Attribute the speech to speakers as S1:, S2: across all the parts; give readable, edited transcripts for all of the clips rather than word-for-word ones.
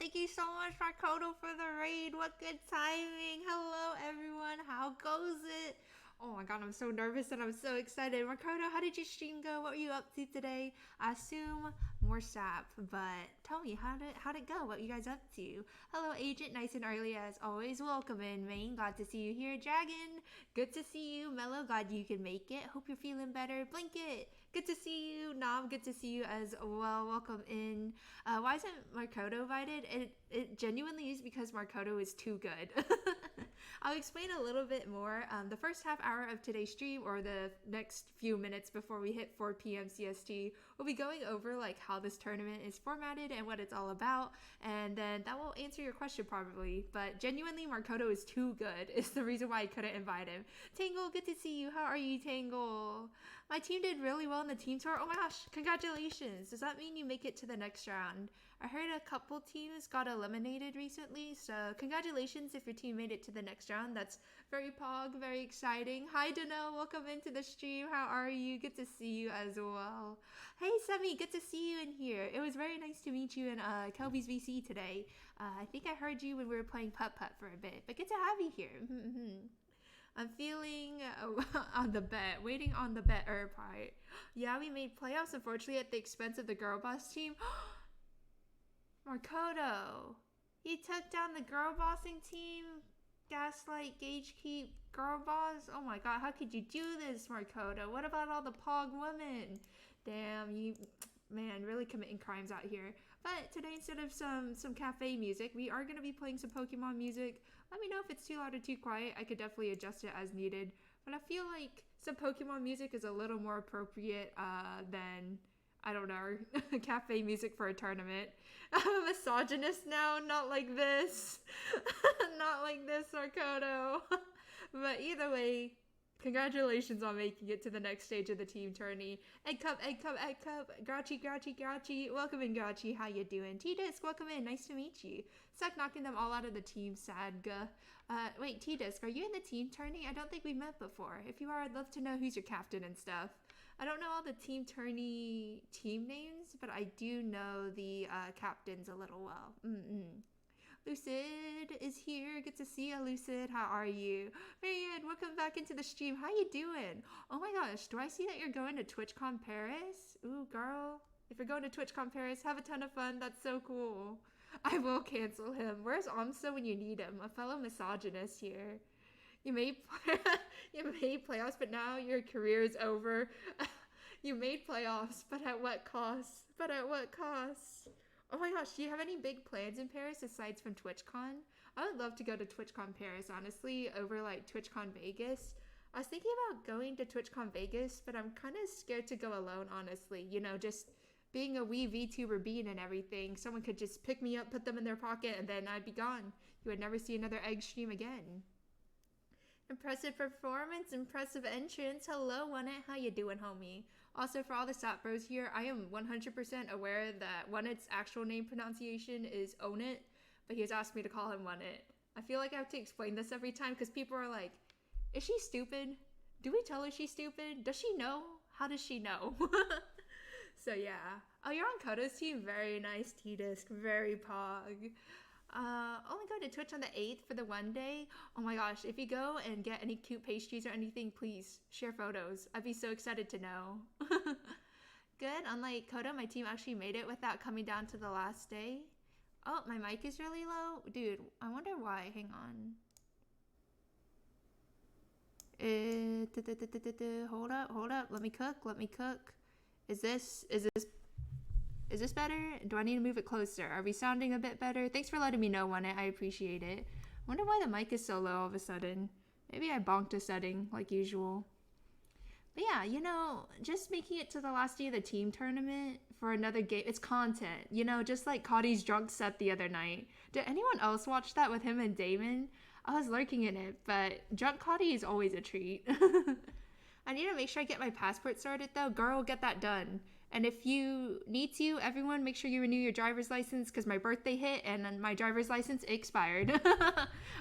S1: Thank you so much, Makoto, for the raid. What good timing. Hello, everyone. How goes it? Oh my god, I'm so nervous and I'm so excited. Makoto, how did your stream go? What were you up to today? I assume more sap, but tell me, how'd it go? What were you guys up to? Hello, Agent, nice and early as always. Welcome in, Main. Glad to see you here. Dragon, good to see you. Mellow, glad you can make it. Hope you're feeling better. Blanket, good to see you. Nom, good to see you as well. Welcome in. Why isn't Makoto invited? It genuinely is because Makoto is too good. I'll explain a little bit more. The first half hour of today's stream, or the next few minutes before we hit 4 p.m. CST, we'll be going over like how this tournament is formatted and what it's all about, and then that will answer your question probably. But genuinely, Makoto is too good. It's the reason why I couldn't invite him. Tangle, good to see you. How are you, Tangle? My team did really well in the team tour. Oh my gosh, congratulations. Does that mean you make it to the next round? I heard a couple teams got eliminated recently, so congratulations if your team made it to the next round. That's very pog, very exciting. Hi Dano, welcome into the stream. How are you? Good to see you as well. Hey Semi, good to see you in here. It was very nice to meet you in Kelby's VC today. I think I heard you when we were playing putt-putt for a bit, but good to have you here. I'm feeling on the bet, waiting on the better part. Yeah, we made playoffs, unfortunately, at the expense of the girl boss team. Makoto, he took down the girl bossing team. Gaslight, Gatekeep, girl boss. Oh my god, how could you do this, Makoto? What about all the pog women? Damn, you, man, really committing crimes out here. But today, instead of some cafe music, we are going to be playing some Pokemon music. Let me know if it's too loud or too quiet. I could definitely adjust it as needed. But I feel like some Pokemon music is a little more appropriate than, I don't know, cafe music for a tournament. I'm a misogynist now, not like this. Not like this, Makoto. But either way, congratulations on making it to the next stage of the team tourney. Egg Cup, Egg Cup, Egg Cup. Grouchy. Welcome in, Grouchy. How you doing? T-Disc, welcome in. Nice to meet you. Suck knocking them all out of the team, Sadga. Wait, T-Disc, are you in the team tourney? I don't think we met before. If you are, I'd love to know who's your captain and stuff. I don't know all the team tourney team names, but I do know the captains a little well. Lucid is here. Good to see you, Lucid. How are you? Marianne, welcome back into the stream. How you doing? Oh my gosh, do I see that you're going to TwitchCon Paris? Ooh, girl. If you're going to TwitchCon Paris, have a ton of fun. That's so cool. I will cancel him. Where's Amsa when you need him? A fellow misogynist here. You made playoffs, but now your career is over. You made playoffs, but at what cost? Oh my gosh, do you have any big plans in Paris aside from TwitchCon? I would love to go to TwitchCon Paris, honestly, over like TwitchCon Vegas. I was thinking about going to TwitchCon Vegas, but I'm kind of scared to go alone, honestly. You know, just being a wee VTuber bean and everything. Someone could just pick me up, put them in their pocket, and then I'd be gone. You would never see another egg stream again. Impressive performance, impressive entrance. Hello, Oneit. How you doing, homie? Also, for all the Sat Bros here, I am 100% aware that Onet's actual name pronunciation is Oneit, but he has asked me to call him Oneit. I feel like I have to explain this every time because people are like, is she stupid? Do we tell her she's stupid? Does she know? How does she know? So yeah. Oh, you're on Koto's team? Very nice, T-Disc. Very pog. Only go to Twitch on the 8th for the one day. Oh my gosh, if you go and get any cute pastries or anything, please share photos. I'd be so excited to know. Good. Unlike Koto, my team actually made it without coming down to the last day. Oh, my mic is really low? Dude, I wonder why. Hang on. Hold up. Let me cook. Is this better? Do I need to move it closer? Are we sounding a bit better? Thanks for letting me know, Oneit. I appreciate it. I wonder why the mic is so low all of a sudden. Maybe I bonked a setting like usual. But yeah, you know, just making it to the last day of the team tournament for another game. It's content, you know, just like Cotty's drunk set the other night. Did anyone else watch that with him and Damon? I was lurking in it, but drunk Cotty is always a treat. I need to make sure I get my passport sorted though. Girl, get that done. And if you need to, everyone, make sure you renew your driver's license because my birthday hit and my driver's license expired.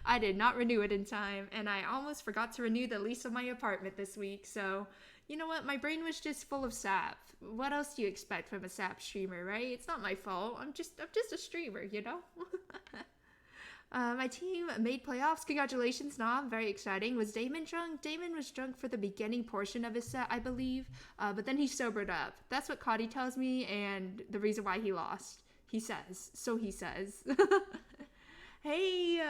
S1: I did not renew it in time, and I almost forgot to renew the lease of my apartment this week. So You know what? My brain was just full of sap. What else do you expect from a sap streamer, right? It's not my fault. I'm just a streamer, you know? My team made playoffs. Congratulations, Nom. Very exciting. Was Damon drunk? Damon was drunk for the beginning portion of his set, I believe. But then he sobered up. That's what Cotty tells me, and the reason why he lost. He says. So he says. Hey,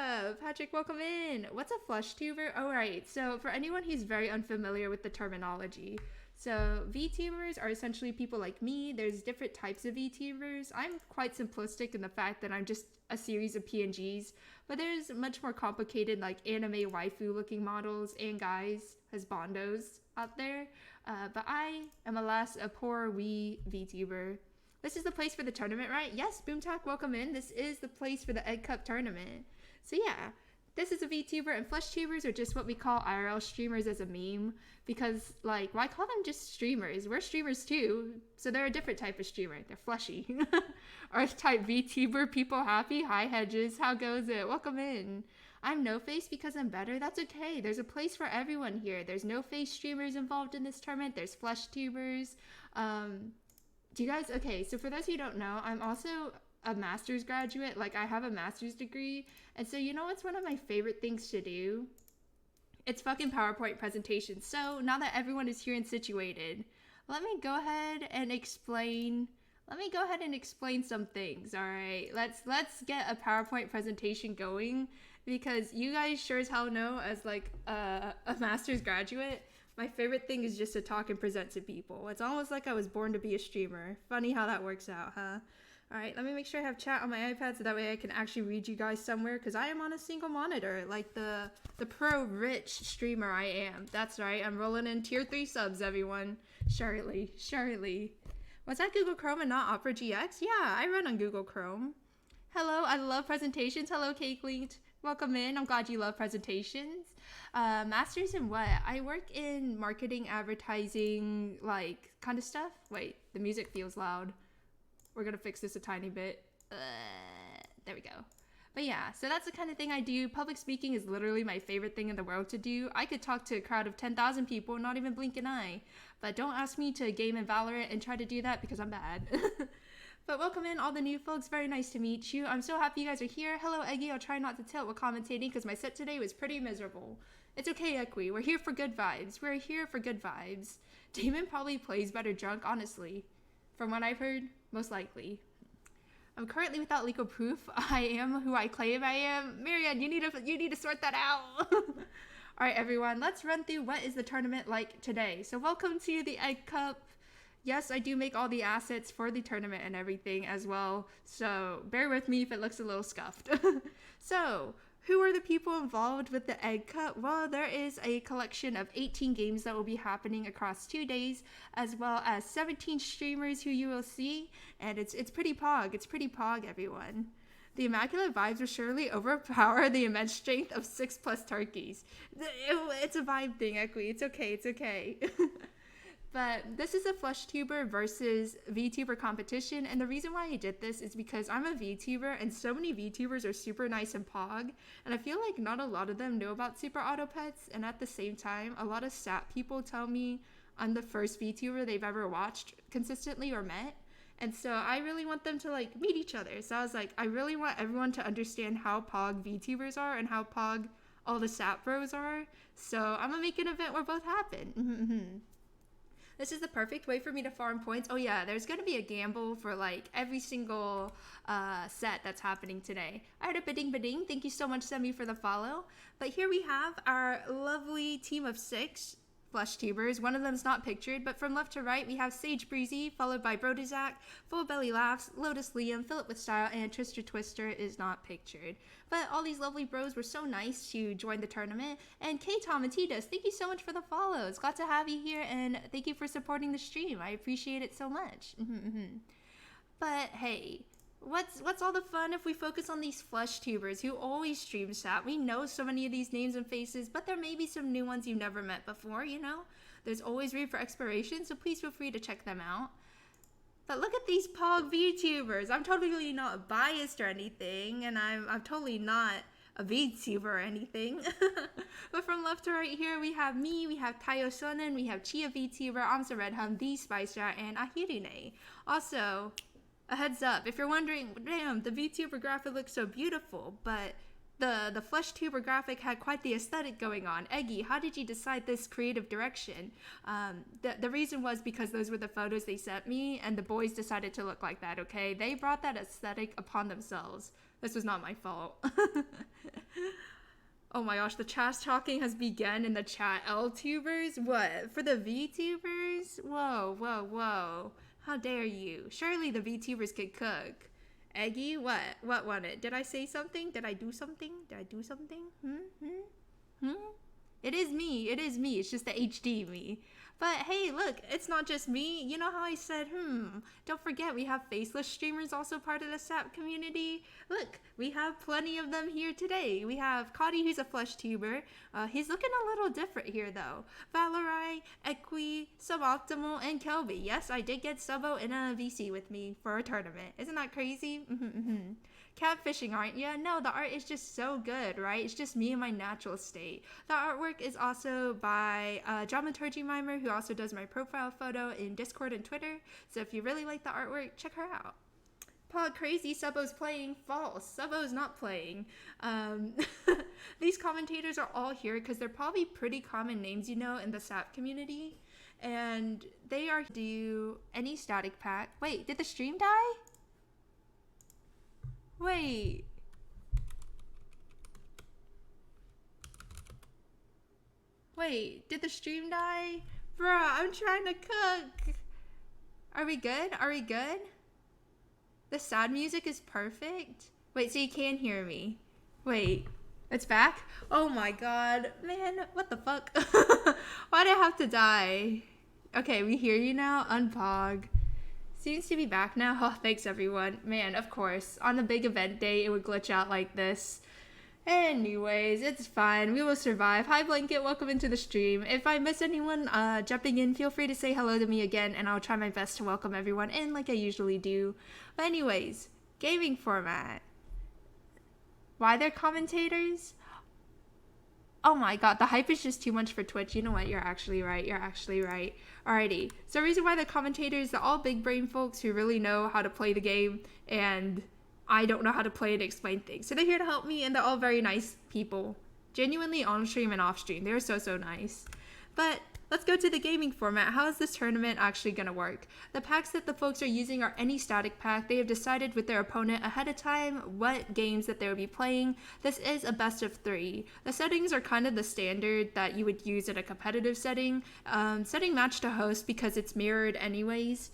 S1: Patrick, welcome in. What's a Vtuber? All right. So for anyone who's very unfamiliar with the terminology, so Vtubers are essentially people like me. There's different types of Vtubers. I'm quite simplistic in the fact that I'm just a series of PNGs, but there's much more complicated like anime waifu looking models and guys as bondos out there. But I am alas a poor wee Vtuber. This is the place for the tournament, right? Yes, Boomtack, welcome in. This is the place for the Egg Cup tournament. So yeah, this is a VTuber, and Tubers are just what we call IRL streamers as a meme. Because, like, why call them just streamers? We're streamers too, so they're a different type of streamer. They're fleshy. Earth-type VTuber, people happy? Hi, Hedges, how goes it? Welcome in. I'm no-face because I'm better. That's okay. There's a place for everyone here. There's no-face streamers involved in this tournament. There's Tubers. Do you guys, okay, so for those of you who don't know, I'm also a master's graduate. Like, I have a master's degree. And so, you know what's one of my favorite things to do? It's fucking PowerPoint presentations. So, now that everyone is here and situated, let me go ahead and explain some things, all right? Let's get a PowerPoint presentation going, because you guys sure as hell know, as, like, a master's graduate, my favorite thing is just to talk and present to people. It's almost like I was born to be a streamer. Funny how that works out, huh? All right, let me make sure I have chat on my iPad so that way I can actually read you guys somewhere, because I am on a single monitor, like the pro rich streamer I am. That's right, I'm rolling in tier 3 subs, everyone. Surely. Was that Google Chrome and not Opera GX? Yeah, I run on Google Chrome. Hello, I love presentations. Hello, Cake Linked. Welcome in. I'm glad you love presentations. Masters in what? I work in marketing, advertising, like, kind of stuff. Wait, the music feels loud. We're gonna fix this a tiny bit. There we go. But yeah, so that's the kind of thing I do. Public speaking is literally my favorite thing in the world to do. I could talk to a crowd of 10,000 people and not even blink an eye. But don't ask me to game in Valorant and try to do that because I'm bad. But welcome in all the new folks. Very nice to meet you. I'm so happy you guys are here. Hello, Eggie. I'll try not to tilt while commentating because my set today was pretty miserable. It's okay, Equi. We're here for good vibes. We're here for good vibes. Damon probably plays better drunk, honestly. From what I've heard, most likely. I'm currently without legal proof. I am who I claim I am. Marianne, you need to sort that out. All right, everyone. Let's run through what is the tournament like today. So welcome to the Egg Cup. Yes, I do make all the assets for the tournament and everything as well, so bear with me if it looks a little scuffed. So, who are the people involved with the Egg Cup? Well, there is a collection of 18 games that will be happening across 2 days, as well as 17 streamers who you will see, and it's pretty pog. It's pretty pog, everyone. The immaculate vibes will surely overpower the immense strength of 6+ turkeys. It's a vibe thing, Equi. It's okay. But this is a Vtuber versus Vtuber competition, and the reason why I did this is because I'm a Vtuber, and so many Vtubers are super nice and pog, and I feel like not a lot of them know about Super Auto Pets, and at the same time, a lot of sap people tell me I'm the first Vtuber they've ever watched consistently or met, and so I really want them to, like, meet each other. So I was like, I really want everyone to understand how pog Vtubers are and how pog all the sap bros are, so I'm gonna make an event where both happen. This is the perfect way for me to farm points. Oh yeah, there's going to be a gamble for like every single set that's happening today. I heard a bidding. Thank you so much, Semi, for the follow. But here we have our lovely team of 6 Vtubers. One of them's not pictured, but from left to right, we have Sage Breezy, followed by Brodizak, Full Belly Laughs, Lotus Liam, Philip with Style, and Twister Twister is not pictured. But all these lovely bros were so nice to join the tournament. And K-Tom and T-Dust, thank you so much for the follows. Glad to have you here, and thank you for supporting the stream. I appreciate it so much. But hey, what's all the fun if we focus on these Vtubers who always stream sat? We know so many of these names and faces, but there may be some new ones you've never met before, you know? There's always room for exploration, so please feel free to check them out. But look at these pog Vtubers. I'm totally not biased or anything, and I'm totally not a VTuber or anything. But from left to right here, we have me, we have Tayo Sonen, we have Chia Vtuber, Amsa Redhum, The Spice Rat, and Ahirine. Also, a heads up, if you're wondering, damn, the VTuber graphic looks so beautiful, but the FleshTuber graphic had quite the aesthetic going on. Eggie, how did you decide this creative direction? The reason was because those were the photos they sent me, and the boys decided to look like that, okay? They brought that aesthetic upon themselves. This was not my fault. Oh my gosh, the trash talking has begun in the chat. L-tubers? What? For the VTubers? Whoa, whoa, whoa. How dare you? Surely the VTubers could cook. Eggie, what? What won it? Did I say something? Did I do something? Did I do something? It is me. It is me. It's just the HD me. But hey, look, it's not just me. You know how I said, don't forget we have faceless streamers also part of the SAP community? Look, we have plenty of them here today. We have Cody, who's a FleshTuber. He's looking a little different here though. Valerai, Equi, Suboptimal, and Kelby. Yes, I did get Subo in a VC with me for a tournament. Isn't that crazy? Catfishing, aren't you? No, the art is just so good, right? It's just me in my natural state. The artwork is also by Dramaturgy Mimer, who also does my profile photo in Discord and Twitter. So if you really like the artwork, check her out. Pod crazy, Subo's playing. False. Subo's not playing. These commentators are all here because they're probably pretty common names, you know, in the SAP community. And they are do any static pack. Wait, did the stream die? Wait. Wait, did the stream die? Bruh, I'm trying to cook. Are we good? Are we good? The sad music is perfect. Wait, so you can hear me. Wait, it's back? Oh my god. Man, what the fuck? Why'd I have to die? Okay, we hear you now. Unpog. Seems to be back now. Oh, thanks everyone. Man, of course. On a big event day, it would glitch out like this. Anyways, it's fine. We will survive. Hi Blanket, welcome into the stream. If I miss anyone jumping in, feel free to say hello to me again, and I'll try my best to welcome everyone in like I usually do. But anyways, gaming format. Why they're commentators? Oh my god, the hype is just too much for Twitch. You know what? You're actually right. You're actually right. Alrighty. So the reason why the commentators are all big brain folks who really know how to play the game, and I don't know how to play and explain things. So they're here to help me, and they're all very nice people. Genuinely on stream and off stream. They're so, so nice. But let's go to the gaming format. How is this tournament actually going to work? The packs that the folks are using are any static pack. They have decided with their opponent ahead of time what games that they will be playing. This is a best of 3. The settings are kind of the standard that you would use in a competitive setting. Setting match to host because it's mirrored anyways.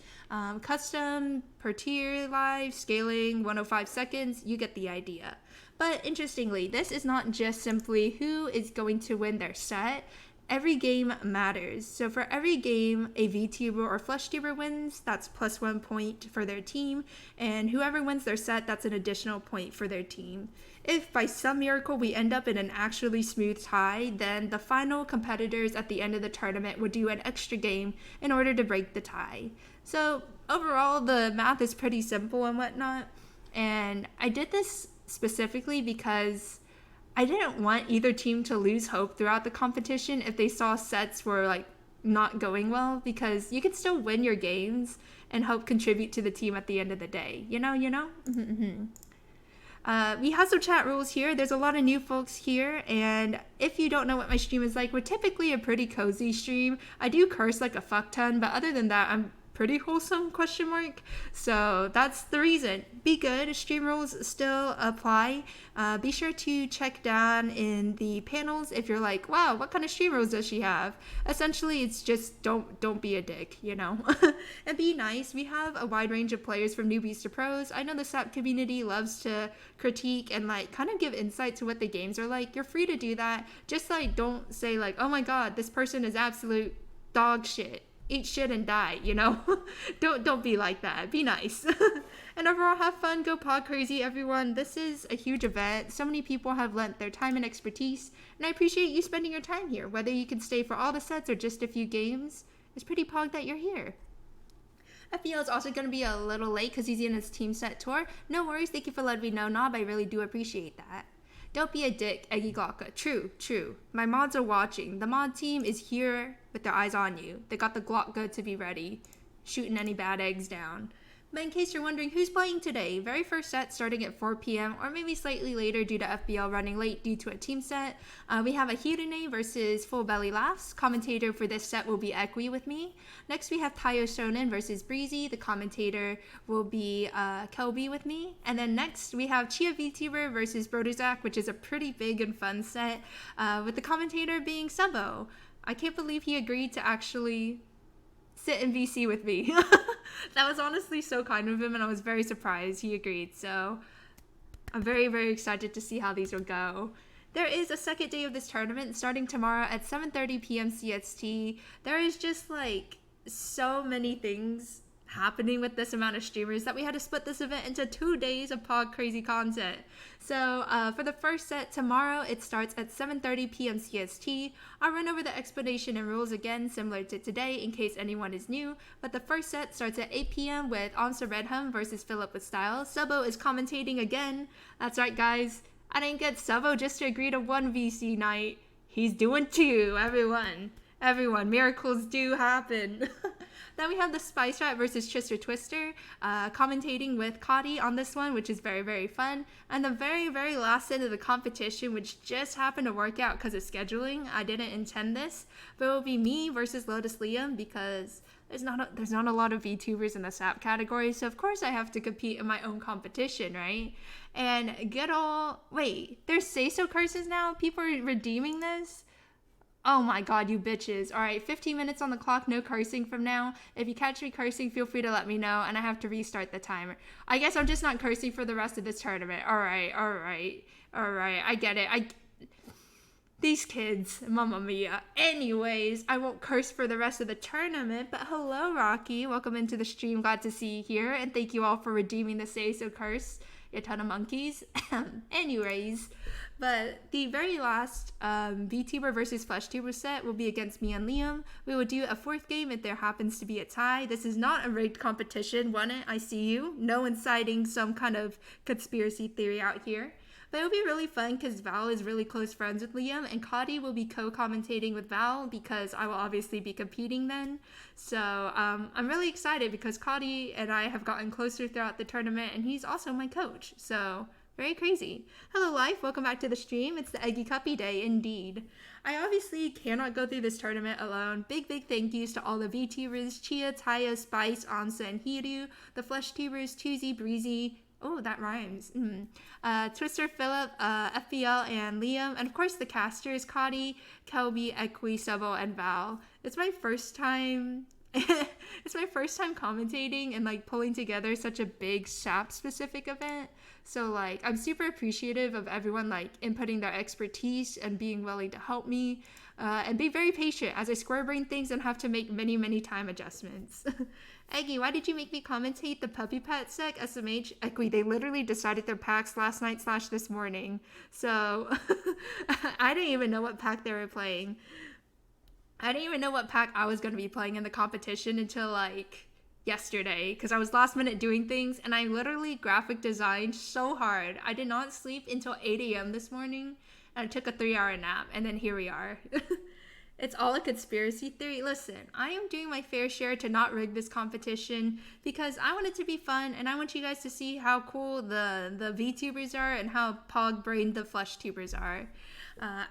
S1: Custom, per tier, live, scaling, 105 seconds, you get the idea. But interestingly, this is not just simply who is going to win their set. Every game matters. So for every game a VTuber or FleshTuber wins, that's +1 point for their team, and whoever wins their set, that's an additional point for their team. If by some miracle we end up in an actually smooth tie, then the final competitors at the end of the tournament would do an extra game in order to break the tie. So overall, the math is pretty simple and whatnot, and I did this specifically because I didn't want either team to lose hope throughout the competition if they saw sets were like not going well, because you can still win your games and help contribute to the team at the end of the day. You know? We have some chat rules here. There's a lot of new folks here, and if you don't know what my stream is like, we're typically a pretty cozy stream. I do curse like a fuck ton, but other than that, I'm pretty wholesome, ? So that's the reason. Be good. Stream rules still apply. Be sure to check down in the panels if you're like, wow, what kind of stream rules does she have? Essentially, it's just don't be a dick, you know? And be nice. We have a wide range of players from newbies to pros. I know the SAP community loves to critique and like kind of give insight to what the games are like. You're free to do that. Just like don't say like, oh my god, this person is absolute dog shit. Eat shit and die, you know? Don't be like that. Be nice. And overall, have fun. Go pod crazy, everyone. This is a huge event. So many people have lent their time and expertise, and I appreciate you spending your time here. Whether you can stay for all the sets or just a few games, it's pretty pog that you're here. FEL is also going to be a little late because he's in his team set tour. No worries. Thank you for letting me know, Knob. I really do appreciate that. Don't be a dick, Eggie Glocka. True, true. My mods are watching. The mod team is here with their eyes on you. They got the Glocka to be ready, shooting any bad eggs down. But in case you're wondering who's playing today, very first set starting at 4 p.m. or maybe slightly later due to FBL running late due to a team set. We have a Hirune versus Full Belly Laughs. Commentator for this set will be Equi with me. Next we have Tayo Shonen versus Breezy. The commentator will be Kelby with me. And then next we have Chia Vtuber versus Broduzak, which is a pretty big and fun set with the commentator being Sebo. I can't believe he agreed to actually sit in VC with me. That was honestly so kind of him, and I was very surprised he agreed. So I'm very, very excited to see how these will go. There is a second day of this tournament starting tomorrow at 7:30 p.m. CST. There is just like so many things happening with this amount of streamers that we had to split this event into 2 days of pod crazy content. So for the first set tomorrow, it starts at 7:30 p.m. CST. I'll run over the explanation and rules again, similar to today, in case anyone is new. But the first set starts at 8 p.m. with Onsa Redhum versus Philip with Style. Sebo is commentating again. That's right, guys. I didn't get Sebo just to agree to one VC night. He's doing two, everyone. Everyone, miracles do happen. Then we have the Spice Rat versus Chister Twister, commentating with Kadi on this one, which is very, very fun. And the very, very last set of the competition, which just happened to work out because of scheduling. I didn't intend this, but it will be me versus Lotus Liam because there's not a lot of VTubers in the SAP category, so of course I have to compete in my own competition, right? And there's say-so curses now? People are redeeming this? Oh my god, you bitches. Alright, 15 minutes on the clock, no cursing from now. If you catch me cursing, feel free to let me know, and I have to restart the timer. I guess I'm just not cursing for the rest of this tournament. Alright, I get it. These kids, mamma mia. Anyways, I won't curse for the rest of the tournament, but hello, Rocky. Welcome into the stream. Glad to see you here, and thank you all for redeeming the say-so curse. You ton of monkeys. Anyways, but the very last Vtuber versus FleshTuber set will be against me and Liam. We will do a fourth game if there happens to be a tie. This is not a rigged competition. Won it, I see you. No inciting some kind of conspiracy theory out here. But it'll be really fun because Val is really close friends with Liam, and Kadi will be co-commentating with Val because I will obviously be competing then. So I'm really excited because Kadi and I have gotten closer throughout the tournament, and he's also my coach. So very crazy. Hello, life. Welcome back to the stream. It's the Eggie Cuppy Day, indeed. I obviously cannot go through this tournament alone. Big thank yous to all the VTubers, Chia, Taya, Spice, Ansa, and Hiru, the FleshTubers, Tuesday, Breezy. Oh, that rhymes. Twister, Philip, FBL, and Liam, and of course the casters, Kadi, Kelby, Equi, Sebo, and Val. It's my first time. It's my first time commentating and like pulling together such a big SAP specific event. So like I'm super appreciative of everyone like inputting their expertise and being willing to help me and be very patient as I square brain things and have to make many time adjustments. Eggie, why did you make me commentate the Puppy Pet Sec SMH? Equi, they literally decided their packs last night / this morning. So I didn't even know what pack they were playing. I didn't even know what pack I was going to be playing in the competition until like yesterday because I was last minute doing things and I literally graphic designed so hard. I did not sleep until 8 a.m. this morning and I took a 3-hour nap and then here we are. It's all a conspiracy theory. Listen, I am doing my fair share to not rig this competition because I want it to be fun and I want you guys to see how cool the VTubers are and how pog-brained the FleshTubers are.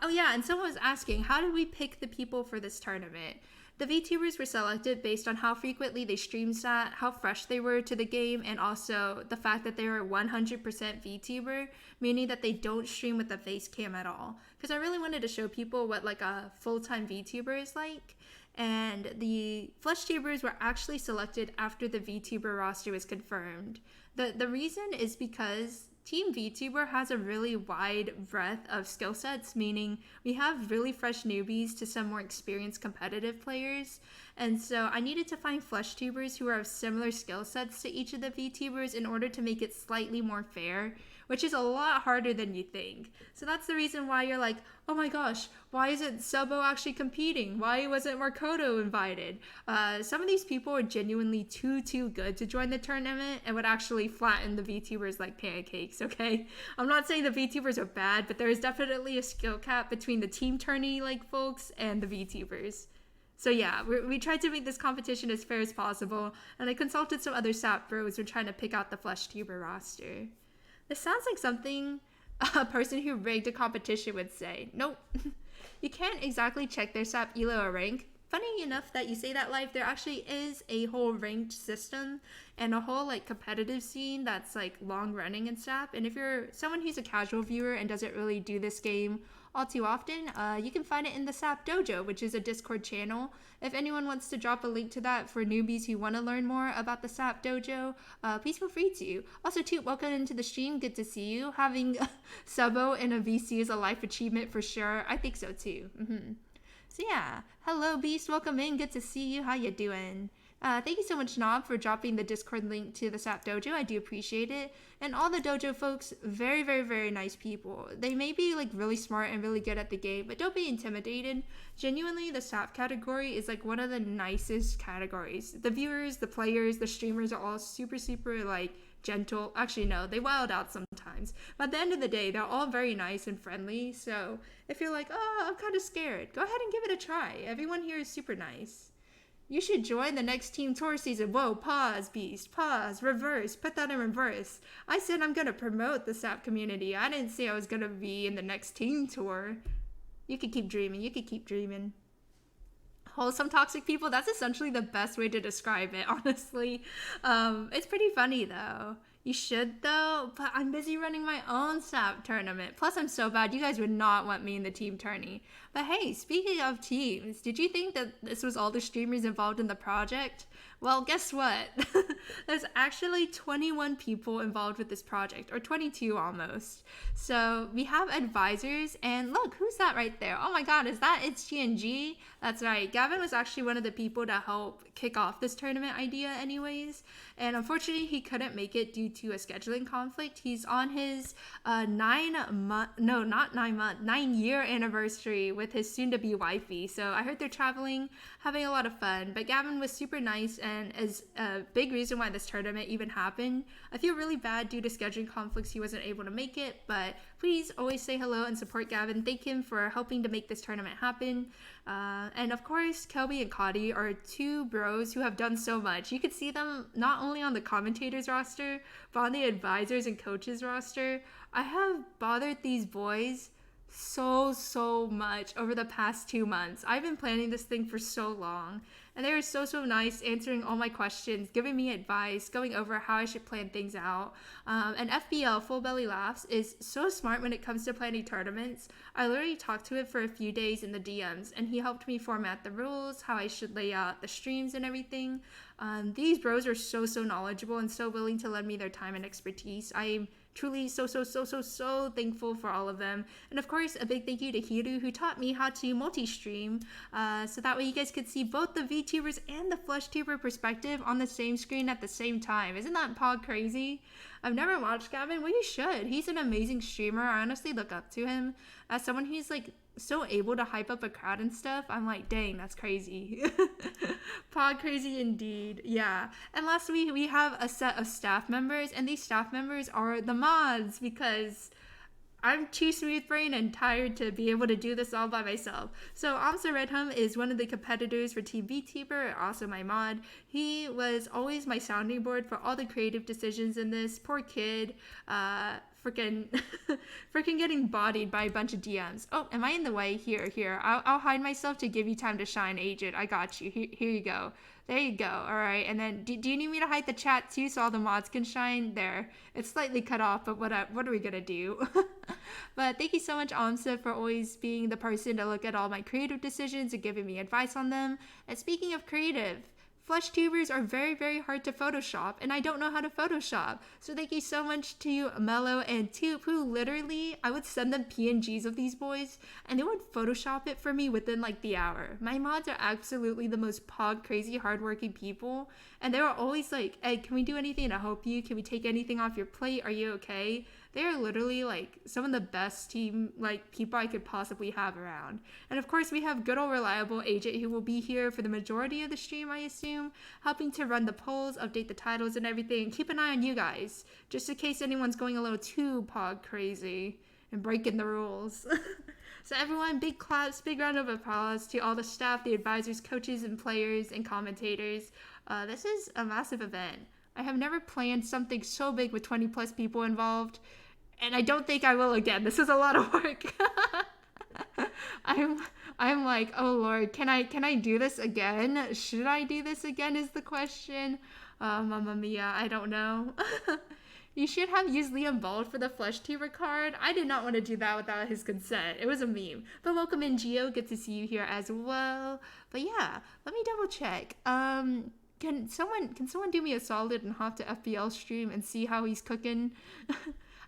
S1: Oh yeah, and someone was asking, how did we pick the people for this tournament? The VTubers were selected based on how frequently they stream sat, how fresh they were to the game, and also the fact that they were 100% VTuber, meaning that they don't stream with a face cam at all. Because I really wanted to show people what like a full-time VTuber is like. And the FleshTubers were actually selected after the VTuber roster was confirmed. The reason is because Team Vtuber has a really wide breadth of skill sets, meaning we have really fresh newbies to some more experienced competitive players. And so I needed to find FleshTubers who are of similar skill sets to each of the VTubers in order to make it slightly more fair, which is a lot harder than you think. So that's the reason why you're like, oh my gosh, why isn't Subo actually competing? Why wasn't Markoto invited? Some of these people are genuinely too good to join the tournament and would actually flatten the VTubers like pancakes, okay? I'm not saying the VTubers are bad, but there is definitely a skill cap between the team tourney like folks and the VTubers. So yeah, we tried to make this competition as fair as possible, and I consulted some other SAP bros who are trying to pick out the FleshTuber roster. This sounds like something a person who rigged a competition would say. Nope. You can't exactly check their SAP ELO or rank. Funny enough that you say that, Live, there actually is a whole ranked system and a whole like competitive scene that's like long running in SAP. And if you're someone who's a casual viewer and doesn't really do this game all too often, you can find it in the SAP Dojo, which is a Discord channel. If anyone wants to drop a link to that for newbies who want to learn more about the SAP Dojo, please feel free to. Also, Toot, welcome into the stream. Good to see you. Having Subo in a VC is a life achievement for sure. I think so too. So yeah, hello Beast, welcome in. Good to see you. How you doing? Thank you so much, Knob, for dropping the Discord link to the SAP Dojo. I do appreciate it. And all the Dojo folks, very, very, very nice people. They may be like really smart and really good at the game, but don't be intimidated. Genuinely, the SAP category is like one of the nicest categories. The viewers, the players, the streamers are all super like gentle. Actually, no, they wild out sometimes. But at the end of the day, they're all very nice and friendly. So if you're like, oh, I'm kind of scared, go ahead and give it a try. Everyone here is super nice. You should join the next Team Tour season. Whoa, pause, Beast, pause, reverse, put that in reverse. I said I'm gonna promote the SAP community. I didn't say I was gonna be in the next Team Tour. You could keep dreaming, you could keep dreaming. Wholesome toxic people, that's essentially the best way to describe it, honestly. It's pretty funny though. You should though, but I'm busy running my own SAP tournament. Plus I'm so bad, you guys would not want me in the team tourney. But hey, speaking of teams, did you think that this was all the streamers involved in the project? Well, guess what? There's actually 21 people involved with this project, or 22 almost. So we have advisors, and look, who's that right there? Oh my god, is that It's GNG? That's right, Gavin was actually one of the people to help kick off this tournament idea anyways. And unfortunately, he couldn't make it due to a scheduling conflict. He's on his 9-year anniversary with his soon-to-be wifey. So I heard they're traveling, having a lot of fun. But Gavin was super nice and is a big reason why this tournament even happened. I feel really bad due to scheduling conflicts he wasn't able to make it, but please always say hello and support Gavin. Thank him for helping to make this tournament happen. And of course, Kelby and Cody are two bros who have done so much. You could see them not only on the commentators roster, but on the advisors and coaches roster. I have bothered these boys so much over the past 2 months. I've been planning this thing for so long, and they were so nice, answering all my questions, giving me advice, going over how I should plan things out. And FBL, Full Belly Laughs, is so smart when it comes to planning tournaments. I literally talked to him for a few days in the DMs, and he helped me format the rules, how I should lay out the streams and everything. These bros are so knowledgeable and so willing to lend me their time and expertise. I'm truly so thankful for all of them. And of course, a big thank you to Hiru, who taught me how to multi-stream, so that way you guys could see both the VTubers and the FleshTuber perspective on the same screen at the same time. Isn't that pod crazy? I've never watched Gavin. Well, you should. He's an amazing streamer. I honestly look up to him as someone who's like so able to hype up a crowd and stuff. I'm like, dang, that's crazy. Pod crazy indeed. Yeah. And lastly, we have a set of staff members, and these staff members are the mods, because I'm too smooth brain and tired to be able to do this all by myself. So Amsa Redham is one of the competitors for Team Vtuber, also my mod. He was always my sounding board for all the creative decisions in this. Poor kid, freaking getting bodied by a bunch of DMs. Oh, am I in the way? Here. I'll hide myself to give you time to shine, Agent. I got you. Here you go. There you go. All right. And then do you need me to hide the chat too so all the mods can shine? There. It's slightly cut off, but what are we going to do? But thank you so much, Amsa, for always being the person to look at all my creative decisions and giving me advice on them. And speaking of creative, Tubers are very, very hard to Photoshop, and I don't know how to Photoshop. So thank you so much to Mello and Toop, who literally, I would send them PNGs of these boys, and they would Photoshop it for me within like the hour. My mods are absolutely the most pog crazy hardworking people, and they were always like, hey, can we do anything to help you? Can we take anything off your plate? Are you okay? They are literally like some of the best team like people I could possibly have around. And of course we have good old reliable agent who will be here for the majority of the stream, I assume, helping to run the polls, update the titles and everything. Keep an eye on you guys, just in case anyone's going a little too pog crazy and breaking the rules. So everyone, big claps, big round of applause to all the staff, the advisors, coaches, and players and commentators. This is a massive event. I have never planned something so big with 20 plus people involved, and I don't think I will again. This is a lot of work. I'm like, oh Lord, can I do this again? Should I do this again is the question. Mamma mia, I don't know. You should have used Liam Bald for the Vtuber card. I did not want to do that without his consent. It was a meme. But welcome in, Geo. Good to see you here as well. But yeah, let me double check. Can someone do me a solid and hop to FBL stream and see how he's cooking?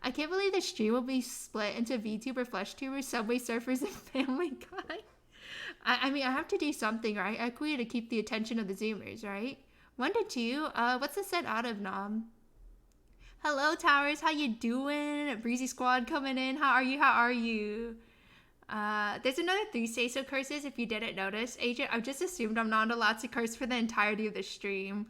S1: I can't believe the stream will be split into Vtuber, Vtuber, Subway Surfers, and Family Guy. I mean, I have to do something, right? Equity to keep the attention of the Zoomers, right? 1 to 2. What's the set out of, Nom? Hello, Towers. How you doing? Breezy Squad coming in. How are you? How are you? There's another 3 say-so curses if you didn't notice. Agent, I've just assumed I'm not allowed to curse for the entirety of the stream.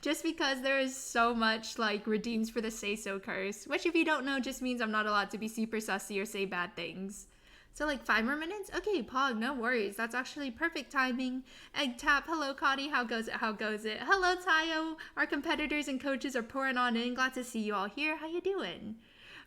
S1: Just because there is so much, like, redeems for the say-so curse. Which, if you don't know, just means I'm not allowed to be super sussy or say bad things. So, like, 5 more minutes? Okay, Pog, no worries. That's actually perfect timing. Egg Tap, hello, Cotty. How goes it? How goes it? Hello, Tayo. Our competitors and coaches are pouring on in. Glad to see you all here. How you doing?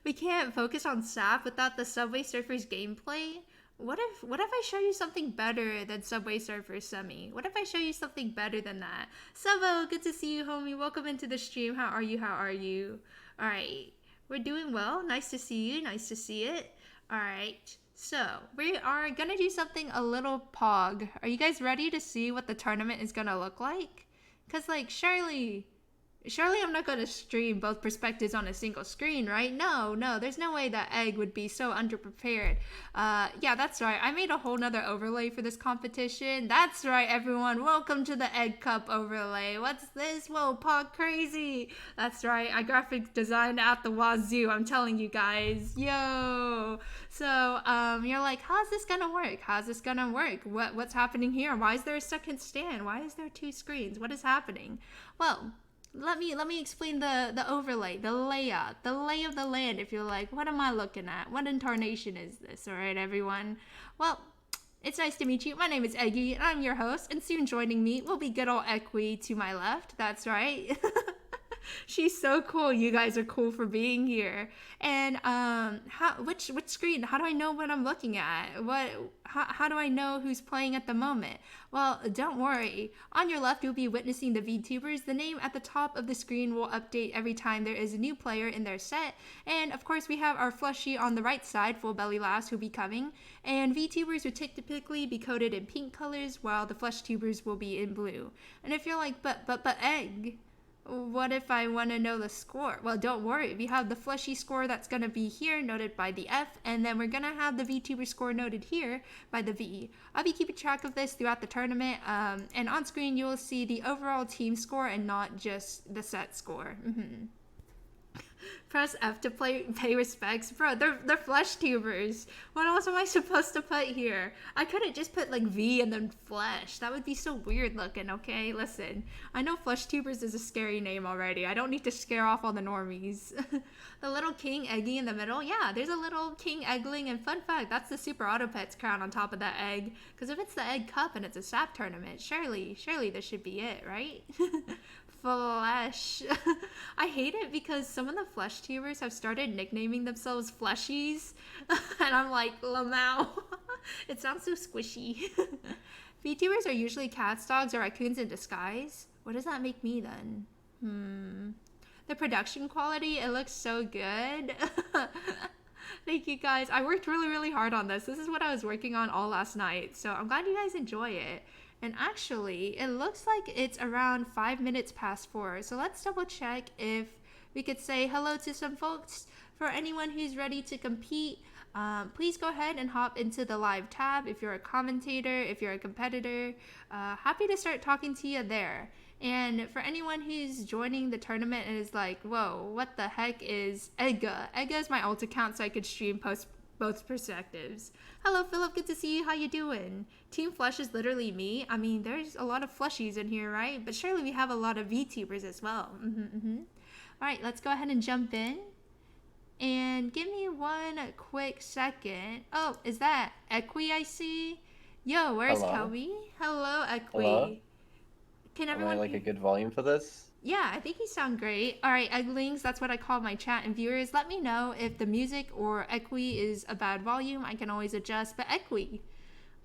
S1: We can't focus on SAP without the Subway Surfers gameplay. What if I show you something better than Subway Surfers Semi? What if I show you something better than that? Savo, good to see you, homie. Welcome into the stream. How are you? How are you? All right. We're doing well. Nice to see you. Nice to see it. All right. So, we are going to do something a little pog. Are you guys ready to see what the tournament is going to look like? Because, like, surely I'm not going to stream both perspectives on a single screen, right? No, there's no way that Egg would be so underprepared. Yeah, that's right. I made a whole nother overlay for this competition. That's right, everyone. Welcome to the Egg Cup overlay. What's this? Whoa, Pog crazy. That's right. I graphic designed at the wazoo. I'm telling you guys. Yo. So, you're like, how's this gonna work? How's this gonna work? What's happening here? Why is there a second stand? Why is there 2 screens? What is happening? Well, let me explain the overlay, the layout, the lay of the land. If you're like, what am I looking at? What incarnation is this? All right, everyone. Well, it's nice to meet you. My name is Eggie, and I'm your host. And soon joining me will be good old Equi to my left. That's right. She's so cool. You guys are cool for being here. And which screen? How do I know what I'm looking at? How do I know who's playing at the moment? Well, don't worry. On your left, you'll be witnessing the Vtubers. The name at the top of the screen will update every time there is a new player in their set. And of course, we have our Flushy on the right side, Full Belly Lass, who'll be coming. And Vtubers would typically be coded in pink colors, while the Flushtubers will be in blue. And if you're like, but Egg, what if I want to know the score? Well, don't worry. We have the Flushy score that's going to be here, noted by the F, and then we're going to have the Vtuber score noted here by the V. I'll be keeping track of this throughout the tournament, and on screen you will see the overall team score and not just the set score. Press F to pay respects. Bro, they're Vtubers. What else am I supposed to put here? I couldn't just put like V and then Flesh. That would be so weird looking, okay? Listen, I know Vtubers is a scary name already. I don't need to scare off all the normies. The little King Eggie in the middle. Yeah, there's a little King Eggling, and fun fact, that's the Super Auto Pets crown on top of that egg. Because if it's the Egg Cup and it's a SAP tournament, surely this should be it, right? Flesh. I hate it because some of the Vtubers have started nicknaming themselves Fleshies, and I'm like, Lamau. It sounds so squishy. Vtubers are usually cats, dogs, or raccoons in disguise. What does that make me then? The production quality, it looks so good. Thank you guys. I worked really hard on this. This is what I was working on all last night, so I'm glad you guys enjoy it. And actually, it looks like it's around 5 minutes past 4. So let's double check if we could say hello to some folks. For anyone who's ready to compete, please go ahead and hop into the live tab. If you're a commentator, if you're a competitor, happy to start talking to you there. And for anyone who's joining the tournament and is like, whoa, what the heck is Egga? Egga is my alt account, so I could stream both perspectives. Hello, Philip. Good to see you. How you doing? Team Flush is literally me. I mean, there's a lot of Flushies in here, right? But surely we have a lot of VTubers as well. All right, let's go ahead and jump in. And give me one quick second. Oh, is that Equi I see? Yo, where's Kelby? Hello, Equi.
S2: Hello?
S1: Can everyone...
S2: Am I like a good volume for this?
S1: Yeah, I think you sound great. All right, Egglings, that's what I call my chat. And viewers, let me know if the music or Equi is a bad volume. I can always adjust. But Equi,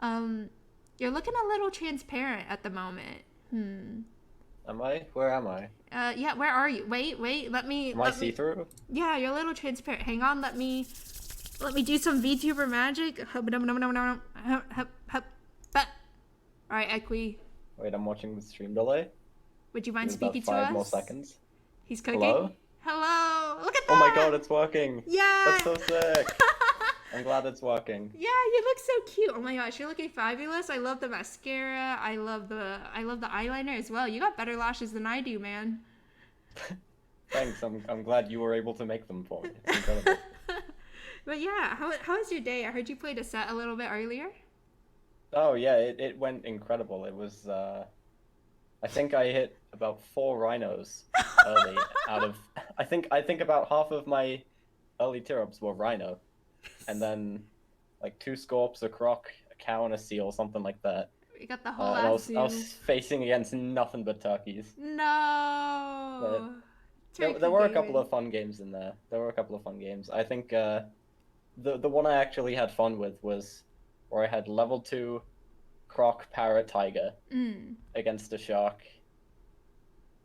S1: you're looking a little transparent at the moment.
S2: Am I? Where am I?
S1: Yeah, where are you? Wait, let me...
S2: Am I see-through?
S1: Yeah, you're a little transparent. Hang on, let me do some VTuber magic. All right, Equi.
S2: Wait, I'm watching the stream delay.
S1: Would you mind speaking to us?
S2: 5 more seconds.
S1: He's cooking.
S2: Hello?
S1: Hello. Look at that.
S2: Oh my god, it's working.
S1: Yeah.
S2: That's so sick. I'm glad it's working.
S1: Yeah, you look so cute. Oh my gosh, you're looking fabulous. I love the mascara. I love the eyeliner as well. You got better lashes than I do, man.
S2: Thanks. I'm glad you were able to make them for me. It's incredible.
S1: But yeah, how was your day? I heard you played a set a little bit earlier.
S2: Oh yeah, it went incredible. It was I think I hit about 4 rhinos early out of I think about half of my early tier-ups were rhino. And then like 2 scorps, a croc, a cow, and a seal, something like that.
S1: You got the whole
S2: I was facing against nothing but turkeys.
S1: No.
S2: There were a couple of fun games in there. I think the one I actually had fun with was where I had level 2 croc, parrot, tiger against a shark.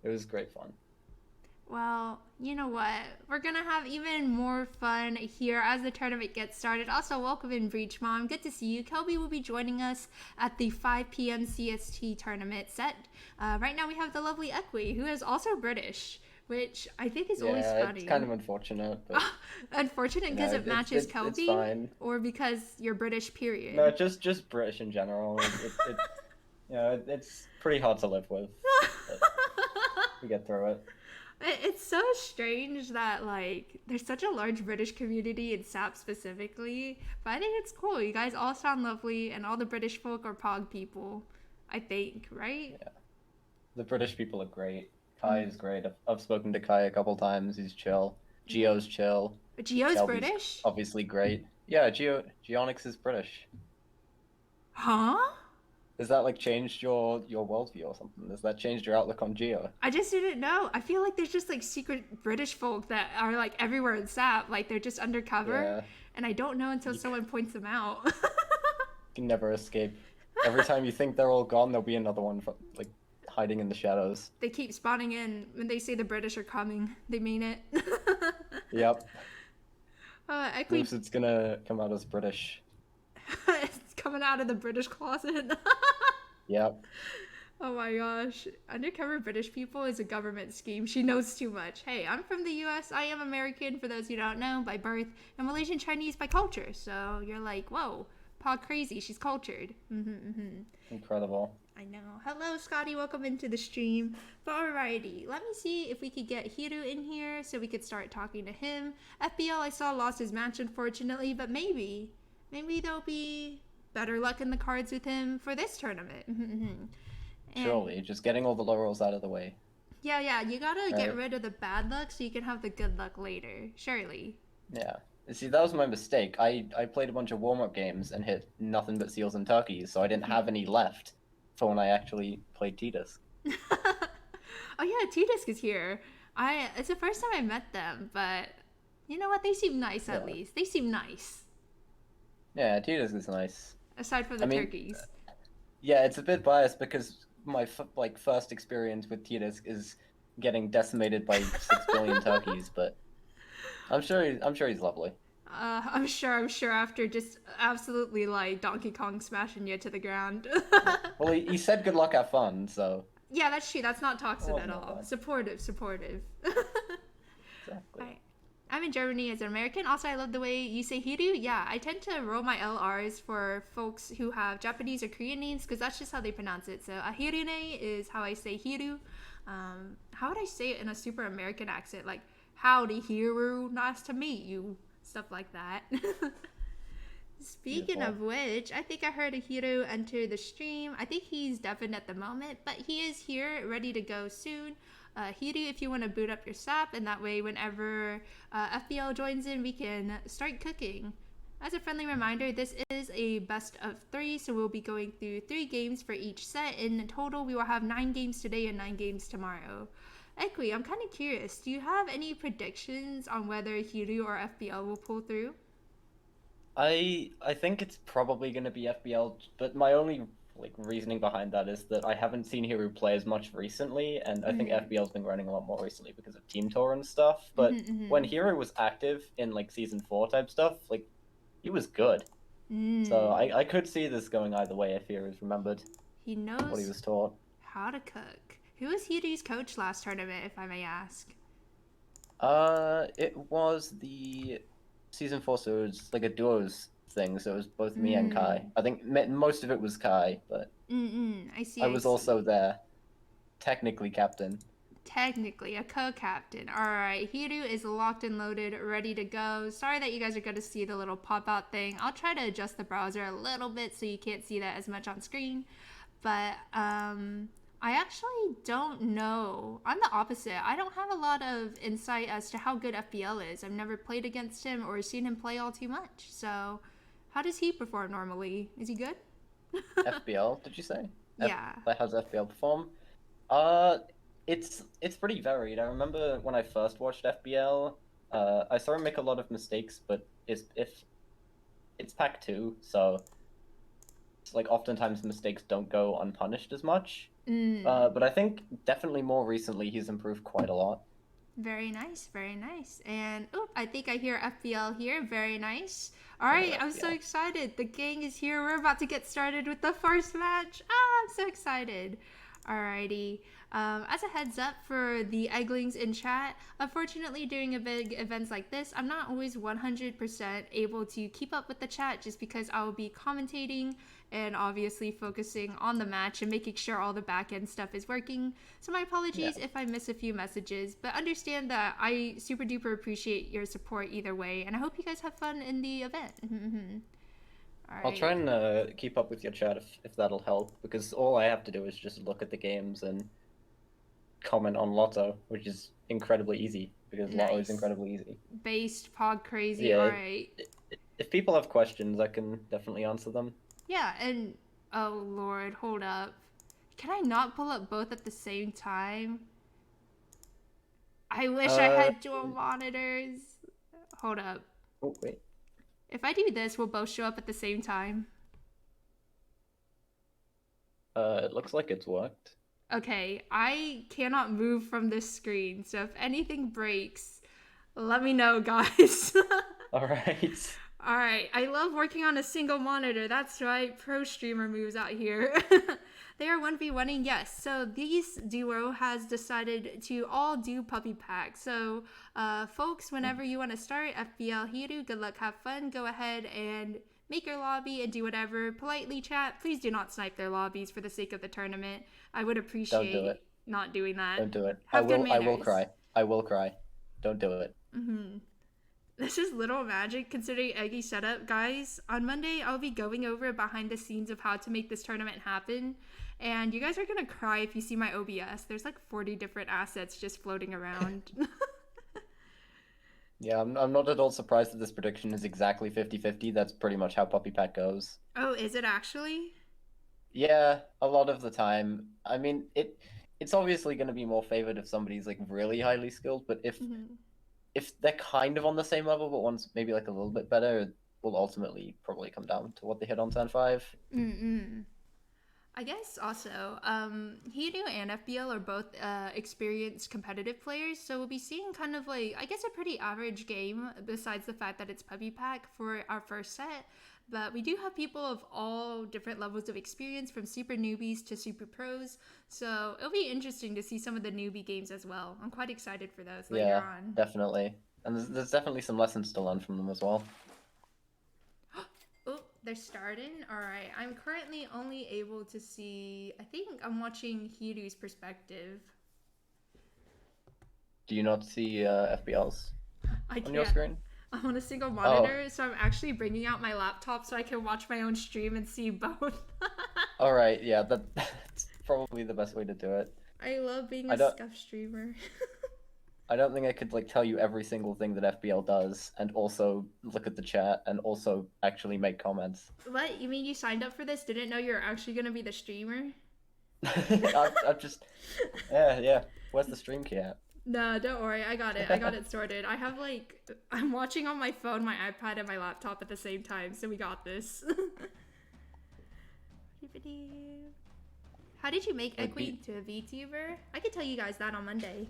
S2: It was great fun.
S1: Well, you know what? We're going to have even more fun here as the tournament gets started. Also, welcome in Breach Mom. Good to see you. Kelby will be joining us at the 5 p.m. CST tournament set. Right now we have the lovely Equi, who is also British, which I think is always funny.
S2: It's kind of unfortunate. But...
S1: unfortunate because it matches Kelby?
S2: It's fine.
S1: Or because you're British, period?
S2: No, just British in general. It's pretty hard to live with. We get through it.
S1: It's so strange that, like, there's such a large British community in SAP specifically, but I think it's cool. You guys all sound lovely, and all the British folk are Pog people, I think, right?
S2: Yeah. The British people are great. Kai is great. I've spoken to Kai a couple times. He's chill. Geo's chill.
S1: Geo's
S2: Kelby's
S1: British?
S2: Obviously great. Yeah, Geonix is British.
S1: Huh?
S2: Has that, like, changed your worldview or something? Has that changed your outlook on Geo?
S1: I just didn't know. I feel like there's just, like, secret British folk that are, like, everywhere in SAP. Like, they're just undercover.
S2: Yeah.
S1: And I don't know until someone points them out.
S2: You can never escape. Every time you think they're all gone, there'll be another one, like, hiding in the shadows.
S1: They keep spawning in. When they say the British are coming, they mean it.
S2: Yep.
S1: Equi...
S2: Lucid's gonna come out as British.
S1: It's coming out of the British closet.
S2: Yep.
S1: Oh my gosh. Undercover British people is a government scheme. She knows too much. Hey, I'm from the US. I am American, for those who don't know, by birth, and Malaysian Chinese by culture. So you're like, whoa, Pog crazy. She's cultured.
S2: Incredible.
S1: I know. Hello, Scotty. Welcome into the stream. But alrighty, let me see if we could get Hiru in here so we could start talking to him. FBL, I saw, lost his match, unfortunately, but maybe there'll be better luck in the cards with him for this tournament.
S2: Surely, just getting all the laurels out of the way.
S1: Yeah, you gotta get rid of the bad luck so you can have the good luck later. Surely.
S2: Yeah. See, that was my mistake. I played a bunch of warm-up games and hit nothing but seals and turkeys, so I didn't have any left for when I actually played T-Disc.
S1: Oh yeah, T-Disc is here. It's the first time I met them, but you know what? They seem nice at least. They seem nice.
S2: Yeah, T-Disc is nice.
S1: Aside from the turkeys.
S2: Yeah, it's a bit biased because my first experience with T-Disc is getting decimated by 6 billion turkeys, but I'm sure he's lovely.
S1: I'm sure after just absolutely like Donkey Kong smashing you to the ground.
S2: Well, he said good luck, have fun, so
S1: Yeah, that's true. That's not
S2: it
S1: toxic at
S2: wasn't that
S1: all.
S2: bad.
S1: Supportive.
S2: Exactly.
S1: Alright. I'm in Germany as an American. Also, I love the way you say Hiru. Yeah, I tend to roll my LRs for folks who have Japanese or Korean names because that's just how they pronounce it. So, Ahirune is how I say Hiru. How would I say it in a super American accent? Like, howdy, Hiru. Nice to meet you. Stuff like that. Speaking
S2: Beautiful.
S1: of which, I think I heard a hero enter the stream. I think he's deafened at the moment, but he is here, ready to go soon. Hiru, if you want to boot up your SAP, and that way, whenever FBL joins in, we can start cooking. As a friendly reminder, this is a best of 3, so we'll be going through 3 games for each set. In total, we will have 9 games today and 9 games tomorrow. Equi, I'm kind of curious. Do you have any predictions on whether Hiru or FBL will pull through?
S2: I think it's probably going to be FBL, but my only like reasoning behind that is that I haven't seen Hero play as much recently, and I think FBL's been running a lot more recently because of Team Tour and stuff. But when Hero was active in like Season 4 type stuff, like he was good. So I could see this going either way if Hero's remembered
S1: He
S2: what he
S1: knows
S2: was taught.
S1: how to cook. Who was Hiru's coach last tournament, if I may ask?
S2: It was the Season 4, so it was like a duos thing, so it was both me and Kai. I think most of it was Kai, but
S1: I see.
S2: I was also there, technically captain.
S1: Technically a co-captain. Alright, Hiru is locked and loaded, ready to go. Sorry that you guys are going to see the little pop-out thing. I'll try to adjust the browser a little bit so you can't see that as much on screen. But, I actually don't know. I'm the opposite. I don't have a lot of insight as to how good FBL is. I've never played against him or seen him play all too much. So, how does he perform normally? Is he good?
S2: FBL, did you say?
S1: Yeah.
S2: How's FBL perform? It's pretty varied. I remember when I first watched FBL, I saw him make a lot of mistakes, but if it's Pack 2, so it's like oftentimes mistakes don't go unpunished as much. But I think definitely more recently he's improved quite a lot.
S1: Very nice, very nice. And oh, I think I hear FBL here. Very nice. All right, I'm so excited. The gang is here. We're about to get started with the first match. I'm so excited. Alrighty. As a heads up for the egglings in chat, unfortunately during big events like this, I'm not always 100% able to keep up with the chat just because I will be commentating and obviously focusing on the match and making sure all the back end stuff is working. So my apologies if I miss a few messages, but understand that I super duper appreciate your support either way, and I hope you guys have fun in the event.
S2: Right. I'll try and keep up with your chat if that'll help, because all I have to do is just look at the games and comment on Lotto, which is incredibly easy, because Lotto is incredibly easy.
S1: Based, pog crazy, yeah, alright.
S2: If people have questions, I can definitely answer them.
S1: Yeah, and oh lord, hold up. Can I not pull up both at the same time? I wish I had dual monitors. Hold up.
S2: Oh, wait.
S1: If I do this, we'll both show up at the same time.
S2: It looks like it's worked.
S1: Okay, I cannot move from this screen, so if anything breaks, let me know, guys.
S2: Alright.
S1: Alright, I love working on a single monitor. That's right, pro streamer moves out here. They are 1v1ing, yes. So this duo has decided to all do puppy pack. So folks, whenever you want to start FBL Hiru, good luck, have fun. Go ahead and make your lobby and do whatever. Politely chat. Please do not snipe their lobbies for the sake of the tournament. I would appreciate not doing that.
S2: Don't do it.
S1: Have good manners.
S2: I will cry. I will cry. Don't do it.
S1: This is little magic considering Eggie setup. Guys, on Monday, I'll be going over behind the scenes of how to make this tournament happen. And you guys are going to cry if you see my OBS. There's like 40 different assets just floating around.
S2: Yeah, I'm not at all surprised that this prediction is exactly 50-50. That's pretty much how Puppy Pack goes.
S1: Oh, is it actually?
S2: Yeah, a lot of the time. I mean, it's obviously going to be more favored if somebody's like really highly skilled, but if they're kind of on the same level, but one's maybe like a little bit better, it will ultimately probably come down to what they hit on turn 5.
S1: I guess also, Hiru and FBL are both experienced competitive players, so we'll be seeing kind of like, I guess, a pretty average game besides the fact that it's Puppy Pack for our first set. But we do have people of all different levels of experience, from super newbies to super pros, so it'll be interesting to see some of the newbie games as well. I'm quite excited for those later
S2: Yeah,
S1: on.
S2: definitely. And there's definitely some lessons to learn from them as well.
S1: Oh, they're starting. All right. I'm currently only able to see. I think I'm watching Hiru's perspective.
S2: Do you not see FBLs
S1: I
S2: on your
S1: can't.
S2: screen?
S1: I'm on a single
S2: Oh,
S1: monitor, so I'm actually bringing out my laptop so I can watch my own stream and see both.
S2: all right. Yeah, that's probably the best way to do it.
S1: I love being
S2: I
S1: a
S2: don't.
S1: scuff streamer.
S2: I don't think I could like tell you every single thing that FBL does, and also look at the chat, and also actually make comments.
S1: What? You mean you signed up for this? Didn't know you were actually gonna be the streamer?
S2: I've just, yeah. Where's the stream key at?
S1: No, don't worry. I got it. I got it sorted. I have like I'm watching on my phone, my iPad, and my laptop at the same time, so we got this. How did you make
S2: Like,
S1: Equi to a Vtuber? I could tell you guys that on Monday.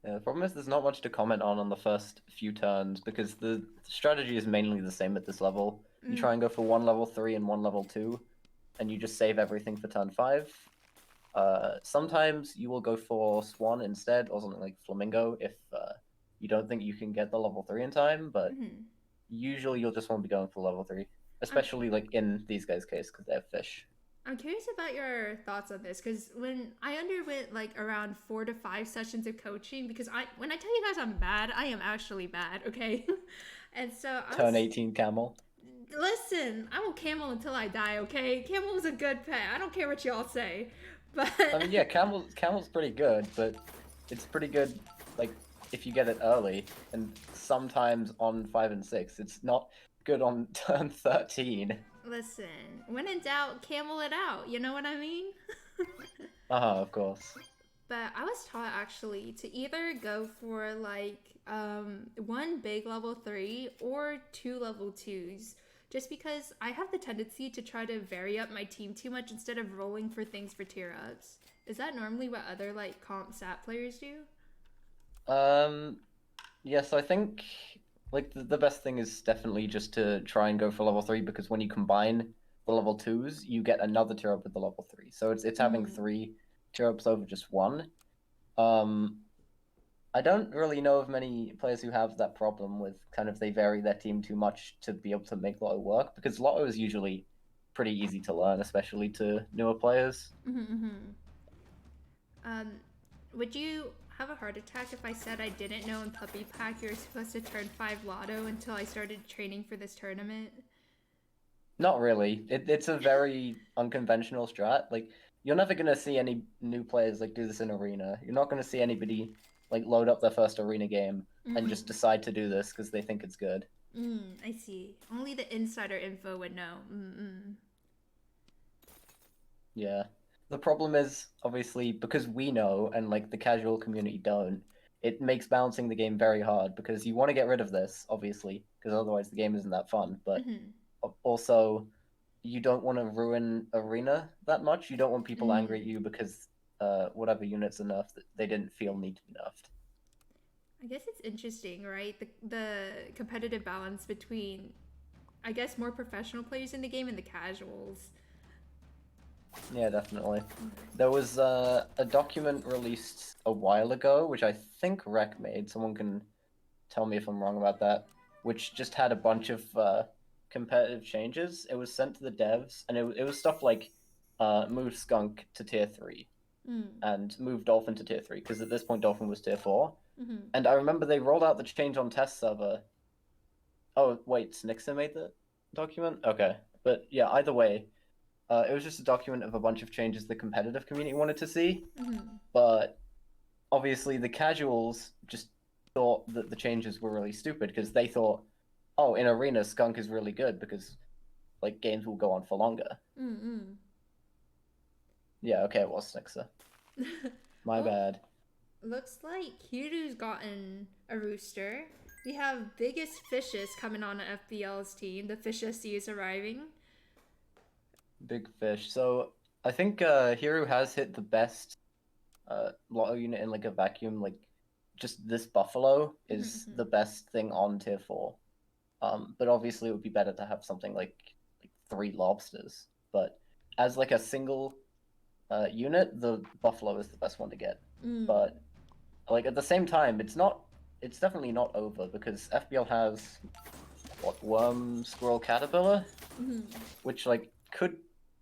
S2: Yeah, the problem is there's not much to comment on the first few turns because the strategy is mainly the same at this level. You try and go for one level 3 and one level 2, and you just save everything for turn 5. Sometimes you will go for Swan instead, or something like Flamingo if you don't think you can get the level 3 in time, but usually you'll just want to be going for level 3, especially like in these guys' case because they have fish.
S1: I'm curious about your thoughts on this, because when I underwent like around 4 to 5 sessions of coaching, because when I tell you guys I'm bad, I am actually bad, okay? And so
S2: Turn 18 camel.
S1: Listen, I will camel until I die, okay? Camel is a good pet. I don't care what y'all say. But
S2: I mean, yeah, camel's pretty good, but it's pretty good like if you get it early, and sometimes on 5 and 6. It's not good on turn 13.
S1: listen, when in doubt, camel it out. You know what I mean?
S2: Of course.
S1: But I was taught actually to either go for like one big level 3 or 2 level 2s, just because I have the tendency to try to vary up my team too much instead of rolling for things for tier ups. Is that normally what other like comp sat players do?
S2: Yes, I think like the best thing is definitely just to try and go for level 3 because when you combine the level 2s, you get another tier up with the level 3. So it's having 3 tier ups over just one. I don't really know of many players who have that problem with kind of they vary their team too much to be able to make Lotto work, because Lotto is usually pretty easy to learn, especially to newer players.
S1: Would you have a heart attack if I said I didn't know in Puppy Pack you were supposed to turn 5 Lotto until I started training for this tournament?
S2: Not really. It's a very unconventional strat. Like, you're never gonna see any new players like do this in arena. You're not gonna see anybody like load up their first arena game and just decide to do this because they think it's good.
S1: I see. Only the insider info would know.
S2: Yeah. The problem is obviously because we know and like the casual community don't, it makes balancing the game very hard because you want to get rid of this, obviously, because otherwise the game isn't that fun. But also, you don't want to ruin arena that much. You don't want people angry at you because whatever units are nerfed, they didn't feel need to be nerfed.
S1: I guess it's interesting, right? The competitive balance between, I guess, more professional players in the game and the casuals.
S2: Yeah, definitely. There was a document released a while ago, which I think Rec made. Someone can tell me if I'm wrong about that. Which just had a bunch of competitive changes. It was sent to the devs, and it was stuff like move Skunk to tier 3 and move Dolphin to tier 3, because at this point Dolphin was tier 4. And I remember they rolled out the change on test server. Oh, wait, Snixer made the document? Okay. But yeah, either way, it was just a document of a bunch of changes the competitive community wanted to see. But obviously the casuals just thought that the changes were really stupid because they thought, oh, in arena, Skunk is really good because like games will go on for longer. Yeah, okay, it was Snixer. My bad.
S1: Looks like Hiru's gotten a rooster. We have biggest fishes coming on FBL's team. The fishes is arriving.
S2: Big fish. So I think Hero has hit the best lotto unit in like a vacuum. Like just this buffalo is the best thing on tier 4. But obviously it would be better to have something like 3 lobsters. But as like a single unit, the buffalo is the best one to get. But like at the same time, it's definitely not over because FBL has what, worm, squirrel, caterpillar, which like could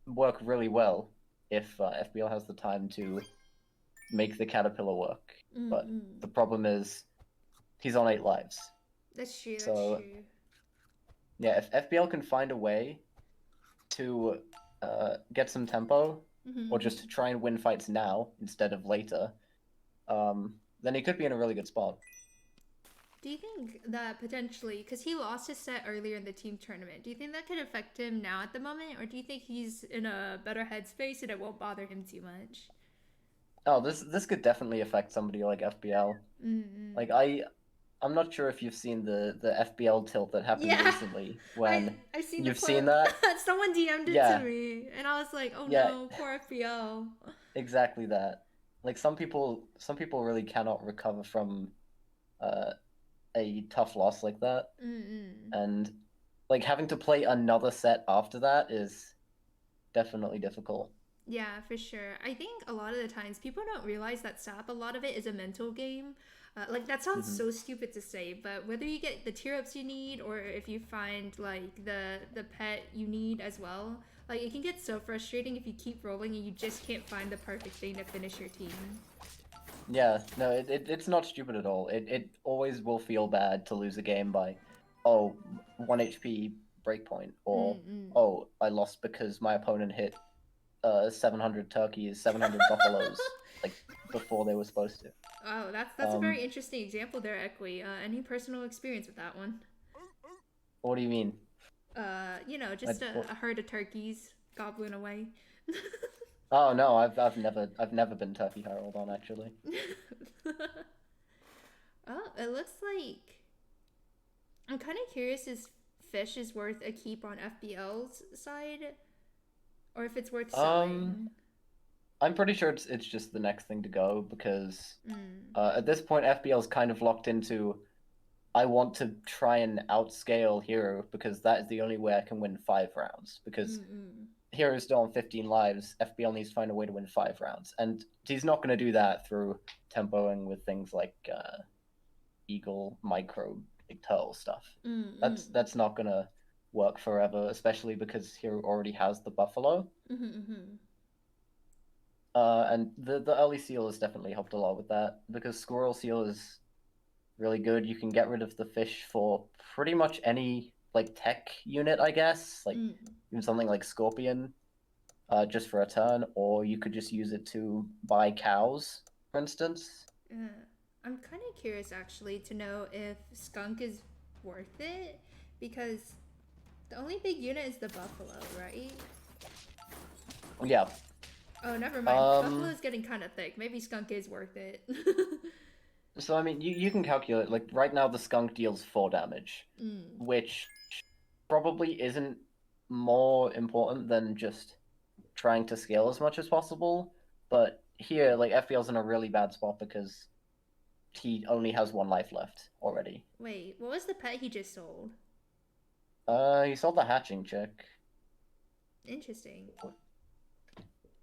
S2: work really well if FBL has the time to make the caterpillar work. But the problem is he's on 8 lives.
S1: That's true. That's
S2: So
S1: true.
S2: yeah, if FBL can find a way to get some tempo, or just try and win fights now instead of later, then he could be in a really good spot.
S1: Do you think that potentially, because he lost his set earlier in the team tournament, do you think that could affect him now at the moment, or do you think he's in a better headspace and it won't bother him too much?
S2: Oh, this could definitely affect somebody like FBL. Like I'm not sure if you've seen the FBL tilt that happened
S1: Yeah,
S2: recently when
S1: I've seen the
S2: you've
S1: poor.
S2: seen that.
S1: Someone DM'd it to
S2: Yeah,
S1: me, and I was like, oh
S2: yeah,
S1: no, poor FBL.
S2: exactly that. Like some people really cannot recover from uh, a tough loss like that, and like having to play another set after that is definitely difficult.
S1: Yeah, for sure. I think a lot of the times people don't realize that SAP, a lot of it is a mental game. Like that sounds
S2: Hmm.
S1: so stupid to say, but whether you get the tier ups you need or if you find like the pet you need as well, like it can get so frustrating if you keep rolling and you just can't find the perfect thing to finish your team.
S2: Yeah, no, it's not stupid at all. It always will feel bad to lose a game by, oh, 1 HP breakpoint, or oh, I lost because my opponent hit 700 turkeys, 700 buffaloes, like before they were supposed to.
S1: Oh, that's a very interesting example there, Equi. Any personal experience with that one?
S2: What do you mean?
S1: Just a herd of turkeys gobbling away.
S2: Oh no, I've never been Turkey Herald on actually.
S1: Oh, it looks like I'm kind of curious if fish is worth a keep on FBL's side or if it's worth
S2: Um,
S1: selling.
S2: I'm pretty sure it's just the next thing to go because at this point FBL's kind of locked into I want to try and outscale Hero because that is the only way I can win 5 rounds. Because Hero's still on 15 lives, FBL needs to find a way to win 5 rounds, and he's not going to do that through tempoing with things like Eagle, Micro, Big Turtle stuff. That's not going to work forever, especially because Hero already has the Buffalo. And the early seal has definitely helped a lot with that because Squirrel Seal is really good. You can get rid of the fish for pretty much any like tech unit, I guess. Like even something like Scorpion, just for a turn, or you could just use it to buy cows, for instance.
S1: I'm kind of curious actually to know if skunk is worth it because the only big unit is the buffalo, right?
S2: Yeah.
S1: Oh, never mind. Buffalo is getting kind of thick. Maybe skunk is worth it.
S2: So I mean, you can calculate like right now the skunk deals 4 damage, which probably isn't more important than just trying to scale as much as possible. But here, like FPL's in a really bad spot because he only has 1 life left already.
S1: Wait, what was the pet he just sold?
S2: He sold the hatching chick.
S1: Interesting.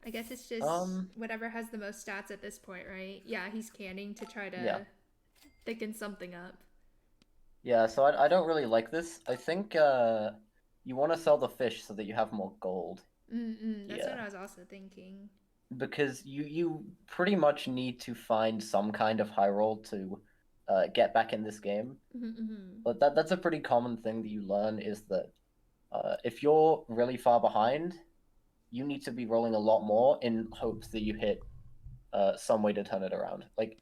S1: I guess it's just whatever has the most stats at this point, right? Yeah, he's canning to try to
S2: Yeah.
S1: thicken something up.
S2: Yeah, so I don't really like this. I think you want to sell the fish so that you have more gold.
S1: That's what
S2: Yeah.
S1: I was also thinking.
S2: Because you pretty much need to find some kind of high roll to get back in this game. But that's a pretty common thing that you learn is that if you're really far behind, you need to be rolling a lot more in hopes that you hit some way to turn it around. Like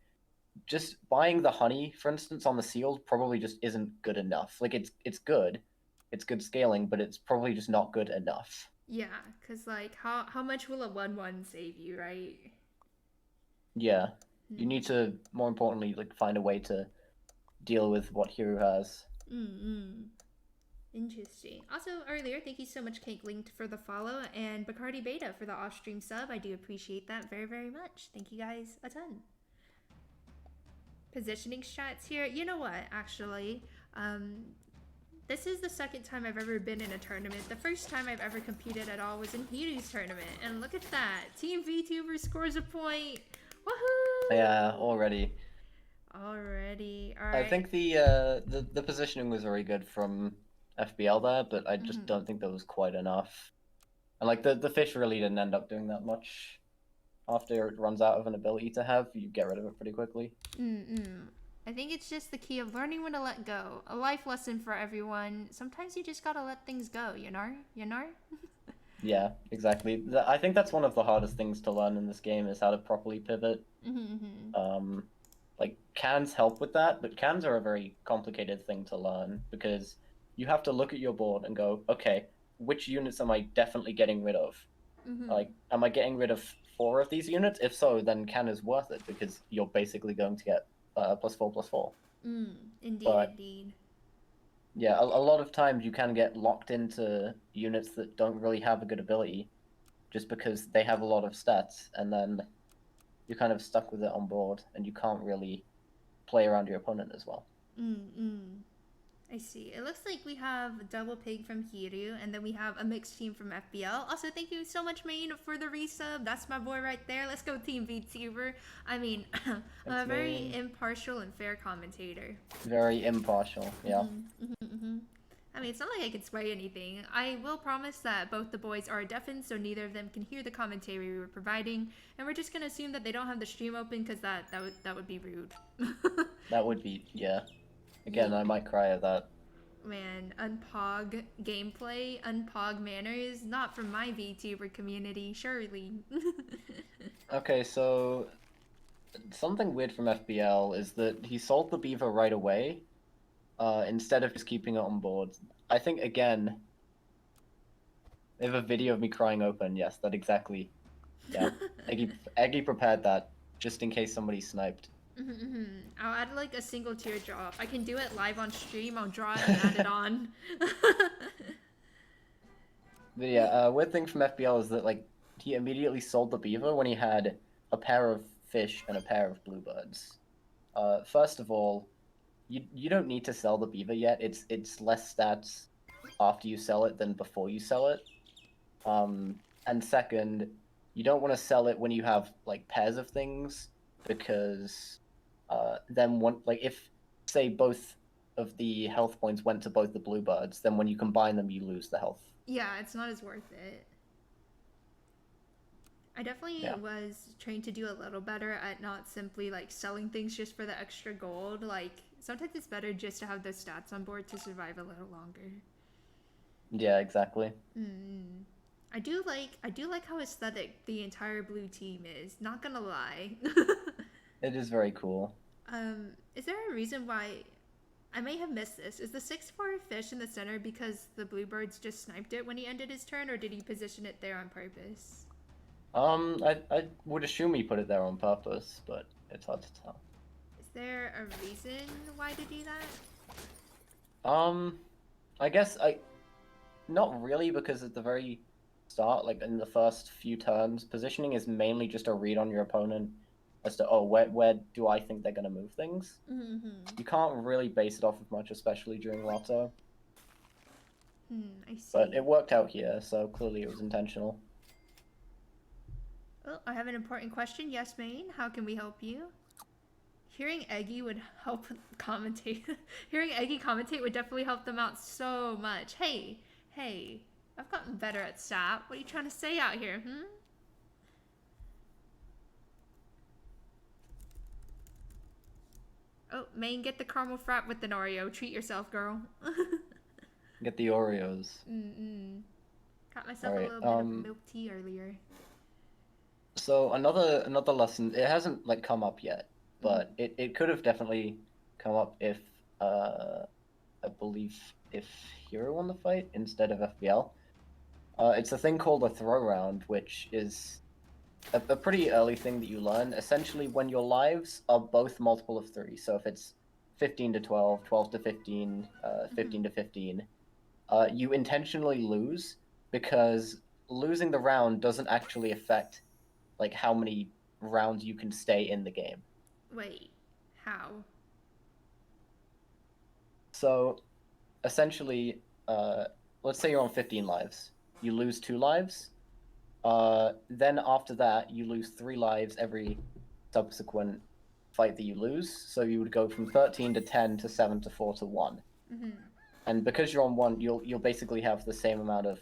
S2: just buying the honey, for instance, on the seals probably just isn't good enough. Like it's good, it's good scaling, but it's probably just not good enough.
S1: Yeah, because, like, how much will a 1-1 save you, right?
S2: Yeah, you need to more importantly like find a way to deal with what Hero has.
S1: Mm-mm. Interesting. Also, earlier, thank you so much, Cake Linked, for the follow, and Bacardi Beta for the off-stream sub. I do appreciate that very, very much. Thank you guys a ton. Positioning strats here. You know what, actually? Um, this is the second time I've ever been in a tournament. The first time I've ever competed at all was in Hiru's tournament. And look at that. Team Vtuber scores a point. Woohoo!
S2: Yeah, already.
S1: Already.
S2: I
S1: Alright.
S2: think the positioning was very good from FBL there, but I just don't think that was quite enough. And like the fish really didn't end up doing that much. After it runs out of an ability to have, you get rid of it pretty quickly.
S1: I think it's just the key of learning when to let go. A life lesson for everyone. Sometimes you just gotta let things go, you know? You know?
S2: Yeah, exactly. I think that's one of the hardest things to learn in this game is how to properly pivot. Like cans help with that, but cans are a very complicated thing to learn because you have to look at your board and go, okay, which units am I definitely getting rid of? Like, am I getting rid of 4 of these units? If so, then can is worth it because you're basically going to get +4/+4.
S1: Indeed,
S2: But
S1: indeed.
S2: yeah, a lot of times you can get locked into units that don't really have a good ability just because they have a lot of stats, and then you're kind of stuck with it on board, and you can't really play around your opponent as well.
S1: I see. It looks like we have double pig from Hiru, and then we have a mixed team from FBL. Also, thank you so much, Main, for the resub. That's my boy right there. Let's go, Team Vtuber. I mean, I'm a very impartial and fair commentator.
S2: Very impartial, yeah.
S1: I mean, it's not like I can sway anything. I will promise that both the boys are deafened, so neither of them can hear the commentary we were providing, and we're just gonna assume that they don't have the stream open because that would be rude.
S2: That would be, yeah. Again, I might cry at that.
S1: Man, unpog gameplay, unpog manners, not from my VTuber community, surely.
S2: Okay, so something weird from FBL is that he sold the beaver right away, instead of just keeping it on board. I think, again, they have a video of me crying open. Yes, that exactly. Yeah, Eggie prepared that just in case somebody sniped.
S1: I'll add like a single teardrop. I can do it live on stream. I'll draw it and add it on.
S2: But yeah, weird thing from FBL is that like he immediately sold the beaver when he had a pair of fish and a pair of bluebirds. First of all, you don't need to sell the beaver yet. It's less stats after you sell it than before you sell it. And second, you don't want to sell it when you have like pairs of things because then if say both of the health points went to both the bluebirds, then when you combine them, you lose the health.
S1: Yeah, it's not as worth it. I definitely was trying to do a little better at not simply like selling things just for the extra gold. Like sometimes it's better just to have those stats on board to survive a little longer.
S2: Yeah, exactly.
S1: I do like how aesthetic the entire blue team is. Not gonna lie.
S2: It is very cool.
S1: Is there a reason why? I may have missed this. Is the 6/4 fish in the center because the bluebirds just sniped it when he ended his turn, or did he position it there on purpose?
S2: I would assume he put it there on purpose, but it's hard to tell.
S1: Is there a reason why to do that?
S2: I guess not really, because at the very start, like in the first few turns, positioning is mainly just a read on your opponent as to where do I think they're gonna move things. You can't really base it off of much, especially during Lotto.
S1: I see.
S2: But it worked out here, so clearly it was intentional.
S1: Oh, I have an important question. Yes, Main. How can we help you? Hearing Eggie would help commentate. Hearing Eggie commentate would definitely help them out so much. Hey, I've gotten better at stat. What are you trying to say out here, Oh, Main, get the caramel frap with an Oreo. Treat yourself, girl.
S2: Get the Oreos.
S1: Got myself a little bit of milk tea earlier.
S2: So another lesson. It hasn't like come up yet, but it could have definitely come up if I believe if Hero won the fight instead of FBL. It's a thing called a throw round, which is a pretty early thing that you learn. Essentially, when your lives are both multiple of 3, so if it's 15 to 12, 12 to 15, 15 to 15, you intentionally lose because losing the round doesn't actually affect like how many rounds you can stay in the game.
S1: Wait, how?
S2: So essentially, let's say you're on 15 lives. You lose 2 lives. Then after that, you lose 3 lives every subsequent fight that you lose. So you would go from 13 to 10 to 7 to 4 to 1.
S1: Mm-hmm.
S2: And because you're on 1, you'll basically have the same amount of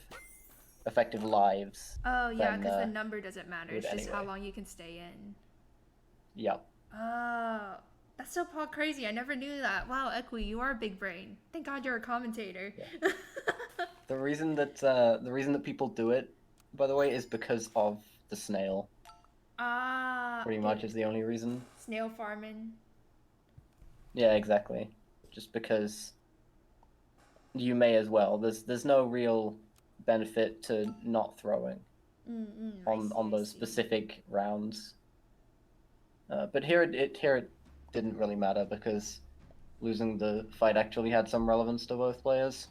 S2: effective lives.
S1: Oh yeah, because the number doesn't matter. It's just how
S2: anyway.
S1: long you can stay in.
S2: Yep.
S1: Oh, that's so crazy. I never knew that. Wow, Equi, you are a big brain. Thank God you're a commentator.
S2: Yeah. The reason that people do it, by the way, is because of the snail. Pretty much is the only reason.
S1: Snail farming.
S2: Yeah, exactly. Just because you may as well. There's no real benefit to not throwing on those specific rounds. But here it didn't really matter because losing the fight actually had some relevance to both players.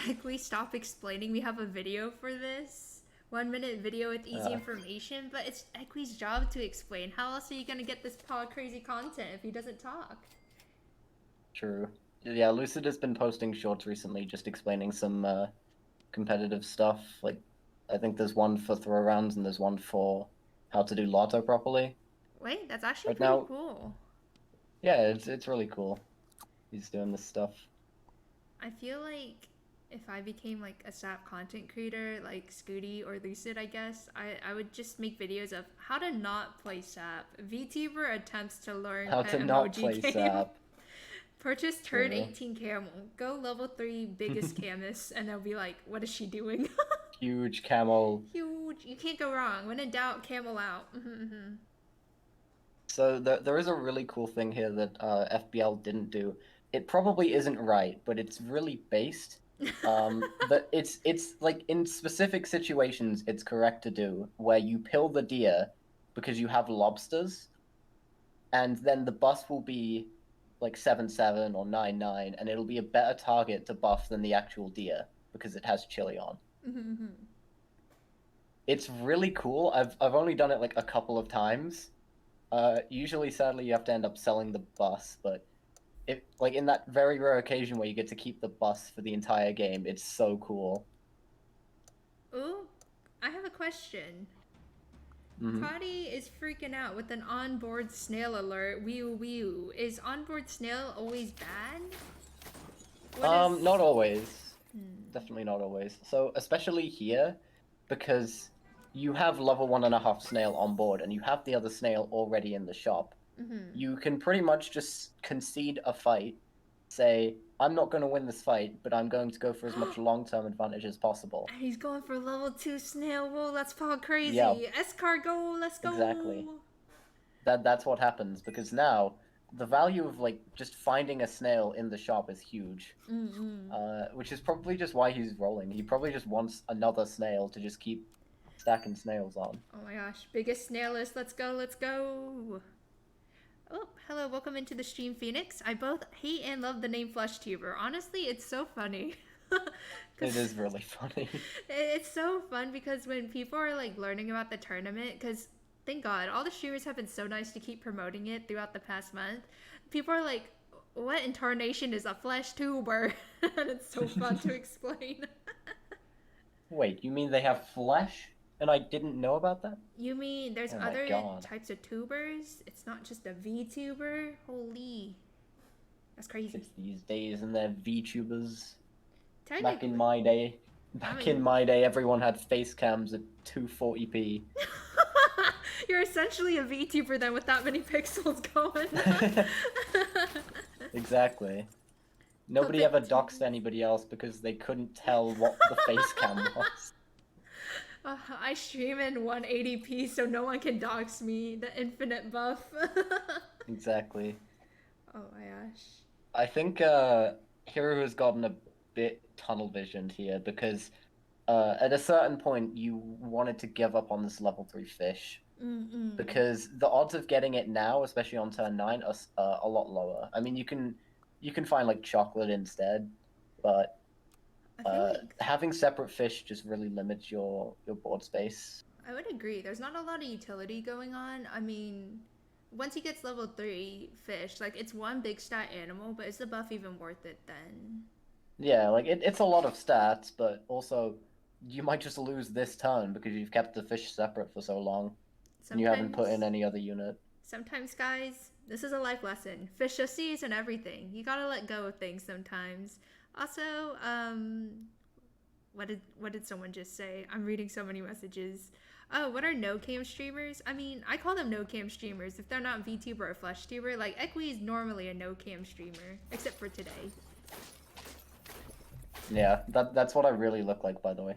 S1: Equi, stop explaining. We have a video for this. 1-minute video with easy information, but it's Equi's job to explain. How else are you gonna get this crazy content if he doesn't talk?
S2: True. Yeah, Lucid has been posting shorts recently just explaining some competitive stuff. Like, I think there's one for throw rounds and there's one for how to do lotto properly.
S1: Wait, that's actually
S2: Right
S1: pretty
S2: now-
S1: cool.
S2: Yeah, it's really cool. He's doing this stuff.
S1: I feel like if I became like a SAP content creator, like Scooty or Lucid, I guess, I would just make videos of how to not play SAP. Vtuber attempts to learn
S2: How
S1: pet
S2: to not
S1: emoji
S2: play
S1: game.
S2: SAP.
S1: Purchase turn
S2: True.
S1: 18 camel. Go level 3 biggest camus, and they'll be like, what is she doing?
S2: Huge camel.
S1: Huge. You can't go wrong. When in doubt, camel out.
S2: So there is a really cool thing here that FBL didn't do. It probably isn't right, but it's really based. That it's like in specific situations it's correct to do where you pill the deer because you have lobsters, and then the bus will be like 7-7 or 9-9, and it'll be a better target to buff than the actual deer because it has chili on. It's really cool. I've only done it like a couple of times. Usually, sadly, you have to end up selling the bus, but if like in that very rare occasion where you get to keep the bus for the entire game, it's so cool.
S1: Ooh, I have a question.
S2: Mm-hmm.
S1: Cody is freaking out with an onboard snail alert. Wee-oo. Is onboard snail always bad?
S2: Not always. Definitely not always. So especially here, because you have level 1.5 snail on board and you have the other snail already in the shop. You can pretty much just concede a fight, say, I'm not going to win this fight, but I'm going to go for as much long-term advantage as possible.
S1: And he's going for level 2 snail. Whoa, that's Paul crazy.
S2: Yeah.
S1: Escargot, let's go.
S2: Exactly. That's what happens, because now the value of like just finding a snail in the shop is huge. Which is probably just why he's rolling. He probably just wants another snail to just keep stacking snails on.
S1: Oh my gosh, biggest snail list. Let's go, let's go. Oh, hello, welcome into the stream, Phoenix. I both hate and love the name Vtuber. Honestly, it's so funny.
S2: It is really funny.
S1: It's so fun because when people are like learning about the tournament, because thank God, all the streamers have been so nice to keep promoting it throughout the past month. People are like, what in tarnation is a Vtuber? And it's so fun to explain.
S2: Wait, you mean they have flesh? And I didn't know about that?
S1: You mean there's
S2: Oh my
S1: other
S2: God.
S1: types of tubers? It's not just a Vtuber? Holy. That's crazy.
S2: Kids these days and their Vtubers. Back
S1: Technically,
S2: in my day, everyone had face cams at 240p.
S1: you're essentially a Vtuber then with that many pixels going.
S2: Exactly. Nobody ever doxed anybody else because they couldn't tell what the face cam was.
S1: I stream in 180p so no one can dox me. The infinite buff.
S2: Exactly.
S1: Oh my gosh.
S2: I think Hero has gotten a bit tunnel visioned here because at a certain point you wanted to give up on this level 3 fish
S1: Mm-mm.
S2: because the odds of getting it now, especially on turn 9, are a lot lower. I mean, you can find like chocolate instead, but
S1: I feel like
S2: having separate fish just really limits your board space.
S1: I would agree. There's not a lot of utility going on. I mean, once he gets level 3 fish, like it's one big stat animal, but is the buff even worth it then?
S2: Yeah, like it's a lot of stats, but also you might just lose this turn because you've kept the fish separate for so long and you haven't put in
S1: Sometimes,
S2: any other unit.
S1: sometimes, guys, this is a life lesson. Fish are seas and everything. You gotta let go of things sometimes. Also, what did someone just say? I'm reading so many messages. Oh, what are no cam streamers? I mean, I call them no cam streamers if they're not VTuber or FleshTuber. Like Equi is normally a no cam streamer, except for today.
S2: Yeah, that's what I really look like, by the way.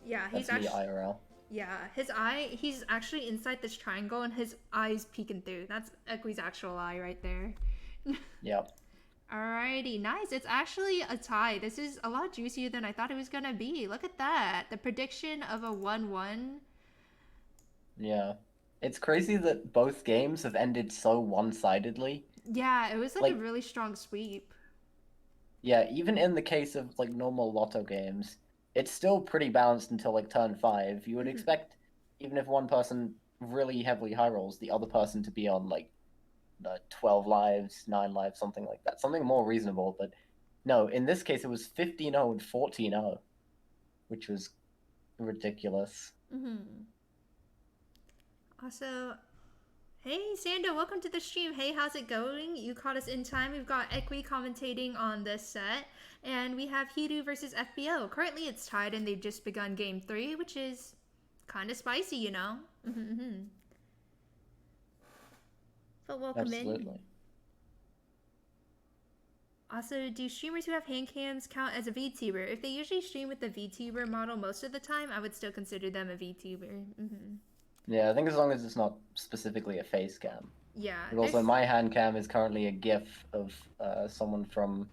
S1: Yeah, he's
S2: That's me
S1: actually.
S2: IRL.
S1: Yeah, he's actually inside this triangle and his eye's peeking through. That's Equi's actual eye right there.
S2: Yeah.
S1: Alrighty, nice. It's actually a tie. This is a lot juicier than I thought it was gonna be. Look at that. The prediction of a 1-1.
S2: Yeah. It's crazy that both games have ended so one-sidedly.
S1: Yeah, it was like a
S2: Like,
S1: really strong sweep.
S2: yeah, even in the case of like normal Lotto games, it's still pretty balanced until like turn 5. You would
S1: Mhm.
S2: expect, even if one person really heavily high rolls, the other person to be on like 12 lives, 9 lives, something like that. Something more reasonable, but no, in this case it was 15-0 and 14-0, which was ridiculous.
S1: Mhm. Also, hey Sando, welcome to the stream. Hey, how's it going? You caught us in time. We've got Equi commentating on this set, and we have Hiru versus FBO. Currently, it's tied, and they've just begun game 3, which is kind of spicy, you know. But welcome in.
S2: Absolutely.
S1: Also, do streamers who have hand cams count as a VTuber? If they usually stream with the VTuber model most of the time, I would still consider them a VTuber.
S2: Yeah, I think as long as it's not specifically a face cam.
S1: Yeah,
S2: But also,
S1: there's.
S2: my hand cam is currently a GIF of someone from,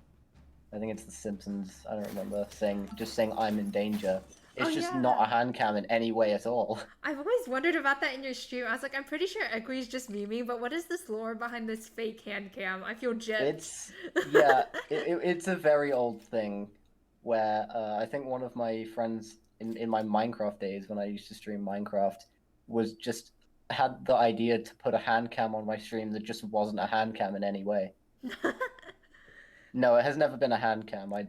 S2: I think it's The Simpsons. I don't remember saying I'm in danger.
S1: Oh
S2: It's just not
S1: yeah,
S2: a hand cam in any way at all.
S1: I've always wondered about that in your stream. I was like, I'm pretty sure Equi's just memeing, but what is this lore behind this fake hand cam? I feel gypped.
S2: It's yeah, it's a very old thing where I think one of my friends in my Minecraft days when I used to stream Minecraft was just had the idea to put a hand cam on my stream that just wasn't a hand cam in any way. No, it has never been a hand cam. I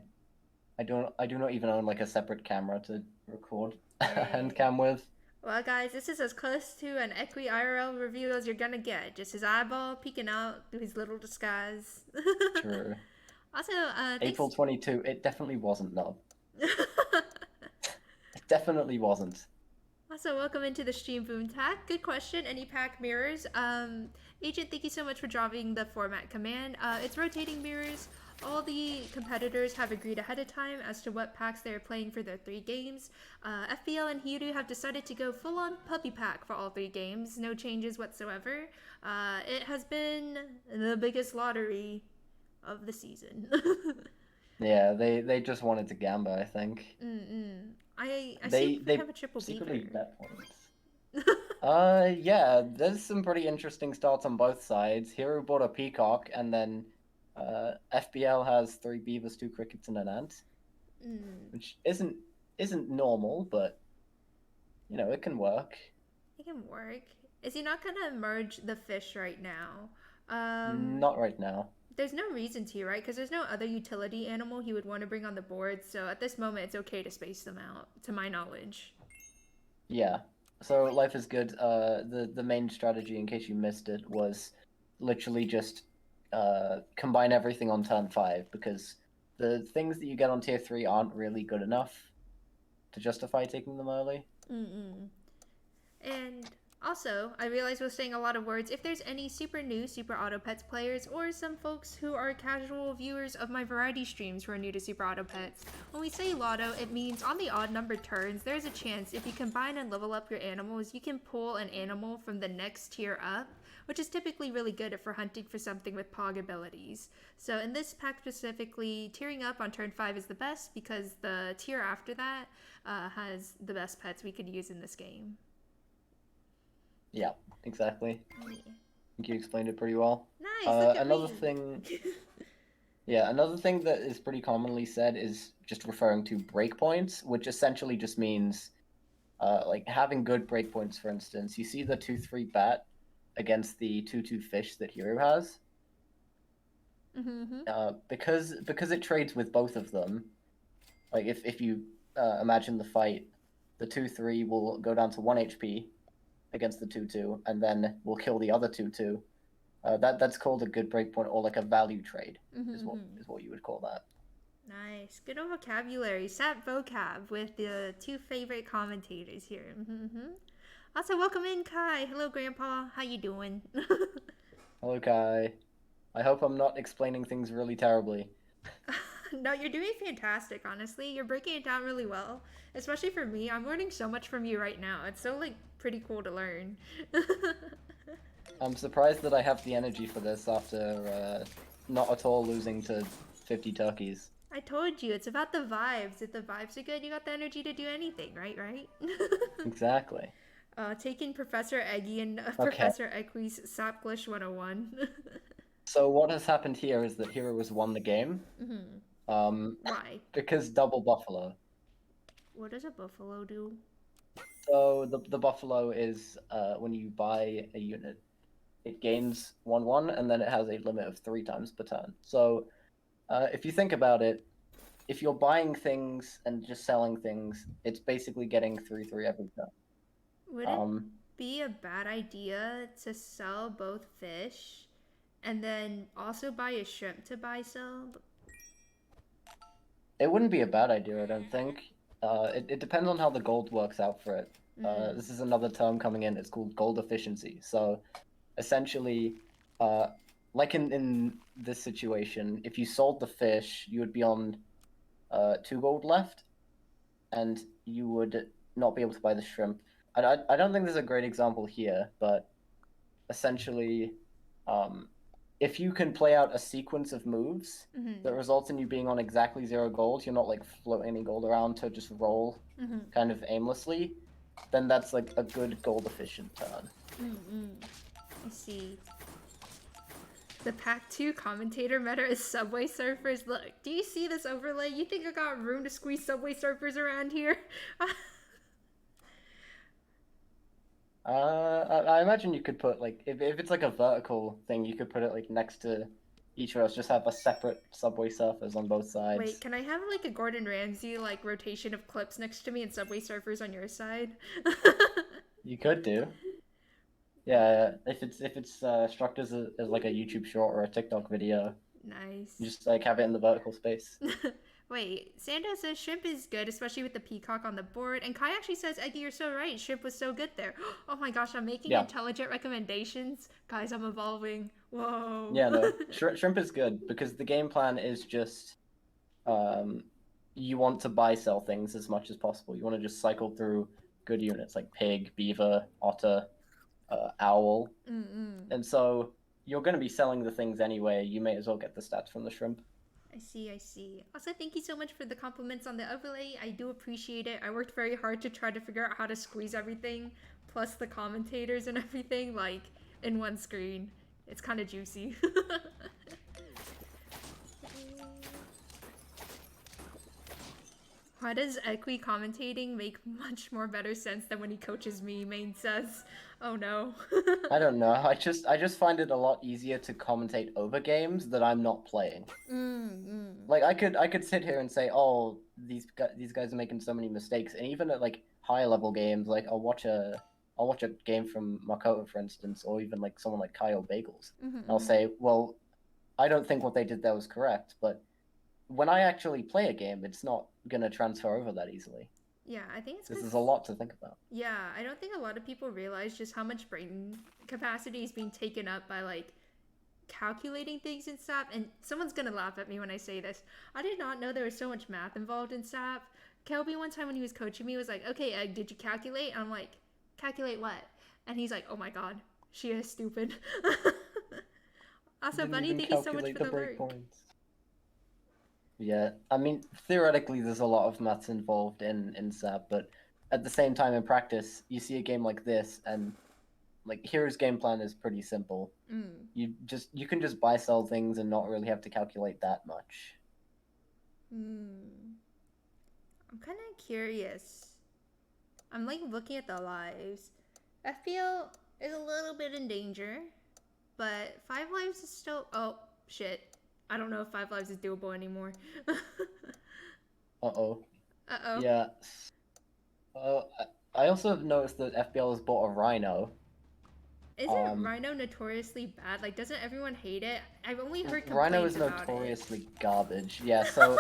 S2: do not even own like a separate camera to record a hand
S1: Dang.
S2: cam with.
S1: Well, guys, this is as close to an Equi IRL review as you're gonna get. Just his eyeball peeking out through his little disguise.
S2: True.
S1: Also,
S2: April
S1: thanks.
S2: 22, it definitely wasn't, no. It definitely wasn't.
S1: Also, welcome into the stream, Boomtack. Good question. Any pack mirrors? Agent, thank you so much for dropping the format command. It's rotating mirrors. All the competitors have agreed ahead of time as to what packs they're playing for their 3 games. FBL and Hiru have decided to go full-on puppy pack for all 3 games. No changes whatsoever. It has been the biggest lottery of the season.
S2: Yeah, they just wanted to gamba, I think.
S1: I see we
S2: They
S1: have a triple
S2: secretly
S1: beaver.
S2: bet points. Yeah, there's some pretty interesting starts on both sides. Hero bought a peacock, and then FBL has 3 beavers, 2 crickets, and an ant, which isn't normal, but you know it can work.
S1: It can work. Is he not gonna merge the fish right now?
S2: Not right now.
S1: There's no reason to, right? Because there's no other utility animal he would want to bring on the board. So at this moment, it's okay to space them out, to my knowledge.
S2: Yeah. So life is good. The main strategy, in case you missed it, was literally just combine everything on turn 5 because the things that you get on tier 3 aren't really good enough to justify taking them early.
S1: And also, I realize we're saying a lot of words. If there's any super new Super Auto Pets players or some folks who are casual viewers of my variety streams who are new to Super Auto Pets, when we say lotto, it means on the odd number turns, there's a chance if you combine and level up your animals, you can pull an animal from the next tier up, which is typically really good if we're hunting for something with Pog abilities. So in this pack specifically, tiering up on turn 5 is the best because the tier after that has the best pets we could use in this game.
S2: Yeah, exactly.
S1: Yeah.
S2: I think you explained it pretty well.
S1: Nice, look at
S2: Another
S1: me.
S2: thing, yeah, another thing that is pretty commonly said is just referring to breakpoints, which essentially just means like having good breakpoints. For instance, you see the 2-3 bat against the 2-2 fish that Hero has.
S1: Mm-hmm.
S2: Because it trades with both of them. Like if you imagine the fight, the 2-3 will go down to 1 HP against the 2-2, and then will kill the other 2-2. That's called a good breakpoint, or like a value trade, is
S1: Mm-hmm.
S2: what you would call that.
S1: Nice. Good old vocabulary. Sat vocab with the two favorite commentators here. Mm-hmm. Also, welcome in, Kai. Hello, Grandpa. How you doing?
S2: Hello, Kai. I hope I'm not explaining things really terribly.
S1: No, you're doing fantastic, honestly. You're breaking it down really well. Especially for me. I'm learning so much from you right now. It's so, like, pretty cool to learn.
S2: I'm surprised that I have the energy for this after not at all losing to 50 turkeys.
S1: I told you, it's about the vibes. If the vibes are good, you got the energy to do anything, right?
S2: Exactly.
S1: Taking Professor Eggie and
S2: Okay.
S1: Professor Equi's Sapglish 101.
S2: So what has happened here is that Hero has won the game.
S1: Mm-hmm.
S2: Um,
S1: Why?
S2: because double buffalo.
S1: What does a buffalo do?
S2: So the buffalo is when you buy a unit, it gains 1/1, and then it has a limit of 3 times per turn. So if you think about it, if you're buying things and just selling things, it's basically getting 3/3 every turn.
S1: Would it
S2: Um,
S1: be a bad idea to sell both fish and then also buy a shrimp to buy sell?
S2: it wouldn't be a bad idea, I don't think. It depends on how the gold works out for it.
S1: Mm.
S2: This is another term coming in. It's called gold efficiency. So essentially, uh, like in this situation, if you sold the fish, you would be on 2 gold left, and you would not be able to buy the shrimp. I don't think there's a great example here, but essentially, um, if you can play out a sequence of moves that
S1: Mm-hmm.
S2: results in you being on exactly 0 gold, you're not like floating any gold around to just roll
S1: Mm-hmm.
S2: kind of aimlessly, then that's like a good gold efficient turn.
S1: Mm-mm. I see. The Pack 2 commentator meta is Subway Surfers. Look, do you see this overlay? You think I got room to squeeze Subway Surfers around here?
S2: I imagine you could put like if it's like a vertical thing, you could put it like next to each of us. Just have a separate Subway Surfers on both
S1: Wait,
S2: sides.
S1: can I have like a Gordon Ramsay like rotation of clips next to me and Subway Surfers on your side?
S2: You could do. Yeah, if it's struck as like a YouTube short or a TikTok video, you
S1: Nice.
S2: just like have it in the vertical space.
S1: Wait, Sando says shrimp is good, especially with the peacock on the board. And Kai actually says, Eggie, you're so right. Shrimp was so good there. Oh my gosh, I'm making
S2: Yeah,
S1: intelligent recommendations. Guys, I'm evolving. Whoa.
S2: yeah, no, shrimp is good because the game plan is just um, you want to buy sell things as much as possible. You want to just cycle through good units like pig, beaver, otter, owl,
S1: Mm-mm.
S2: and so you're going to be selling the things anyway. You may as well get the stats from the shrimp.
S1: I see, I see. Also, thank you so much for the compliments on the overlay. I do appreciate it. I worked very hard to try to figure out how to squeeze everything, plus the commentators and everything, like, in one screen. It's kind of juicy. Why does Equi commentating make much more better sense than when he coaches me? Main says, "Oh no."
S2: I don't know. I just find it a lot easier to commentate over games that I'm not playing.
S1: Mm-mm.
S2: Like I could sit here and say, oh, these guys are making so many mistakes, and even at like higher level games, like I'll watch a game from Makoto, for instance, or even like someone like Kyle Bagels. I'll
S1: Mm-hmm.
S2: say, well, I don't think what they did there was correct, but when I actually play a game, it's not gonna transfer over that easily.
S1: Yeah, I think it's
S2: This
S1: because,
S2: is a lot to think about.
S1: yeah, I don't think a lot of people realize just how much brain capacity is being taken up by, like, calculating things in SAP. And someone's gonna laugh at me when I say this. I did not know there was so much math involved in SAP. Kelby, one time when he was coaching me, was like, okay, Egg, did you calculate? And I'm like, calculate what? And he's like, oh my god, she is stupid. Also,
S2: Didn't
S1: Bunny,
S2: even
S1: thank you so much
S2: calculate
S1: for
S2: the
S1: the lurk.
S2: breakpoints. Yeah, I mean, theoretically, there's a lot of maths involved in SAP, but at the same time, in practice, you see a game like this, and like Hero's game plan is pretty simple.
S1: Mm.
S2: You can just buy sell things and not really have to calculate that much.
S1: Hmm. I'm kind of curious. I'm like looking at the lives. FPL is a little bit in danger, but 5 lives is still. Oh shit! I don't know if 5 lives is doable anymore.
S2: Uh-oh.
S1: Uh-oh.
S2: Yeah. Uh, I also noticed that FBL has bought a Rhino.
S1: Isn't Rhino notoriously bad? Like, doesn't everyone hate it? I've only heard
S2: Rhino
S1: complaints
S2: is
S1: about
S2: notoriously garbage. Yeah, so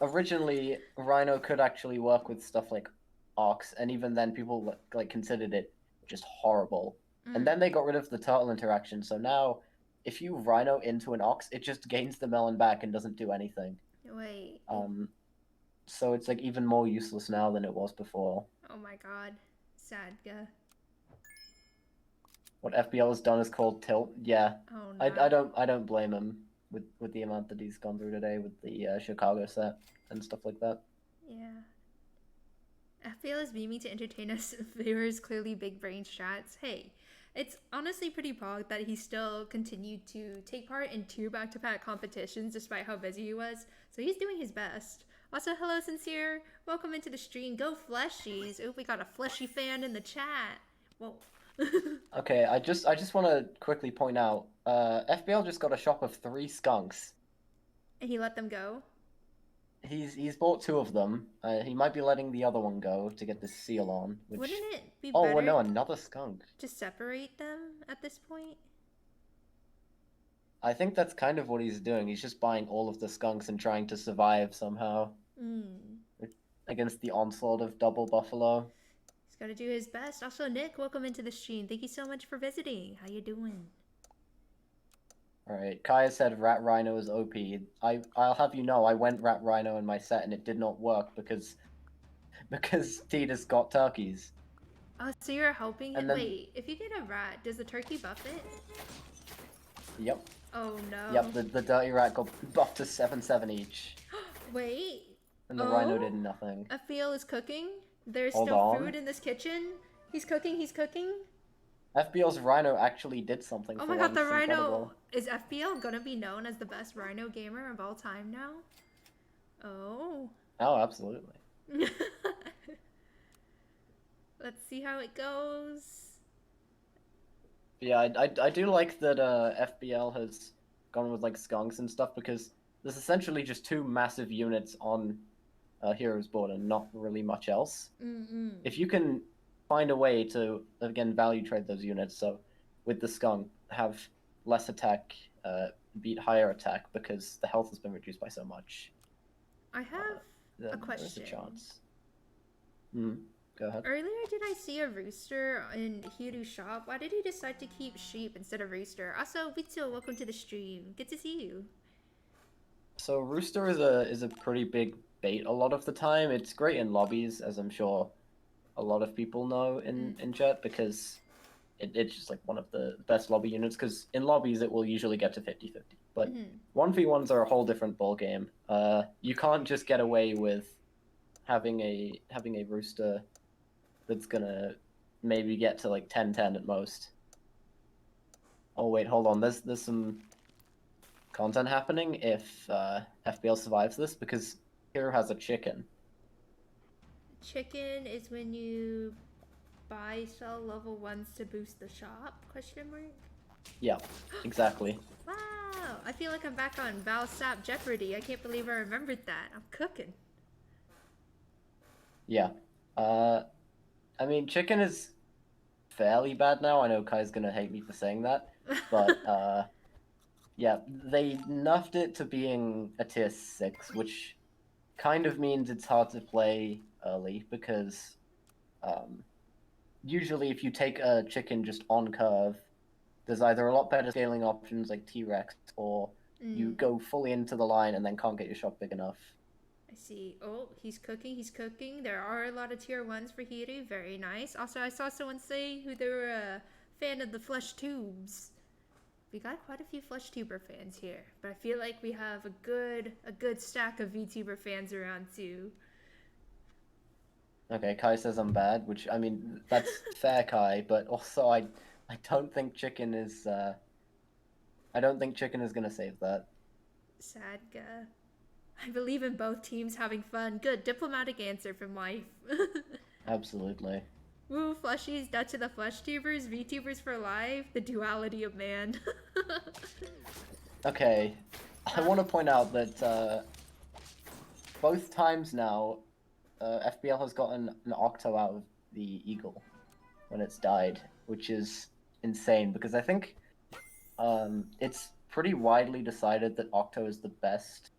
S2: originally Rhino could actually work with stuff like Ox, and even then people like considered it just horrible. And then they got rid of the turtle interaction, so now if you Rhino into an Ox, it just gains the melon back and doesn't do anything.
S1: Wait.
S2: So it's like even more useless now than it was before.
S1: Oh my god. Sadga.
S2: What FBL has done is called tilt. Yeah,
S1: Oh
S2: I
S1: no.
S2: don't blame him with the amount that he's gone through today with the Chicago set and stuff like that.
S1: Yeah. FPL is beaming to entertain us viewers, clearly big brain strats. Hey, it's honestly pretty pog that he still continued to take part in 2 back-to-back competitions despite how busy he was. So he's doing his best. Also, hello, Sincere. Welcome into the stream. Go Fleshies. Oh, we got a Fleshy fan in the chat. Whoa.
S2: Okay, I just want to quickly point out, FBL just got a shop of 3 skunks.
S1: And he let them go?
S2: He's bought 2 of them. He might be letting the other one go to get the seal on. Which...
S1: Wouldn't it be
S2: Oh,
S1: better
S2: well, no, another skunk.
S1: to separate them at this point?
S2: I think that's kind of what he's doing. He's just buying all of the skunks and trying to survive somehow. Against the onslaught of double buffalo.
S1: He's got to do his best. Also, Nick, welcome into the stream. Thank you so much for visiting. How you doing?
S2: Alright, Kaya said Rat Rhino is OP. I'll have you know, I went Rat Rhino in my set and it did not work because Tita's got turkeys.
S1: Oh, so you're helping him?
S2: And then...
S1: Wait, if you get a rat, does the turkey buff it?
S2: Yep.
S1: Oh no.
S2: Yep, the dirty rat got buffed to 7/7 each.
S1: Wait.
S2: And the Rhino did nothing.
S1: FBL is cooking? There's
S2: Hold
S1: still
S2: on.
S1: food in this kitchen? He's cooking, he's cooking?
S2: FBL's Rhino actually did something
S1: Oh
S2: for
S1: my god, the
S2: once.
S1: Rhino!
S2: Incredible.
S1: Is FBL gonna be known as the best Rhino gamer of all time now? Oh.
S2: Oh, absolutely.
S1: Let's see how it goes.
S2: Yeah, I do like that FBL has gone with like skunks and stuff because there's essentially just 2 massive units on Hero's board and not really much else. If you can find a way to, again, value trade those units, so with the skunk, have less attack, beat higher attack because the health has been reduced by so much.
S1: I have a question.
S2: There's a chance. Go ahead.
S1: Earlier, did I see a rooster in Hiru's shop? Why did he decide to keep sheep instead of rooster? Also, Vitsu, welcome to the stream. Good to see you.
S2: So rooster is a pretty big bait a lot of the time. It's great in lobbies, as I'm sure a lot of people know in chat, because it's just like one of the best lobby units, because in lobbies it will usually get to 50-50. But 1v1s are a whole different ball game. You can't just get away with having a rooster that's gonna maybe get to like 10-10 at most. Oh wait, hold on. There's some content happening if FBL survives this, because Hero has a chicken.
S1: Chicken is when you buy sell level 1s to boost the shop? Question mark?
S2: Yeah, exactly.
S1: Wow, I feel like I'm back on Val Sap Jeopardy. I can't believe I remembered that. I'm cooking.
S2: Yeah. I mean, chicken is fairly bad now. I know Kai's gonna hate me for saying that, but yeah, they nerfed it to being a tier 6, which kind of means it's hard to play early, because usually if you take a chicken just on curve, there's either a lot better scaling options like T-Rex, or you go fully into the line and then can't get your shop big enough.
S1: I see. Oh, he's cooking, he's cooking. There are a lot of tier 1s for Hiru. Very nice. Also, I saw someone say who they were a fan of the Flesh Tubes. We got quite a few Vtuber fans here, but I feel like we have a good stack of Vtuber fans around too.
S2: Okay, Kai says I'm bad, which I mean that's fair, Kai, but also I don't think chicken is I don't think chicken is gonna save that.
S1: Sadga. I believe in both teams having fun. Good diplomatic answer from life.
S2: Absolutely.
S1: Woo, Flushies, Dutch of the Flush Tubers, VTubers for life, the duality of man.
S2: Okay, I want to point out that both times now, FBL has gotten an octo out of the eagle when it's died, which is insane because I think it's pretty widely decided that octo is the best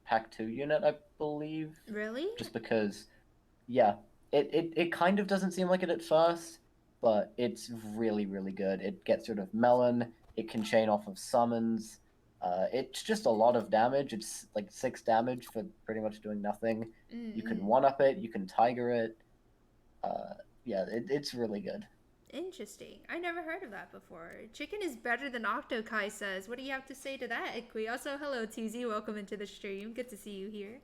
S2: Pack 2 unit, I believe.
S1: Really?
S2: Just because, yeah, it kind of doesn't seem like it at first, but it's really, really good. It gets rid of melon, it can chain off of summons. It's just a lot of damage. It's like 6 damage for pretty much doing nothing. You can one-up it, you can tiger it. Yeah, it's really good.
S1: Interesting. I never heard of that before. Chicken is better than Octo, Kai says. What do you have to say to that, Iqui? Also, hello, TZ. Welcome into the stream. Good to see you here.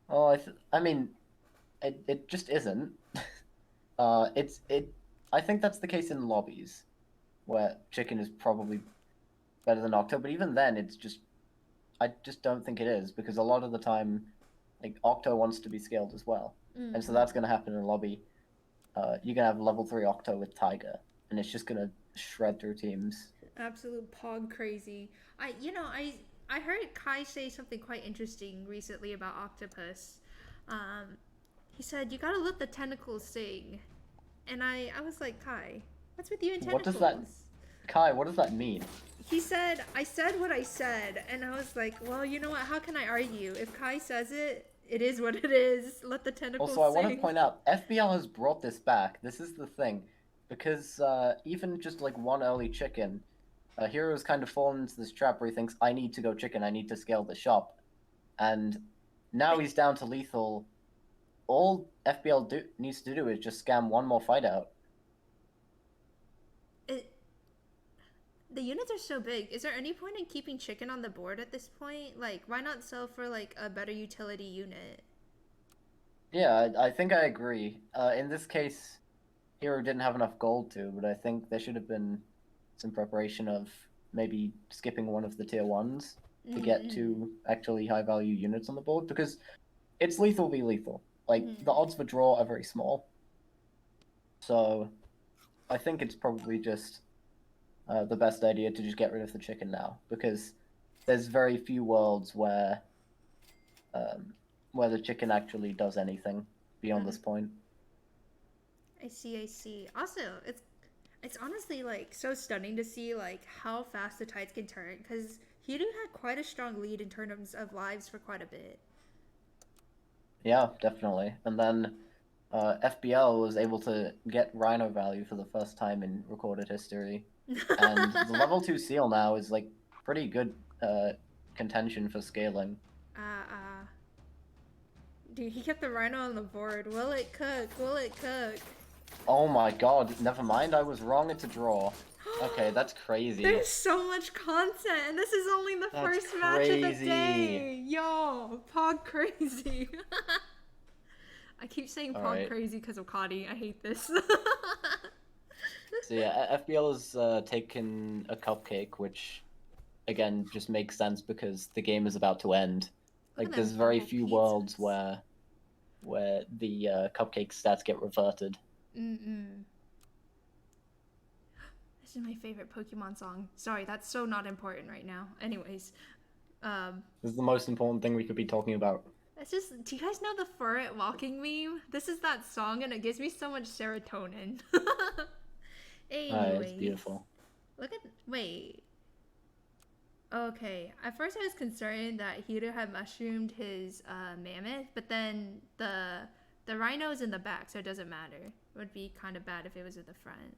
S2: Oh, I mean, it just isn't. I think that's the case in lobbies, where chicken is probably better than Octo, but even then, I just don't think it is because a lot of the time, like Octo wants to be scaled as well, and so that's going to happen in lobby. You're gonna have level 3 Octo with Tiger, and it's just gonna shred through teams.
S1: Absolute pog crazy. I heard Kai say something quite interesting recently about Octopus. He said you gotta let the tentacles sing, and I was like, Kai, what's with you and tentacles?
S2: What does that, Kai? What does that mean?
S1: He said, I said what I said, and I was like, well, you know what? How can I argue? If Kai says it, it is what it is. Let the tentacles
S2: Also, I
S1: sing.
S2: want to point out, FBL has brought this back. This is the thing, because even just like one early chicken, Hero's kind of fallen into this trap where he thinks, I need to go chicken, I need to scale the shop. And now he's down to lethal. All FBL needs to do is just scam one more fight out.
S1: The units are so big. Is there any point in keeping chicken on the board at this point? Like, why not sell for like a better utility unit?
S2: Yeah, I think I agree. In this case, Hero didn't have enough gold to, but I think there should have been some preparation of maybe skipping one of the tier 1s to get to actually high value units on the board, because it's lethal v lethal. Like, the odds for draw are very small. So, I think it's probably just the best idea to just get rid of the chicken now, because there's very few worlds where the chicken actually does anything beyond this point.
S1: I see. Also, it's honestly like so stunning to see like how fast the tides can turn, because Hiru had quite a strong lead in terms of lives for quite a bit.
S2: Yeah, definitely. And then FBL was able to get Rhino value for the first time in recorded history. And the level 2 seal now is like pretty good contention for scaling.
S1: Dude, he kept the Rhino on the board. Will it cook? Will it cook?
S2: Oh my god, never mind, I was wrong, it's a draw. Okay, that's crazy.
S1: There's so much content, and this is only the first match of the day. Yo, Pog crazy. I keep saying Pog crazy because of Kadi. I hate this.
S2: So yeah, FBL has taken a cupcake, which again just makes sense because the game is about to end. Like, there's very few worlds where the cupcake stats get reverted.
S1: This is my favorite Pokemon song. Sorry, that's so not important right now. Anyways,
S2: this is the most important thing we could be talking about.
S1: It's just, do you guys know the Furret walking meme? This is that song, and it gives me so much serotonin. Anyways,
S2: it's beautiful.
S1: Wait. Okay, at first I was concerned that Hiro had mushroomed his mammoth, but then the rhino's in the back, so it doesn't matter. It would be kind of bad if it was at the front.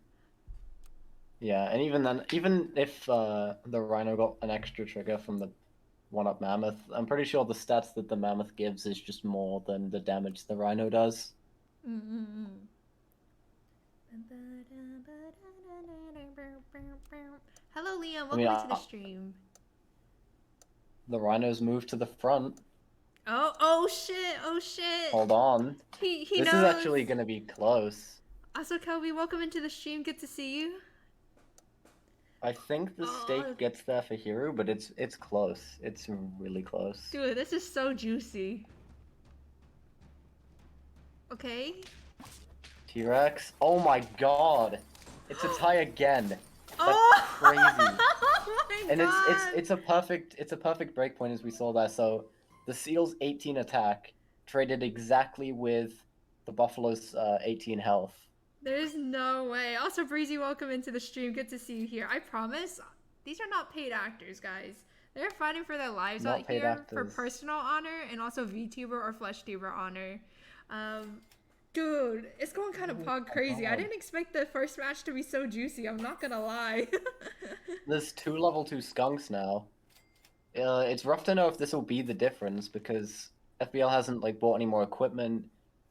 S2: Yeah, and even then, even if the rhino got an extra trigger from the one-up mammoth, I'm pretty sure the stats that the mammoth gives is just more than the damage the rhino does.
S1: Hello, Liam. Welcome to the stream.
S2: The rhinos moved to the front.
S1: Oh shit! Oh shit!
S2: Hold on.
S1: He
S2: This
S1: knows.
S2: is actually gonna be close.
S1: Also, Kelby, welcome into the stream. Good to see you.
S2: I think the
S1: Oh,
S2: stake gets there for Hiru, but it's close. It's really close.
S1: dude, this is so juicy. Okay.
S2: T-Rex. Oh my god. It's a tie again. That's
S1: Oh!
S2: crazy.
S1: Oh my
S2: And
S1: god!
S2: it's a perfect breakpoint as we saw there. So the Seal's 18 attack traded exactly with the Buffalo's 18 health.
S1: There's no way. Also, Breezy, welcome into the stream. Good to see you here. I promise, these are not paid actors, guys. They're fighting for their lives
S2: Not
S1: out
S2: paid
S1: here for
S2: actors.
S1: personal honor and also Vtuber or FleshTuber honor. Dude, it's going kind of pog crazy. I didn't expect the first match to be so juicy. I'm not gonna lie.
S2: There's 2 level 2 skunks now. It's rough to know if this will be the difference because FBL hasn't like bought any more equipment.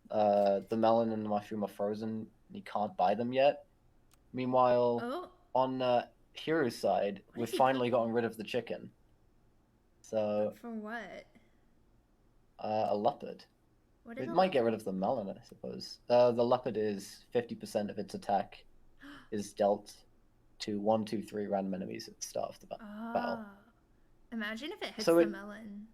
S2: The melon and the mushroom are frozen. You can't buy them yet. Meanwhile,
S1: Oh,
S2: on Hiru's side,
S1: What
S2: we've
S1: has he
S2: finally gotten rid of the chicken. So,
S1: for what?
S2: a leopard.
S1: What is
S2: It
S1: a
S2: might get rid of the melon, I suppose. The leopard is 50% of its attack is dealt to 1, 2, 3 random enemies at the start of the battle.
S1: Ah. Imagine if it hits
S2: So
S1: the
S2: it-
S1: melon.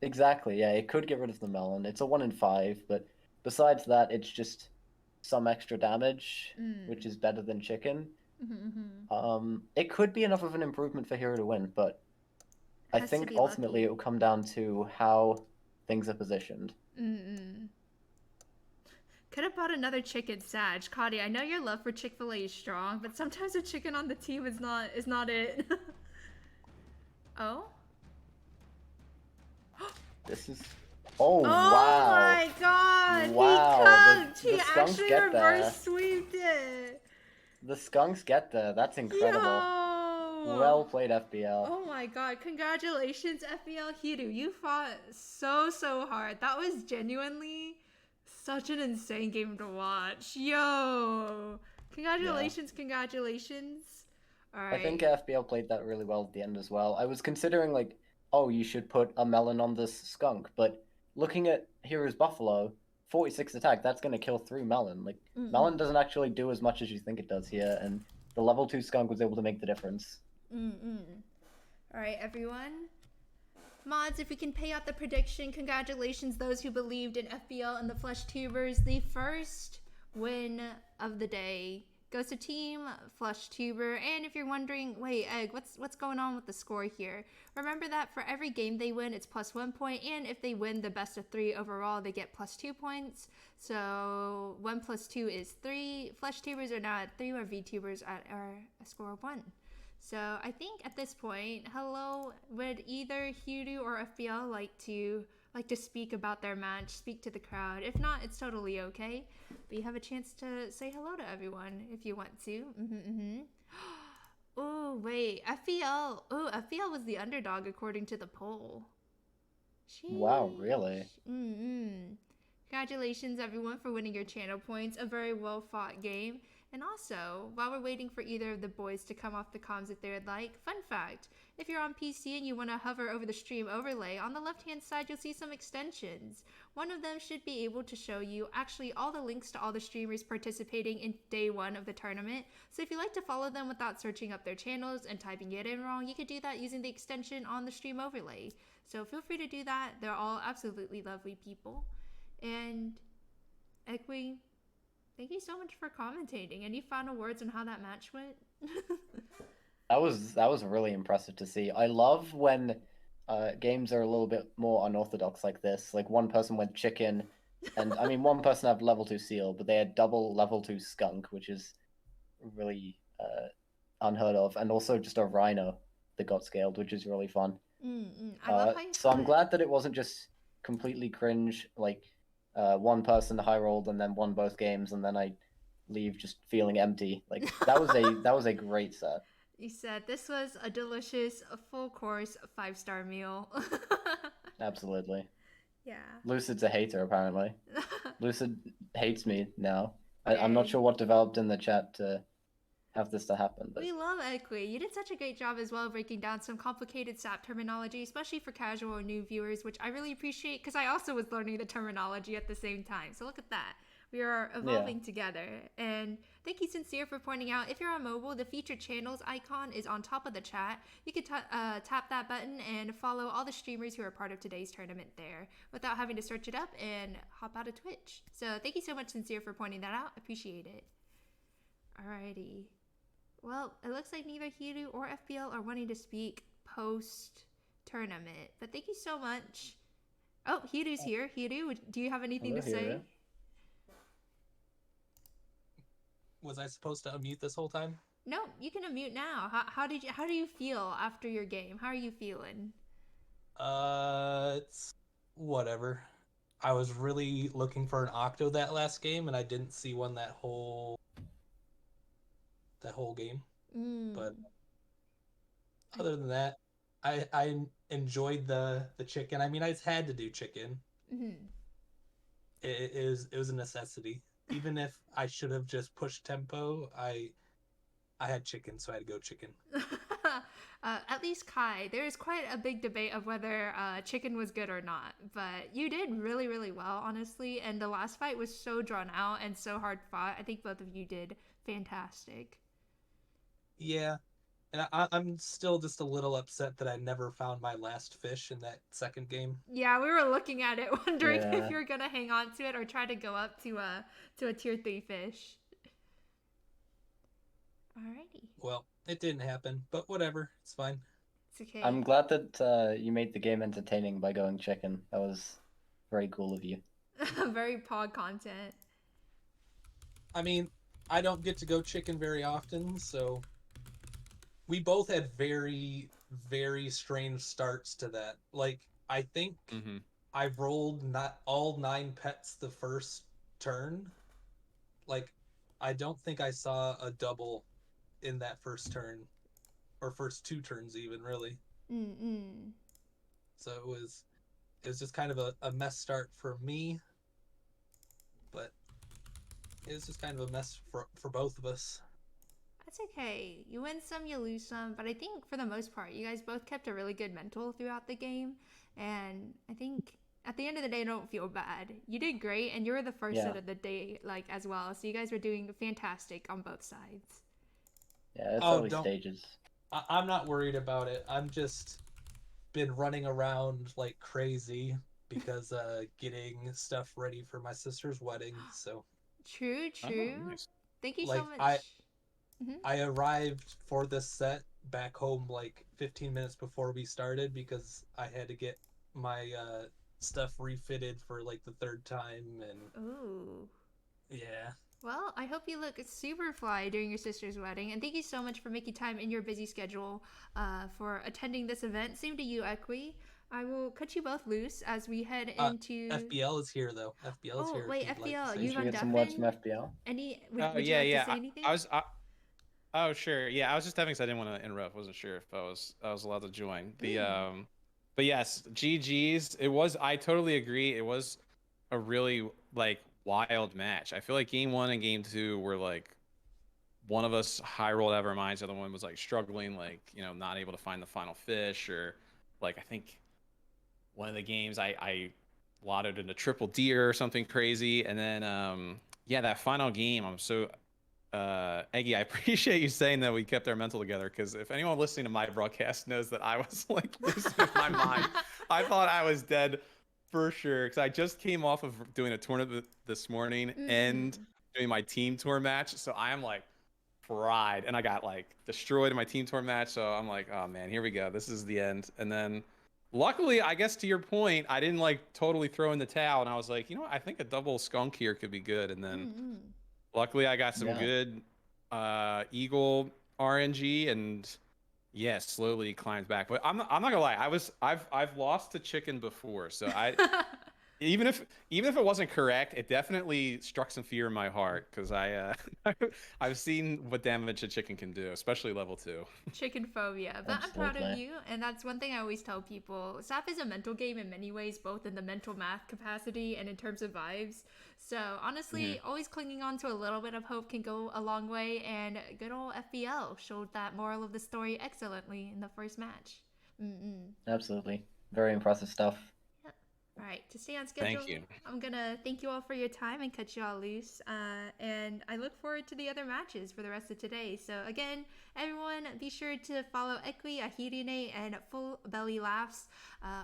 S2: Exactly, yeah, it could get rid of the melon. It's a 1 in 5, but besides that, it's just some extra damage, which is better than chicken. It could be enough of an improvement for Hero to win, but I
S1: Has to
S2: think
S1: be
S2: ultimately
S1: lucky.
S2: it will come down to how things are positioned.
S1: Could have bought another chicken, Sag. Cody, I know your love for Chick-fil-A is strong, but sometimes a chicken on the team is not it. Oh?
S2: This is... Oh,
S1: Oh
S2: wow!
S1: my god!
S2: Wow,
S1: He cooked!
S2: the
S1: He
S2: skunks
S1: actually
S2: get
S1: reverse sweeped it!
S2: The skunks get there. That's incredible.
S1: Yo!
S2: Well played, FBL.
S1: Oh my god, congratulations, FBL Hiru. You fought so hard. That was genuinely such an insane game to watch. Yo! Congratulations, congratulations. Alright.
S2: I think FBL played that really well at the end as well. I was considering, like, oh, you should put a melon on this skunk, but looking at Hero's Buffalo, 46 attack, that's going to kill 3 melon. Like, melon doesn't actually do as much as you think it does here, and the level 2 skunk was able to make the difference.
S1: Alright, everyone. Mods, if we can pay out the prediction, congratulations those who believed in FBL and the FleshTubers. The first win of the day goes to Team FleshTuber. And if you're wondering, wait, Egg, what's going on with the score here? Remember that for every game they win, it's plus 1 point, and if they win the best of 3 overall, they get plus 2 points. So 1 plus 2 is 3. FleshTubers are now at 3, or Vtubers are a score of 1. So I think at this point, hello, would either Hiru or FBL like to speak about their match, speak to the crowd? If not, it's totally okay. But you have a chance to say hello to everyone if you want to. Oh, wait, FBL. Oh, FBL was the underdog according to the poll. Sheesh.
S2: Wow, really?
S1: Congratulations, everyone, for winning your channel points. A very well-fought game. And also, while we're waiting for either of the boys to come off the comms if they would like, fun fact, if you're on PC and you want to hover over the stream overlay, on the left-hand side you'll see some extensions. One of them should be able to show you actually all the links to all the streamers participating in day 1 of the tournament. So if you like to follow them without searching up their channels and typing it in wrong, you could do that using the extension on the stream overlay. So feel free to do that. They're all absolutely lovely people. And Ekwi, thank you so much for commentating. Any final words on how that match went?
S2: That was really impressive to see. I love when games are a little bit more unorthodox like this. Like one person went chicken, and I mean one person had level 2 seal, but they had double level 2 skunk, which is really unheard of, and also just a rhino that got scaled, which is really fun.
S1: I love how you
S2: so I'm glad that it wasn't just completely cringe, like one person high rolled and then won both games, and then I leave just feeling empty. Like that was a great set.
S1: You said this was a delicious, full course, 5-star meal.
S2: Absolutely.
S1: Yeah.
S2: Lucid's a hater apparently. Lucid hates me now. I'm not sure what developed in the chat to have this to happen. But
S1: We love Equi. You did such a great job as well breaking down some complicated SAP terminology, especially for casual or new viewers, which I really appreciate because I also was learning the terminology at the same time. So look at that. We are
S2: yeah,
S1: evolving together. And thank you, Sincere, for pointing out if you're on mobile, the featured channels icon is on top of the chat. You can tap that button and follow all the streamers who are part of today's tournament there without having to search it up and hop out of Twitch. So thank you so much, Sincere, for pointing that out. Appreciate it. Alrighty. Well, it looks like neither Hiru or FPL are wanting to speak post tournament, but thank you so much. Oh, Hiru's here. Hiru, do you have anything
S2: hello,
S1: to say?
S2: Hero.
S3: Was I supposed to unmute this whole time?
S1: No, you can unmute now. How do you feel after your game? How are you feeling?
S3: It's whatever. I was really looking for an octo that last game, and I didn't see one that whole game. But other than that, I enjoyed the chicken. I mean, I just had to do chicken. It was a necessity. Even if I should have just pushed tempo, I had chicken, so I had to go chicken.
S1: At least Kai, there is quite a big debate of whether chicken was good or not, but you did really, really well, honestly. And the last fight was so drawn out and so hard fought. I think both of you did fantastic.
S3: Yeah, and I'm still just a little upset that I never found my last fish in that second game.
S1: Yeah, we were looking at it, wondering
S2: Yeah.
S1: if you're gonna hang on to it or try to go up to a tier 3 fish. Alrighty,
S3: Well, it didn't happen, but whatever, it's fine.
S1: it's okay.
S2: I'm glad that you made the game entertaining by going chicken. That was very cool of you.
S1: Very pog content.
S3: I mean, I don't get to go chicken very often, so we both had very, very strange starts to that. Like, I think I rolled not all 9 pets the first turn. Like, I don't think I saw a double in that first turn, or first 2 turns even, really. So it was just kind of a mess start for me, but it was just kind of a mess for both of us.
S1: That's okay. You win some, you lose some, but I think for the most part, you guys both kept a really good mental throughout the game, and I think at the end of the day, don't feel bad. You did great, and you were the first set of the day, like, as well. So you guys were doing fantastic on both sides.
S2: Yeah, it's early stages.
S3: I'm not worried about it. I'm just been running around like crazy because getting stuff ready for my sister's wedding. So
S1: true.
S4: Oh, nice.
S1: Thank you
S3: like,
S1: so much.
S3: I arrived for this set back home like 15 minutes before we started because I had to get my stuff refitted for like the 3rd time, and
S1: Ooh.
S3: yeah.
S1: Well, I hope you look super fly during your sister's wedding, and thank you so much for making time in your busy schedule for attending this event. Same to you, Equi. I will cut you both loose as we head into...
S3: FBL is here, though. FBL is here.
S1: Oh, wait, FBL, you've
S2: Should we get some words from FBL?
S1: Would you like to say anything?
S4: Oh, sure. Yeah, I was just having, because I didn't want to interrupt. Wasn't sure if I was allowed to join. But yes, GG's. I totally agree. It was a really like wild match. I feel like game 1 and game 2 were like one of us high rolled out of our minds. The other one was like struggling, like, you know, not able to find the final fish, or like I think one of the games I lotted in a triple deer or something crazy. And then yeah, that final game, I'm so Eggie, I appreciate you saying that we kept our mental together, because if anyone listening to my broadcast knows that I was like losing my mind. I thought I was dead for sure, because I just came off of doing a tournament this morning and doing my team tour match, so I am like fried, and I got like destroyed in my team tour match, so I'm like, oh man, here we go, this is the end. And then luckily, I guess to your point, I didn't like totally throw in the towel, and I was like, you know what, I think a double skunk here could be good. And then luckily I got some good eagle RNG, and yeah, slowly climbed back. But I'm not gonna lie, I've lost to chicken before, so even if it wasn't correct, it definitely struck some fear in my heart because I've seen what damage a chicken can do, especially level 2.
S1: Chicken phobia. But I'm proud of
S2: Absolutely.
S1: you, and that's one thing I always tell people. SAP is a mental game in many ways, both in the mental math capacity and in terms of vibes. So honestly, always clinging on to a little bit of hope can go a long way, and good old FBL showed that moral of the story excellently in the first match.
S2: Absolutely. Very impressive stuff.
S1: All right, to stay on schedule,
S4: Thank you.
S1: I'm gonna thank you all for your time and cut you all loose. And I look forward to the other matches for the rest of today. So again, everyone, be sure to follow Equi, Ahirine, and Full Belly Laughs,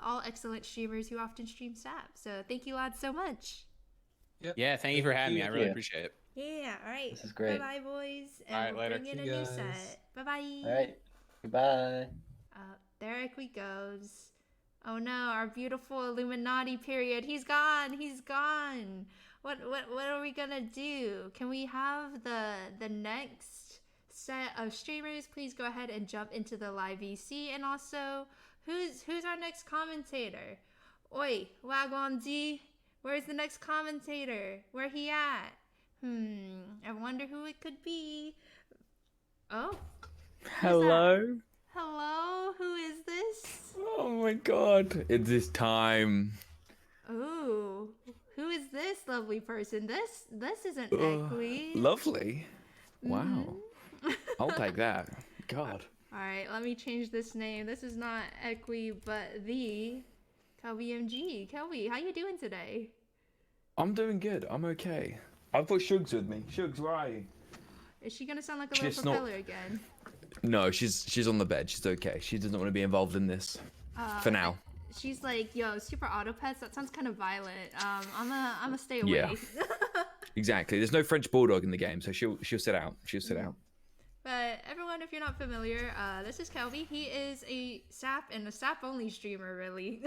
S1: all excellent streamers who often stream SAP. So thank you, lads, so much.
S3: Yep.
S4: Yeah, thank you for having me. I
S2: Thank
S4: really
S2: you.
S4: appreciate it.
S1: Yeah, all right.
S2: This is great.
S1: Bye-bye, boys. And
S4: All right,
S1: we'll
S4: later.
S1: bring in
S3: See
S1: a new
S3: you guys.
S1: set. Bye-bye.
S2: All right. Goodbye.
S1: There Equi goes. Oh no, our beautiful Illuminati period. He's gone. He's gone. What are we gonna do? Can we have the next set of streamers please go ahead and jump into the live VC? And also, who's our next commentator? Oi, Wagwan D. Where's the next commentator? Where he at? I wonder who it could be. Oh.
S5: Hello?
S1: Hello, who is this?
S5: Oh my god. It's this time.
S1: Ooh, who is this lovely person? This isn't Equi.
S5: Lovely. Wow. I'll take that. God.
S1: Alright, let me change this name. This is not Equi, but the KelbyMG. Kelby, how you doing today?
S5: I'm doing good. I'm okay. I've got Shugs with me. Shugs, where are you?
S1: Is she gonna sound like a
S5: She's
S1: little
S5: not-
S1: propeller again?
S5: No, she's on the bed. She's okay. She doesn't want to be involved in this. For now.
S1: She's like, yo, super auto pets. That sounds kind of violent. I'ma stay away.
S5: Yeah. Exactly. There's no French bulldog in the game, so she'll sit out. She'll sit out.
S1: But everyone, if you're not familiar, this is Kelby. He is a SAP and a SAP only streamer, really,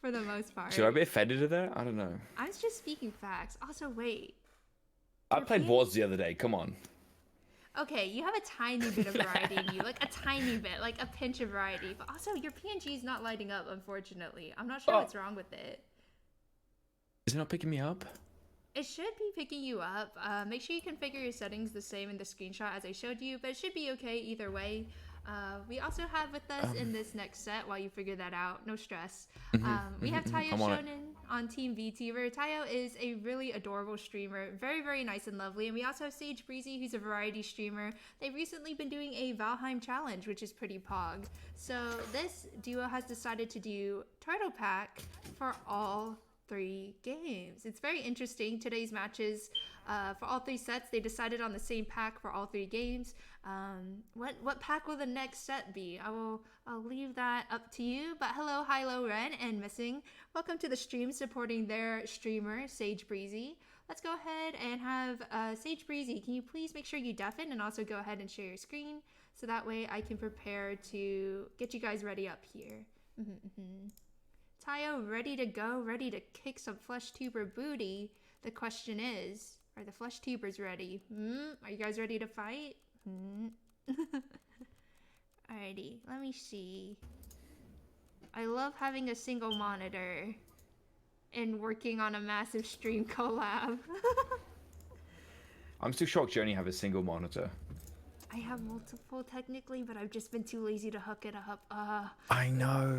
S1: for the most part.
S5: Should I be offended at that? I don't know.
S1: I'm just speaking facts. Also, wait.
S5: I played Wars the other day. Come on.
S1: Okay, you have a tiny bit of variety in you, like a tiny bit, like a pinch of variety. But also, your PNG is not lighting up, unfortunately. I'm not sure what's wrong with it.
S5: Is it not picking me up?
S1: It should be picking you up. Make sure you configure your settings the same in the screenshot as I showed you, but it should be okay either way. We also have with us in this next set, while you figure that out, no stress, we have Tayo
S5: I'm on it.
S1: Shonen on Team Vtuber. Tayo is a really adorable streamer, very, very nice and lovely. And we also have Sage Breezy, who's a variety streamer. They've recently been doing a Valheim challenge, which is pretty pog. So this duo has decided to do Turtle Pack for all 3 games. It's very interesting. Today's matches for all 3 sets, they decided on the same pack for all 3 games. What pack will the next set be? I'll leave that up to you. But hello, Hilo Ren and Missing. Welcome to the stream supporting their streamer, Sage Breezy. Let's go ahead and have Sage Breezy. Can you please make sure you deafen and also go ahead and share your screen so that way I can prepare to get you guys ready up here. Tayo, ready to go, ready to kick some Vtuber booty. The question is, are the Vtubers ready? Are you guys ready to fight? Alrighty, let me see. I love having a single monitor and working on a massive stream collab.
S5: I'm still shocked you only have a single monitor.
S1: I have multiple technically, but I've just been too lazy to hook it up.
S5: I know.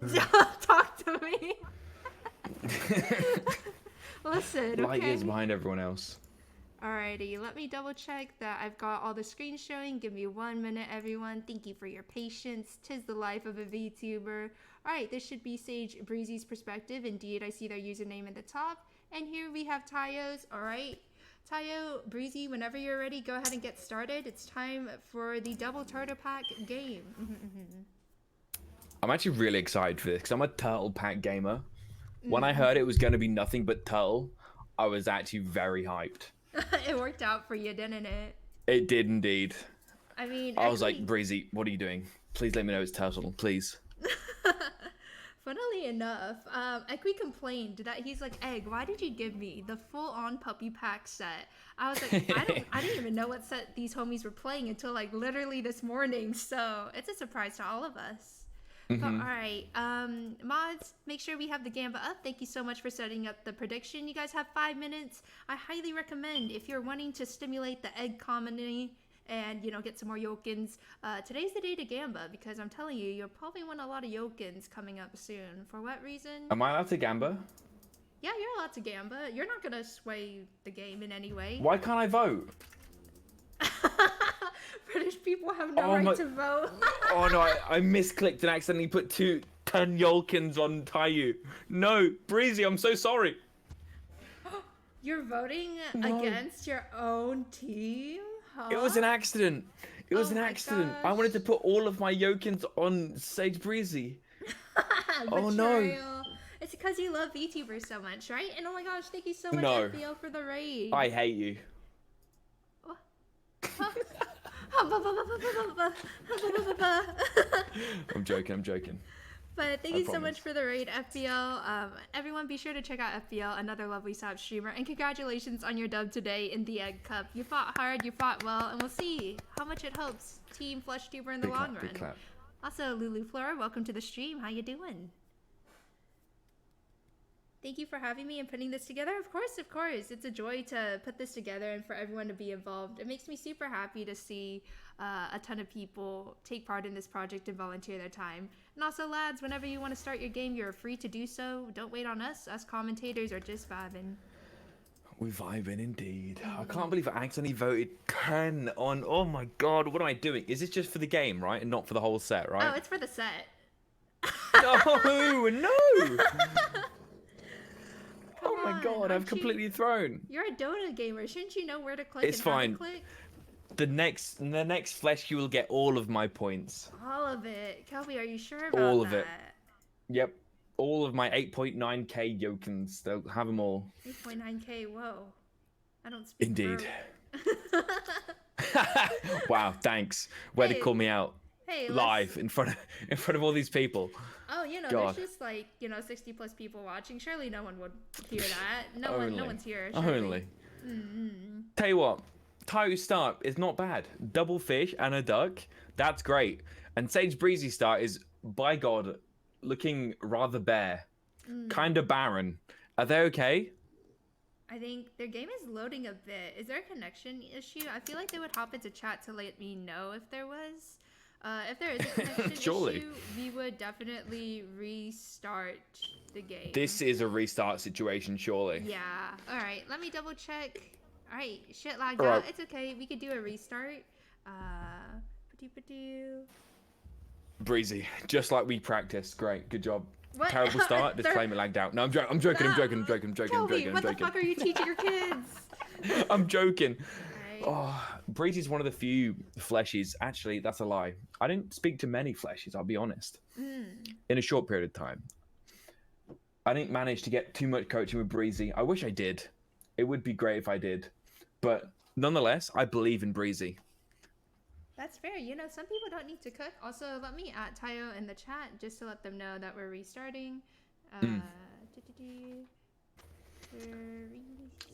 S1: Talk to me. Listen,
S5: Light
S1: okay?
S5: years behind everyone else.
S1: Alrighty, let me double check that I've got all the screens showing. Give me 1 minute, everyone. Thank you for your patience. 'Tis the life of a VTuber. Alright, this should be Sage Breezy's perspective. Indeed, I see their username at the top. And here we have Tayo's. Alright, Tayo, Breezy, whenever you're ready, go ahead and get started. It's time for the double turtle pack game.
S5: I'm actually really excited for this because I'm a turtle pack gamer. When I heard it was going to be nothing but turtle, I was actually very hyped.
S1: It worked out for you, didn't it?
S5: It did indeed.
S1: I mean,
S5: I was like, Breezy, what are you doing? Please let me know it's turtle, please.
S1: Funnily enough, Equi complained that he's like, Egg, why did you give me the full-on puppy pack set? I was like, I didn't even know what set these homies were playing until like literally this morning. So it's a surprise to all of us. But, all right, mods, make sure we have the gamba up. Thank you so much for setting up the prediction. You guys have 5 minutes. I highly recommend if you're wanting to stimulate the egg colony and, you know, get some more yolkins. Today's the day to gamba because I'm telling you, you'll probably want a lot of yolkins coming up soon. For what reason?
S5: Am I allowed to gamba?
S1: Yeah, you're allowed to gamba. You're not gonna sway the game in any way.
S5: Why can't I vote?
S1: British people have no right to vote.
S5: Oh no, I misclicked and accidentally put 10 Yolkins on Tayu. No, Breezy, I'm so sorry.
S1: You're voting against your own team? Huh?
S5: It was an accident. It was
S1: Oh
S5: an
S1: my
S5: accident. I
S1: gosh.
S5: wanted to put all of my Yokins on Sage Breezy. Oh, no.
S1: Betrayal. It's because you love Vtubers so much, right? And oh my gosh, thank you so much,
S5: No.
S1: FBL, for the raid.
S5: I hate you. I'm joking.
S1: But thank
S5: I
S1: you so
S5: promise.
S1: much for the raid, FBL. Everyone, be sure to check out FBL, another lovely sub streamer. And congratulations on your dub today in the Egg Cup. You fought hard, you fought well, and we'll see how much it helps Team FlushTuber in the
S5: Big
S1: long
S5: clap,
S1: run.
S5: big clap.
S1: Also, Lulu Flora, welcome to the stream. How you doing? Thank you for having me and putting this together. Of course. It's a joy to put this together and for everyone to be involved. It makes me super happy to see a ton of people take part in this project and volunteer their time. And also, lads, whenever you want to start your game, you're free to do so. Don't wait on us. Us commentators are just vibing.
S5: We vibing indeed. I can't believe I accidentally voted 10 on. Oh my god, what am I doing? Is this just for the game, right? And not for the whole set, right?
S1: Oh, it's for the set.
S5: No, no! Oh my
S1: on,
S5: god,
S1: aren't
S5: I've
S1: you-
S5: completely thrown.
S1: You're a Dota gamer. Shouldn't you know where to click
S5: It's
S1: and how
S5: fine.
S1: to click?
S5: The next flesh, you will get all of my points.
S1: All of it. Kelby, are you sure about
S5: All of
S1: that?
S5: it. Yep. All of my 8.9k Yokins. They'll have them all.
S1: 8.9k, whoa. I don't speak
S5: Indeed.
S1: verb.
S5: Wow, thanks. Way to
S1: Hey.
S5: call me out.
S1: Hey,
S5: Live in front of all these people.
S1: Oh, you know,
S5: God.
S1: there's just like, 60 plus people watching. Surely no one would hear that. No
S5: Only.
S1: one's here. Surely.
S5: Only.
S1: Mm-hmm.
S5: Tell you what, Tayu start is not bad. Double fish and a duck, that's great. And Sage Breezy start is, by God, looking rather bare. Kind of barren. Are they okay?
S1: I think their game is loading a bit. Is there a connection issue? I feel like they would hop into chat to let me know if there was. If there is a connection
S5: Surely.
S1: issue, we would definitely restart the game.
S5: This is a restart situation, surely.
S1: Yeah. All right. Let me double check. All right. Shit lagged
S5: All
S1: out.
S5: right.
S1: It's okay. We could do a restart. Ba-doo-ba-doo.
S5: Breezy, just like we practiced. Great, good job.
S1: What?
S5: Terrible start. Just
S1: They're-
S5: claim it lagged out. No, I'm joking. I'm joking.
S1: Kelby, what the fuck are you teaching your kids?
S5: I'm joking.
S1: Right.
S5: Oh, Breezy's one of the few fleshies. Actually, that's a lie. I didn't speak to many fleshies, I'll be honest. In a short period of time. I didn't manage to get too much coaching with Breezy. I wish I did. It would be great if I did. But nonetheless, I believe in Breezy.
S1: That's fair. Some people don't need to cook. Also, let me add Tayo in the chat just to let them know that we're restarting.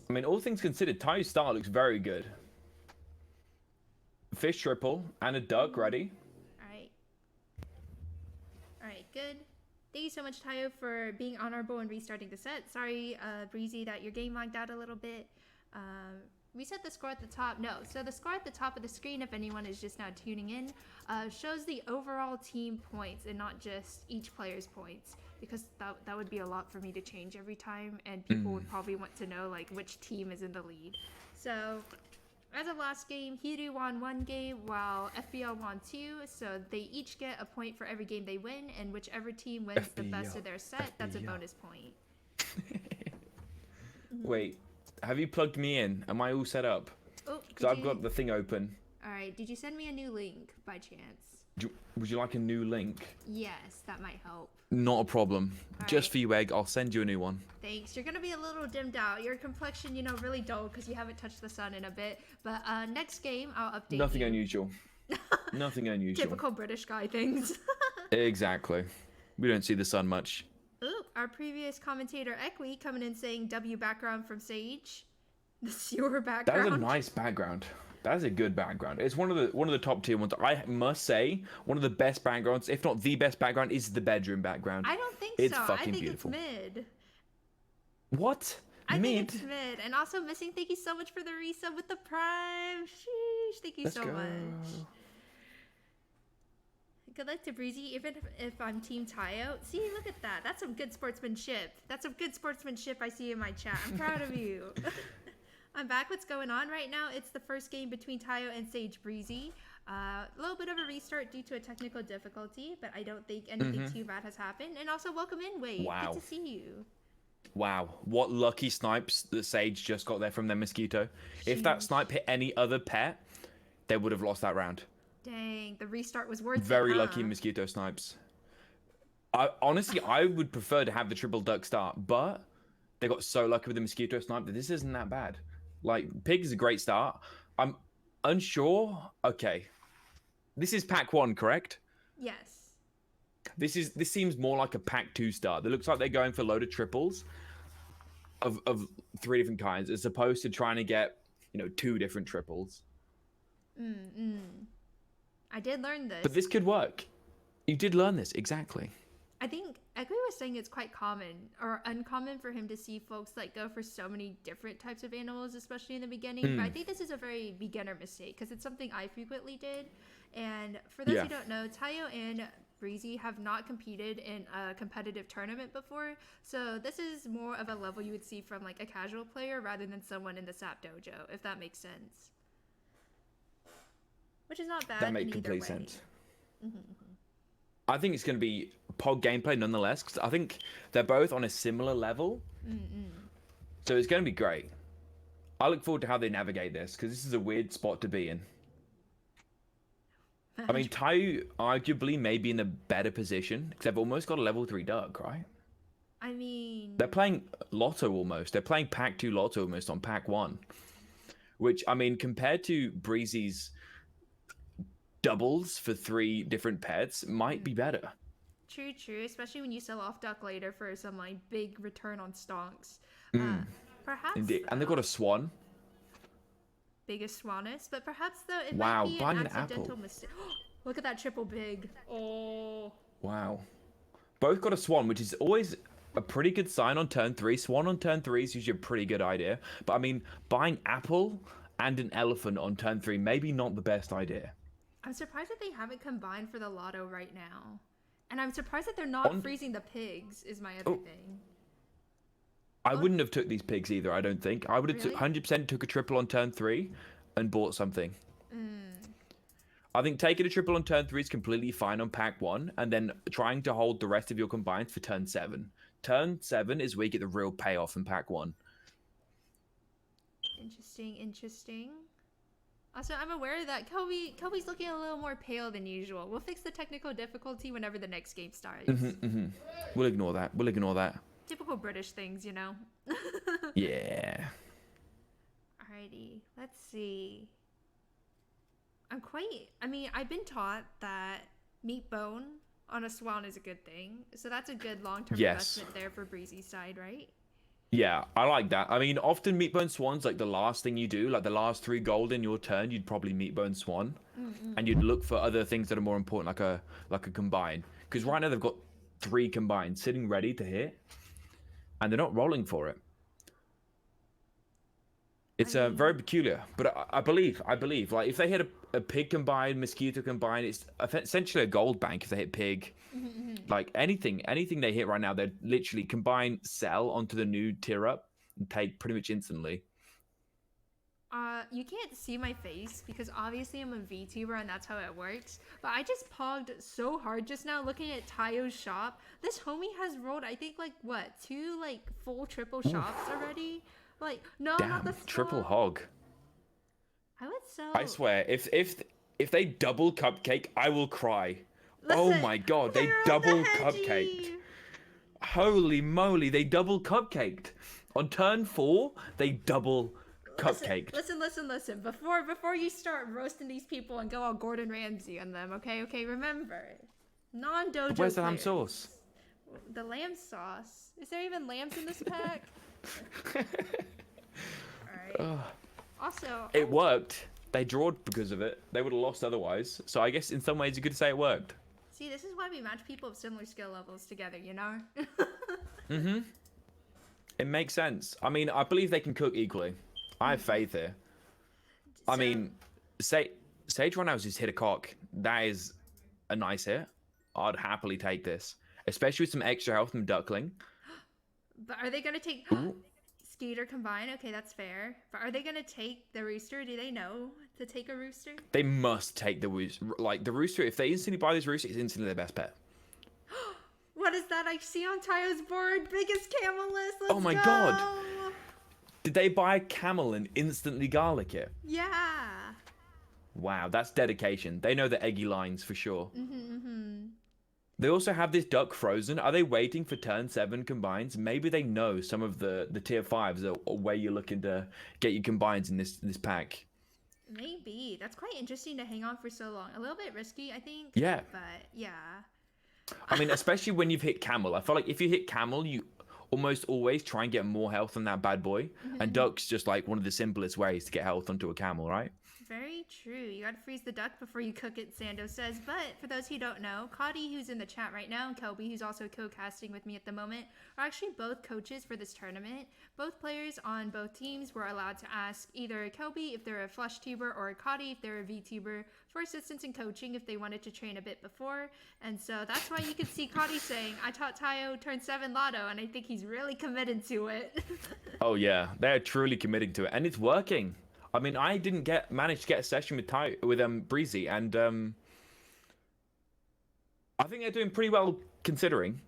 S5: I mean, all things considered, Tayu's start looks very good. Fish triple and a duck ready.
S1: All right, good. Thank you so much, Tayo, for being honorable and restarting the set. Sorry, Breezy, that your game lagged out a little bit. Reset the score at the top. No, so the score at the top of the screen, if anyone is just now tuning in, shows the overall team points and not just each player's points, because that would be a lot for me to change every time, and people would probably want to know like which team is in the lead. So as of last game, Hiru won 1 game while FBL won 2, so they each get a point for every game they win, and whichever team wins the best of their set, that's a bonus point.
S5: Wait, have you plugged me in? Am I all set up?
S1: Oh,
S5: Because I've got the thing open.
S1: Alright, did you send me a new link by chance?
S5: Would you like a new link?
S1: Yes, that might help.
S5: Not a problem. Just
S1: Alright.
S5: for you, Egg, I'll send you a new one.
S1: Thanks. You're gonna be a little dimmed out. Your complexion, really dull because you haven't touched the sun in a bit. But next game, I'll update
S5: Nothing
S1: you.
S5: unusual. Nothing unusual.
S1: Typical British guy things.
S5: Exactly. We don't see the sun much.
S1: Ooh, our previous commentator Equi coming in saying W background from Sage. The sewer
S5: That
S1: background.
S5: was a nice background. That's a good background. It's one of the top tier ones. I must say, one of the best backgrounds, if not the best background, is the bedroom background.
S1: I don't think
S5: It's
S1: so. I
S5: fucking
S1: think
S5: beautiful.
S1: it's mid.
S5: What?
S1: I
S5: Mid?
S1: think it's mid. And also missing, thank you so much for the resub with the prime. Sheesh, thank you
S5: Let's
S1: so
S5: go.
S1: much. Good luck to Breezy, even if I'm Team Tayo. See, look at that. That's some good sportsmanship. That's some good sportsmanship I see in my chat. I'm proud of you. I'm back. What's going on right now? It's the first game between Tayo and Sage Breezy. A little bit of a restart due to a technical difficulty, but I don't think anything too bad has happened. And also, welcome in, Wade.
S5: Wow.
S1: Good to see you.
S5: Wow, what lucky snipes that Sage just got there from their mosquito. If that
S1: Sheesh.
S5: snipe hit any other pet, they would have lost that round.
S1: Dang, the restart was worth it.
S5: Very
S1: huh?
S5: lucky mosquito snipes. Honestly, I would prefer to have the triple duck start, but they got so lucky with the mosquito snipe that this isn't that bad. Like, Pig is a great start. I'm unsure. Okay. This is pack 1, correct?
S1: Yes.
S5: This seems more like a pack 2 start. It looks like they're going for a load of triples of 3 different kinds, as opposed to trying to get, 2 different triples.
S1: I did learn this.
S5: But this could work. You did learn this, exactly.
S1: I think Egui was saying it's quite common or uncommon for him to see folks like go for so many different types of animals, especially in the beginning. But I think this is a very beginner mistake because it's something I frequently did. And for those who don't know, Tayo and Breezy have not competed in a competitive tournament before. So this is more of a level you would see from like a casual player rather than someone in the SAP dojo, if that makes sense. Which is not bad.
S5: That makes
S1: in either
S5: complete
S1: way.
S5: sense. I think it's going to be POG gameplay nonetheless, because I think they're both on a similar level. So it's going to be great. I look forward to how they navigate this, because this is a weird spot to be in. I mean, Tayo arguably may be in a better position, because they've almost got a level 3 Doug, right?
S1: I mean,
S5: They're playing Lotto almost. They're playing Pack 2 Lotto almost on Pack 1. Which, I mean, compared to Breezy's doubles for 3 different pets, might be better.
S1: true, especially when you sell off duck later for some like big return on stonks. Perhaps
S5: Indeed. And they've got a swan.
S1: biggest swanus, but perhaps though it
S5: Wow,
S1: might be
S5: buying
S1: an
S5: an apple.
S1: accidental mistake. Look at that triple big. Oh,
S5: Wow. Both got a swan, which is always a pretty good sign on turn 3. Swan on turn 3 is usually a pretty good idea. But I mean, buying apple and an elephant on turn 3, maybe not the best idea.
S1: I'm surprised that they haven't combined for the lotto right now, and I'm surprised that they're not freezing the pigs. Is my other thing.
S5: I wouldn't have took these pigs either, I don't think. I would have
S1: Really?
S5: 100% took a triple on turn 3 and bought something. I think taking a triple on turn 3 is completely fine on pack 1, and then trying to hold the rest of your combines for turn 7. Turn 7 is where you get the real payoff in pack 1.
S1: Interesting. Also, I'm aware that Kobe's looking a little more pale than usual. We'll fix the technical difficulty whenever the next game starts.
S5: We'll ignore that.
S1: Typical British things, you know?
S5: Yeah.
S1: Alrighty, let's see. I've been taught that meat bone on a swan is a good thing. So that's a good long-term investment there for Breezy's side, right?
S5: Yeah, I like that. I mean, often meatbone swan's like the last thing you do, like the last 3 gold in your turn, you'd probably meatbone swan, and you'd look for other things that are more important, like a combine. Because right now they've got 3 combines sitting ready to hit, and they're not rolling for it. It's very peculiar, but I believe like if they hit a pig combine, mosquito combine, it's essentially a gold bank if they hit pig. Like anything they hit right now, they're literally combine, sell onto the new tier up, and take pretty much instantly.
S1: You can't see my face because obviously I'm a VTuber and that's how it works. But I just pogged so hard just now looking at Tayo's shop. This homie has rolled, I think, 2 full triple shops already. No, not the
S5: Damn, triple
S1: swap.
S5: hog.
S1: I would sell.
S5: I swear, if they double cupcake, I will cry. Oh
S1: Listen,
S5: my god, they
S1: they're on
S5: double
S1: the
S5: cupcaked.
S1: hedgie.
S5: Holy moly, they double cupcaked. On turn 4, they double cupcaked.
S1: Listen. Before you start roasting these people and go all Gordon Ramsay on them, okay? Remember, non-dojo.
S5: Where's the lamb
S1: players.
S5: sauce?
S1: The lamb sauce. Is there even lambs in this pack? Alright. Also,
S5: It worked. They drawed because of it. They would have lost otherwise. So I guess in some ways you could say it worked.
S1: See, this is why we match people of similar skill levels together, you know?
S5: Mm-hmm. It makes sense. I mean, I believe they can cook equally. I have faith here. I mean, Sage right now has just hit a cock. That is a nice hit. I'd happily take this. Especially with some extra health from Duckling.
S1: But are they going to take
S5: Ooh.
S1: Skeeter combine? Okay, that's fair. But are they going to take the Rooster? Do they know to take a Rooster?
S5: They must take the Rooster. Like, the Rooster, if they instantly buy this Rooster, it's instantly their best pet.
S1: What is that I see on Tayo's board? Biggest camel list. Let's
S5: Oh my
S1: go.
S5: God. Did they buy a camel and instantly garlic it?
S1: Yeah.
S5: Wow, that's dedication. They know the Eggie lines for sure.
S1: Mm-hmm.
S5: They also have this duck frozen. Are they waiting for turn 7 combines? Maybe they know some of the tier 5s are where you're looking to get your combines in this pack.
S1: Maybe. That's quite interesting to hang on for so long. A little bit risky, I think.
S5: Yeah.
S1: But yeah.
S5: I mean, especially when you've hit camel. I feel like if you hit camel, you almost always try and get more health on that bad boy. And duck's just like one of the simplest ways to get health onto a camel, right?
S1: Very true. You gotta freeze the duck before you cook it, Sando says. But for those who don't know, Cody, who's in the chat right now, and Kelby, who's also co-casting with me at the moment, are actually both coaches for this tournament. Both players on both teams were allowed to ask either Kelby if they're a Vtuber or Cody if they're a Vtuber for assistance in coaching if they wanted to train a bit before. And so that's why you can see Cody saying, I taught Tayo turn 7 Lotto, and I think he's really committed to it.
S5: Oh yeah, they're truly committing to it, and it's working. I mean, I didn't manage to get a session with Breezy, and I think they're doing pretty well considering.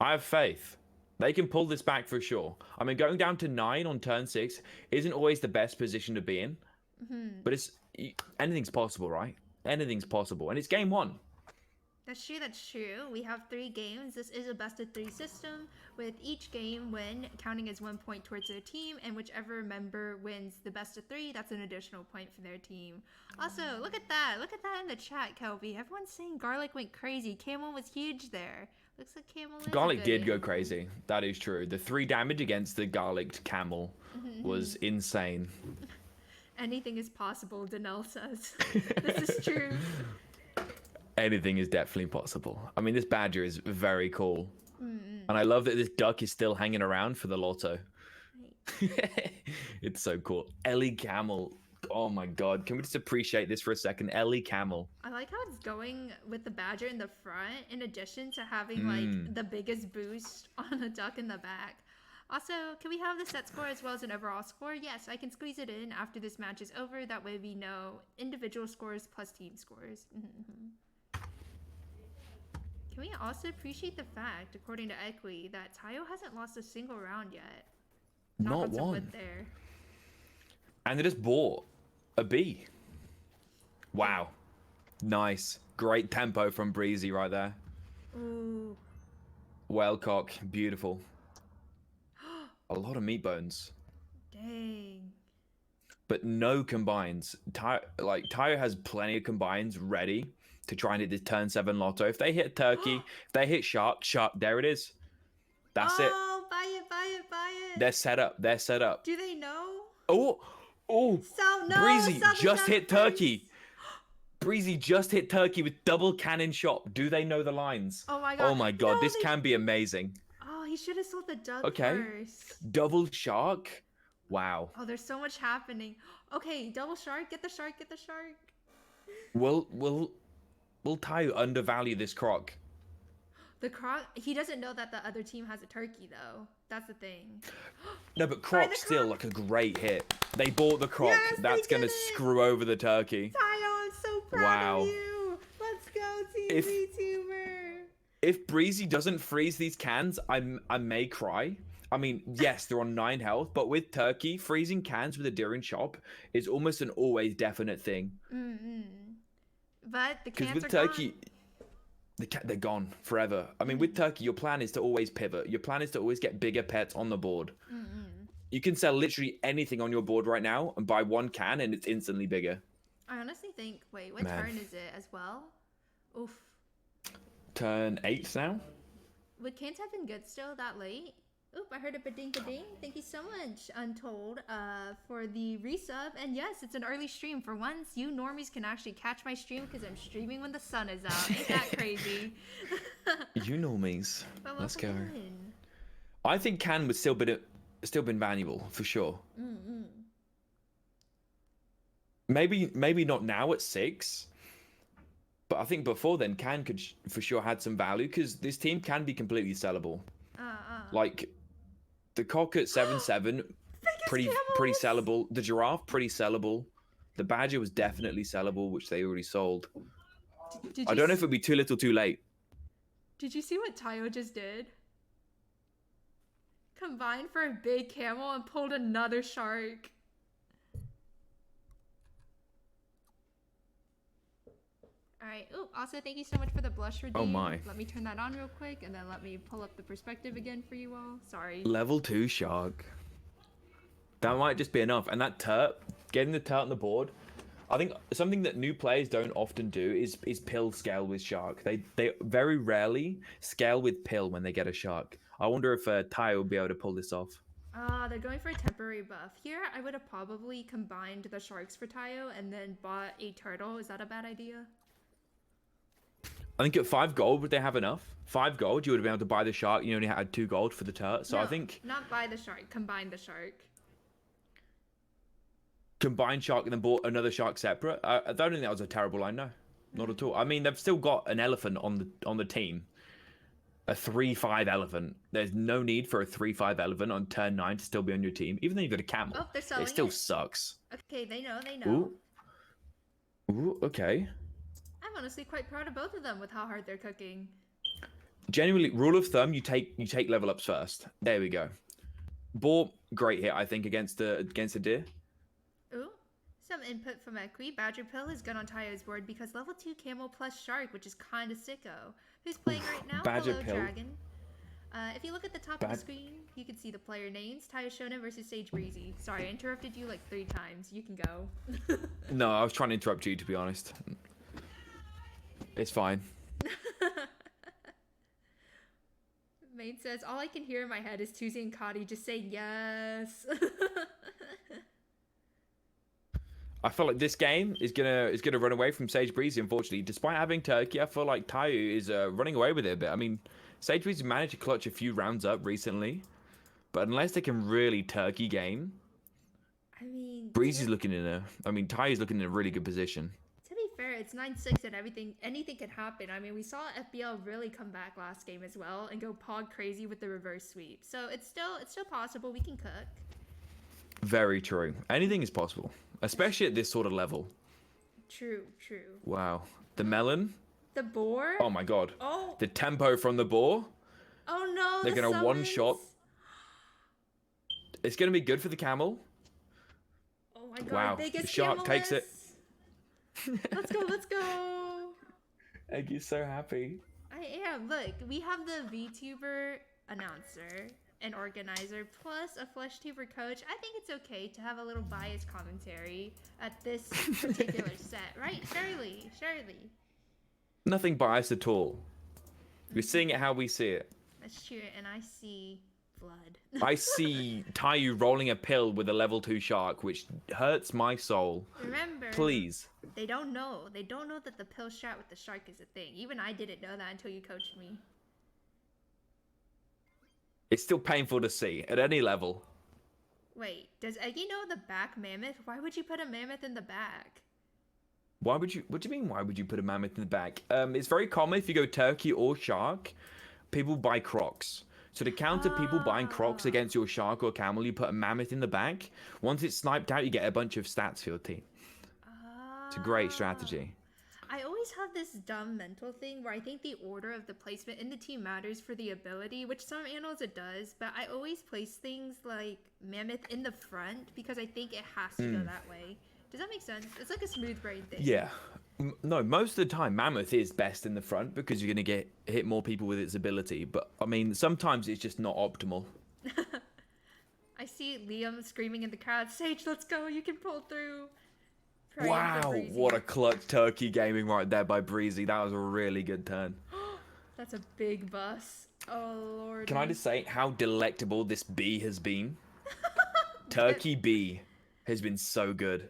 S5: I have faith. They can pull this back for sure. I mean, going down to 9 on turn 6 isn't always the best position to be in, but anything's possible, right? Anything's possible, and it's game 1.
S1: That's true. We have 3 games. This is a best of 3 system, with each game win counting as 1 point towards their team, and whichever member wins the best of 3, that's an additional point for their team. Also, look at that. Look at that in the chat, Kelby. Everyone's saying Garlic went crazy. Camel was huge there. Looks like Camel is
S5: Garlic did go crazy. That is true. The 3 damage against the garlic camel was insane.
S1: Anything is possible, Danelle says. This is true.
S5: Anything is definitely possible. I mean, this badger is very cool. And I love that this duck is still hanging around for the lotto.
S1: Right.
S5: It's so cool. Ellie Camel. Oh my god. Can we just appreciate this for a second? Ellie Camel.
S1: I like how it's going with the badger in the front, in addition to having like the biggest boost on a duck in the back. Also, can we have the set score as well as an overall score? Yes, I can squeeze it in after this match is over. That way we know individual scores plus team scores. Can we also appreciate the fact, according to Equi, that Tayo hasn't lost a single round yet?
S5: Not
S1: some
S5: one.
S1: wood there.
S5: And they just bought a B. Wow. Nice. Great tempo from Breezy right there.
S1: Ooh.
S5: Wellcock. Beautiful. A lot of meat bones.
S1: Dang.
S5: But no combines. Tayo has plenty of combines ready to try and hit this turn 7 lotto. If they hit turkey, if they hit shark, there it is. That's it.
S1: Oh, buy it.
S5: They're set up.
S1: Do they know?
S5: Oh, Breezy
S1: sell the
S5: just hit
S1: seven
S5: turkey. Breezy just hit turkey with double cannon shot. Do they know the lines?
S1: Oh my god.
S5: Oh my god,
S1: No,
S5: this can be amazing.
S1: Oh, he should have sold the duck
S5: Okay.
S1: first.
S5: Double shark? Wow.
S1: Oh, there's so much happening. Okay, double shark. Get the shark.
S5: Will Tayo undervalue this croc?
S1: The croc. He doesn't know that the other team has a turkey, though. That's the thing.
S5: No, but
S1: Buy the
S5: croc's still
S1: croc.
S5: like a great hit. They bought the croc.
S1: Yes, they
S5: That's gonna
S1: did it.
S5: screw over the turkey.
S1: Tayo, I'm so proud
S5: Wow.
S1: of you. Let's go, Team
S5: If-
S1: VTuber.
S5: If Breezy doesn't freeze these cans, I may cry. I mean, yes, they're on 9 health, but with turkey, freezing cans with a Durin shop is almost an always definite thing.
S1: But the
S5: Because
S1: cans
S5: with
S1: are
S5: turkey,
S1: gone.
S5: they're gone forever. I mean, with turkey, your plan is to always pivot. Your plan is to always get bigger pets on the board. You can sell literally anything on your board right now and buy 1 can, and it's instantly bigger.
S1: I honestly think. Wait, what
S5: Man.
S1: turn is it as well? Oof.
S5: Turn 8 now?
S1: Would cans have been good still that late? Oop, I heard a ba-ding ba-ding. Thank you so much, Untold, for the resub. And yes, it's an early stream. For once, you normies can actually catch my stream because I'm streaming when the sun is out. Ain't that crazy?
S5: You normies.
S1: But
S5: Let's go.
S1: welcome in.
S5: I think Can would still been valuable for sure.
S1: Mm-hmm.
S5: Maybe not now at 6, but I think before then Can could for sure had some value because this team can be completely sellable. Like the cock at 7-7, pretty sellable. The giraffe pretty sellable. The badger was definitely sellable, which they already sold. I don't know if it'd be too little, too late.
S1: Did you see what Tayo just did? Combined for a big camel and pulled another shark. Alright, oh, also thank you so much for the blush redeem.
S5: Oh my.
S1: Let me turn that on real quick and then let me pull up the perspective again for you all. Sorry.
S5: Level 2 shark. That might just be enough. And that turret, getting the turret on the board, I think something that new players don't often do is pill scale with shark. They very rarely scale with pill when they get a shark. I wonder if Ty will be able to pull this off.
S1: They're going for a temporary buff. Here, I would have probably combined the sharks for Tayo and then bought a turtle. Is that a bad idea?
S5: I think at 5 gold, would they have enough? 5 gold, you would have been able to buy the shark. You only had 2 gold for the turret. So
S1: no,
S5: I think...
S1: not buy the shark, combine the shark.
S5: Combine shark and then bought another shark separate? I don't think that was a terrible line, no. Not at all. I mean, they've still got an elephant on the team. A 3-5 elephant. There's no need for a 3-5 elephant on turn 9 to still be on your team. Even though you've got a camel.
S1: Oh, they're selling
S5: it still sucks.
S1: Okay, they know.
S5: Ooh, okay.
S1: I'm honestly quite proud of both of them with how hard they're cooking.
S5: Genuinely, rule of thumb, you take level ups first. There we go. Boar, great hit, I think, against a deer.
S1: Ooh, some input from Equi. Badger Pill is good on Tayo's board because level 2 camel plus shark, which is kind of sicko. Who's playing right now?
S5: Badger
S1: Hello,
S5: Pill.
S1: Dragon. If you look at the top of the screen, you can see the player names. Tayo Shona versus Sage Breezy. Sorry, I interrupted you like 3 times. You can go.
S5: No, I was trying to interrupt you, to be honest. It's fine.
S1: Main says, all I can hear in my head is Tuesday and Cotty just saying yes.
S5: I feel like this game is gonna run away from Sage Breezy, unfortunately. Despite having Turkey, I feel like Tayu is running away with it a bit. I mean, Sage Breezy managed to clutch a few rounds up recently, but unless they can really Turkey game,
S1: I mean,
S5: Breezy's looking in a... I mean, Tayu's looking in a really good position.
S1: To be fair, it's 9-6 and anything can happen. I mean, we saw FBL really come back last game as well and go pog crazy with the reverse sweep. So it's still possible. We can cook.
S5: Very true. Anything is possible, especially at this sort of level.
S1: True.
S5: Wow. The melon.
S1: The boar.
S5: Oh my god.
S1: Oh.
S5: The tempo from the boar.
S1: Oh no.
S5: They're gonna one shot. It's gonna be good for the camel.
S1: Oh my god.
S5: Wow. The shark takes it.
S1: Let's go.
S5: Eggie's so happy.
S1: I am. Look, we have the Vtuber announcer and organizer plus a FleshTuber coach. I think it's okay to have a little biased commentary at this particular set, right? Surely.
S5: Nothing biased at all. We're seeing it how we see it.
S1: That's true, and I see blood.
S5: I see Tayu rolling a pill with a level 2 shark, which hurts my soul.
S1: Remember,
S5: please.
S1: They don't know that the pill shot with the shark is a thing. Even I didn't know that until you coached me.
S5: It's still painful to see at any level.
S1: Wait, does Eggie know the back mammoth? Why would you put a mammoth in the back?
S5: Why would you? What do you mean? Why would you put a mammoth in the back? It's very common if you go turkey or shark, people buy crocs. So to counter people buying crocs against your shark or camel, you put a mammoth in the back. Once it's sniped out, you get a bunch of stats for your team. It's a great strategy.
S1: I always have this dumb mental thing where I think the order of the placement in the team matters for the ability, which some animals it does, but I always place things like mammoth in the front because I think it has to go that way. Does that make sense? It's like a smooth brain thing.
S5: Yeah. No, most of the time mammoth is best in the front because you're going to hit more people with its ability, but I mean sometimes it's just not optimal.
S1: I see Liam screaming in the crowd, Sage, let's go, you can pull through.
S5: Wow, what a clutch turkey gaming right there by Breezy. That was a really good turn.
S1: That's a big bus. Oh Lord.
S5: Can I just say how delectable this bee has been? Turkey bee has been so good.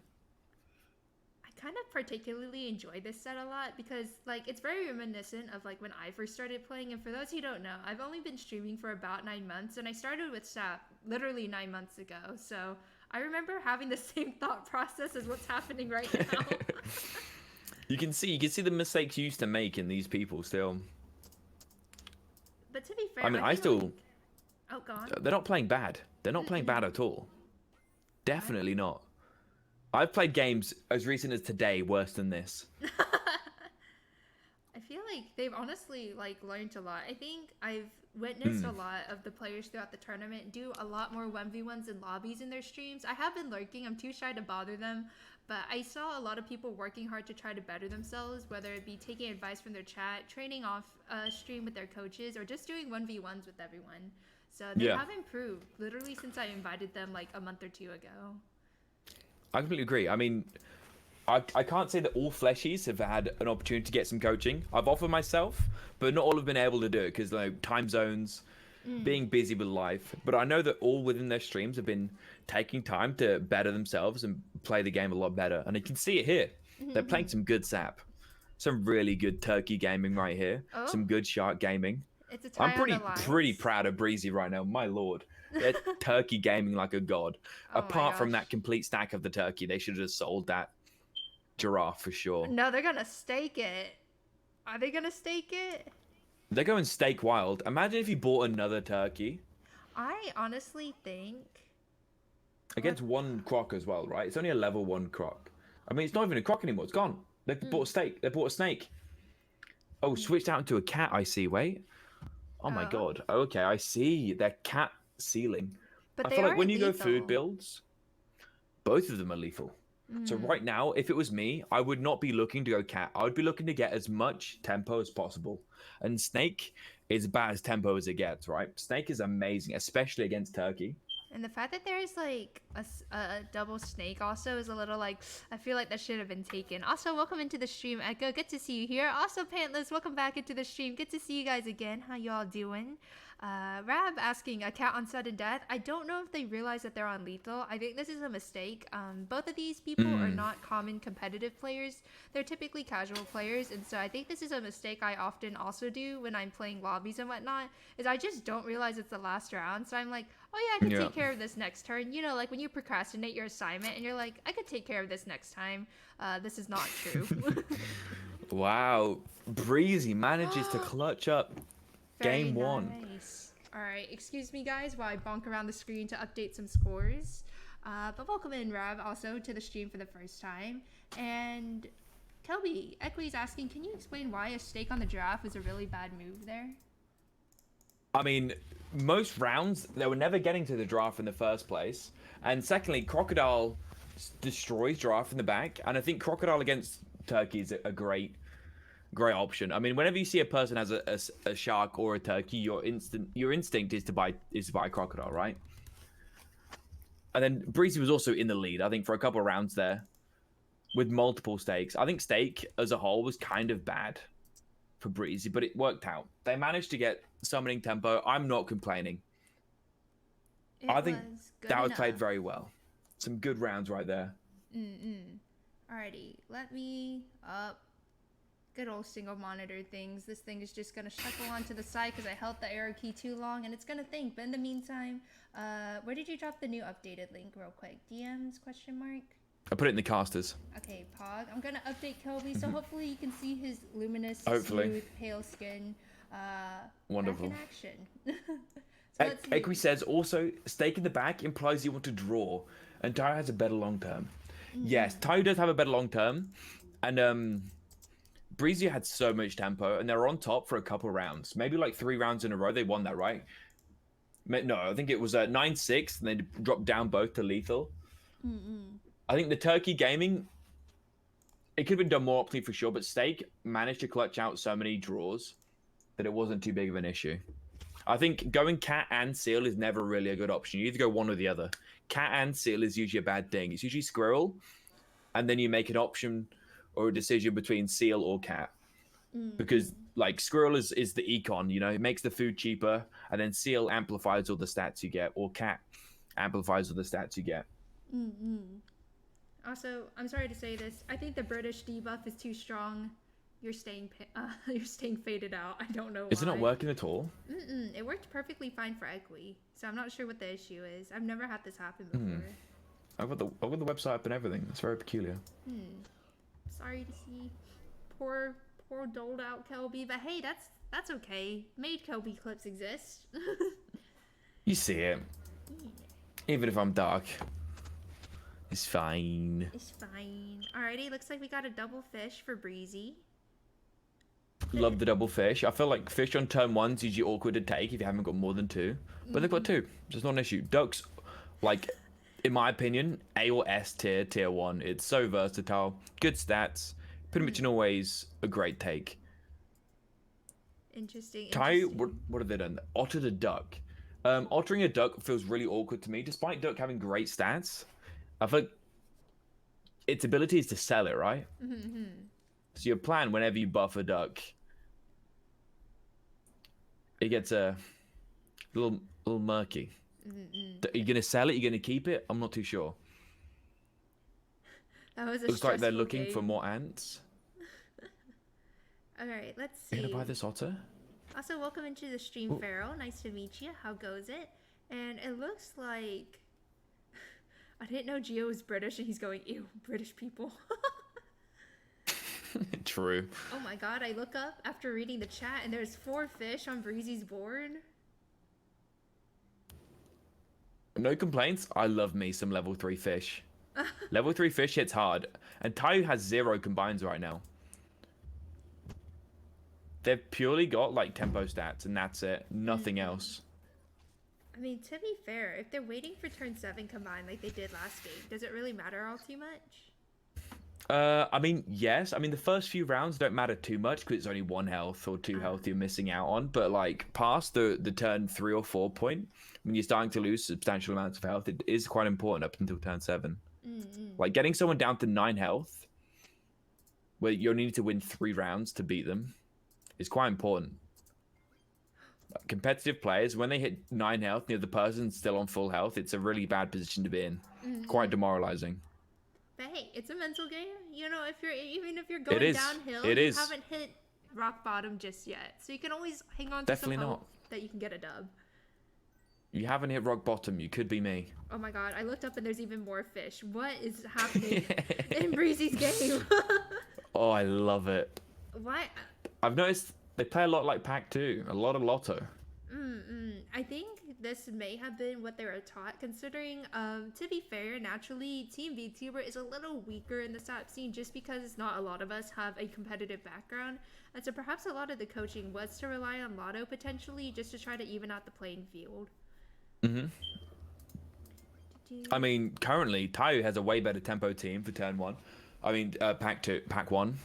S1: I kind of particularly enjoy this set a lot because like it's very reminiscent of like when I first started playing. And for those who don't know, I've only been streaming for about 9 months, and I started with SAP literally 9 months ago. So I remember having the same thought process as what's happening right now.
S5: You can see the mistakes you used to make in these people still.
S1: But to be fair,
S5: I mean, I
S1: feel
S5: still.
S1: like... Oh, go on.
S5: They're not playing bad. They're not playing bad at all. Definitely not. I've played games as recent as today worse than this.
S1: I feel like they've honestly like learned a lot. I think I've witnessed a lot of the players throughout the tournament do a lot more 1v1s and lobbies in their streams. I have been lurking. I'm too shy to bother them. But I saw a lot of people working hard to try to better themselves, whether it be taking advice from their chat, training off stream with their coaches, or just doing 1v1s with everyone. So they have improved literally since I invited them like a month or two ago.
S5: I completely agree. I mean, I can't say that all fleshies have had an opportunity to get some coaching. I've offered myself, but not all have been able to do it because time zones, being busy with life. But I know that all within their streams have been taking time to better themselves and play the game a lot better. And you can see it here. They're playing some good SAP. Some really good turkey gaming right here.
S1: Oh.
S5: Some good shark gaming.
S1: It's a tie
S5: I'm pretty proud of Breezy right now. My lord. They're turkey gaming like a god.
S1: Oh
S5: Apart from that complete stack of the turkey, they should have just sold that giraffe for sure.
S1: No, they're gonna stake it. Are they gonna stake it?
S5: They're going steak wild. Imagine if you bought another turkey.
S1: I honestly think...
S5: Against one croc as well, right? It's only a level 1 croc. I mean, it's not even a croc anymore. It's gone. They bought a steak. They bought a snake. Oh, switched out into a cat, I see. Wait. Oh my god. Okay, I see. They're cat sealing.
S1: But
S5: I
S1: they
S5: feel like
S1: are
S5: when you go
S1: lethal.
S5: food builds, both of them are lethal. So right now, if it was me, I would not be looking to go cat. I would be looking to get as much tempo as possible. And snake is about as tempo as it gets, right? Snake is amazing, especially against turkey.
S1: And the fact that there's like a double snake also is a little like, I feel like that should have been taken. Also, welcome into the stream, Echo. Good to see you here. Also, Pantless, welcome back into the stream. Good to see you guys again. How y'all doing? Rab asking, a cat on sudden death. I don't know if they realize that they're on lethal. I think this is a mistake. Both of these people are not common competitive players. They're typically casual players. And so I think this is a mistake I often also do when I'm playing lobbies and whatnot, is I just don't realize it's the last round. So I'm like, oh yeah, I could take care of this next turn. You know, like when you procrastinate your assignment and you're like, I could take care of this next time. This is not true.
S5: Wow. Breezy manages to clutch up game
S1: Very
S5: 1.
S1: Nice. All right, excuse me, guys, while I bonk around the screen to update some scores. But welcome in, Rav, also to the stream for the first time. And Kelby, Equi's asking, can you explain why a stake on the giraffe was a really bad move there?
S5: I mean, most rounds, they were never getting to the giraffe in the first place. And secondly, Crocodile destroys giraffe in the back. And I think Crocodile against turkey is a great option. I mean, whenever you see a person has a shark or a turkey, your instinct is to buy a crocodile, right? And then Breezy was also in the lead, I think, for a couple of rounds there with multiple stakes. I think stake as a whole was kind of bad for Breezy, but it worked out. They managed to get summoning tempo. I'm not complaining. I think that was played very well. Some good rounds right there.
S1: Alrighty, let me up. Good old single monitor things. This thing is just gonna shuffle onto the side because I held the arrow key too long and it's gonna think. But in the meantime, where did you drop the new updated link real quick? DMs question mark?
S5: I put it in the casters.
S1: Okay, Pog. I'm gonna update Kelby, so hopefully you can see his luminous,
S5: Hopefully.
S1: smooth, pale skin.
S5: Wonderful.
S1: Back in action. So let's see.
S5: Equi says also, stake in the back implies you want to draw, and Tayo has a better long term. Yes, Tayo does have a better long term, and Breezy had so much tempo, and they were on top for a couple rounds. Maybe like 3 rounds in a row, they won that, right? No, I think it was 9-6, and they dropped down both to lethal. I think the turkey gaming, it could have been done more optimally for sure, but Stake managed to clutch out so many draws that it wasn't too big of an issue. I think going cat and seal is never really a good option. You either go one or the other. Cat and seal is usually a bad thing. It's usually squirrel, and then you make an option or a decision between seal or cat. because like squirrel is the econ, you know, it makes the food cheaper, and then seal amplifies all the stats you get, or cat amplifies all the stats you get.
S1: Also, I'm sorry to say this. I think the British debuff is too strong. You're staying faded out. I don't know why.
S5: Is it not working at all?
S1: It worked perfectly fine for Equi, so I'm not sure what the issue is. I've never had this happen before.
S5: I've got the website up and everything. It's very peculiar.
S1: Sorry to see. Poor doled out Kelby, but hey, that's okay. Made Kelby clips exist.
S5: You see it. Even if I'm dark. It's fine.
S1: It's fine. Alrighty, looks like we got a double fish for Breezy.
S5: Love the double fish. I feel like fish on turn 1's usually awkward to take if you haven't got more than 2. But they've got 2. So it's not an issue. Ducks, like, in my opinion, A or S tier 1. It's so versatile. Good stats. Pretty much in all ways a great take.
S1: Interesting.
S5: Tai, what have they done? Ottered a duck. Ottering a duck feels really awkward to me, despite duck having great stats. I feel like its ability is to sell it, right? So your plan whenever you buff a duck, it gets a little murky. Are you gonna sell it? You're gonna keep it? I'm not too sure.
S1: That was a
S5: Looks like they're
S1: stressful
S5: looking
S1: game.
S5: for more ants.
S1: All right, let's
S5: You
S1: see.
S5: gonna buy this otter?
S1: Also, welcome into the stream,
S5: Ooh.
S1: Farrell. Nice to meet you. How goes it? And it looks like I didn't know Gio was British, and he's going, ew, British people.
S5: True.
S1: Oh my god, I look up after reading the chat, and there's 4 fish on Breezy's board.
S5: No complaints. I love me some level 3 fish. Level 3 fish hits hard. And Tayu has 0 combines right now. They've purely got like tempo stats, and that's it. Nothing else.
S1: I mean, to be fair, if they're waiting for turn 7 combined like they did last game, does it really matter all too much?
S5: I mean, yes. I mean, the first few rounds don't matter too much because it's only 1 health or 2 health you're missing out on. But like past the turn 3 or 4 point, when you're starting to lose substantial amounts of health, it is quite important up until turn 7. Like getting someone down to 9 health, where you only need to win 3 rounds to beat them, is quite important. Competitive players, when they hit 9 health, the other person's still on full health, it's a really bad position to be in. Quite demoralizing.
S1: But hey, it's a mental game. You know, even if you're going
S5: is.
S1: downhill,
S5: It
S1: you
S5: is.
S1: haven't hit rock bottom just yet. So you can always hang on to
S5: Definitely
S1: some
S5: not.
S1: hope that you can get a dub.
S5: You haven't hit rock bottom, you could be me.
S1: Oh my god, I looked up and there's even more fish. What is happening in Breezy's game?
S5: Oh, I love it.
S1: Why?
S5: I've noticed they play a lot like Pack 2, a lot of Lotto.
S1: I think this may have been what they were taught, considering, to be fair, naturally, Team Vtuber is a little weaker in the stat scene just because not a lot of us have a competitive background. And so perhaps a lot of the coaching was to rely on Lotto potentially just to try to even out the playing field.
S5: I mean, currently, Tayu has a way better tempo team for turn 1. I mean, Pack 1.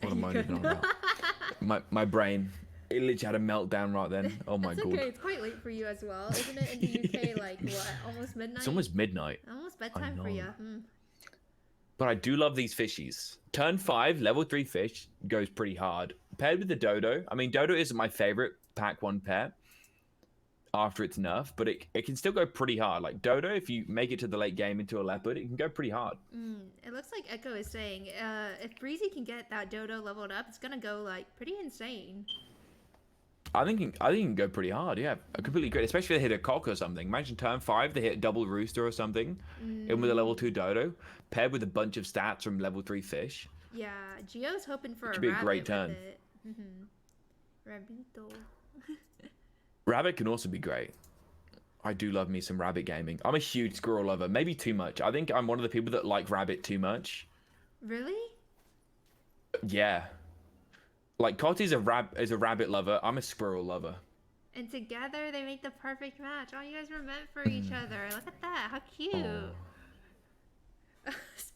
S5: What am I even on about? My brain, it literally had a meltdown right then. Oh my
S1: It's
S5: god.
S1: okay, it's quite late for you as well. Isn't it in the UK like, what, almost midnight?
S5: It's almost midnight.
S1: Almost bedtime for you.
S5: But I do love these fishies. Turn 5, level 3 fish goes pretty hard. Paired with the Dodo. I mean, Dodo isn't my favorite Pack 1 pair after its nerf, but it can still go pretty hard. Like Dodo, if you make it to the late game into a leopard, it can go pretty hard.
S1: It looks like Echo is saying, if Breezy can get that Dodo leveled up, it's gonna go like pretty insane.
S5: I think it can go pretty hard. Yeah, I completely agree. Especially if they hit a cock or something. Imagine turn 5, they hit double rooster or something, in with a level 2 Dodo, paired with a bunch of stats from level 3 fish.
S1: Yeah, Gio's hoping for
S5: Could
S1: a
S5: be a
S1: rabbit
S5: great
S1: with
S5: turn.
S1: it. Rabbito.
S5: Rabbit can also be great. I do love me some rabbit gaming. I'm a huge squirrel lover. Maybe too much. I think I'm one of the people that like rabbit too much.
S1: Really?
S5: Yeah. Like Cotty's a rabbit lover. I'm a squirrel lover.
S1: And together they make the perfect match. Oh, you guys were meant for each other. Look at that. How cute.
S5: Oh.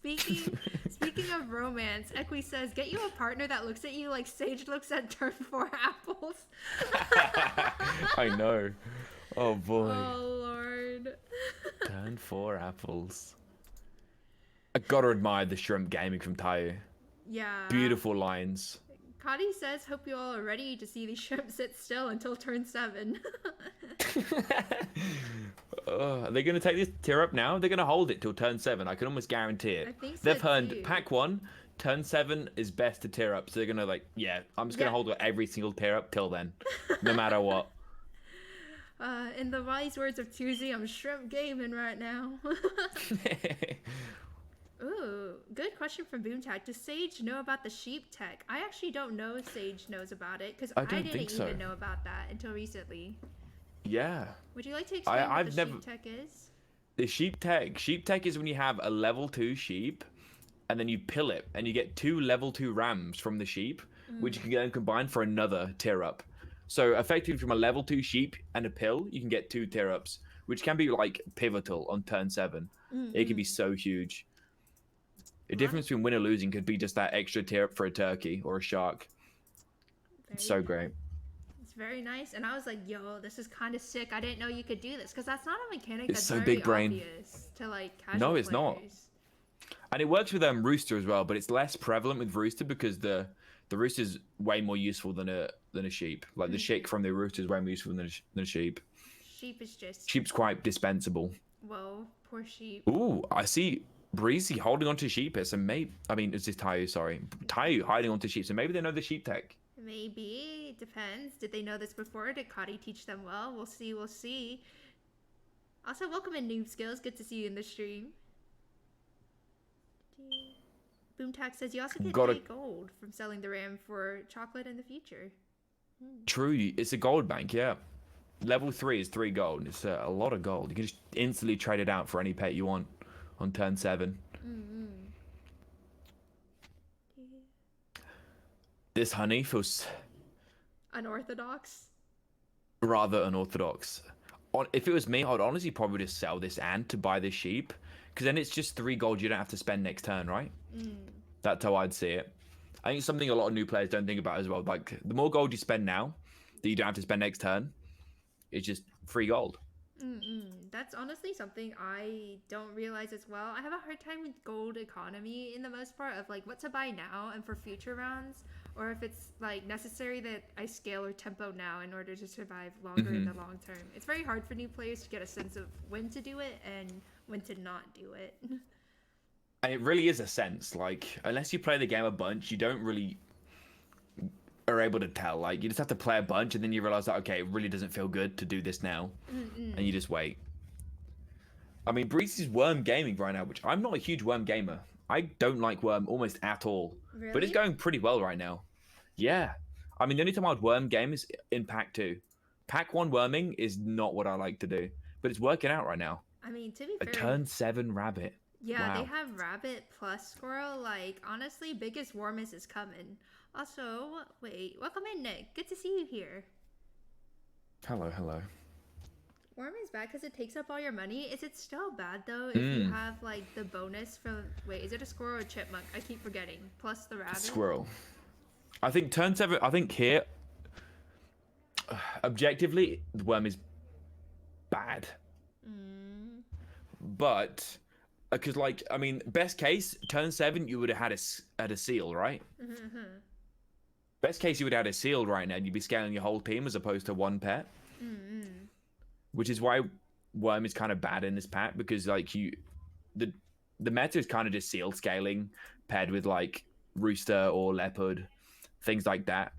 S1: Speaking of romance, Equi says, get you a partner that looks at you like Sage looks at turn 4 apples.
S5: I know. Oh boy.
S1: Oh lord.
S5: Turn 4 apples. I gotta admire the shrimp gaming from Tayu.
S1: Yeah.
S5: Beautiful lines.
S1: Cotty says, hope you all are ready to see these shrimp sit still until turn 7.
S5: Are they going to take this tier up now? They're going to hold it till turn 7. I can almost guarantee it.
S1: I think so
S5: They've heard
S1: too.
S5: pack 1, turn 7 is best to tier up. So they're going to like, yeah, I'm just going to hold every single tier up till then, no matter what.
S1: In the wise words of Tuesday, I'm shrimp gaming right now. Ooh, good question from Boomtag. Does Sage know about the sheep tech? I actually don't know if Sage knows about it because I didn't even know about that until recently.
S5: Yeah.
S1: Would you like to explain what the sheep tech is?
S5: The sheep tech is when you have a level 2 sheep and then you pill it and you get 2 level 2 rams from the sheep, which you can then combine for another tier up. So effectively from a level 2 sheep and a pill, you can get 2 tier ups, which can be like pivotal on turn 7. It can be so huge. The difference between win or losing could be just that extra tier up for a turkey or a shark. It's so great.
S1: It's very nice. And I was like, yo, this is kind of sick. I didn't know you could do this because that's not a mechanic
S5: It's
S1: that's
S5: so
S1: very
S5: big brain.
S1: obvious to like casual
S5: No, it's not. And it works with Rooster as well, but it's less prevalent with Rooster because the Rooster's way more useful than a sheep. Like the chick from the Rooster is way more useful than a sheep.
S1: Sheep is just...
S5: Sheep's quite dispensable.
S1: Whoa, poor sheep.
S5: Ooh, I see Breezy holding onto sheep here, so maybe... I mean, it's just Tayu, sorry. Tayu hiding onto sheep, so maybe they know the sheep tech.
S1: Maybe. It depends. Did they know this before? Did Cotty teach them well? We'll see, we'll see. Also, welcome in, Noob Skills. Good to see you in the stream. Boomtax says you also get 3 gold from selling the ram for chocolate in the future.
S5: True, it's a gold bank, yeah. Level 3 is 3 gold. It's a lot of gold. You can just instantly trade it out for any pet you want on turn 7. This honey feels
S1: unorthodox.
S5: Rather unorthodox. If it was me, I'd honestly probably just sell this ant to buy this sheep, because then it's just 3 gold you don't have to spend next turn, right? That's how I'd see it. I think it's something a lot of new players don't think about as well. Like, the more gold you spend now that you don't have to spend next turn, it's just free gold.
S1: That's honestly something I don't realize as well. I have a hard time with gold economy in the most part of like what to buy now and for future rounds, or if it's like necessary that I scale or tempo now in order to survive longer in the long term. It's very hard for new players to get a sense of when to do it and when to not do it.
S5: And it really is a sense, like, unless you play the game a bunch, you don't really are able to tell. Like, you just have to play a bunch and then you realize that, okay, it really doesn't feel good to do this now. And you just wait. I mean, Breezy's worm gaming right now, which I'm not a huge worm gamer. I don't like worm almost at all.
S1: Really?
S5: But it's going pretty well right now. Yeah. I mean, the only time I'd worm game is in pack 2. Pack 1 worming is not what I like to do. But it's working out right now.
S1: I mean, to be fair...
S5: A turn 7 rabbit.
S1: Yeah,
S5: wow.
S1: They have rabbit plus squirrel. Like, honestly, biggest warmest is coming. Also, wait, welcome in, Nick. Good to see you here.
S5: Hello, hello.
S1: Worm is bad because it takes up all your money. Is it still bad, though, if you have, like, the bonus from... Wait, is it a squirrel or a chipmunk? I keep forgetting. Plus the rabbit?
S5: Squirrel. I think turn 7... I think here... objectively, the worm is bad. But... Because, like, I mean, best case, turn 7, you would have had a seal, right? Best case, you would have had a seal right now, and you'd be scaling your whole team as opposed to 1 pet. Which is why worm is kind of bad in this pack, because, like, the meta is kind of just seal scaling, paired with, like, rooster or leopard, things like that.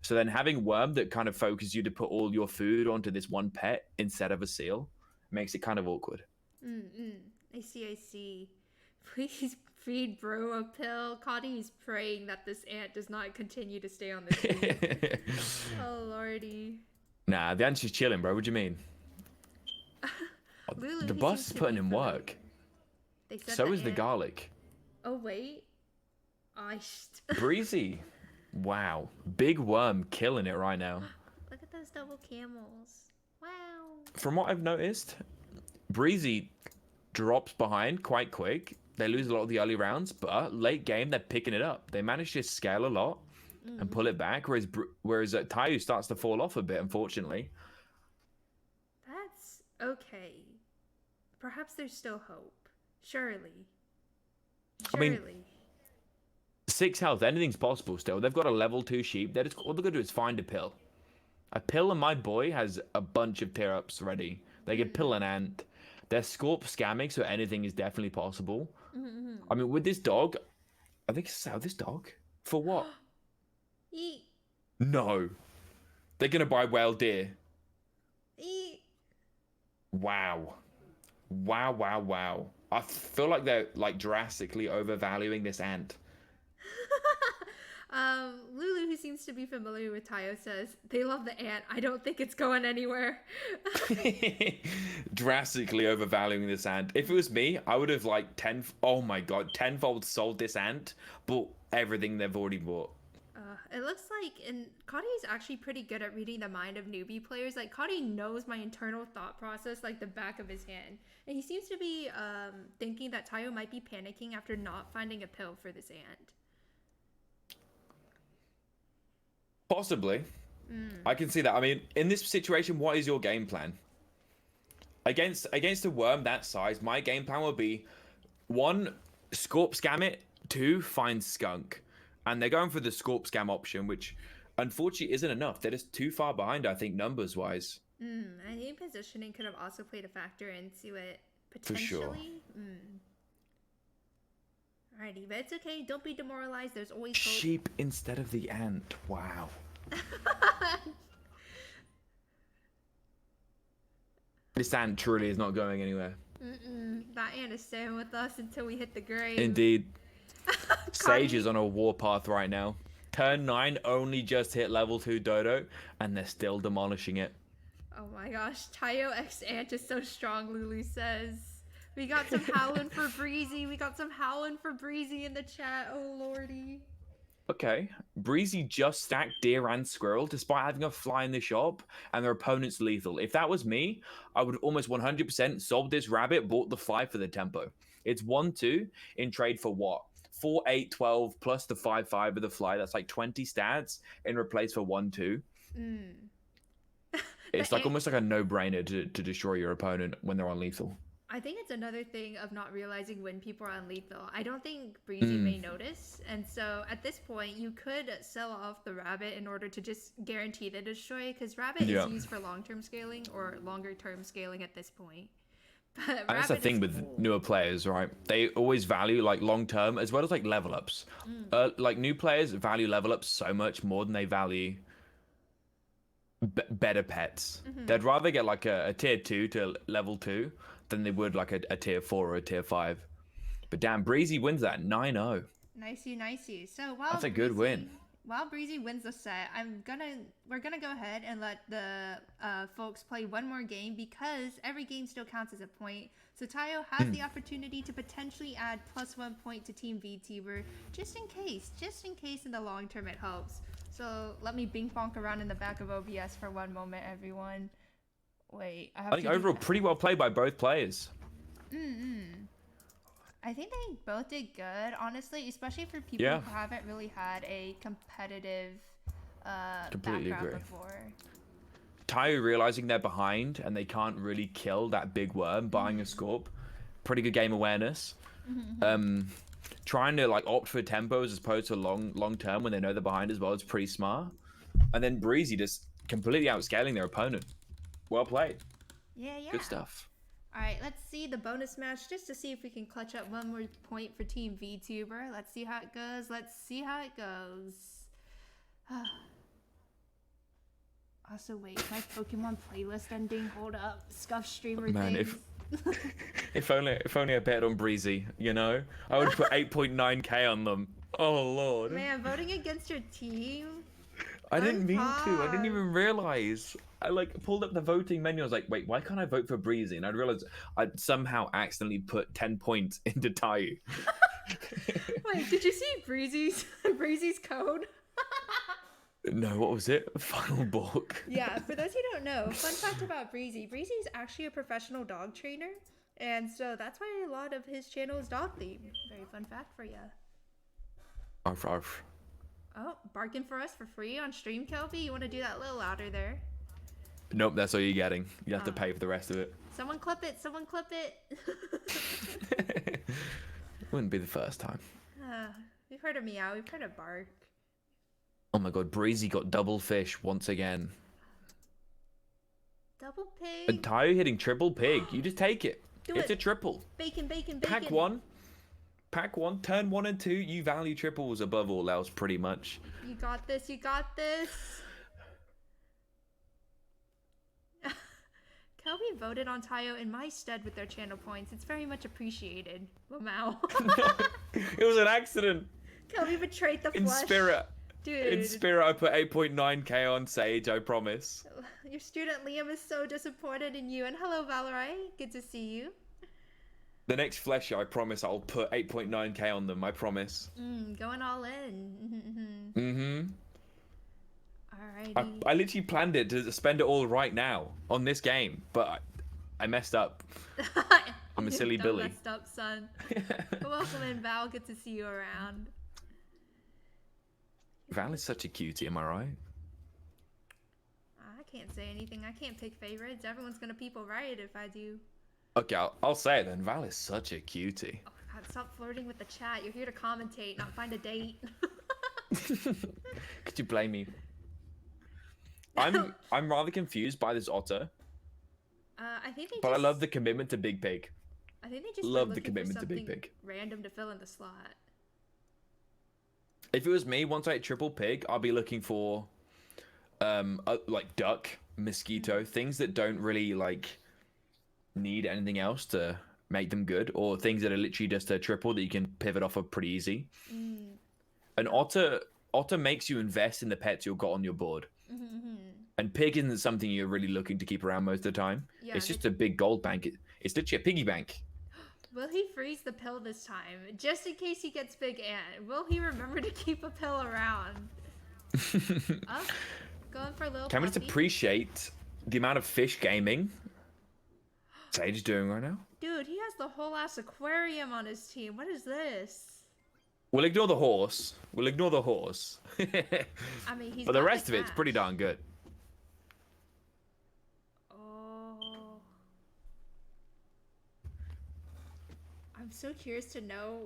S5: So then having worm that kind of focuses you to put all your food onto this 1 pet instead of a seal makes it kind of awkward.
S1: I see. Please feed bro a pill. Cotty is praying that this ant does not continue to stay on the tree. Oh, lordy.
S5: Nah, the ant's just chilling, bro. What do you mean?
S1: Lulu,
S5: the boss is putting in work. So is the garlic.
S1: Oh, wait.
S5: Breezy. Wow. Big worm killing it right now.
S1: Look at those double camels. Wow.
S5: From what I've noticed, Breezy drops behind quite quick. They lose a lot of the early rounds, but late game, they're picking it up. They manage to scale a lot and pull it back, whereas Tayu starts to fall off a bit, unfortunately.
S1: That's okay. Perhaps there's still hope. Surely.
S5: I mean, 6 health. Anything's possible still. They've got a level 2 sheep. They're just, all they're going to do is find a pill. A pill, and my boy has a bunch of tear ups ready. They can pill an ant. They're Scorp scamming, so anything is definitely possible. I mean, with this dog, I think sell this dog for what?
S1: Eat.
S5: No, they're gonna buy wild deer.
S1: Eat.
S5: Wow, wow, wow, wow. I feel like they're like drastically overvaluing this ant.
S1: Lulu, who seems to be familiar with Tayo, says they love the ant. I don't think it's going anywhere.
S5: Drastically overvaluing this ant. If it was me, I would have like oh my god, tenfold sold this ant, bought everything they've already bought.
S1: It looks like, and Cody is actually pretty good at reading the mind of newbie players. Like, Cody knows my internal thought process like the back of his hand. And he seems to be thinking that Tayo might be panicking after not finding a pill for this ant.
S5: Possibly. I can see that. I mean, in this situation, what is your game plan? Against a worm that size, my game plan would be 1, Scorp scam it, 2, find skunk. And they're going for the Scorp scam option, which unfortunately isn't enough. They're just too far behind, I think, numbers-wise.
S1: I think positioning could have also played a factor into it,
S5: For sure.
S1: potentially. Alrighty, but it's okay. Don't be demoralized. There's always hope.
S5: Sheep instead of the ant. Wow. This ant truly is not going anywhere.
S1: That ant is staying with us until we hit the grave.
S5: Indeed. Sage is on a warpath right now. Turn 9 only just hit level 2 Dodo, and they're still demolishing it.
S1: Oh my gosh, Tayo X Ant is so strong, Lulu says. We got some howling for Breezy. We got some howling for Breezy in the chat. Oh lordy.
S5: Okay, Breezy just stacked deer and squirrel despite having a fly in the shop, and their opponent's lethal. If that was me, I would almost 100% sold this rabbit, bought the fly for the tempo. It's 1-2 in trade for what? 4, 8, 12 plus the 5, 5 of the fly. That's like 20 stats in replace for 1-2. It's like almost like a no-brainer to destroy your opponent when they're on lethal.
S1: I think it's another thing of not realizing when people are on lethal. I don't think Breezy may notice. And so at this point, you could sell off the rabbit in order to just guarantee the destroy, because rabbit is used for long-term scaling or longer-term scaling at this point. But
S5: And that's the thing with newer players, right? They always value like long-term as well as like level ups. Like new players value level ups so much more than they value better pets. They'd rather get like a tier 2 to level 2 than they would like a tier 4 or a tier 5. But damn, Breezy wins that 9-0.
S1: Nicey. So while
S5: That's a good win.
S1: While Breezy wins the set, we're gonna go ahead and let the folks play one more game, because every game still counts as a point. So Tayo has the opportunity to potentially add +1 point to Team Vtuber, just in case in the long term it helps. So let me bing bonk around in the back of OBS for one moment, everyone. Wait, I
S5: think overall pretty well played by both players.
S1: I think they both did good, honestly, especially for people who haven't really had a competitive
S5: Completely
S1: background
S5: agree.
S1: before.
S5: Tayo realizing they're behind and they can't really kill that big worm, buying a Scorp. Pretty good game awareness. Trying to like opt for tempos as opposed to long term when they know they're behind as well is pretty smart. And then Breezy just completely outscaling their opponent. Well played.
S1: Yeah.
S5: Good stuff.
S1: All right, let's see the bonus match just to see if we can clutch up one more point for Team Vtuber. Let's see how it goes. Also, wait, my Pokemon playlist ending. Hold up, scuff streamer
S5: Man,
S1: things.
S5: if only I bet on Breezy, you know? I would put 8.9k on them. Oh lord.
S1: Man, voting against your team.
S5: I didn't mean to. I didn't even realize. I like pulled up the voting menu. I was like, wait, why can't I vote for Breezy? And I realized I'd somehow accidentally put 10 points into Tayo.
S1: Wait, did you see Breezy's code?
S5: No, what was it? Final book.
S1: Yeah, for those who don't know, fun fact about Breezy. Breezy is actually a professional dog trainer. And so that's why a lot of his channel is dog themed. Very fun fact for you.
S5: Arf, arf.
S1: Oh, barking for us for free on stream, Kelby? You want to do that a little louder there?
S5: Nope, that's all you're getting. You have to pay for the rest of it.
S1: Someone clip it. It
S5: Wouldn't be the first time.
S1: We've heard a meow. We've heard a bark.
S5: Oh my god, Breezy got double fish once again.
S1: Double pig.
S5: And Tayo hitting triple pig. You just take it.
S1: Do
S5: It's
S1: it.
S5: a triple.
S1: Bacon, bacon, bacon.
S5: Pack one. Pack one. Turn 1 and 2. You value triples above all else, pretty much.
S1: You got this. You got this. Kelby voted on Tayo in my stead with their channel points. It's very much appreciated. Wow.
S5: It was an accident.
S1: Kelby betrayed the
S5: In
S1: flesh.
S5: spirit.
S1: Dude.
S5: In spirit, I put 8.9k on Sage, I promise.
S1: Your student Liam is so disappointed in you. And hello, Valerie. Good to see you.
S5: The next fleshy, I promise I'll put 8.9k on them, I promise.
S1: Going all in.
S5: Mm-hmm.
S1: Alrighty.
S5: I literally planned it to spend it all right now on this game, but I messed up. I'm a silly
S1: Don't
S5: Billy.
S1: Messed up, son. Welcome in, Val. Good to see you around.
S5: Val is such a cutie, am I right?
S1: I can't say anything. I can't pick favorites. Everyone's gonna people right if I do.
S5: Okay, I'll say it then. Val is such a cutie.
S1: Oh God, stop flirting with the chat. You're here to commentate, not find a date.
S5: Could you blame me? I'm rather confused by this otter,
S1: I think they
S5: but
S1: just,
S5: I love the commitment to Big Pig.
S1: I think they just
S5: love
S1: were
S5: the
S1: looking for
S5: commitment to Big
S1: something
S5: Pig.
S1: random to fill in the slot.
S5: If it was me, once I hit triple pig, I'll be looking for like duck, mosquito, things that don't really like need anything else to make them good, or things that are literally just a triple that you can pivot off of pretty easy. An otter makes you invest in the pets you've got on your board. And pig isn't something you're really looking to keep around most of the time.
S1: Yeah,
S5: it's just a big gold bank. It's literally a piggy bank.
S1: Will he freeze the pill this time? Just in case he gets Big Ant. Will he remember to keep a pill around? Oh, going for a little
S5: Can we just
S1: puppy.
S5: appreciate the amount of fish gaming Sage is doing right now?
S1: Dude, he has the whole ass aquarium on his team. What is this?
S5: We'll ignore the horse. We'll ignore the horse.
S1: I mean, he's
S5: But the
S1: got
S5: rest of it's pretty
S1: cash.
S5: darn good.
S1: Oh. I'm so curious to know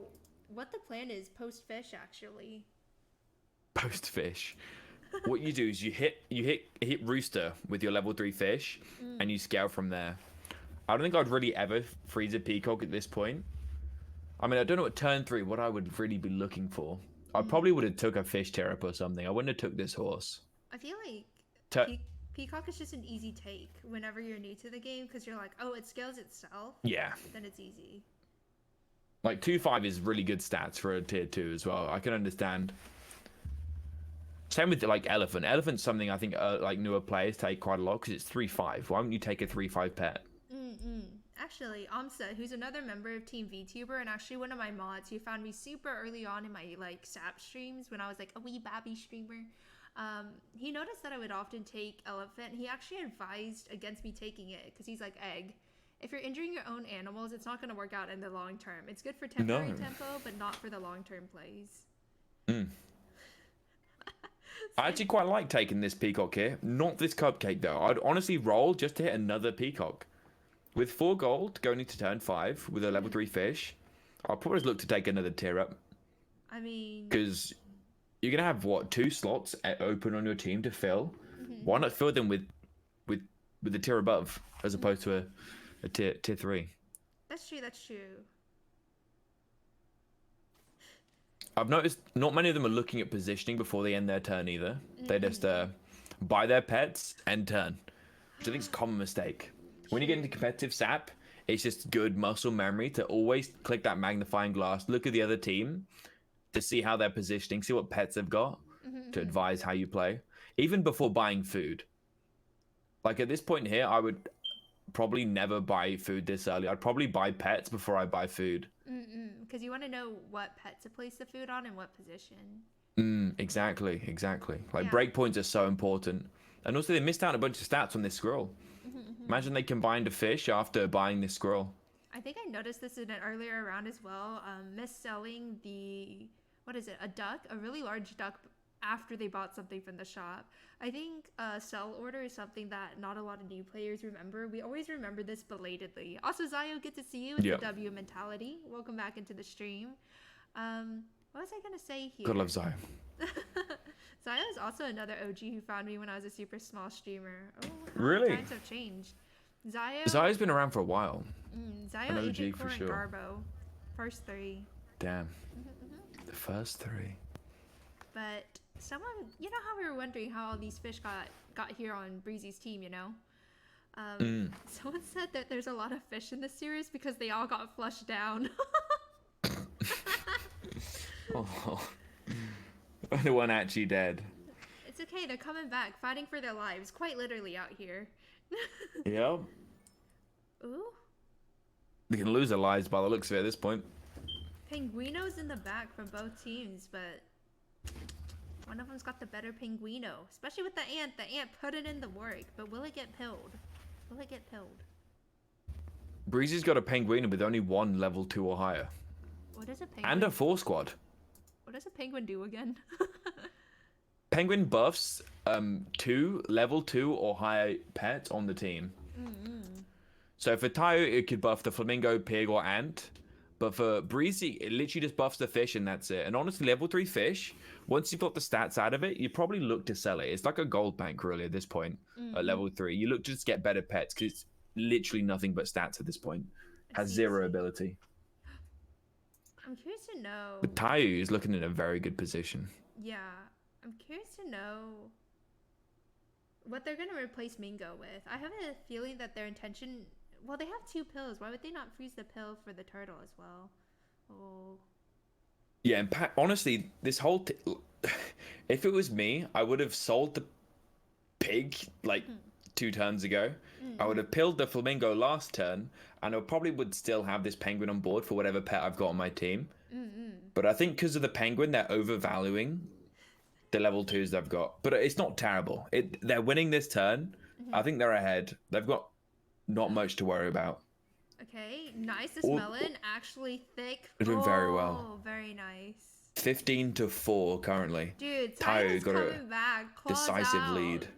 S1: what the plan is post-fish, actually.
S5: Post fish. What you do is you hit rooster with your level 3 fish, and you scale from there. I don't think I'd really ever freeze a peacock at this point. I mean, I don't know at turn 3 what I would really be looking for. I probably would have took a fish terrap or something. I wouldn't have took this horse.
S1: I feel like
S5: Tur-
S1: Peacock is just an easy take whenever you're new to the game, because you're like, oh, it scales itself.
S5: Yeah.
S1: Then it's easy.
S5: Like 2-5 is really good stats for a tier 2 as well. I can understand. Same with like elephant. Elephant's something I think like newer players take quite a lot because it's 3-5. Why wouldn't you take a 3-5 pet?
S1: Actually, Amsa, who's another member of Team Vtuber and actually one of my mods who found me super early on in my like SAP streams when I was like a wee babby streamer. He noticed that I would often take elephant. He actually advised against me taking it because he's like, egg, if you're injuring your own animals, it's not going to work out in the long term. It's good for temporary tempo, but not for the long term plays.
S5: I actually quite like taking this peacock here. Not this cupcake though. I'd honestly roll just to hit another peacock. With 4 gold going into turn 5 with a level 3 fish, I'll probably look to take another tier up.
S1: I mean,
S5: Because you're going to have, what, 2 slots open on your team to fill? Why not fill them with the tier above as opposed to a tier 3?
S1: that's true.
S5: I've noticed not many of them are looking at positioning before they end their turn either. They just buy their pets and turn, which I think is a common mistake. When you get into competitive SAP, it's just good muscle memory to always click that magnifying glass, look at the other team to see how they're positioning, see what pets they've got to advise how you play, even before buying food. Like at this point here, I would probably never buy food this early. I'd probably buy pets before I buy food.
S1: Because you want to know what pet to place the food on and what position.
S5: Exactly. Like
S1: Yeah.
S5: breakpoints are so important. And also they missed out a bunch of stats on this scroll. Imagine they combined a fish after buying this scroll.
S1: I think I noticed this in an earlier round as well. Mis-selling a duck, a really large duck after they bought something from the shop. I think sell order is something that not a lot of new players remember. We always remember this belatedly. Also, Zayo, good to see you with
S5: Yeah.
S1: the W mentality. Welcome back into the stream. What was I gonna say here?
S5: Gotta love Zio.
S1: Zio is also another OG who found me when I was a super small streamer. Oh, how
S5: Really?
S1: times have changed. Zio.
S5: Zio's been around for a while.
S1: Zio,
S5: an OG
S1: Agent
S5: for
S1: Core, and
S5: sure.
S1: Garbo. First three.
S5: Damn. The first three.
S1: But someone, you know how we were wondering how all these fish got here on Breezy's team, you know? Someone said that there's a lot of fish in this series because they all got flushed down.
S5: Oh. The one actually dead.
S1: It's okay, they're coming back, fighting for their lives, quite literally out here.
S5: Yep.
S1: Ooh,
S5: They can lose their lives by the looks of it at this point.
S1: Pinguino's in the back from both teams, but one of them's got the better Pinguino, especially with the ant. The ant put it in the work, but will it get pilled? Will it get pilled?
S5: Breezy's got a penguin with only one level 2 or higher.
S1: What does a penguin?
S5: And a 4 squad.
S1: What does a penguin do again?
S5: Penguin buffs 2 level 2 or higher pets on the team. So for Tayo, it could buff the flamingo, pig, or ant. But for Breezy, it literally just buffs the fish and that's it. And honestly, level 3 fish, once you've got the stats out of it, you probably look to sell it. It's like a gold bank really at this point at level 3. You look to just get better pets because it's literally nothing but stats at this point. Has 0 ability.
S1: I'm curious to know.
S5: But Tayo is looking in a very good position.
S1: Yeah, I'm curious to know what they're gonna replace Mingo with. I have a feeling that their intention. Well, they have 2 pills. Why would they not freeze the pill for the turtle as well? Oh.
S5: Yeah, and honestly, this whole if it was me, I would have sold the pig like 2 turns ago. I would have pilled the flamingo last turn, and I probably would still have this penguin on board for whatever pet I've got on my team. But I think because of the penguin, they're overvaluing the level 2s they've got. But it's not terrible. They're winning this turn. I think they're ahead. They've got not much to worry about.
S1: Okay, nice. This melon actually thick.
S5: They're doing very well.
S1: Oh, very nice.
S5: 15-4 currently.
S1: Dude,
S5: Tayo
S1: Tayo's
S5: got a
S1: coming back. Claws
S5: decisive
S1: out.
S5: lead.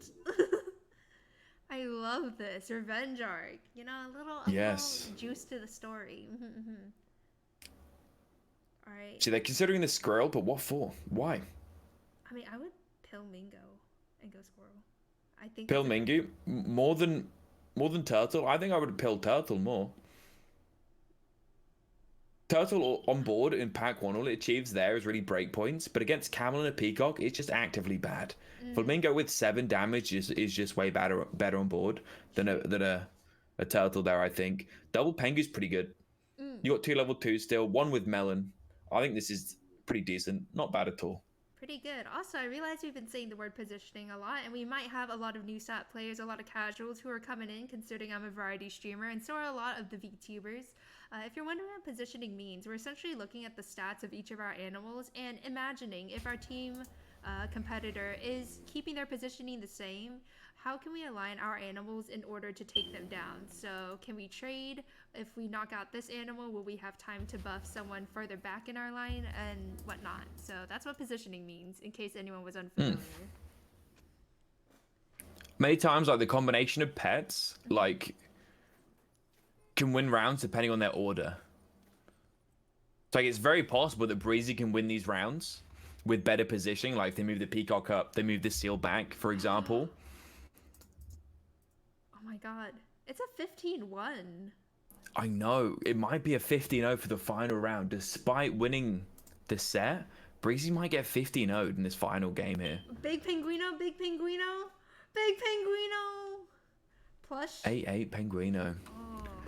S1: I love this revenge arc. You know, a little
S5: Yes.
S1: juice to the story. All right.
S5: See, they're considering the squirrel, but what for? Why?
S1: I mean, I would pill Mingo and go squirrel. I think
S5: Pill
S1: it's a-
S5: Mingu more than Turtle. I think I would pill Turtle more. Turtle on board in pack 1, all it achieves there is really breakpoints, but against Camel and a Peacock, it's just actively bad. Flamingo with 7 damage is just way better on board than a Turtle there, I think. Double Pengu's pretty good. You got 2 level 2s still, 1 with Melon. I think this is pretty decent, not bad at all.
S1: Pretty good. Also, I realize we've been saying the word positioning a lot, and we might have a lot of new stat players, a lot of casuals who are coming in, considering I'm a variety streamer, and so are a lot of the Vtubers. If you're wondering what positioning means, we're essentially looking at the stats of each of our animals and imagining if our team competitor is keeping their positioning the same, how can we align our animals in order to take them down? So can we trade? If we knock out this animal, will we have time to buff someone further back in our line and whatnot? So that's what positioning means, in case anyone was unfamiliar.
S5: Many times, like the combination of pets, like can win rounds depending on their order. So like, it's very possible that Breezy can win these rounds with better positioning. Like if they move the Peacock up, they move the Seal back, for example.
S1: Oh my god. It's a 15-1.
S5: I know. It might be a 15-0 for the final round. Despite winning the set, Breezy might get 15-0 in this final game here.
S1: Big Pinguino, Big Pinguino, Big Pinguino. Plush.
S5: 8-8 Penguino.
S1: Oh.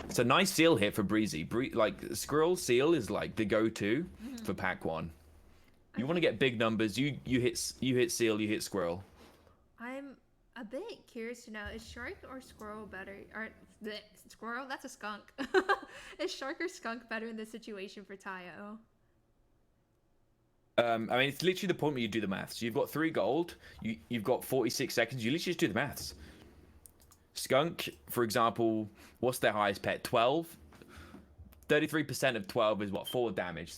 S5: It's a nice seal hit for Breezy. Like Squirrel Seal is like the go-to for pack 1. You want to get big numbers. You hit Seal, you hit Squirrel.
S1: I'm a bit curious to know, is Shark or Squirrel better? Or Squirrel? That's a skunk. Is Shark or Skunk better in this situation for Tayo?
S5: I mean, it's literally the point where you do the maths. You've got 3 gold. You've got 46 seconds. You literally just do the maths. Skunk, for example, what's their highest pet? 12. 33% of 12 is what? 4 damage.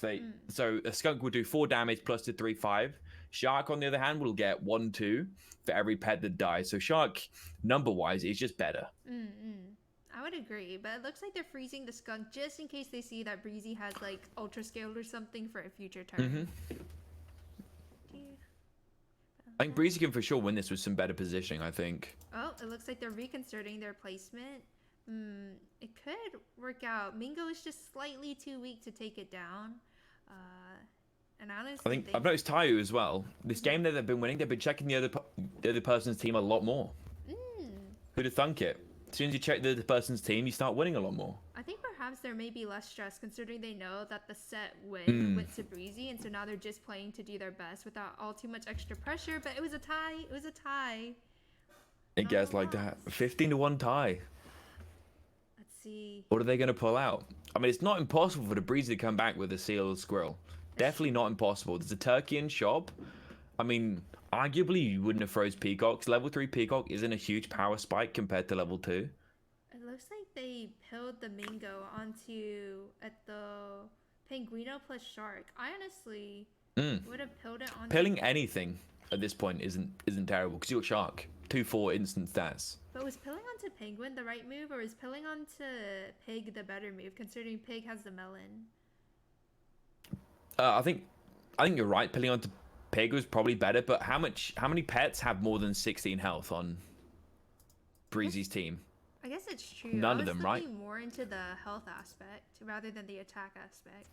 S5: So a skunk will do 4 damage plus the 3-5. Shark, on the other hand, will get 1-2 for every pet that dies. So Shark, number-wise, is just better.
S1: I would agree, but it looks like they're freezing the skunk just in case they see that Breezy has like ultra scaled or something for a future turn.
S5: I think Breezy can for sure win this with some better positioning, I think.
S1: Oh, it looks like they're reconcerting their placement. It could work out. Mingo is just slightly too weak to take it down. And honestly,
S5: I think I've noticed Tayu as well. This game that they've been winning, they've been checking the other person's team a lot more. Who'd have thunk it? As soon as you check the other person's team, you start winning a lot more.
S1: I think perhaps there may be less stress considering they know that the set win went to Breezy, and so now they're just playing to do their best without all too much extra pressure. But it was a tie. It was a tie.
S5: It gets like that. 15-1 tie.
S1: Let's see.
S5: What are they going to pull out? I mean, it's not impossible for the Breezy to come back with a seal squirrel. Definitely not impossible. There's a turkey in shop. I mean, arguably you wouldn't have froze peacocks. Level 3 peacock isn't a huge power spike compared to level 2.
S1: It looks like they pilled the Mingo onto at the Penguino plus Shark. I honestly would have pilled it onto...
S5: Pilling anything at this point isn't terrible because you're Shark. 2-4 instant stats.
S1: But was pilling onto Penguin the right move, or is pilling onto Pig the better move, considering Pig has the melon?
S5: I think you're right. Pilling onto Pig was probably better, but how many pets have more than 16 health on Breezy's team?
S1: I guess it's true.
S5: None of them, right?
S1: I was looking more into the health aspect rather than the attack aspect.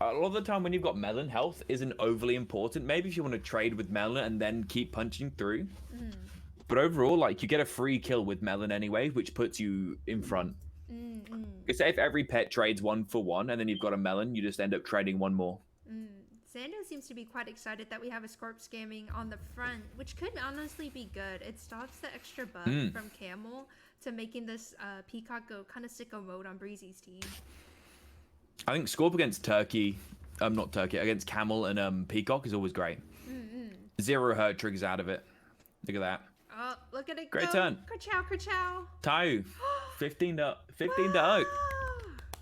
S5: A lot of the time when you've got Melon, health isn't overly important. Maybe if you want to trade with Melon and then keep punching through. But overall, like, you get a free kill with Melon anyway, which puts you in front. Say if every pet trades 1 for 1 and then you've got a Melon, you just end up trading 1 more.
S1: Sando seems to be quite excited that we have a Scorp scamming on the front, which could honestly be good. It stops the extra buff from Camel to making this Peacock go kind of sicko mode on Breezy's team.
S5: I think Scorp against Turkey, not Turkey, against Camel and Peacock is always great. 0 hurt triggers out of it. Look at that.
S1: Oh, look at it
S5: Great
S1: go.
S5: turn.
S1: Ka-chow, ka-chow.
S5: Tayu, 15 to 0.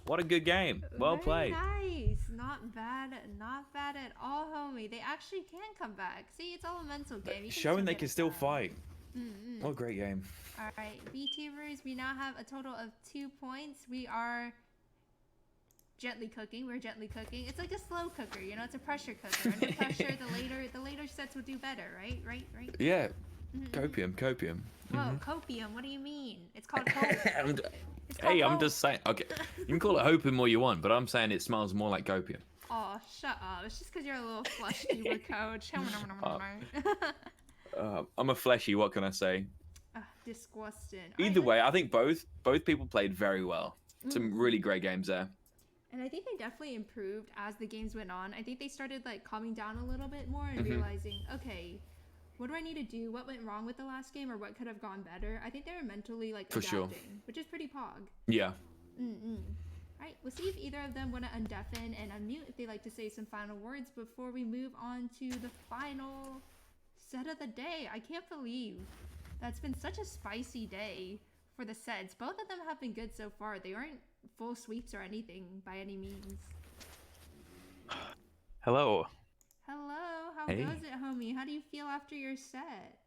S5: What a good game. Well
S1: Very
S5: played.
S1: Nice. Not bad at all, homie. They actually can come back. See, it's all a mental game. You
S5: Showing they
S1: get
S5: can
S1: it
S5: still
S1: done.
S5: fight. What a great game.
S1: All right, Vtubers, we now have a total of 2 points. We are gently cooking. We're gently cooking. It's like a slow cooker, you know. It's a pressure cooker. Under pressure, the later sets will do better, right? Right.
S5: Yeah. Copium.
S1: Whoa, copium. What do you mean? It's called hope. It's called
S5: Hey, I'm
S1: hope.
S5: just saying. Okay, you can call it hopium all you want, but I'm saying it smells more like copium.
S1: Oh, shut up. It's just because you're a little flush tuber coach.
S5: I'm a fleshy. What can I say?
S1: Disgusting.
S5: Either way, I think both people played very well. Some really great games there.
S1: And I think they definitely improved as the games went on. I think they started like calming down a little bit more and realizing, okay, what do I need to do? What went wrong with the last game, or what could have gone better? I think they were mentally like
S5: For
S1: adapting,
S5: sure.
S1: which is pretty pog.
S5: Yeah.
S1: All right, we'll see if either of them want to undeafen and unmute if they like to say some final words before we move on to the final set of the day. I can't believe that's been such a spicy day for the sets. Both of them have been good so far. They aren't full sweeps or anything by any means.
S6: Hello.
S1: Hello, how
S5: Hey.
S1: goes it, homie? How do you feel after your set?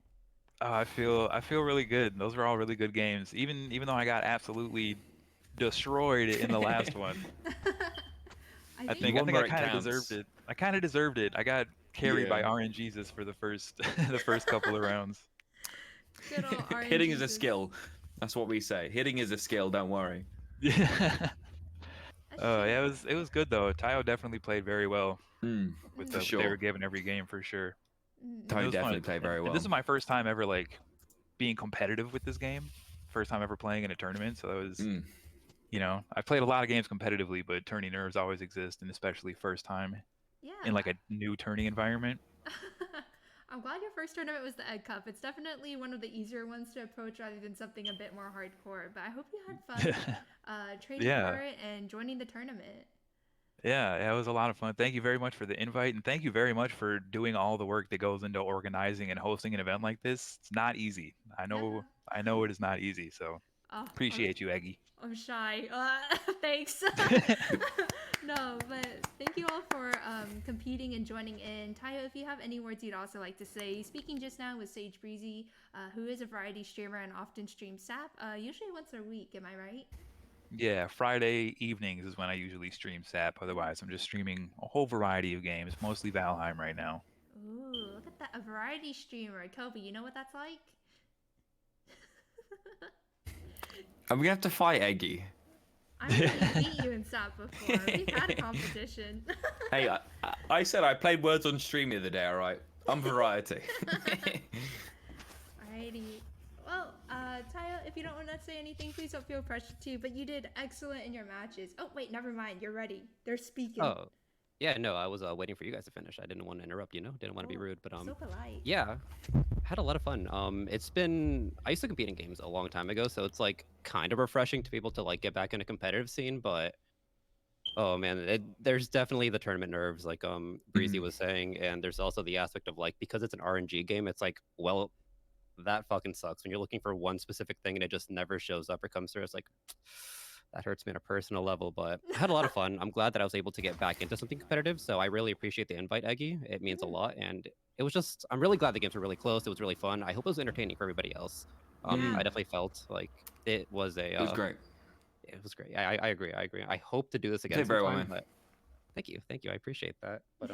S6: I feel really good. Those were all really good games. Even though I got absolutely destroyed in the last one. I think
S5: One
S6: I
S5: where it
S6: kind of
S5: counts.
S6: deserved it. I kind of deserved it. I got carried by
S5: Yeah.
S6: RNGesus for the first the first couple of rounds.
S1: Good old RNG
S5: Hitting is a
S1: Jesus.
S5: skill. That's what we say. Hitting is a skill. Don't worry.
S6: Yeah.
S1: That's
S6: Yeah,
S1: true.
S6: it was good though. Tayo definitely played very well with
S5: For
S6: what
S5: sure.
S6: they were given every game for sure.
S5: Tayu
S6: It was
S5: definitely
S6: fun.
S5: played very
S6: And
S5: well.
S6: This is my first time ever like being competitive with this game. First time ever playing in a tournament, so that was you know, I've played a lot of games competitively, but tourney nerves always exist, and especially first time
S1: Yeah.
S6: in like a new tourney environment.
S1: I'm glad your first tournament was the Egg Cup. It's definitely one of the easier ones to approach rather than something a bit more hardcore. But I hope you had fun trading
S6: Yeah.
S1: for it and joining the tournament.
S6: Yeah, it was a lot of fun. Thank you very much for the invite, and thank you very much for doing all the work that goes into organizing and hosting an event like this. It's not easy. I know it is not easy. So
S1: Oh,
S6: appreciate you, Eggie.
S1: I'm shy. Thanks. No, but thank you all for competing and joining in. Tayo, if you have any words you'd also like to say, speaking just now with Sage Breezy, who is a variety streamer and often streams SAP, usually once a week, am I right?
S6: Yeah, Friday evenings is when I usually stream SAP. Otherwise, I'm just streaming a whole variety of games, mostly Valheim right now.
S1: Ooh, look at that, a variety streamer. Kobe, you know what that's like?
S5: I'm gonna have to fight Eggie.
S1: I already beat you in SAP before. We've had a competition.
S5: Hey, I said I played Words on stream the other day, alright? I'm variety.
S1: Alrighty. Well, Tayo, if you don't want to say anything, please don't feel pressured to, but you did excellent in your matches. Oh, wait, never mind. You're ready. They're speaking.
S7: Oh, yeah, no, I was waiting for you guys to finish. I didn't want to interrupt, didn't want to be rude, but
S1: So polite.
S7: yeah, had a lot of fun. I used to compete in games a long time ago, so it's like kind of refreshing to be able to like get back in a competitive scene, but oh man, there's definitely the tournament nerves, like Breezy was saying, and there's also the aspect of like, because it's an RNG game, it's like, well, that fucking sucks when you're looking for one specific thing and it just never shows up or comes through. It's like, that hurts me on a personal level, but I had a lot of fun. I'm glad that I was able to get back into something competitive, so I really appreciate the invite, Eggie. It means a lot, and it was just, I'm really glad the games were really close. It was really fun. I hope it was entertaining for everybody else. I definitely felt like it was a...
S5: It was great.
S7: It was great. I agree. I hope to do this again
S5: Did very well,
S7: sometime,
S5: man.
S7: but thank you. I appreciate that. But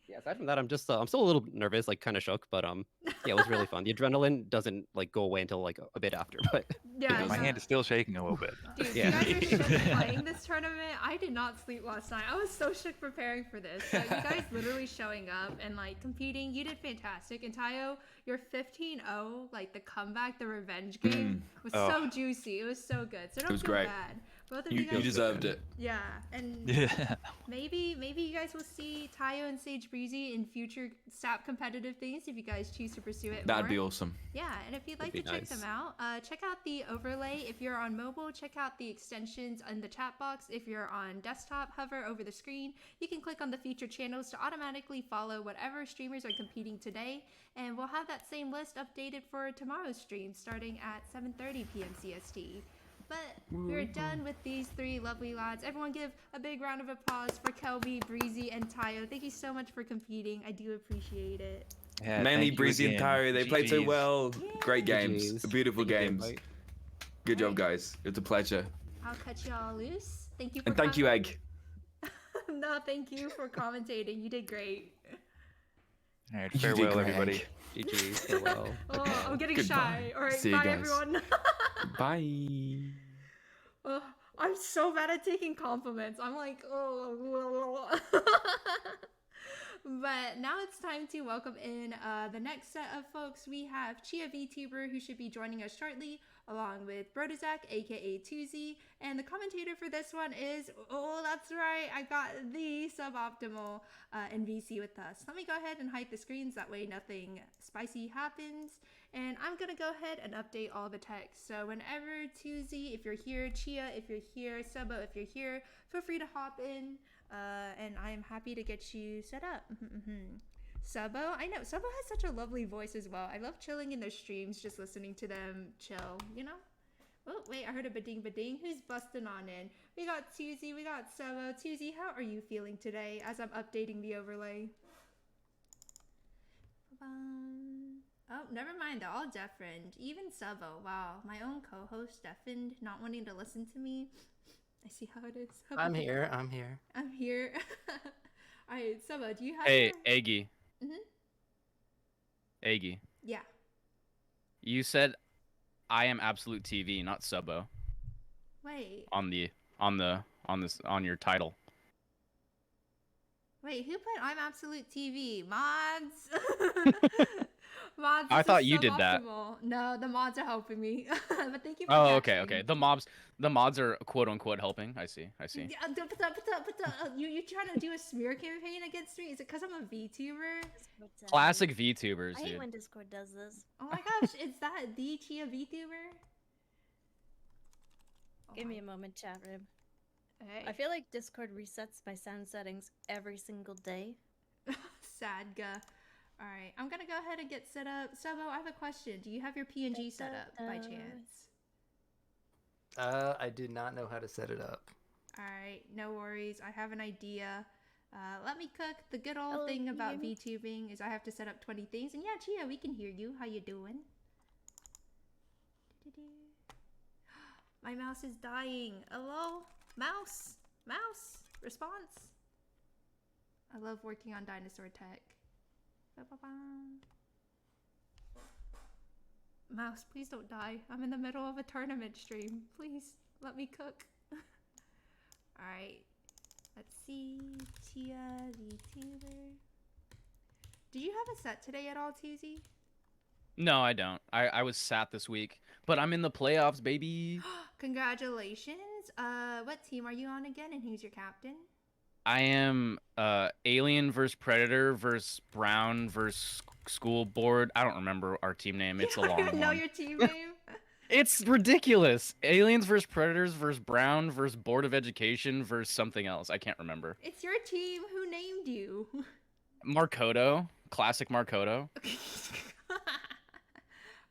S7: yeah, aside from that, I'm just I'm still a little nervous, like kind of shook, but yeah, it was really fun. The adrenaline doesn't like go away until like a bit after, but
S1: Yeah,
S6: My hand is still shaking a little bit.
S1: Dude,
S7: Yeah.
S1: you guys are shook playing this tournament. I did not sleep last night. I was so shook preparing for this. So you guys literally showing up and like competing, you did fantastic. And Tayo, your 15-0, like the comeback, the revenge game was so juicy. It was so good. So don't
S5: was
S1: feel
S5: great.
S1: bad. Both of
S5: You
S1: guys
S5: deserved it.
S1: Yeah, and
S6: Yeah.
S1: maybe you guys will see Tayo and Sage Breezy in future SAP competitive things if you guys choose to pursue it
S5: That'd
S1: more.
S5: be awesome.
S1: Yeah, and if you'd like to
S7: That'd
S1: check
S7: be
S1: them
S7: nice.
S1: out, check out the overlay. If you're on mobile, check out the extensions in the chat box. If you're on desktop, hover over the screen. You can click on the featured channels to automatically follow whatever streamers are competing today. And we'll have that same list updated for tomorrow's stream starting at 7:30 p.m. CST. But we're done with these three lovely lads. Everyone give a big round of applause for Kelby, Breezy, and Tayo. Thank you so much for competing. I do appreciate it.
S6: Yeah,
S5: Mainly
S6: thank you
S5: Breezy and
S6: again.
S5: Tyre, they played so
S6: GGs.
S5: well. Great games.
S7: GGs.
S5: Beautiful
S7: Thank you,
S5: games.
S7: invite.
S5: Good job, guys. It was a pleasure.
S1: I'll cut you all loose. Thank you for
S5: And thank you, Egg.
S1: No, thank you for commentating. You did great.
S6: All right,
S5: You did
S6: farewell,
S5: great.
S6: everybody.
S7: GG, so well.
S1: Oh, I'm getting
S5: Goodbye.
S1: shy. All right,
S5: See you
S1: bye,
S5: guys.
S1: everyone.
S5: Bye.
S1: Oh, I'm so bad at taking compliments. I'm like, oh. But now it's time to welcome in the next set of folks. We have Chia Vtuber, who should be joining us shortly, along with Brodizak, aka Tuzi. And the commentator for this one is, oh, that's right, I got the suboptimal NVC with us. Let me go ahead and hide the screens, that way nothing spicy happens. And I'm gonna go ahead and update all the text. So whenever Tuzi, if you're here, Chia, if you're here, Subo, if you're here, feel free to hop in. And I am happy to get you set up. Subo, I know, Subo has such a lovely voice as well. I love chilling in their streams, just listening to them chill, you know? Oh, wait, I heard a ba-ding ba-ding. Who's busting on in? We got Tuzi, we got Subo. Tuzi, how are you feeling today as I'm updating the overlay? Oh, never mind, they're all deafened. Even Subo, wow, my own co-host deafened, not wanting to listen to me. I see how it is.
S8: I'm here.
S1: I'm here. Alright, Subo, do you have
S9: Hey,
S1: your...
S9: Eggie.
S1: Mhm.
S9: Eggie.
S1: Yeah.
S9: You said I am absolute TV, not Subo
S1: Wait,
S9: on your title.
S1: wait, who put I'm Absolute TV? Mods? Mods,
S9: I
S1: this
S9: thought
S1: is
S9: you did that.
S1: suboptimal. No, the mods are helping me. But thank you for
S9: Oh, okay,
S1: catching.
S9: okay. The mods are quote unquote helping. I see.
S1: Yeah, you trying to do a smear campaign against me? Is it because I'm a VTuber?
S9: Classic VTubers,
S10: I hate
S9: dude.
S10: when Discord does this.
S1: Oh my gosh, is that the Chia VTuber? Oh
S10: Give
S1: my-
S10: me a moment, chat rib.
S1: Hey.
S10: I feel like Discord resets my sound settings every single day.
S1: Sadga. Alright, I'm gonna go ahead and get set up. Subo, I have a question. Do you have your PNG set up by chance?
S8: I do not know how to set it up.
S1: Alright, no worries. I have an idea. Let me cook. The good old
S10: Hello,
S1: thing
S10: can you
S1: about
S10: hear me?
S1: VTubing is I have to set up 20 things. And yeah, Chia, we can hear you. How you doing? My mouse is dying. Hello? Mouse? Mouse? Response? I love working on dinosaur tech. Ba-ba-ba. Mouse, please don't die. I'm in the middle of a tournament stream. Please, let me cook. Alright. Let's see. Tia, Vtuber. Did you have a set today at all, Tuesday?
S9: No, I don't. I was sat this week, but I'm in the playoffs, baby.
S1: Congratulations. What team are you on again, and who's your captain?
S9: I am Alien versus Predator versus Brown versus School Board. I don't remember our team name. It's a
S1: You
S9: long
S1: don't even know
S9: one.
S1: your team name?
S9: It's ridiculous. Aliens versus Predators versus Brown versus Board of Education versus something else. I can't remember.
S1: It's your team. Who named you?
S9: Markoto. Classic Markoto.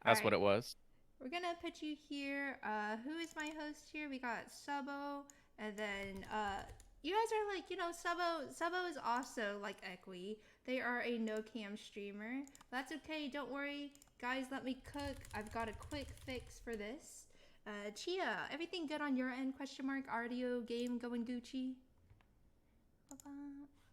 S9: That's what it was.
S1: We're gonna put you here. Who is my host here? We got Subo, and then you guys are like, you know, Subo is also like Equi. They are a no cam streamer. That's okay, don't worry. Guys, let me cook. I've got a quick fix for this. Chia, everything good on your end? Question mark. Audio game going Gucci?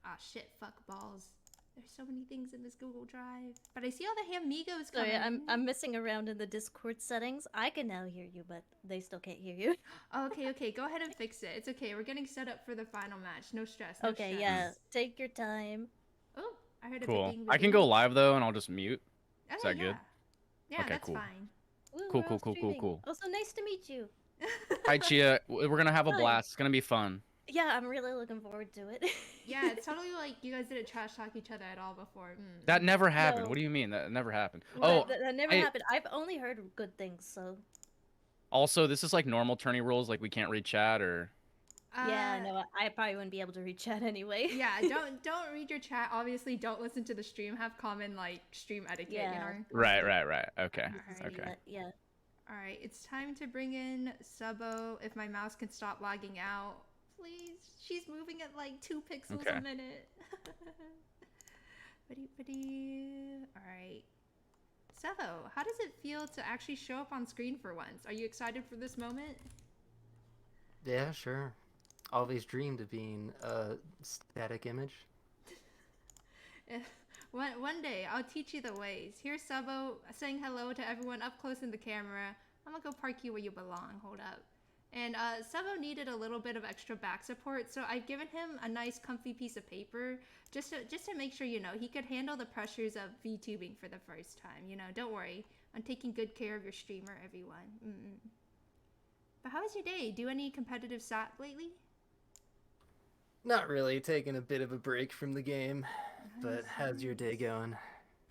S1: Ah, shit, fuck balls. There's so many things in this Google Drive. But I see all the Hamigos coming.
S10: Sorry, I'm messing around in the Discord settings. I can now hear you, but they still can't hear you.
S1: Okay, go ahead and fix it. It's okay. We're getting set up for the final match. No stress. No
S10: Okay,
S1: stress.
S10: yeah. Take your time.
S1: Oh, I heard a
S9: Cool.
S1: beeping.
S9: I can go live though, and I'll just mute.
S1: Okay,
S9: Is that good?
S1: Yeah,
S9: Okay,
S1: that's
S9: cool.
S1: fine.
S10: Ooh,
S9: Cool,
S10: we're
S9: cool,
S10: all
S9: cool, cool,
S10: streaming.
S9: cool.
S10: Also, nice to meet you.
S9: Hi, Chia. We're gonna have a
S10: Hi.
S9: blast. It's gonna be fun.
S10: Yeah, I'm really looking forward to it.
S1: Yeah, it's totally like you guys didn't trash talk each other at all before.
S9: That never happened.
S10: No.
S9: What do you mean? That never happened.
S1: Well,
S9: Oh,
S10: that never happened. I've only heard good things, so.
S9: also, this is like normal tourney rules. Like we can't read chat or.
S10: Yeah, no, I probably wouldn't be able to read chat anyway.
S1: Yeah, don't read your chat. Obviously, don't listen to the stream. Have common like stream etiquette.
S10: Yeah.
S1: You know.
S9: Right. Okay.
S1: Alrighty.
S9: Okay.
S10: Yeah.
S1: All right, it's time to bring in Subo. If my mouse can stop lagging out, please. She's moving at like 2 pixels
S9: Okay.
S1: a minute. All right. Subo, how does it feel to actually show up on screen for once? Are you excited for this moment?
S8: Yeah, sure. Always dreamed of being a static image.
S1: One day, I'll teach you the ways. Here's Subo saying hello to everyone up close in the camera. I'm gonna go park you where you belong. Hold up. And Subo needed a little bit of extra back support, so I've given him a nice comfy piece of paper just to make sure, you know, he could handle the pressures of VTubing for the first time. You know, don't worry. I'm taking good care of your streamer, everyone. But how was your day? Do any competitive sat lately?
S8: Not really, taking a bit of a break from the game. But how's your day going?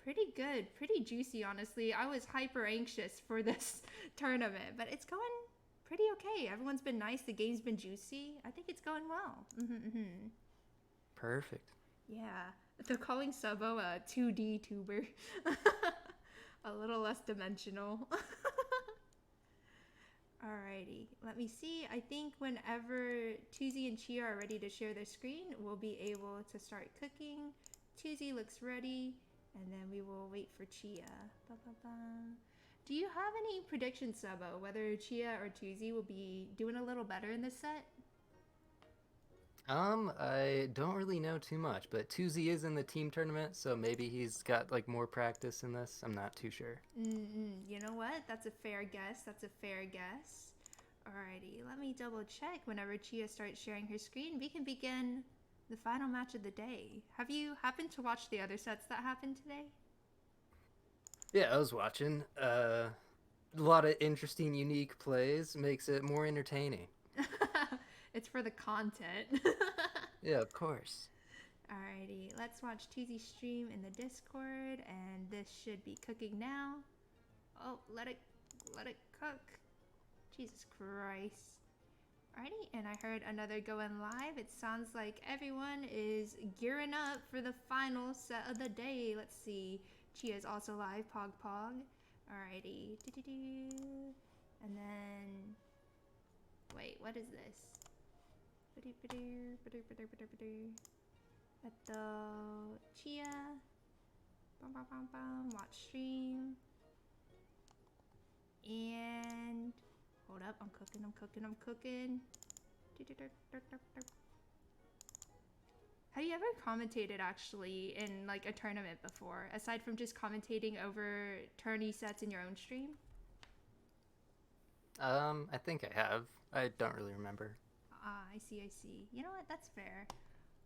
S1: Pretty good, pretty juicy, honestly. I was hyper anxious for this tournament, but it's going pretty okay. Everyone's been nice. The game's been juicy. I think it's going well.
S8: Perfect.
S1: Yeah, they're calling Subo a 2D tuber. A little less dimensional. Alrighty, let me see. I think whenever Tuzi and Chia are ready to share their screen, we'll be able to start cooking. Tuzi looks ready, and then we will wait for Chia. Do you have any predictions, Subo, whether Chia or Tuzi will be doing a little better in this set?
S8: I don't really know too much, but Tuzi is in the team tournament, so maybe he's got like more practice in this. I'm not too sure.
S1: You know what? That's a fair guess. Alrighty, let me double check. Whenever Chia starts sharing her screen, we can begin the final match of the day. Have you happened to watch the other sets that happened today?
S8: Yeah, I was watching. A lot of interesting, unique plays makes it more entertaining.
S1: It's for the content.
S8: Yeah, of course.
S1: Alrighty, let's watch Tuzi stream in the Discord, and this should be cooking now. Oh, let it cook. Jesus Christ. Alrighty, and I heard another going live. It sounds like everyone is gearing up for the final set of the day. Let's see. Chia's also live. Pog. Alrighty. And then... Wait, what is this? Chia. Watch stream. And hold up, I'm cooking. Have you ever commentated actually in like a tournament before, aside from just commentating over tourney sets in your own stream?
S8: I think I have. I don't really remember.
S1: Ah, I see. You know what? That's fair.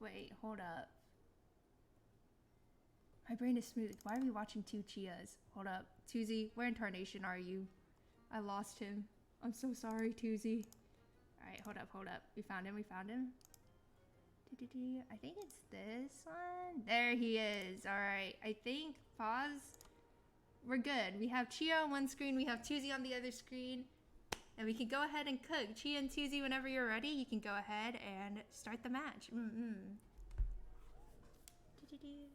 S1: Wait, hold up. My brain is smooth. Why are we watching two Chias? Hold up. Tuzi, where in tarnation are you? I lost him. I'm so sorry, Tuzi. Alright, hold up. We found him. I think it's this one. There he is. Alright, I think pause. We're good. We have Chia on one screen. We have Tuzi on the other screen. And we can go ahead and cook. Chia and Tuzi, whenever you're ready, you can go ahead and start the match.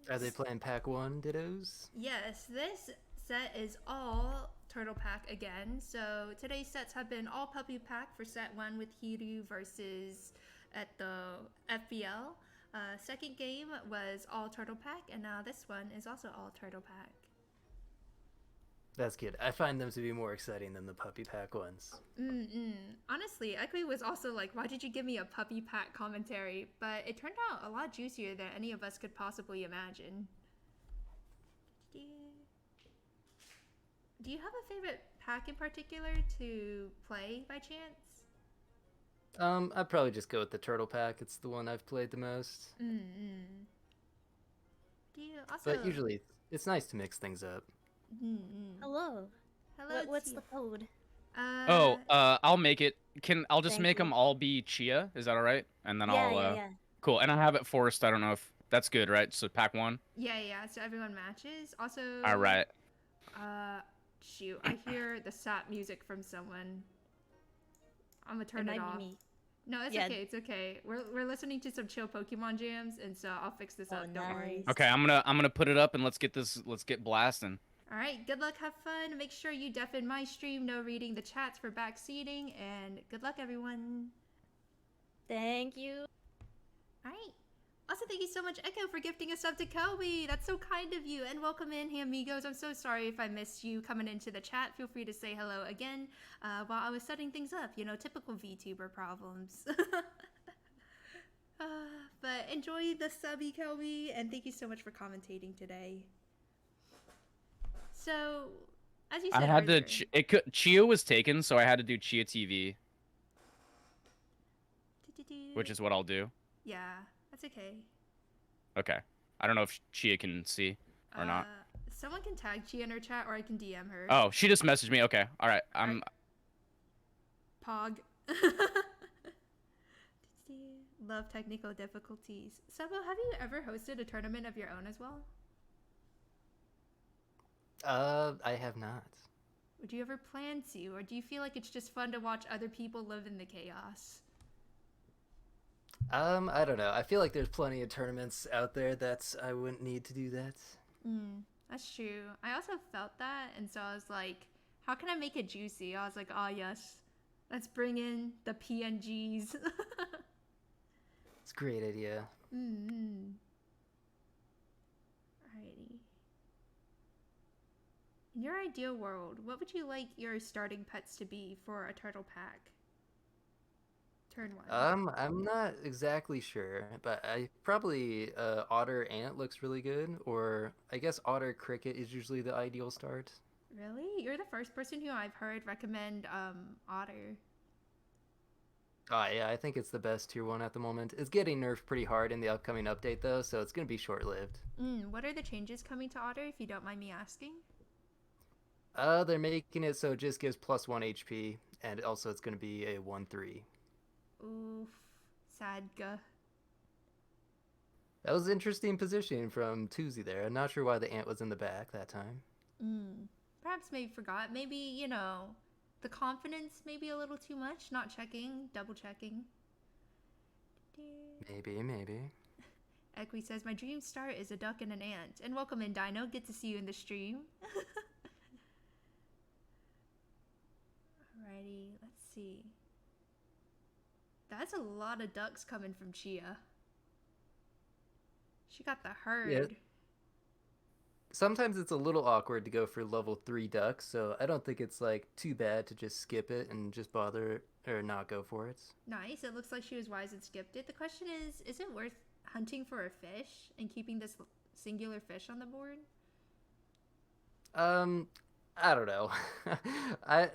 S8: Are they playing Pack 1 Dittos?
S1: Yes, this set is all Turtle Pack again. So today's sets have been all Puppy Pack for set 1 with Hiru versus at the FBL. Second game was all Turtle Pack, and now this one is also all Turtle Pack.
S8: That's good. I find them to be more exciting than the Puppy Pack ones.
S1: Honestly, Ekwe was also like, why did you give me a Puppy Pack commentary? But it turned out a lot juicier than any of us could possibly imagine. Do you have a favorite pack in particular to play by chance?
S8: I'd probably just go with the Turtle Pack. It's the one I've played the most.
S1: Do you also...
S8: But usually, it's nice to mix things up.
S10: Hello. What's the code?
S9: I'll make it. I'll just
S10: Thank
S9: make
S10: you.
S9: them all be Chia. Is that all right? And then I'll.
S10: Yeah.
S9: Cool. And I have it forced. I don't know if that's good, right? So pack 1.
S1: Yeah, so everyone matches. Also...
S9: All right.
S1: Shoot, I hear the sap music from someone. I'm gonna turn
S10: It
S1: it
S10: might
S1: off.
S10: be me.
S1: No, it's
S10: Yeah.
S1: okay, it's okay. We're listening to some chill Pokemon jams, and so I'll fix this
S10: Oh,
S1: up, don't worry.
S10: nice.
S9: Okay, I'm gonna put it up and let's get blasting.
S1: Alright, good luck, have fun. Make sure you deafen my stream, no reading the chats for backseating, and good luck, everyone.
S10: Thank you.
S1: Alright. Also, thank you so much, Echo, for gifting a sub to Kobe. That's so kind of you. And welcome in, hey amigos. I'm so sorry if I missed you coming into the chat. Feel free to say hello again while I was setting things up. You know, typical VTuber problems. But enjoy the subby, Kobe, and thank you so much for commentating today. So, as you said
S9: I had
S1: earlier,
S9: to. Chia was taken, so I had to do Chia TV, which is what I'll do.
S1: Yeah, that's okay.
S9: Okay. I don't know if Chia can see or not.
S1: Someone can tag Chia in her chat, or I can DM her.
S9: Oh, she just messaged me. Okay. All right.
S1: Pog. Love technical difficulties. Sabo, have you ever hosted a tournament of your own as well?
S8: I have not.
S1: Would you ever plan to, or do you feel like it's just fun to watch other people live in the chaos?
S8: I don't know. I feel like there's plenty of tournaments out there that I wouldn't need to do that.
S1: That's true. I also felt that, and so I was like, how can I make it juicy? I was like, oh yes, let's bring in the PNGs.
S8: It's a great idea.
S1: Alrighty. In your ideal world, what would you like your starting pets to be for a turtle pack? Turn 1.
S8: I'm not exactly sure, but I probably Otter Ant looks really good, or I guess Otter Cricket is usually the ideal start.
S1: Really? You're the first person who I've heard recommend Otter.
S8: Oh yeah, I think it's the best tier 1 at the moment. It's getting nerfed pretty hard in the upcoming update though, so it's gonna be short-lived.
S1: What are the changes coming to Otter, if you don't mind me asking?
S8: They're making it so it just gives +1 HP, and also it's gonna be a 1/3.
S1: Oof. Sadga.
S8: That was interesting positioning from Tuzi there. I'm not sure why the ant was in the back that time.
S1: Perhaps maybe forgot. Maybe, you know, the confidence maybe a little too much. Not checking, double checking.
S8: Maybe.
S1: Ekwe says, my dream start is a duck and an ant. And welcome in, Dino. Good to see you in the stream. Alrighty, let's see. That's That's a lot of ducks coming from Chia. She got the herd.
S8: Yeah. Sometimes it's a little awkward to go for level 3 ducks, so I don't think it's like too bad to just skip it and just bother or not go for it.
S1: Nice. It looks like she was wise and skipped it. The question is it worth hunting for a fish and keeping this singular fish on the board?
S8: I don't know.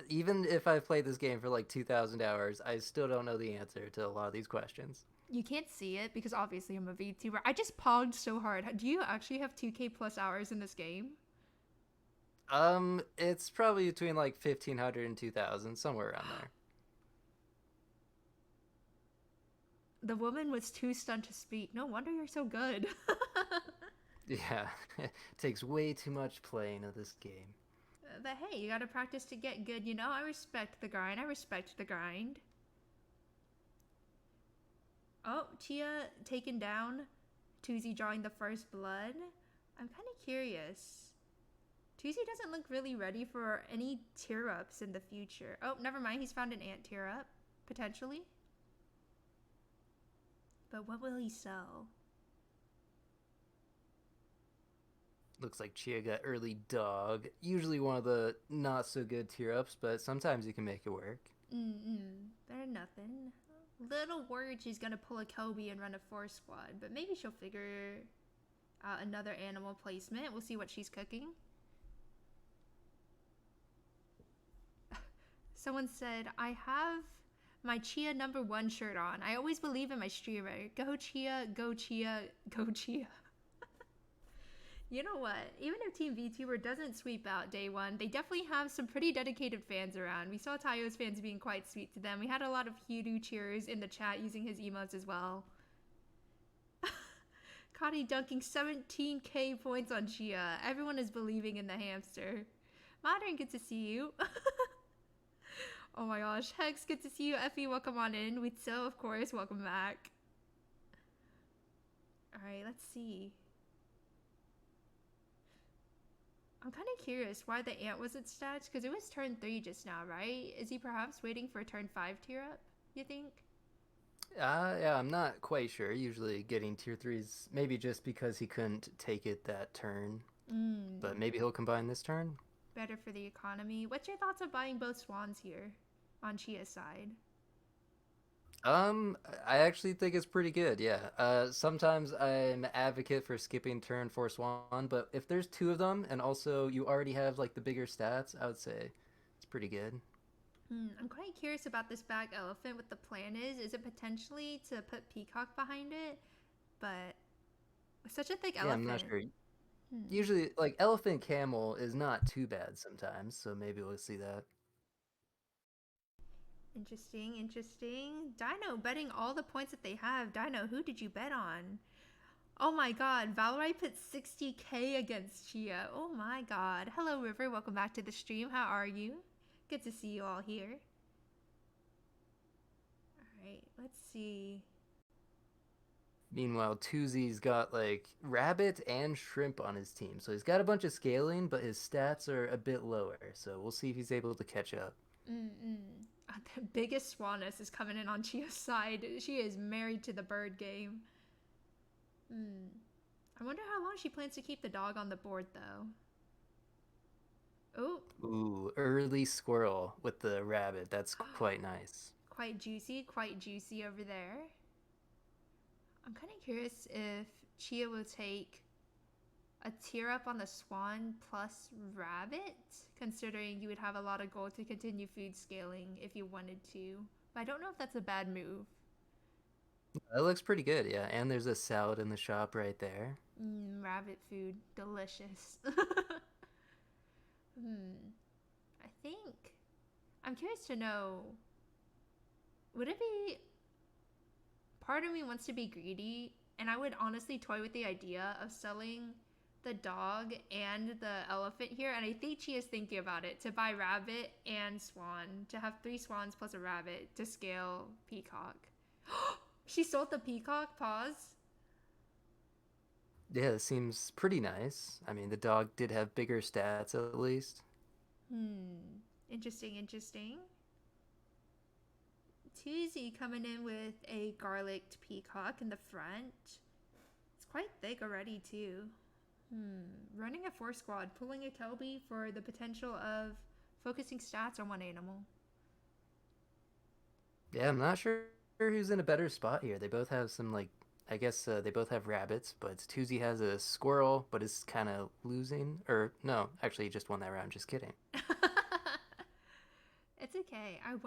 S8: Even if I've played this game for like 2,000 hours, I still don't know the answer to a lot of these questions.
S1: You can't see it because obviously I'm a VTuber. I just pogged so hard. Do you actually have 2K plus hours in this game?
S8: It's probably between like 1,500 and 2,000, somewhere around there.
S1: The woman was too stunned to speak. No wonder you're so good.
S8: Yeah, it takes way too much playing of this game.
S1: But hey, you gotta practice to get good, you know? I respect the grind. I respect the grind. Oh, Chia taken down. Tuzi drawing the first blood. I'm kind of curious. Tuzi doesn't look really ready for any tear-ups in the future. Oh, never mind. He's found an ant tear-up, potentially. But what will he sell?
S8: Looks like Chia got early dog. Usually one of the not so good tear-ups, but sometimes you can make it work.
S1: Better than nothing. Little worried she's gonna pull a Kobe and run a 4-squad, but maybe she'll figure out another animal placement. We'll see what she's cooking. Someone said, I have my Chia #1 shirt on. I always believe in my streamer. Go Chia, go Chia, go Chia. You know what? Even if Team Vtuber doesn't sweep out day one, they definitely have some pretty dedicated fans around. We saw Tayo's fans being quite sweet to them. We had a lot of Hiru cheers in the chat using his emotes as well. Kari dunking 17k points on Chia. Everyone is believing in the hamster. Modern, good to see you. Oh my gosh. Hex, good to see you. Effie, welcome on in. Witso, of course, welcome back. Alright, let's see. I'm kind of curious why the ant was its stats, because it was turn 3 just now, right? Is he perhaps waiting for a turn 5 tier up, you think?
S8: Yeah, I'm not quite sure. Usually getting tier 3s, maybe just because he couldn't take it that turn. But maybe he'll combine this turn.
S1: Better for the economy. What's your thoughts of buying both swans here on Chia's side?
S8: I actually think it's pretty good, yeah. Sometimes I'm an advocate for skipping turn for Swan, but if there's 2 of them, and also you already have, like, the bigger stats, I would say it's pretty good.
S1: I'm quite curious about this back elephant, what the plan is. Is it potentially to put Peacock behind it? But with such a thick elephant...
S8: I'm not sure. Usually, like, elephant camel is not too bad sometimes, so maybe we'll see that.
S1: Interesting, interesting. Dino betting all the points that they have. Dino, who did you bet on? Oh my god, Valerie put 60k against Chia. Oh my god. Hello, River. Welcome back to the stream. How are you? Good to see you all here. Alright, let's see.
S8: Meanwhile, Tuzi's got, like, rabbit and shrimp on his team. So he's got a bunch of scaling, but his stats are a bit lower. So we'll see if he's able to catch up.
S1: The biggest swaness is coming in on Chia's side. She is married to the bird game. I wonder how long she plans to keep the dog on the board, though. Oh.
S8: Ooh, early squirrel with the rabbit. That's quite nice.
S1: Quite juicy over there. I'm kind of curious if Chia will take a tier up on the swan plus rabbit, considering you would have a lot of gold to continue food scaling if you wanted to. But I don't know if that's a bad move.
S8: That looks pretty good, yeah. And there's a salad in the shop right there.
S1: Rabbit food. Delicious. I think... I'm curious to know... Would it be... Part of me wants to be greedy, and I would honestly toy with the idea of selling the dog and the elephant here, and I think she is thinking about it, to buy rabbit and swan, to have 3 swans plus a rabbit to scale peacock. She sold the peacock? Pause.
S8: Yeah, it seems pretty nice. I mean, the dog did have bigger stats at least.
S1: Interesting. Tuesday coming in with a garlicked peacock in the front. It's quite thick already too. Running a 4 squad, pulling a Kelby for the potential of focusing stats on one animal.
S8: Yeah, I'm not sure who's in a better spot here. They both have some, like, I guess they both have rabbits, but Tuesday has a squirrel, but is kind of losing. Or, no, actually, he just won that round. Just kidding.
S1: It's okay. I'm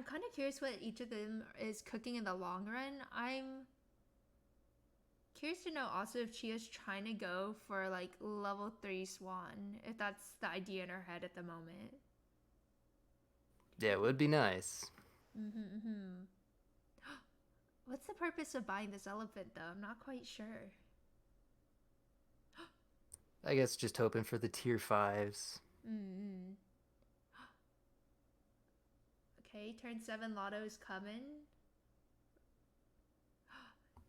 S1: kind of curious what each of them is cooking in the long run. I'm curious to know also if Chia's trying to go for like level 3 Swan, if that's the idea in her head at the moment.
S8: Yeah, it would be nice.
S1: What's the purpose of buying this elephant though? I'm not quite sure.
S8: I guess just hoping for the tier 5s.
S1: Okay, turn 7 Lotto's coming.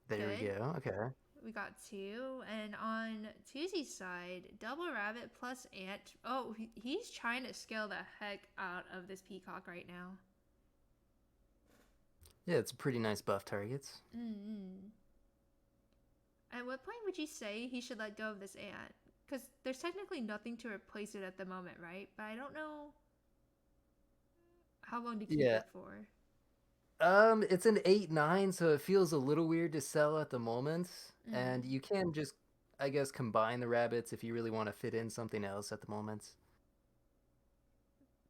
S8: There we
S1: Good.
S8: go. Okay.
S1: We got 2, and on Tuesday's side, double rabbit plus ant. Oh, he's trying to scale the heck out of this peacock right now.
S8: Yeah, it's a pretty nice buff targets.
S1: At what point would you say he should let go of this ant? Because there's technically nothing to replace it at the moment, right? But I don't know how long to keep it for.
S8: It's an 8/9, so it feels a little weird to sell at the moment. And you can just, I guess, combine the rabbits if you really want to fit in something else at the moment.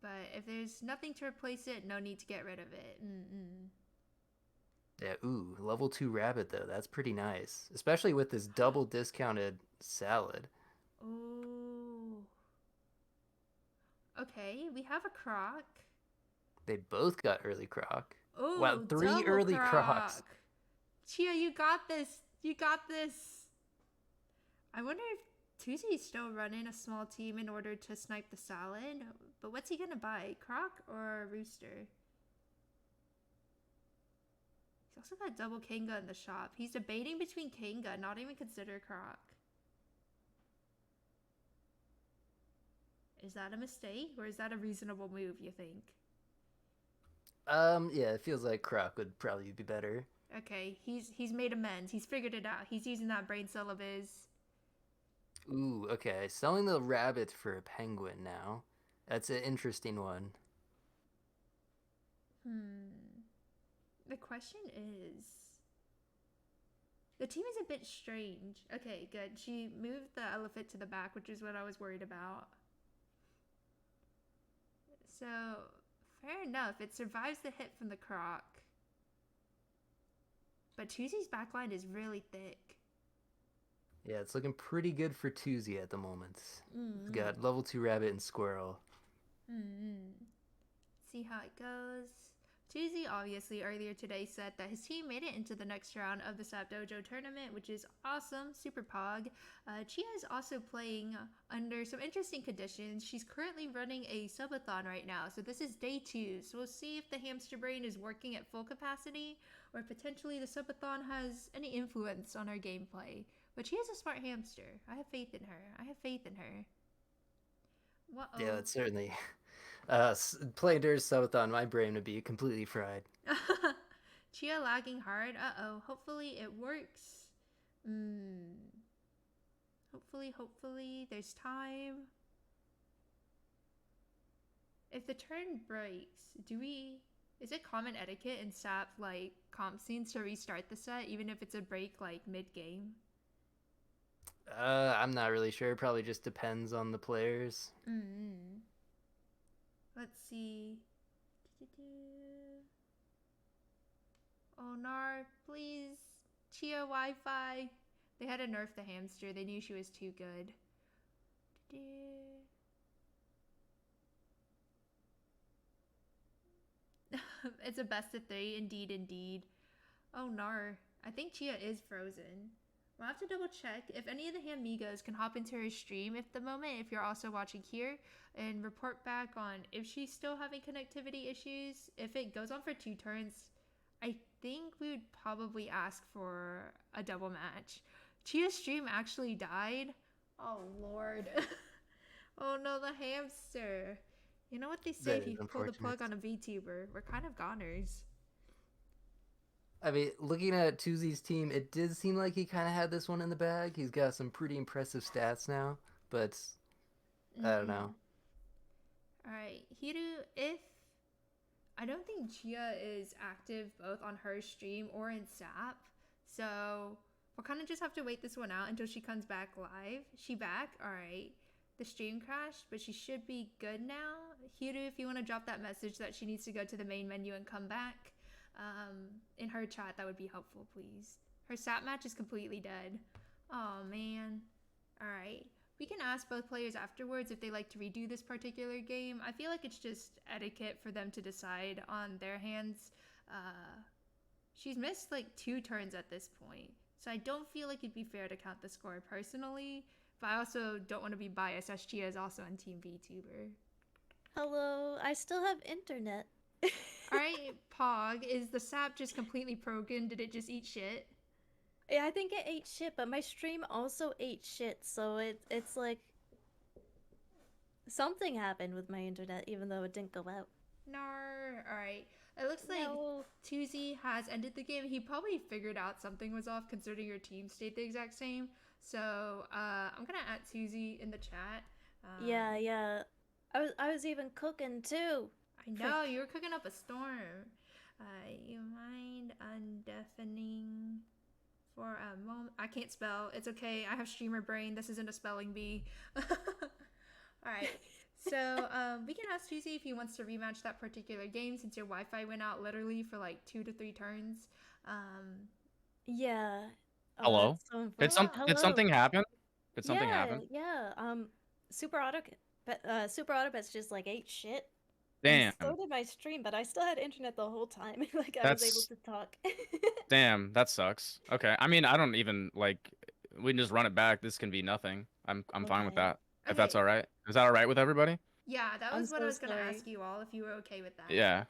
S1: But if there's nothing to replace it, no need to get rid of it.
S8: Yeah, ooh, level 2 rabbit though, that's pretty nice. Especially with this double discounted salad.
S1: Ooh. Okay, we have a croc.
S8: They both got early croc.
S1: Ooh,
S8: Wow, 3
S1: double
S8: early crocs.
S1: Chia, you got this. You got this. I wonder if Tuesday's still running a small team in order to snipe the salad. But what's he gonna buy? Croc or rooster? He's also got double Kanga in the shop. He's debating between Kanga, not even consider croc. Is that a mistake or is that a reasonable move, you think?
S8: Yeah, it feels like croc would probably be better.
S1: Okay, he's made amends. He's figured it out. He's using that brain cell of his.
S8: Ooh, okay. Selling the rabbit for a penguin now. That's an interesting one.
S1: The question is... The team is a bit strange. Okay, good. She moved the elephant to the back, which is what I was worried about. So, fair enough. It survives the hit from the croc. But Tuesday's backline is really thick.
S8: Yeah, it's looking pretty good for Tuesday at the moment. He's got level 2 rabbit and squirrel.
S1: See how it goes. Tuesday obviously earlier today said that his team made it into the next round of the Sap Dojo tournament, which is awesome, super pog. Chia is also playing under some interesting conditions. She's currently running a subathon right now, so this is day 2. So we'll see if the hamster brain is working at full capacity, or potentially the subathon has any influence on her gameplay. But she is a smart hamster. I have faith in her. Whoa.
S8: Yeah, it's certainly... playing Dirge Subathon, my brain would be completely fried.
S1: Chia lagging hard. Uh-oh. Hopefully it works. Hopefully there's time. If the turn breaks, is it common etiquette in SAP, like, comp scenes to restart the set, even if it's a break, like, mid-game?
S8: I'm not really sure. It probably just depends on the players.
S1: Let's see. Oh, Nar, please. Chia Wi-Fi. They had to nerf the hamster. They knew she was too good. It's a best of 3, indeed. Oh, Nar. I think Chia is frozen. We'll have to double check if any of the Hamigos can hop into her stream at the moment, if you're also watching here, and report back on if she's still having connectivity issues. If it goes on for 2 turns, I think we would probably ask for a double match. Chia's stream actually died. Oh, Lord. Oh, no, the hamster. You know what they say
S8: That
S1: if
S8: is
S1: you pull the plug
S8: unfortunate.
S1: on a VTuber? We're kind of goners.
S8: I mean, looking at Tuzi's team, it did seem like he kind of had this one in the bag. He's got some pretty impressive stats now, but I don't know.
S1: Alright, Hiru, if I don't think Gia is active both on her stream or in SAP, so we'll kind of just have to wait this one out until she comes back live. She back? Alright. The stream crashed, but she should be good now. Hiru, if you want to drop that message that she needs to go to the main menu and come back in her chat, that would be helpful, please. Her SAP match is completely dead. Oh, man. Alright. We can ask both players afterwards if they like to redo this particular game. I feel like it's just etiquette for them to decide on their hands. She's missed like 2 turns at this point, so I don't feel like it'd be fair to count the score personally, but I also don't want to be biased as Gia is also on Team VTuber.
S10: Hello, I still have internet.
S1: Alright, Pog, is the sap just completely broken? Did it just eat shit?
S10: Yeah, I think it ate shit, but my stream also ate shit, so it's like something happened with my internet, even though it didn't go out.
S1: No. Alright. It looks like Tuzi has ended the game. He probably figured out something was off considering your team stayed the exact same. So I'm gonna add Tuzi in the chat.
S10: Yeah. I was even cooking too.
S1: I know, you were cooking up a storm. You mind undeafening for a moment? I can't spell. It's okay. I have streamer brain. This isn't a spelling bee. Alright. So we can ask Tuzi if he wants to rematch that particular game since your Wi-Fi went out literally for like 2 to 3 turns.
S10: Yeah.
S9: Hello? Did something happen? Did something happen?
S10: Yeah. Super Autobot's just like ate shit.
S9: Damn.
S10: And so did my stream, but I still had internet the whole time. Like I was able to talk.
S9: Damn, that sucks. Okay, I mean, I don't even like. We can just run it back. This can be nothing. I'm fine with that. If that's all right. Is that all right with everybody?
S1: Yeah, that was what
S10: so
S1: I was gonna
S10: sorry.
S1: ask you all if you were okay with that.
S9: Yeah.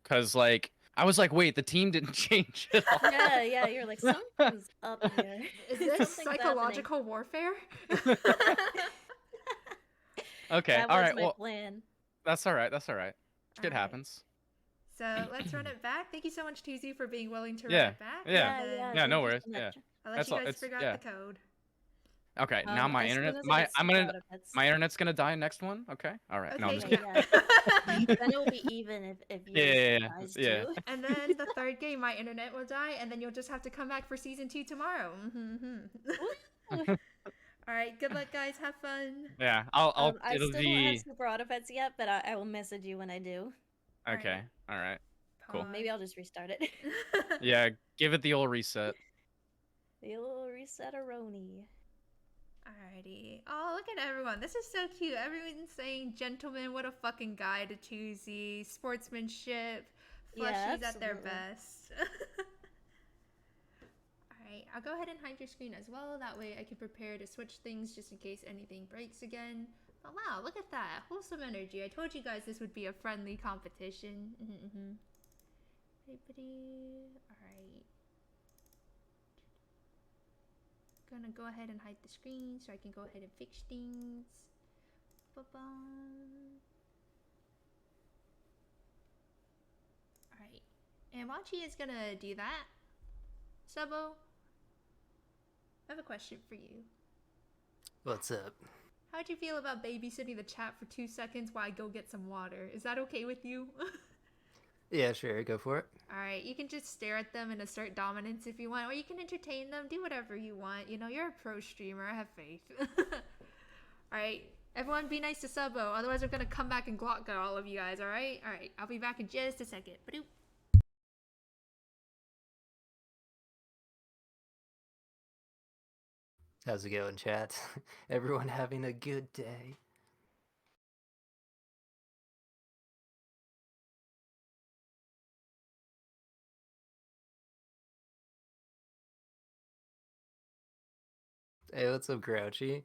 S9: Cause like I was like, wait, the team didn't change at all.
S10: Yeah. You're like something's up here.
S1: Is this
S10: Something's
S1: psychological warfare?
S9: Okay.
S10: That
S9: all
S10: was
S9: right.
S10: my
S9: Well,
S10: plan.
S9: that's all right. That's all right. Shit
S1: Alright.
S9: happens.
S1: So let's run it back. Thank you so much, Tuzi, for being willing to run
S9: Yeah.
S1: it back.
S9: Yeah.
S1: And then
S9: Yeah.
S10: thank
S9: No
S10: you
S9: worries.
S10: so
S9: Yeah.
S10: much.
S1: I'll let
S9: That's
S1: you
S9: all.
S1: guys
S9: It's
S1: figure out
S9: yeah.
S1: the code.
S9: Okay. Now my
S10: As soon
S9: internet.
S10: as I get Super
S9: My internet's gonna die next one. Okay. All right. No, I'm just
S1: Okay,
S9: kidding.
S10: Then it will be even if yours dies
S9: Yeah.
S10: too.
S1: And then the third game, my internet will die, and then you'll just have to come back for season 2 tomorrow. All right, good luck, guys. Have fun.
S9: Yeah. I'll.
S10: I
S9: It'll
S10: still don't have
S9: be.
S10: Super Autopets yet, but I will message you when I do.
S9: Okay. All right. Cool.
S10: Maybe I'll just restart it.
S9: Yeah. Give it the old reset.
S10: The little reset-a-roni.
S1: Alrighty. Oh, look at everyone. This is so cute. Everyone's saying, gentlemen, what a fucking guy to Tuzi. Sportsmanship.
S10: Yeah,
S1: Fleshies at their
S10: absolutely.
S1: best. Alright, I'll go ahead and hide your screen as well. That way I can prepare to switch things just in case anything breaks again. Oh wow, look at that. Wholesome energy. I told you guys this would be a friendly competition. Alright. Gonna go ahead and hide the screen so I can go ahead and fix things. Alright. And while she is gonna do that, Sebo, I have a question for you.
S8: What's up?
S1: How'd you feel about babysitting the chat for 2 seconds while I go get some water? Is that okay with you?
S8: Yeah, sure, go for it.
S1: Alright, you can just stare at them and assert dominance if you want, or you can entertain them, do whatever you want. You know, you're a pro streamer, I have faith. Alright, everyone be nice to Sebo, otherwise we're gonna come back and Glock gun all of you guys, alright? Alright, I'll be back in just a second. Ba-doop.
S8: How's it going, chat? Everyone having a good day? Hey, what's up, Grouchy?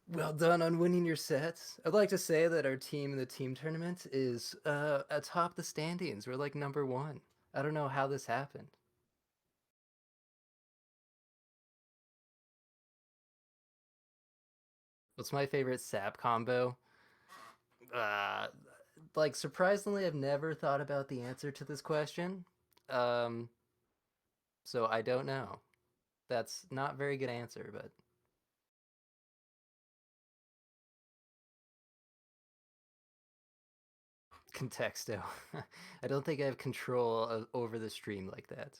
S8: Well done on winning your sets. I'd like to say that our team in the team tournament is atop the standings. We're like #1. I don't know how this happened. What's my favorite sap combo? Like, surprisingly, I've never thought about the answer to this question. So I don't know. That's not a very good answer, but contexto. I don't think I have control over the stream like that.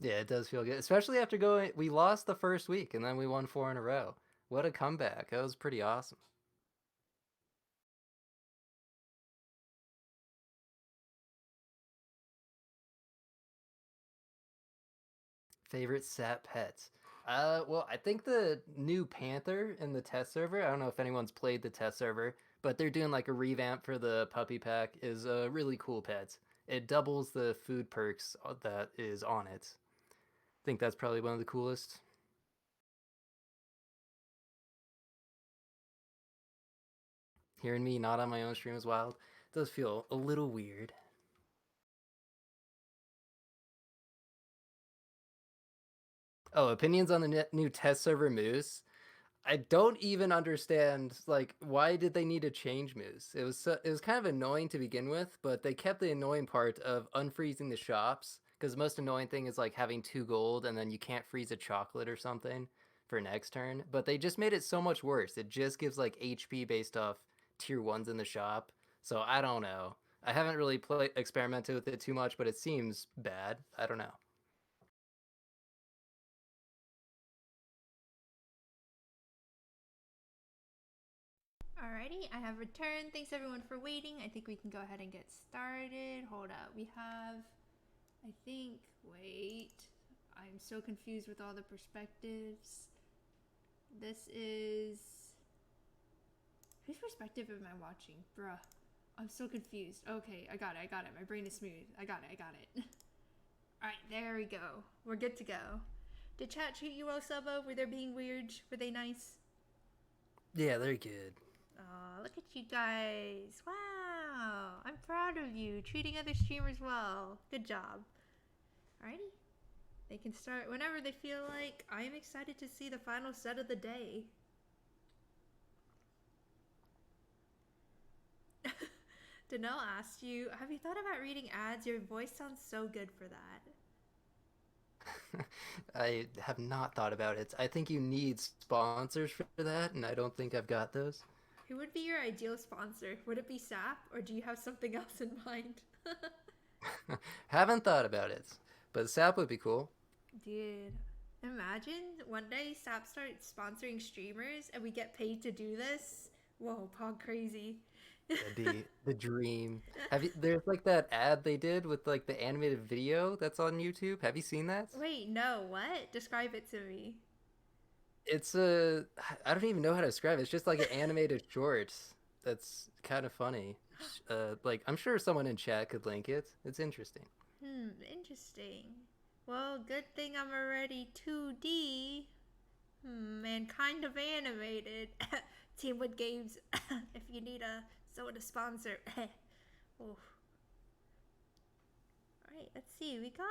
S8: Yeah, it does feel good, especially after we lost the first week and then we won 4 in a row. What a comeback. That was pretty awesome. Favorite sat pets? Well, I think the new Panther in the test server, I don't know if anyone's played the test server, but they're doing like a revamp for the puppy pack, is a really cool pet. It doubles the food perks that is on it. I think that's probably one of the coolest. Hearing me not on my own stream is wild. It does feel a little weird. Oh, opinions on the new test server Moose. I don't even understand, like, why did they need to change Moose? It was kind of annoying to begin with, but they kept the annoying part of unfreezing the shops, because the most annoying thing is like having 2 gold and then you can't freeze a chocolate or something for next turn. But they just made it so much worse. It just gives like HP based off tier 1s in the shop. So I don't know. I haven't really experimented with it too much, but it seems bad. I don't know.
S1: Alrighty, I have returned. Thanks everyone for waiting. I think we can go ahead and get started. Hold up. We have, wait. I'm so confused with all the perspectives. This is, whose perspective am I watching? Bruh. I'm so confused. Okay, I got it. My brain is smooth. I got it. Alright, there we go. We're good to go. Did chat treat you well, Subbo? Were they being weird? Were they nice?
S8: Yeah, they're good.
S1: Aw, look at you guys. Wow. I'm proud of you. Treating other streamers well. Good job. Alrighty. They can start whenever they feel like. I am excited to see the final set of the day. Danelle asked you, have you thought about reading ads? Your voice sounds so good for that.
S8: I have not thought about it. I think you need sponsors for that, and I don't think I've got those.
S1: Who would be your ideal sponsor? Would it be SAP, or do you have something else in mind?
S8: Haven't thought about it, but SAP would be cool.
S1: Dude, imagine one day SAP starts sponsoring streamers and we get paid to do this. Whoa, pog crazy.
S8: That'd be the dream. There's like that ad they did with like the animated video that's on YouTube. Have you seen that?
S1: Wait, no, what? Describe it to me.
S8: It's I don't even know how to describe it. It's just like an animated short that's kind of funny. Like, I'm sure someone in chat could link it. It's interesting.
S1: Interesting. Well, good thing I'm already 2D. And kind of animated. Teamwood Games, if you need someone to sponsor. Oof. Alright, let's see. We got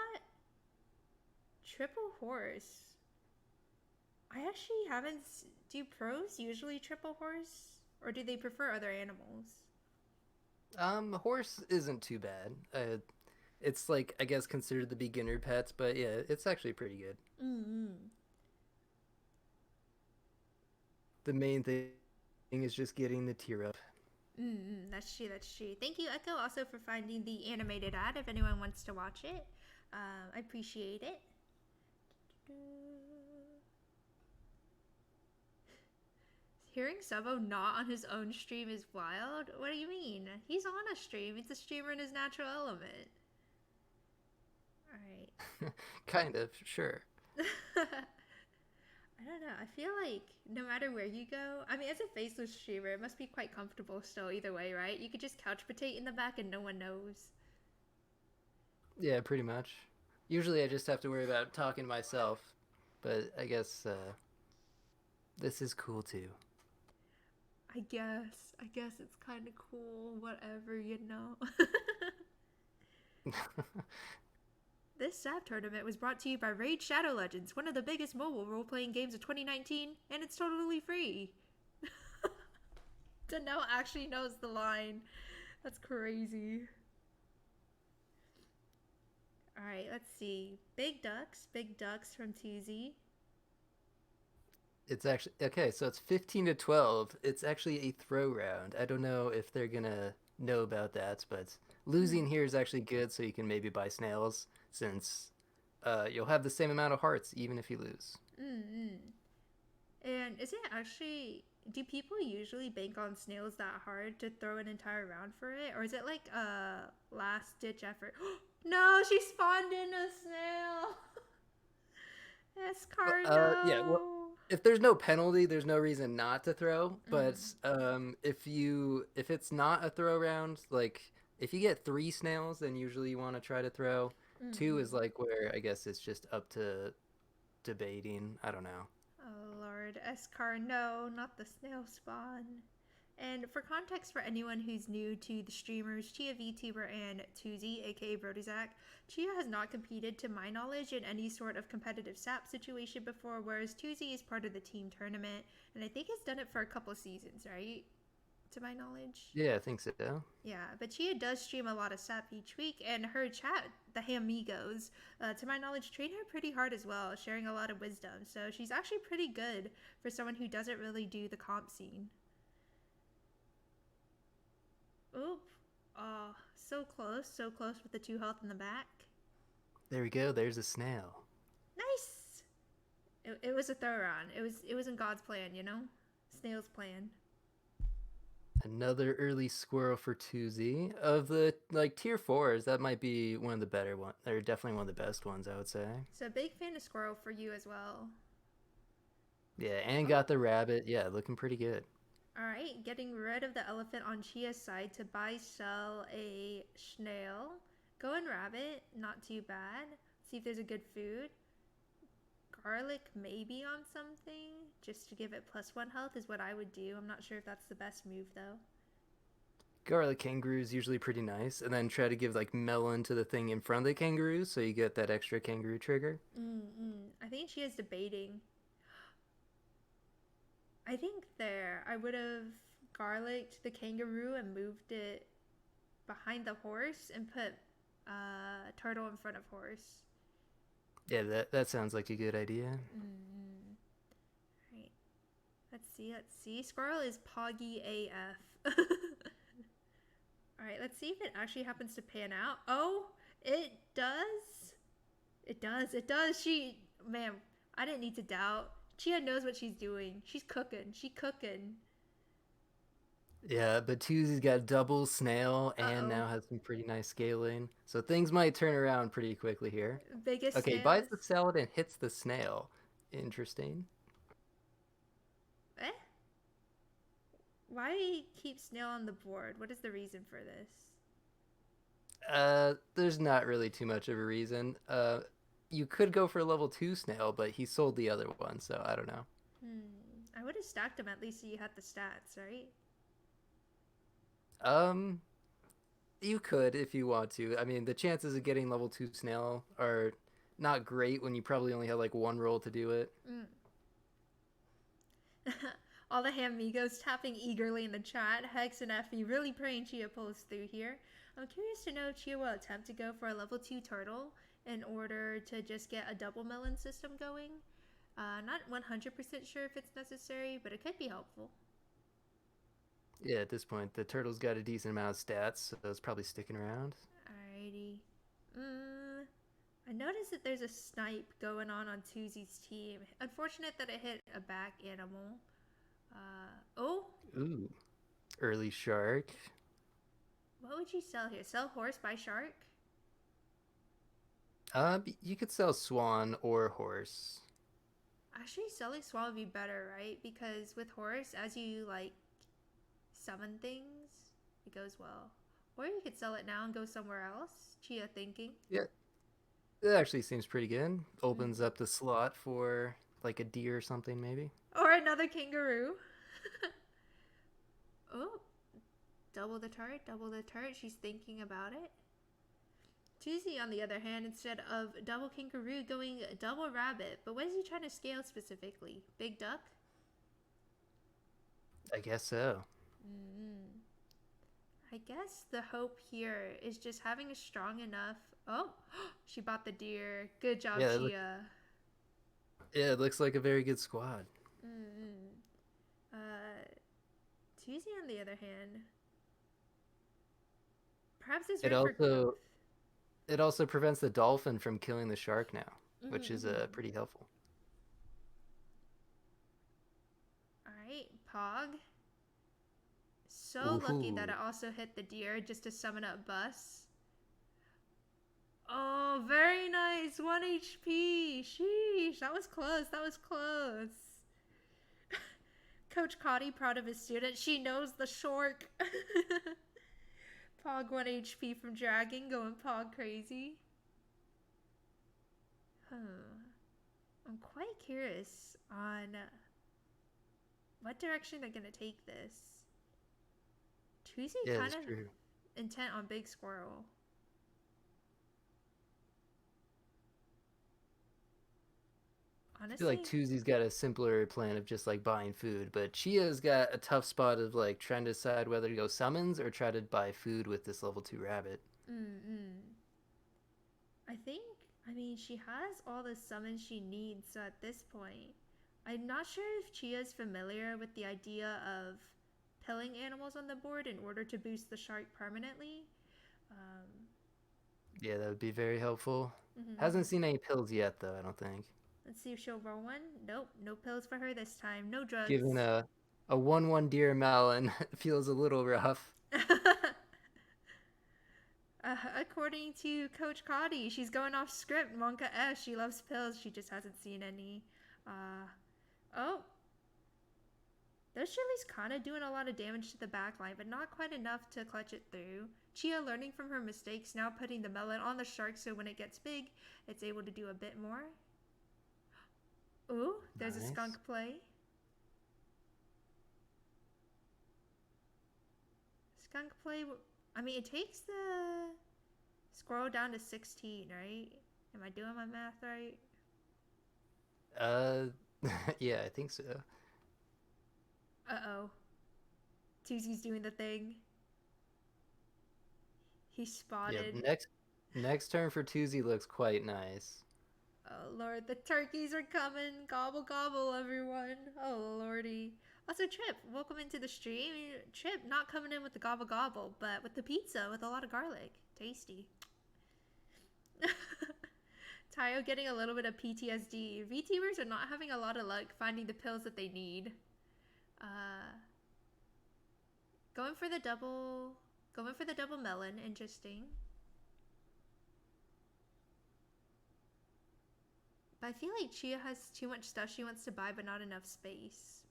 S1: Triple Horse. I actually haven't. Do pros usually triple horse? Or do they prefer other animals?
S8: Horse isn't too bad. It's like, I guess, considered the beginner pet, but yeah, it's actually pretty good. The main thing is just getting the tier up.
S1: That's true. Thank you, Echo, also for finding the animated ad if anyone wants to watch it. I appreciate it. Hearing Subbo not on his own stream is wild. What do you mean? He's on a stream. He's a streamer in his natural element. Alright.
S8: Kind of, sure.
S1: I don't know. I feel like no matter where you go, I mean, as a faceless streamer, it must be quite comfortable still either way, right? You could just couch potato in the back and no one knows.
S8: Yeah, pretty much. Usually I just have to worry about talking to myself, but I guess this is cool too.
S1: I guess it's kind of cool, whatever, you know. This SAP tournament was brought to you by Raid Shadow Legends, one of the biggest mobile role-playing games of 2019, and it's totally free. Danelle actually knows the line. That's crazy. Alright, let's see. Big Ducks from Tuesday.
S8: It's actually okay, so it's 15 to 12. It's actually a throw round. I don't know if they're gonna know about that, but losing here is actually good, so you can maybe buy snails, since you'll have the same amount of hearts even if you lose.
S1: And is it actually, do people usually bank on snails that hard to throw an entire round for it, or is it like a last ditch effort? No, she spawned in a snail. Escarno.
S8: Yeah, well, if there's no penalty, there's no reason not to throw. But if it's not a throw round, like if you get 3 snails, then usually you want to try to throw. 2 is like where I guess it's just up to debating. I don't know.
S1: Oh Lord, Escarno, not the snail spawn. And for context for anyone who's new to the streamers, Chia Vtuber and Tuzi, aka Brodizak, Chia has not competed to my knowledge in any sort of competitive SAP situation before, whereas Tuzi is part of the team tournament, and I think has done it for a couple seasons, right? To my knowledge.
S8: Yeah, I think so.
S1: Yeah, but Chia does stream a lot of SAP each week, and her chat, the Hamigos, to my knowledge, train her pretty hard as well, sharing a lot of wisdom, so she's actually pretty good for someone who doesn't really do the comp scene. Oop. Oh, so close with the 2 health in the back.
S8: There we go. There's a snail.
S1: Nice. It was a throw round. It was in God's plan, you know? Snail's plan.
S8: Another early squirrel for Tuzi. Of the tier 4s, that might be one of the better ones. They're definitely one of the best ones, I would say.
S1: So big fan of squirrel for you as well.
S8: Yeah, and got the rabbit. Yeah, looking pretty good.
S1: Alright, getting rid of the elephant on Chia's side to sell a snail. Going rabbit, not too bad. See if there's a good food. Garlic maybe on something, just to give it +1 health is what I would do. I'm not sure if that's the best move though.
S8: Garlic kangaroo is usually pretty nice, and then try to give melon to the thing in front of the kangaroo so you get that extra kangaroo trigger.
S1: I think Chia's debating. I think I would have garlicked the kangaroo and moved it behind the horse and put turtle in front of horse.
S8: Yeah, that sounds like a good idea.
S1: Right. Let's see. Squirrel is poggy AF. Alright, let's see if it actually happens to pan out. Oh, it does. It does. Man, I didn't need to doubt. Chia knows what she's doing. She's cooking.
S8: Yeah, but Tuzi's got double snail and now has some pretty nice scaling. So things might turn around pretty quickly here.
S1: Biggest
S8: Okay,
S1: snails.
S8: buys the salad and hits the snail. Interesting.
S1: Why keep snail on the board? What is the reason for this?
S8: There's not really too much of a reason. You could go for a level 2 snail, but he sold the other one, so I don't know.
S1: I would have stacked him at least so you had the stats, right?
S8: You could if you want to. I mean, the chances of getting level 2 snail are not great when you probably only have 1 roll to do it.
S1: All the Hamigos tapping eagerly in the chat. Hex and Effie really praying Chia pulls through here. I'm curious to know if Chia will attempt to go for a level 2 turtle in order to just get a double melon system going. Not 100% sure if it's necessary, but it could be helpful.
S8: Yeah, at this point, the turtle's got a decent amount of stats, so it's probably sticking around.
S1: Alrighty. I noticed that there's a snipe going on Tuzi's team. Unfortunate that it hit a back animal.
S8: Ooh. Early shark.
S1: What would you sell here? Sell horse, buy shark?
S8: You could sell swan or horse.
S1: Actually, selling swan would be better, right? Because with horse, as you, summon things, it goes well. Or you could sell it now and go somewhere else. Chia thinking.
S8: Yeah. It actually seems pretty good. Opens up the slot for, a deer or something, maybe.
S1: Or another kangaroo. Oh. Double the turret. She's thinking about it. Tuesday, on the other hand, instead of double kangaroo, going double rabbit. But what is he trying to scale specifically? Big duck?
S8: I guess so.
S1: I guess the hope here is just having a strong enough... Oh, she bought the deer. Good job,
S8: Yeah,
S1: Chia.
S8: Yeah, it looks like a very good squad.
S1: Tuesday, on the other hand... Perhaps it's
S8: It
S1: right for growth.
S8: also prevents the dolphin from killing the shark now, which is pretty helpful.
S1: Alright, Pog. So lucky that
S8: Ooh.
S1: it also hit the deer just to summon up Bus. Oh, very nice. 1 HP. Sheesh. That was close. That was close. Coach Cotty proud of his student. She knows the shark. Pog 1 HP from Dragon, going Pog crazy. I'm quite curious on what direction they're gonna take this. Tuesday
S8: Yeah,
S1: kind
S8: that's
S1: of
S8: true.
S1: intent on Big Squirrel.
S8: I
S1: Honestly,
S8: feel like Tuesday's got a simpler plan of just like buying food, but Chia's got a tough spot of like trying to decide whether to go summons or try to buy food with this level 2 rabbit.
S1: I mean, she has all the summons she needs, so at this point, I'm not sure if Chia's familiar with the idea of pilling animals on the board in order to boost the shark permanently.
S8: Yeah, that would be very helpful. Hasn't seen any pills yet, though, I don't think.
S1: Let's see if she'll roll one. Nope, no pills for her this time. No drugs.
S8: Giving a 1/1 deer melon feels a little rough.
S1: According to Coach Cotty, she's going off script. Monka S. She loves pills. She just hasn't seen any. Oh. Those chilies kind of doing a lot of damage to the backline, but not quite enough to clutch it through. Chia learning from her mistakes, now putting the melon on the shark so when it gets big, it's able to do a bit more. Ooh, there's a skunk play. Skunk play... I mean, it takes the squirrel down to 16, right? Am I doing my math right?
S8: Yeah, I think so.
S1: Uh-oh. Tuesday's doing the thing. He's spotted.
S8: Yeah, next turn for Tuesday looks quite nice.
S1: Oh, Lord, the turkeys are coming. Gobble, gobble, everyone. Oh, Lordy. Also, Trip, welcome into the stream. Trip, not coming in with the gobble, gobble, but with the pizza with a lot of garlic. Tasty. Tayo getting a little bit of PTSD. Vtubers are not having a lot of luck finding the pills that they need. Going for the double melon. Interesting. But I feel like Chia has too much stuff she wants to buy, but not enough space.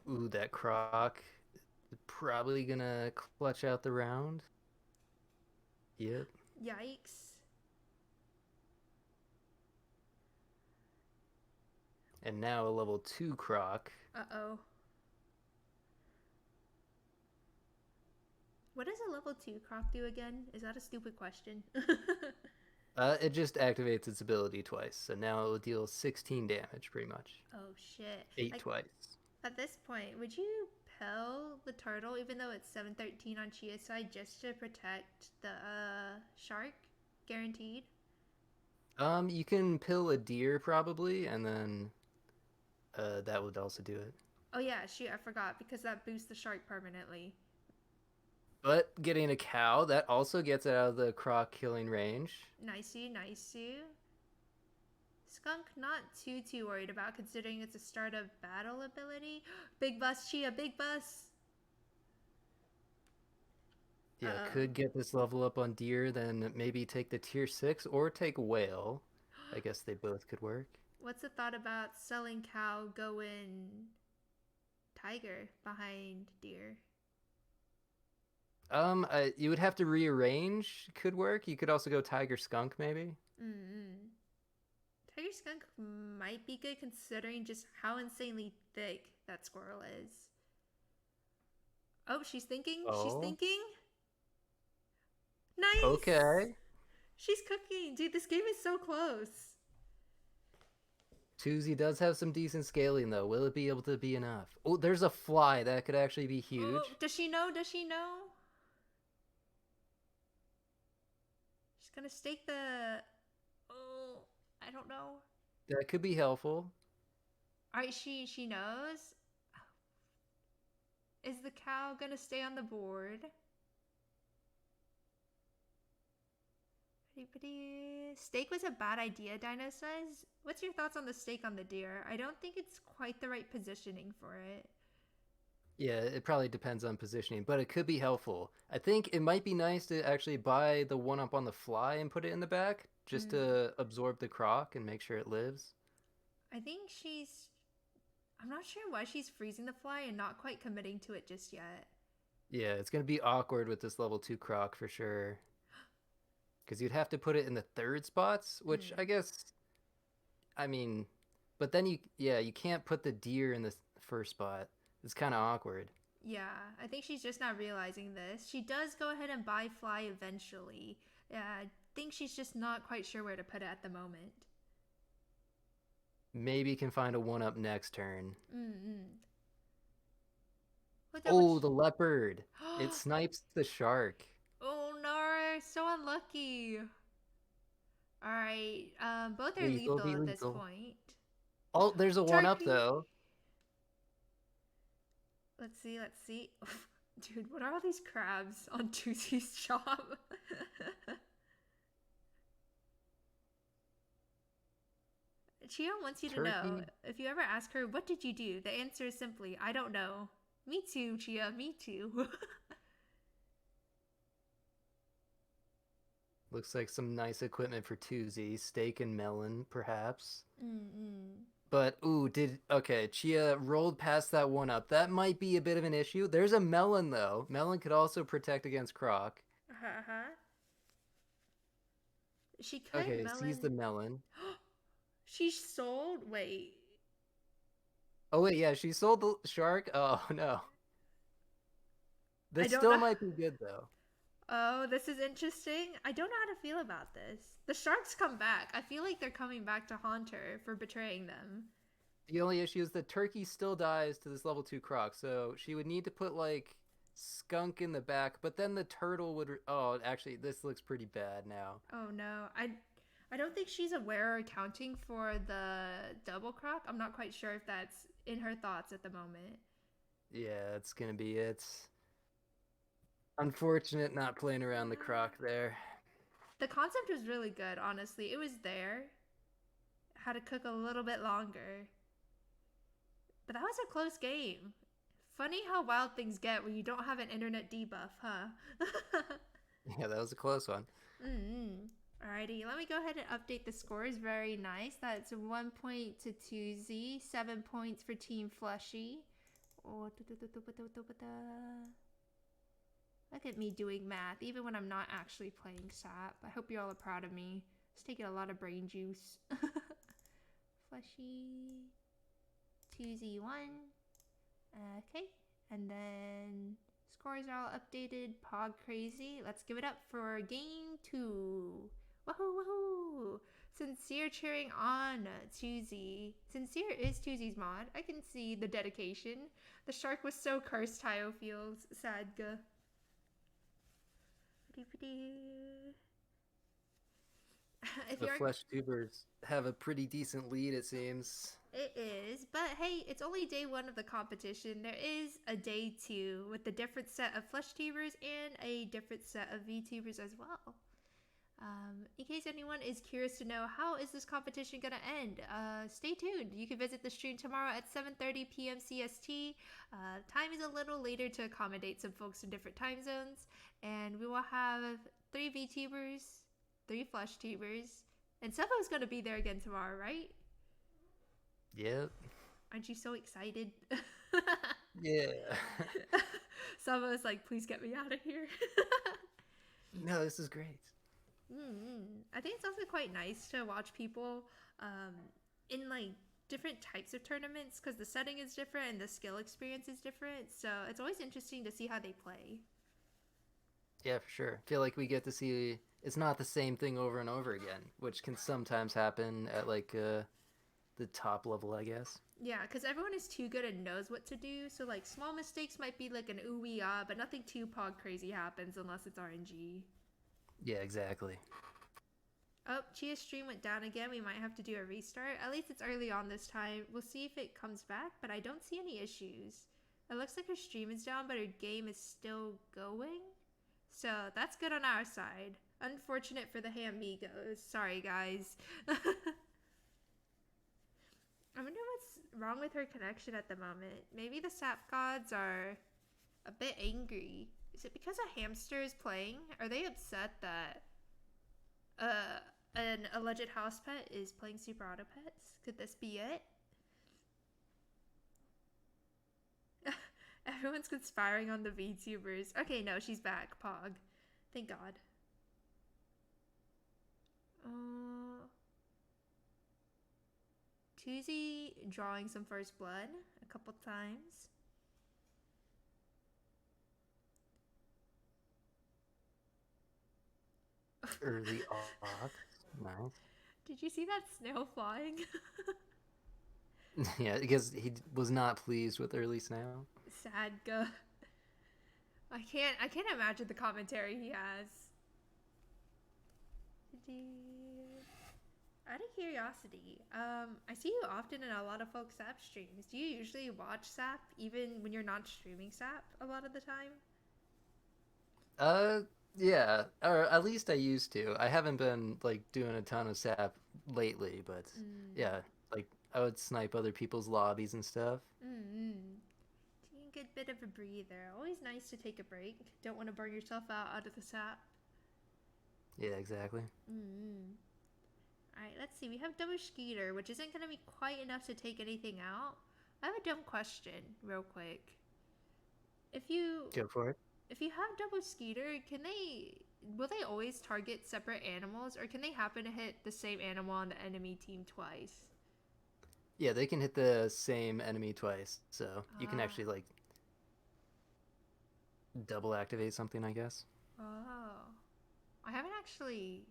S8: Ooh, that croc is probably gonna clutch out the round. Yep.
S1: Yikes.
S8: And now a level 2 croc.
S1: Uh-oh. What does a level 2 croc do again? Is that a stupid question?
S8: It just activates its ability twice, so now it will deal 16 damage, pretty much.
S1: Oh, shit.
S8: 8 twice.
S1: At this point, would you pill the turtle, even though it's 713 on Chia's side, just to protect the shark? Guaranteed?
S8: You can pill a deer, probably, and then that would also do it.
S1: Oh, yeah, shoot, I forgot, because that boosts the shark permanently.
S8: But getting a cow, that also gets it out of the croc killing range.
S1: Nicey. Skunk not too worried about, considering it's a start of battle ability. Big bus, Chia, big bus.
S8: Yeah, could get this level up on deer, then maybe take the tier 6 or take whale. I guess they both could work.
S1: What's the thought about selling cow, going tiger behind deer?
S8: You would have to rearrange. Could work. You could also go tiger skunk, maybe.
S1: Tiger skunk might be good considering just how insanely thick that squirrel is. Oh, she's thinking.
S8: Oh.
S1: She's thinking. Nice.
S8: Okay.
S1: She's cooking. Dude, this game is so close.
S8: Tuesday does have some decent scaling, though. Will it be able to be enough? Oh, there's a fly. That could actually be huge.
S1: Oh, does she know? Does she know? She's gonna stake the... Oh, I don't know.
S8: That could be helpful.
S1: Alright, she knows. Is the cow gonna stay on the board? Steak was a bad idea, Dino says. What's your thoughts on the steak on the deer? I don't think it's quite the right positioning for it.
S8: Yeah, it probably depends on positioning, but it could be helpful. I think it might be nice to actually buy the one up on the fly and put it in the back, just to absorb the croc and make sure it lives.
S1: I think I'm not sure why she's freezing the fly and not quite committing to it just yet.
S8: Yeah, it's going to be awkward with this level 2 croc for sure. Because you'd have to put it in the third spots, which I guess, I mean, but then you can't put the deer in the first spot. It's kind of awkward.
S1: Yeah, I think she's just not realizing this. She does go ahead and buy fly eventually. Yeah, I think she's just not quite sure where to put it at the moment.
S8: Maybe can find a one up next turn.
S1: Oh,
S8: the leopard. It snipes the shark.
S1: Oh no, so unlucky. Alright, both are lethal at this point.
S8: Oh, there's a one up though.
S1: Let's see. Dude, what are all these crabs on Tuesday's shop? Chia wants you to know, if you ever ask her, what did you do? The answer is simply, I don't know. Me too, Chia, me too.
S8: Looks like some nice equipment for Tuesday. Steak and melon, perhaps. But, okay, Chia rolled past that one up. That might be a bit of an issue. There's a melon, though. Melon could also protect against croc.
S1: She could
S8: sees the melon.
S1: She sold? Wait.
S8: Oh, wait, yeah, she sold the shark? Oh, no. This still might be good, though.
S1: Oh, this is interesting. I don't know how to feel about this. The sharks come back. I feel like they're coming back to haunt her for betraying them.
S8: The only issue is the turkey still dies to this level 2 croc, so she would need to put, like, skunk in the back, but then the turtle would... Oh, actually, this looks pretty bad now.
S1: Oh, no. I don't think she's aware or accounting for the double croc. I'm not quite sure if that's in her thoughts at the moment.
S8: Yeah, that's gonna be it. Unfortunate not playing around the croc there.
S1: The concept was really good, honestly. It was there. Had to cook a little bit longer. But that was a close game. Funny how wild things get when you don't have an internet debuff, huh?
S8: Yeah, that was a close one.
S1: Alrighty, let me go ahead and update the scores. Very nice. That's 1 point to Tuesday, 7 points for Team Fleshy. Look at me doing math, even when I'm not actually playing SAP. I hope you all are proud of me. It's taking a lot of brain juice. Fleshy. Tuesday 1. Okay, and then scores are all updated. Pog crazy. Let's give it up for game 2. Woohoo, woohoo! Sincere cheering on Tuesday. Sincere is Tuesday's mod. I can see the dedication. The shark was so cursed, Tayo feels. Sadga.
S8: The Vtubers have a pretty decent lead, it seems.
S1: It is, but hey, it's only day 1 of the competition. There is a day 2 with a different set of Vtubers and a different set of Vtubers as well. In case anyone is curious to know how is this competition gonna end, stay tuned. You can visit the stream tomorrow at 7:30 p.m. CST. Time is a little later to accommodate some folks in different time zones, and we will have 3 Vtubers, 3 Vtubers, and Sevo's gonna be there again tomorrow, right?
S8: Yep.
S1: Aren't you so excited?
S8: Yeah.
S1: Sava is like, please get me out of here.
S8: No, this is great.
S1: I think it's also quite nice to watch people in like different types of tournaments because the setting is different and the skill experience is different. So it's always interesting to see how they play.
S8: Yeah, for sure. I feel like we get to see it's not the same thing over and over again, which can sometimes happen at like the top level, I guess.
S1: Yeah, because everyone is too good and knows what to do. So like small mistakes might be like an ooh wee ah, but nothing too pog crazy happens unless it's RNG.
S8: Yeah, exactly.
S1: Oh, Chia's stream went down again. We might have to do a restart. At least it's early on this time. We'll see if it comes back, but I don't see any issues. It looks like her stream is down, but her game is still going. So that's good on our side. Unfortunate for the Hamigos. Sorry, guys. I wonder what's wrong with her connection at the moment. Maybe the sap gods are a bit angry. Is it because a hamster is playing? Are they upset that an alleged house pet is playing Super Auto Pets? Could this be it? Everyone's conspiring on the Vtubers. Okay, no, she's back. Pog. Thank God. Tuesday drawing some first blood a couple times.
S8: Early off. Nice.
S1: Did you see that snail flying?
S8: Yeah, because he was not pleased with early snail.
S1: Sad guh. I can't imagine the commentary he has. Out of curiosity, I see you often in a lot of folks' SAP streams. Do you usually watch SAP even when you're not streaming SAP a lot of the time?
S8: Yeah, or at least I used to. I haven't been like doing a ton of SAP lately, but yeah, like I would snipe other people's lobbies and stuff.
S1: Taking a good bit of a breather. Always nice to take a break. Don't want to burn yourself out of the SAP.
S8: Yeah, exactly.
S1: Alright, let's see. We have double Skeeter, which isn't going to be quite enough to take anything out. I have a dumb question, real quick.
S8: Go for it.
S1: If you have double Skeeter, will they always target separate animals, or can they happen to hit the same animal on the enemy team twice?
S8: Yeah, they can hit the same enemy twice, so you can actually like double activate something, I guess.
S1: Oh. I haven't actually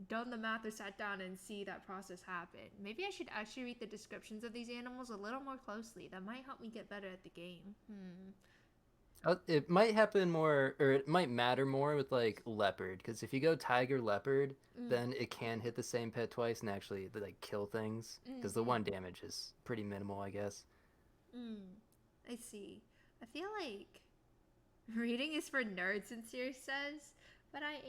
S1: done the math or sat down and see that process happen. Maybe I should actually read the descriptions of these animals a little more closely. That might help me get better at the game.
S8: It might happen more, or it might matter more with like leopard, because if you go tiger leopard, then it can hit the same pet twice and actually like kill things, because the one damage is pretty minimal, I guess.
S1: I see. I feel like reading is for nerds, Sincere says, but I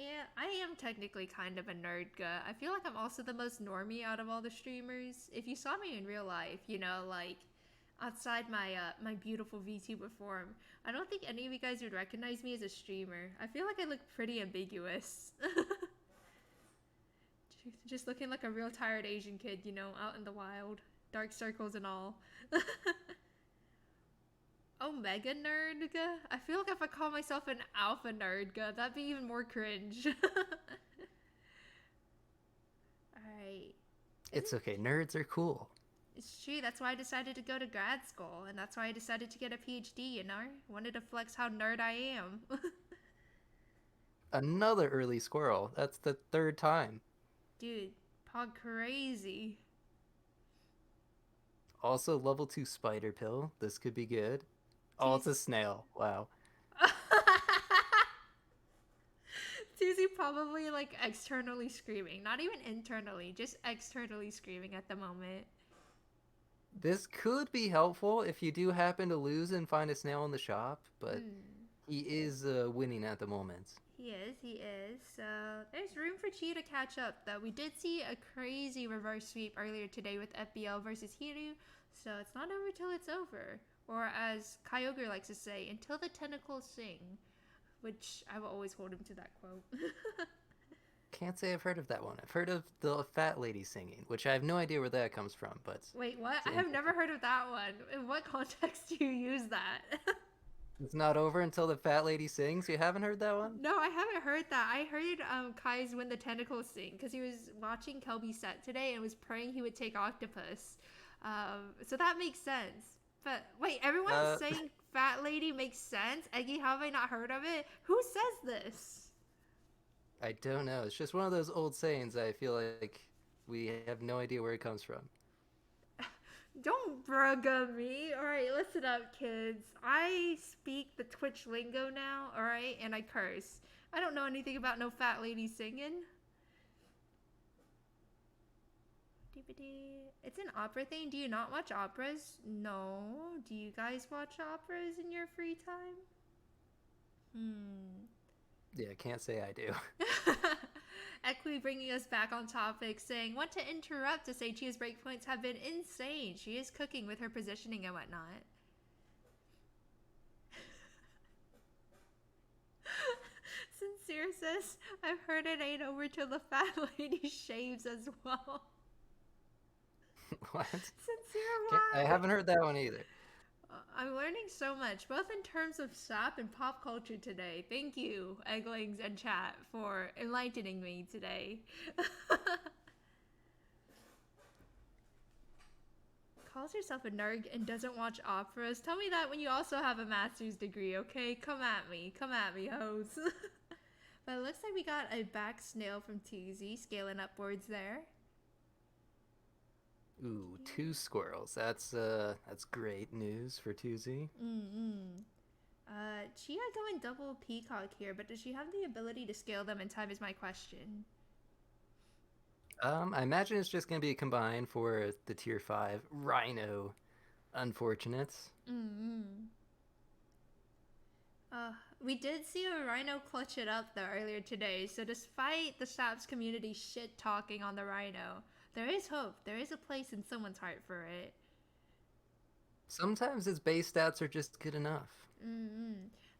S1: am technically kind of a nerd guy. I feel like I'm also the most normie out of all the streamers. If you saw me in real life, you know, like outside my my beautiful VTuber form, I don't think any of you guys would recognize me as a streamer. I feel like I look pretty ambiguous. Just looking like a real tired Asian kid, you know, out in the wild. Dark circles and all. Omega nerdga? I feel like if I call myself an alpha nerdga, that'd be even more cringe. Alright.
S8: It's okay, nerds are cool.
S1: It's true, that's why I decided to go to grad school, and that's why I decided to get a PhD, you know? Wanted to flex how nerd I am.
S8: Another early squirrel. That's the third time.
S1: Dude, pog crazy.
S8: Also, level 2 spider pill. This could be good. Oh, it's a snail. Wow.
S1: Susie probably like externally screaming. Not even internally, just externally screaming at the moment.
S8: This could be helpful if you do happen to lose and find a snail in the shop, but he is winning at the moment.
S1: He is. So there's room for Chi to catch up, though. We did see a crazy reverse sweep earlier today with FBL versus Hiru, so it's not over till it's over. Or as Kyogre likes to say, until the tentacles sing, which I will always hold him to that quote.
S8: Can't say I've heard of that one. I've heard of the fat lady singing, which I have no idea where that comes from, but...
S1: Wait, what? I have never heard of that one. In what context do you use that?
S8: It's not over until the fat lady sings? You haven't heard that one?
S1: No, I haven't heard that. I heard Kai's When the Tentacles Sing, because he was watching Kelby's set today and was praying he would take Octopus. So that makes sense. But wait, everyone's saying fat lady makes sense. Eggie, how have I not heard of it? Who says this?
S8: I don't know. It's just one of those old sayings. I feel like we have no idea where it comes from.
S1: Don't brag on me. Alright, listen up, kids. I speak the Twitch lingo now, alright? And I curse. I don't know anything about no fat lady singing. It's an opera thing. Do you not watch operas? No. Do you guys watch operas in your free time?
S8: Yeah, I can't say I do.
S1: Equi bringing us back on topic, saying, want to interrupt to say Chia's breakpoints have been insane. She is cooking with her positioning and whatnot. Sincere says, I've heard it ain't over till the fat lady shaves as well.
S8: What?
S1: Sincere, why?
S8: I haven't heard that one either.
S1: I'm learning so much, both in terms of SAP and pop culture today. Thank you, Egglings and chat, for enlightening me today. Calls herself a nerd and doesn't watch operas. Tell me that when you also have a master's degree, okay? Come at me, hoes. But it looks like we got a back snail from Tuesday, scaling upwards there.
S8: Ooh, 2 squirrels. That's great news for Tuesday.
S1: Chia going double peacock here, but does she have the ability to scale them in time is my question.
S8: I imagine it's just gonna be combined for the tier 5 rhino unfortunates.
S1: We did see a rhino clutch it up though earlier today, so despite the SAPS community shit talking on the rhino, there is hope. There is a place in someone's heart for it.
S8: Sometimes its base stats are just good enough.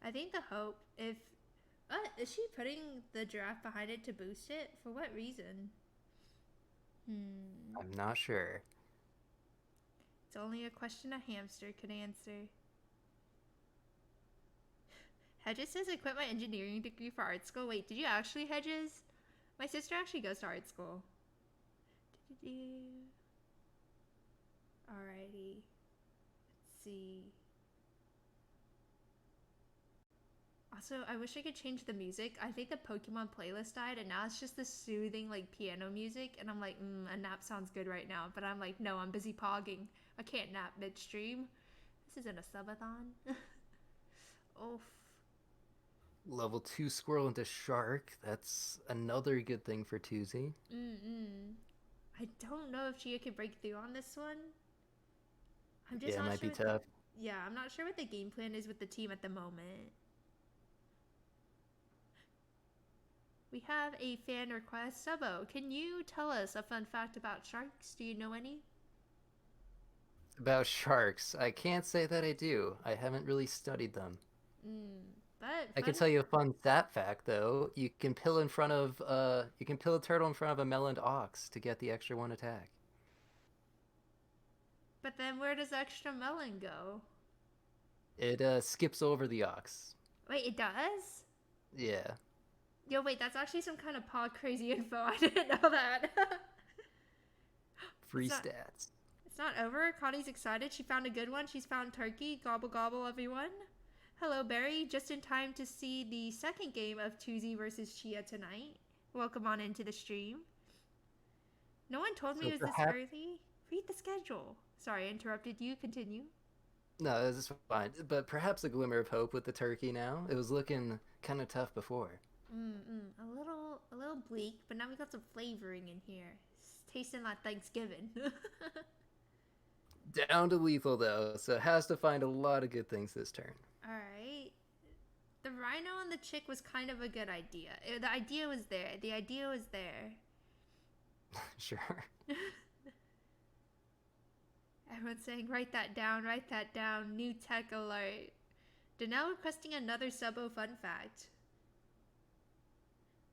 S1: I think the hope, if... is she putting the giraffe behind it to boost it? For what reason?
S8: I'm not sure.
S1: It's only a question a hamster could answer. Hedges says I quit my engineering degree for art school. Wait, did you actually, Hedges? My sister actually goes to art school. Alrighty. Let's see. Also, I wish I could change the music. I think the Pokemon playlist died and now it's just this soothing like piano music and I'm like, a nap sounds good right now. But I'm like, no, I'm busy pogging. I can't nap midstream. This isn't a subathon. Oof.
S8: Level 2 squirrel into shark. That's another good thing for Tuesday.
S1: I don't know if Chia can break through on this one. I'm just
S8: Yeah, it
S1: not
S8: might
S1: sure
S8: be tough.
S1: Yeah, I'm not sure what the game plan is with the team at the moment. We have a fan request. Sabo, can you tell us a fun fact about sharks? Do you know any?
S8: About sharks, I can't say that I do. I haven't really studied them.
S1: But
S8: I can tell you a fun stat fact though. You can pill a turtle in front of a meloned ox to get the extra 1 attack.
S1: But then where does extra melon go?
S8: It skips over the ox.
S1: Wait, it does?
S8: Yeah.
S1: Yo, wait, that's actually some kind of pod crazy info. I didn't know that.
S8: Free stats.
S1: It's not over. Connie's excited. She found a good one. She's found turkey. Gobble gobble, everyone. Hello, Barry. Just in time to see the second game of Tuesday versus Chia tonight. Welcome on into the stream. No one told me it was this early. Read the schedule. Sorry, I interrupted you. Continue.
S8: No, this is fine. But perhaps a glimmer of hope with the turkey now. It was looking kind of tough before.
S1: A little bleak, but now we got some flavoring in here. It's tasting like Thanksgiving.
S8: Down to lethal though, so it has to find a lot of good things this turn.
S1: Alright. The rhino and the chick was kind of a good idea. The idea was there.
S8: Sure.
S1: Everyone's saying, write that down. New tech alert. Danelle requesting another Subo fun fact.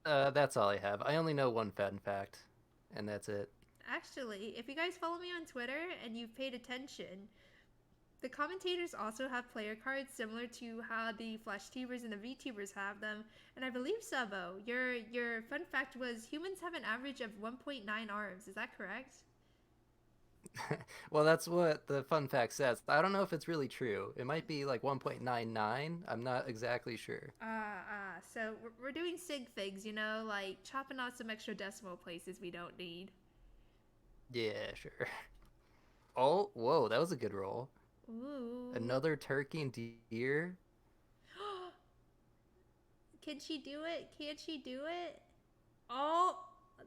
S8: That's all I have. I only know one fun fact, and that's it.
S1: Actually, if you guys follow me on Twitter and you've paid attention, the commentators also have player cards similar to how the Vtubers and the Vtubers have them. And I believe, Sabo, your fun fact was humans have an average of 1.9 arms. Is that correct?
S8: Well, that's what the fun fact says. I don't know if it's really true. It might be like 1.99. I'm not exactly sure.
S1: So we're doing sig figs, you know, like chopping off some extra decimal places we don't need.
S8: Yeah, sure. Oh, whoa, that was a good roll.
S1: Ooh.
S8: Another turkey and deer.
S1: Can she do it? Can she do it? Oh,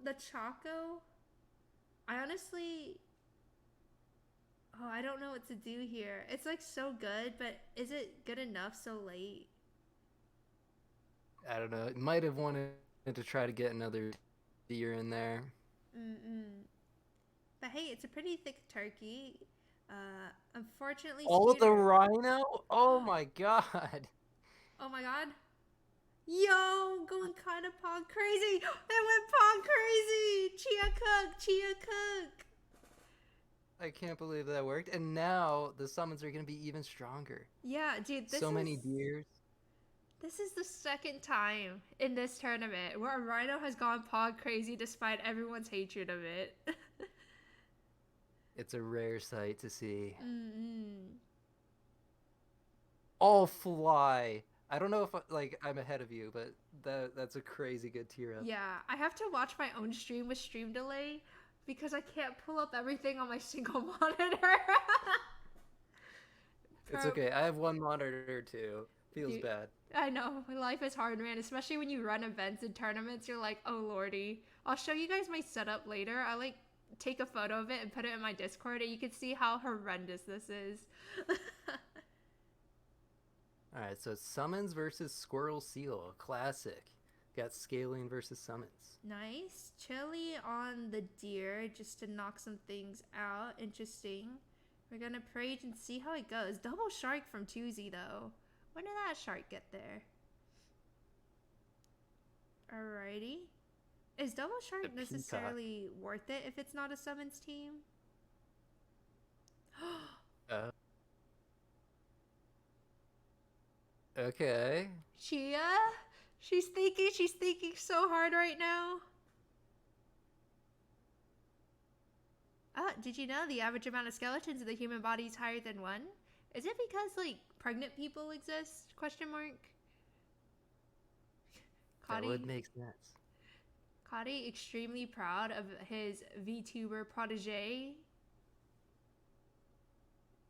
S1: the Choco. I honestly... Oh, I don't know what to do here. It's like so good, but is it good enough so late?
S8: I don't know. It might have wanted to try to get another deer in there.
S1: But hey, it's a pretty thick turkey. Unfortunately,
S8: Oh, the
S1: Scooter...
S8: rhino? Oh my god.
S1: Oh my god. Yo, going kind of pog crazy. It went pog crazy. Chia cook, Chia cook.
S8: I can't believe that worked. And now the summons are going to be even stronger.
S1: Yeah, dude,
S8: So many deers.
S1: This is the second time in this tournament where a rhino has gone pog crazy despite everyone's hatred of it.
S8: It's a rare sight to see.
S1: Mm-hmm.
S8: All fly. I don't know if I'm ahead of you, but that's a crazy good tier up.
S1: Yeah, I have to watch my own stream with stream delay because I can't pull up everything on my single monitor.
S8: It's okay. I have one monitor too. Feels
S1: Dude,
S8: bad.
S1: I know. Life is hard, man. Especially when you run events and tournaments, you're like, oh lordy. I'll show you guys my setup later. I like take a photo of it and put it in my Discord and you can see how horrendous this is.
S8: Alright, so summons versus Squirrel Seal. Classic. Got scaling versus summons.
S1: Nice. Chili on the deer just to knock some things out. Interesting. We're gonna prage and see how it goes. Double shark from Tuesday though. When did that shark get there? Alrighty. Is double shark necessarily worth it if it's not a summons team?
S8: Okay.
S1: Chia? She's thinking so hard right now. Did you know the average amount of skeletons in the human body is higher than one? Is it because, like, pregnant people exist? Question mark.
S8: That would make sense.
S1: Cody extremely proud of his Vtuber protege.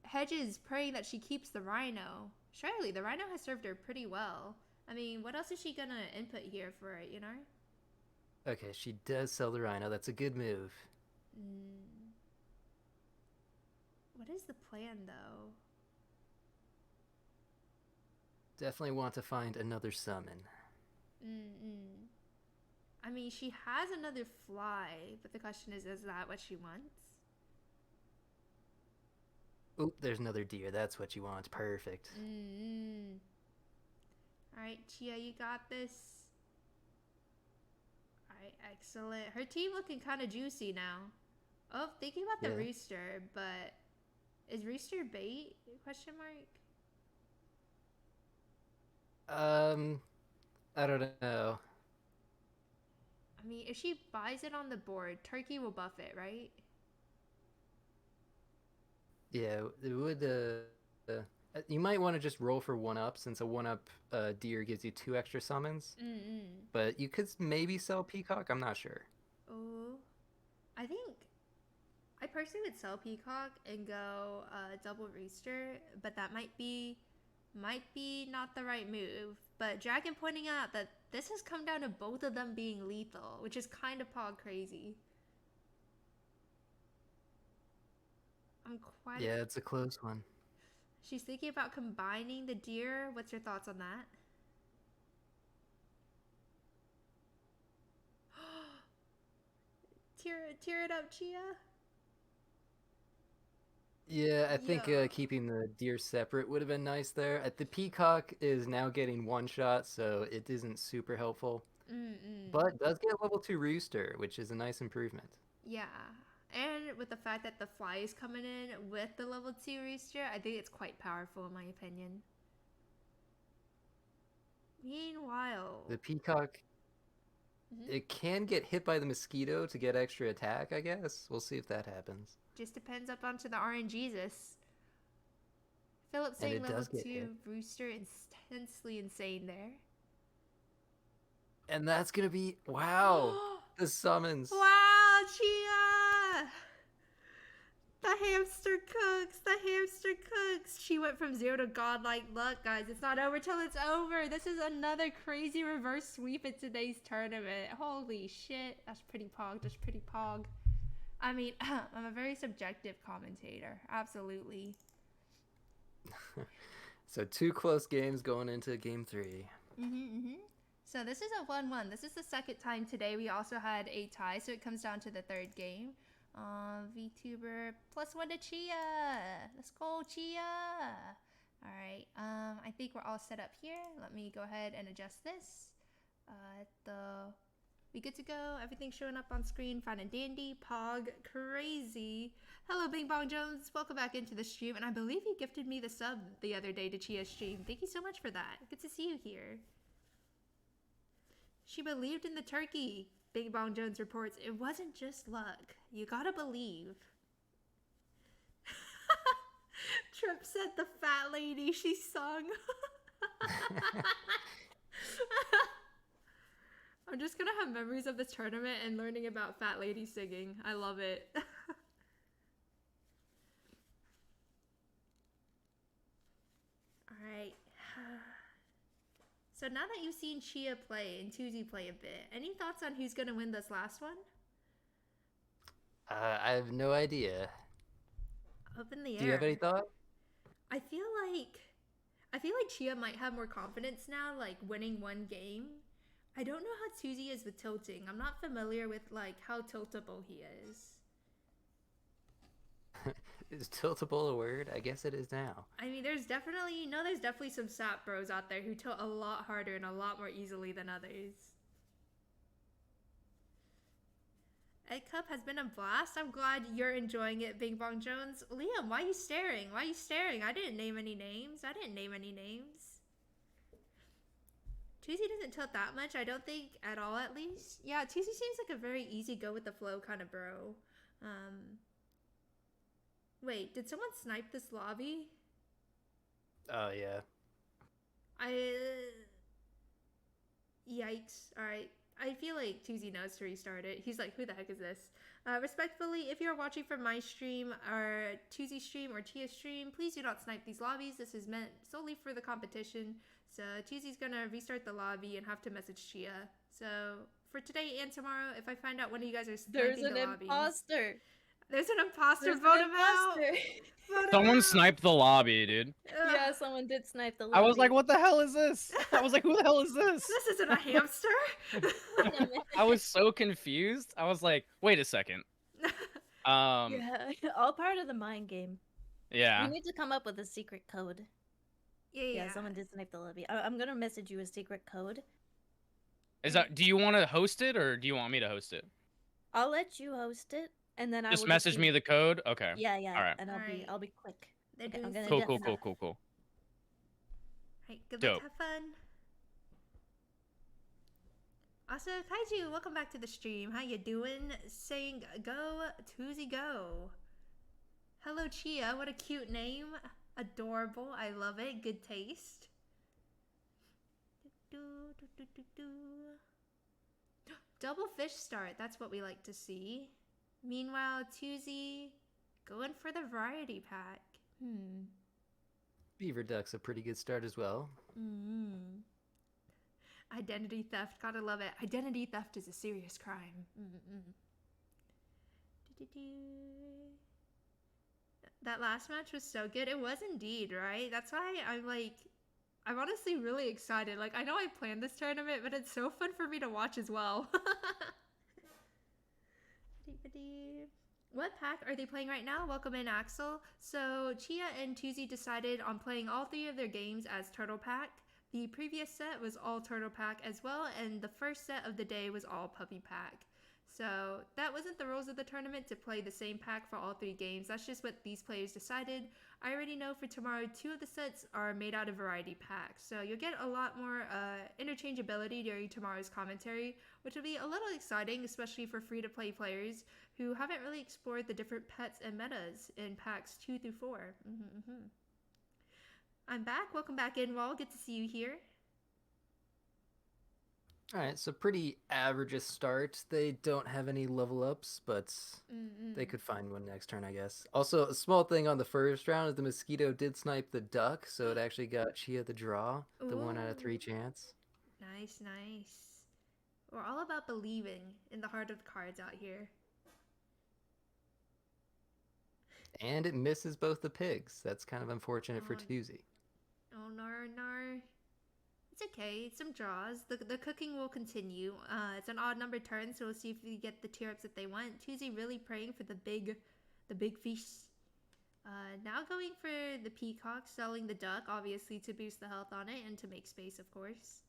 S1: Hedges praying that she keeps the rhino. Surely, the rhino has served her pretty well. I mean, what else is she gonna input here for it, you know?
S8: Okay, she does sell the rhino. That's a good move.
S1: What is the plan, though?
S8: Definitely want to find another summon.
S1: I mean, she has another fly, but the question is that what she wants?
S8: Oop, there's another deer. That's what you want. Perfect.
S1: Alright, Chia, you got this. Alright, excellent. Her team looking kind of juicy now. Oh, thinking about the rooster, but is rooster bait? Question mark.
S8: I don't know.
S1: I mean, if she buys it on the board, turkey will buff it, right?
S8: Yeah, it would. You might want to just roll for 1-up since a 1-up deer gives you 2 extra summons. But you could maybe sell Peacock. I'm not sure.
S1: Oh, I think I personally would sell Peacock and go double rooster, but that might be not the right move. But Dragon pointing out that this has come down to both of them being lethal, which is kind of pog crazy.
S8: Yeah, it's a close one.
S1: She's thinking about combining the deer. What's your thoughts on that? Tear it up, Chia.
S8: Yeah, I think keeping the deer separate would have been nice there. The Peacock is now getting 1-shot, so it isn't super helpful. But does get level 2 Rooster, which is a nice improvement.
S1: Yeah, and with the fact that the fly is coming in with the level 2 Rooster, I think it's quite powerful in my opinion. Meanwhile...
S8: The Peacock It can get hit by the mosquito to get extra attack, I guess. We'll see if that happens.
S1: Just depends up onto the RNGesus. Philip
S8: And
S1: saying
S8: it
S1: level
S8: does get
S1: 2
S8: hit.
S1: Rooster intensely insane there.
S8: And that's gonna be wow. The summons.
S1: Wow, Chia! The hamster cooks. The hamster cooks. She went from 0 to godlike luck, guys. It's not over till it's over. This is another crazy reverse sweep in today's tournament. Holy shit. That's pretty pog. That's pretty pog. I mean, I'm a very subjective commentator. Absolutely.
S8: So 2 close games going into game 3.
S1: So this is a 1-1. This is the second time today. We also had a tie, so it comes down to the third game. Vtuber +1 to Chia. Let's go, Chia. All right. I think we're all set up here. Let me go ahead and adjust this. We good to go. Everything's showing up on screen. Fine and dandy. Pog. Crazy. Hello, Bing Bong Jones. Welcome back into the stream. And I believe you gifted me the sub the other day to Chia's stream. Thank you so much for that. Good to see you here. She believed in the turkey. Bing Bong Jones reports, it wasn't just luck. You gotta believe. Trip said the fat lady she sung. I'm just gonna have memories of this tournament and learning about fat lady singing. I love it. Alright. So now that you've seen Chia play and Tuzi play a bit, any thoughts on who's gonna win this last one?
S8: I have no idea.
S1: Up in the air.
S8: Do you have any thought?
S1: I feel like Chia might have more confidence now, like winning one game. I don't know how Tuzi is with tilting. I'm not familiar with like how tiltable he is.
S8: Is tiltable a word? I guess it is now.
S1: I mean, there's definitely some sap bros out there who tilt a lot harder and a lot more easily than others. Egg Cup has been a blast. I'm glad you're enjoying it, Bing Bong Jones. Liam, why are you staring? Why are you staring? I didn't name any names. Tuzi doesn't tilt that much, I don't think, at all at least. Yeah, Tuzi seems like a very easy go with the flow kind of bro. Wait, did someone snipe this lobby?
S8: Oh, yeah.
S1: Yikes. Alright. I feel like Tuzi knows to restart it. He's like, who the heck is this? Respectfully, if you're watching from my stream, or Tuzi's stream, or Chia's stream, please do not snipe these lobbies. This is meant solely for the competition. So Tuzi's gonna restart the lobby and have to message Chia. So for today and tomorrow, if I find out one of you guys are sniping the lobbies...
S10: Imposter.
S1: There's an imposter. Vote him out.
S9: Someone sniped the lobby, dude.
S10: Yeah, someone did snipe the lobby.
S9: I was like, what the hell is this? I was like, who the hell is this?
S1: This isn't a hamster.
S9: I was so confused. I was like, wait a second.
S10: Yeah, all part of the mind game.
S9: Yeah.
S10: We need to come up with a secret code. Yeah, someone did snipe the lobby. I'm gonna message you a secret code.
S9: Is that? Do you want to host it or do you want me to host it?
S10: I'll let you host it, and then
S9: Just message me the code. Okay.
S10: Yeah.
S9: All right.
S10: And I'll be quick.
S1: Okay,
S10: I'm gonna
S9: Cool.
S1: Right, good
S9: Dope.
S1: luck, have fun. Also, Kaiju, welcome back to the stream. How you doing? Saying go, Tuzi, go. Hello, Chia. What a cute name. Adorable. I love it. Good taste. Double fish start. That's what we like to see. Meanwhile, Tuzi going for the variety pack.
S8: Beaver Duck's a pretty good start as well.
S1: Identity theft. Gotta love it. Identity theft is a serious crime. That last match was so good. It was indeed, right? That's why I'm honestly really excited. Like, I know I planned this tournament, but it's so fun for me to watch as well. What pack are they playing right now? Welcome in, Axel. So, Chia and Tuzi decided on playing all 3 of their games as Turtle Pack. The previous set was all Turtle Pack as well, and the first set of the day was all Puppy Pack. So that wasn't the rules of the tournament to play the same pack for all 3 games. That's just what these players decided. I already know for tomorrow 2 of the sets are made out of variety packs. So you'll get a lot more interchangeability during tomorrow's commentary, which will be a little exciting, especially for free-to-play players who haven't really explored the different pets and metas in packs 2 through 4. I'm back. Welcome back in, Wall. Good to see you here.
S8: All right, so pretty average a start. They don't have any level ups, but they could find one next turn, I guess. Also, a small thing on the first round is the mosquito did snipe the duck, so it actually got Chia the draw, the 1 out of 3 chance.
S1: Nice, nice. We're all about believing in the heart of the cards out here.
S8: And it misses both the pigs. That's kind of unfortunate for Tuesday.
S1: Oh, no. It's okay. Some draws. The cooking will continue. It's an odd number turn, so we'll see if we get the tier ups that they want. Tuesday really praying for the big feast. Now going for the peacock, selling the duck, obviously to boost the health on it and to make space, of course.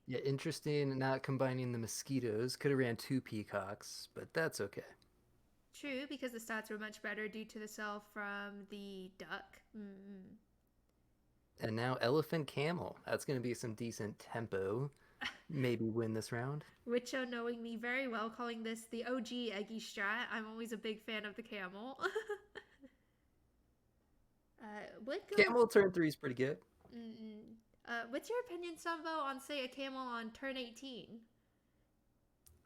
S8: Yeah, interesting not combining the mosquitoes. Could have ran 2 peacocks, but that's okay.
S1: True, because the stats were much better due to the sell from the duck.
S8: And now elephant camel. That's going to be some decent tempo. Maybe win this round.
S1: Richo knowing me very well, calling this the OG Eggie strat. I'm always a big fan of the camel.
S8: Camel turn 3 is pretty good.
S1: What's your opinion, Sambo, on say a camel on turn 18?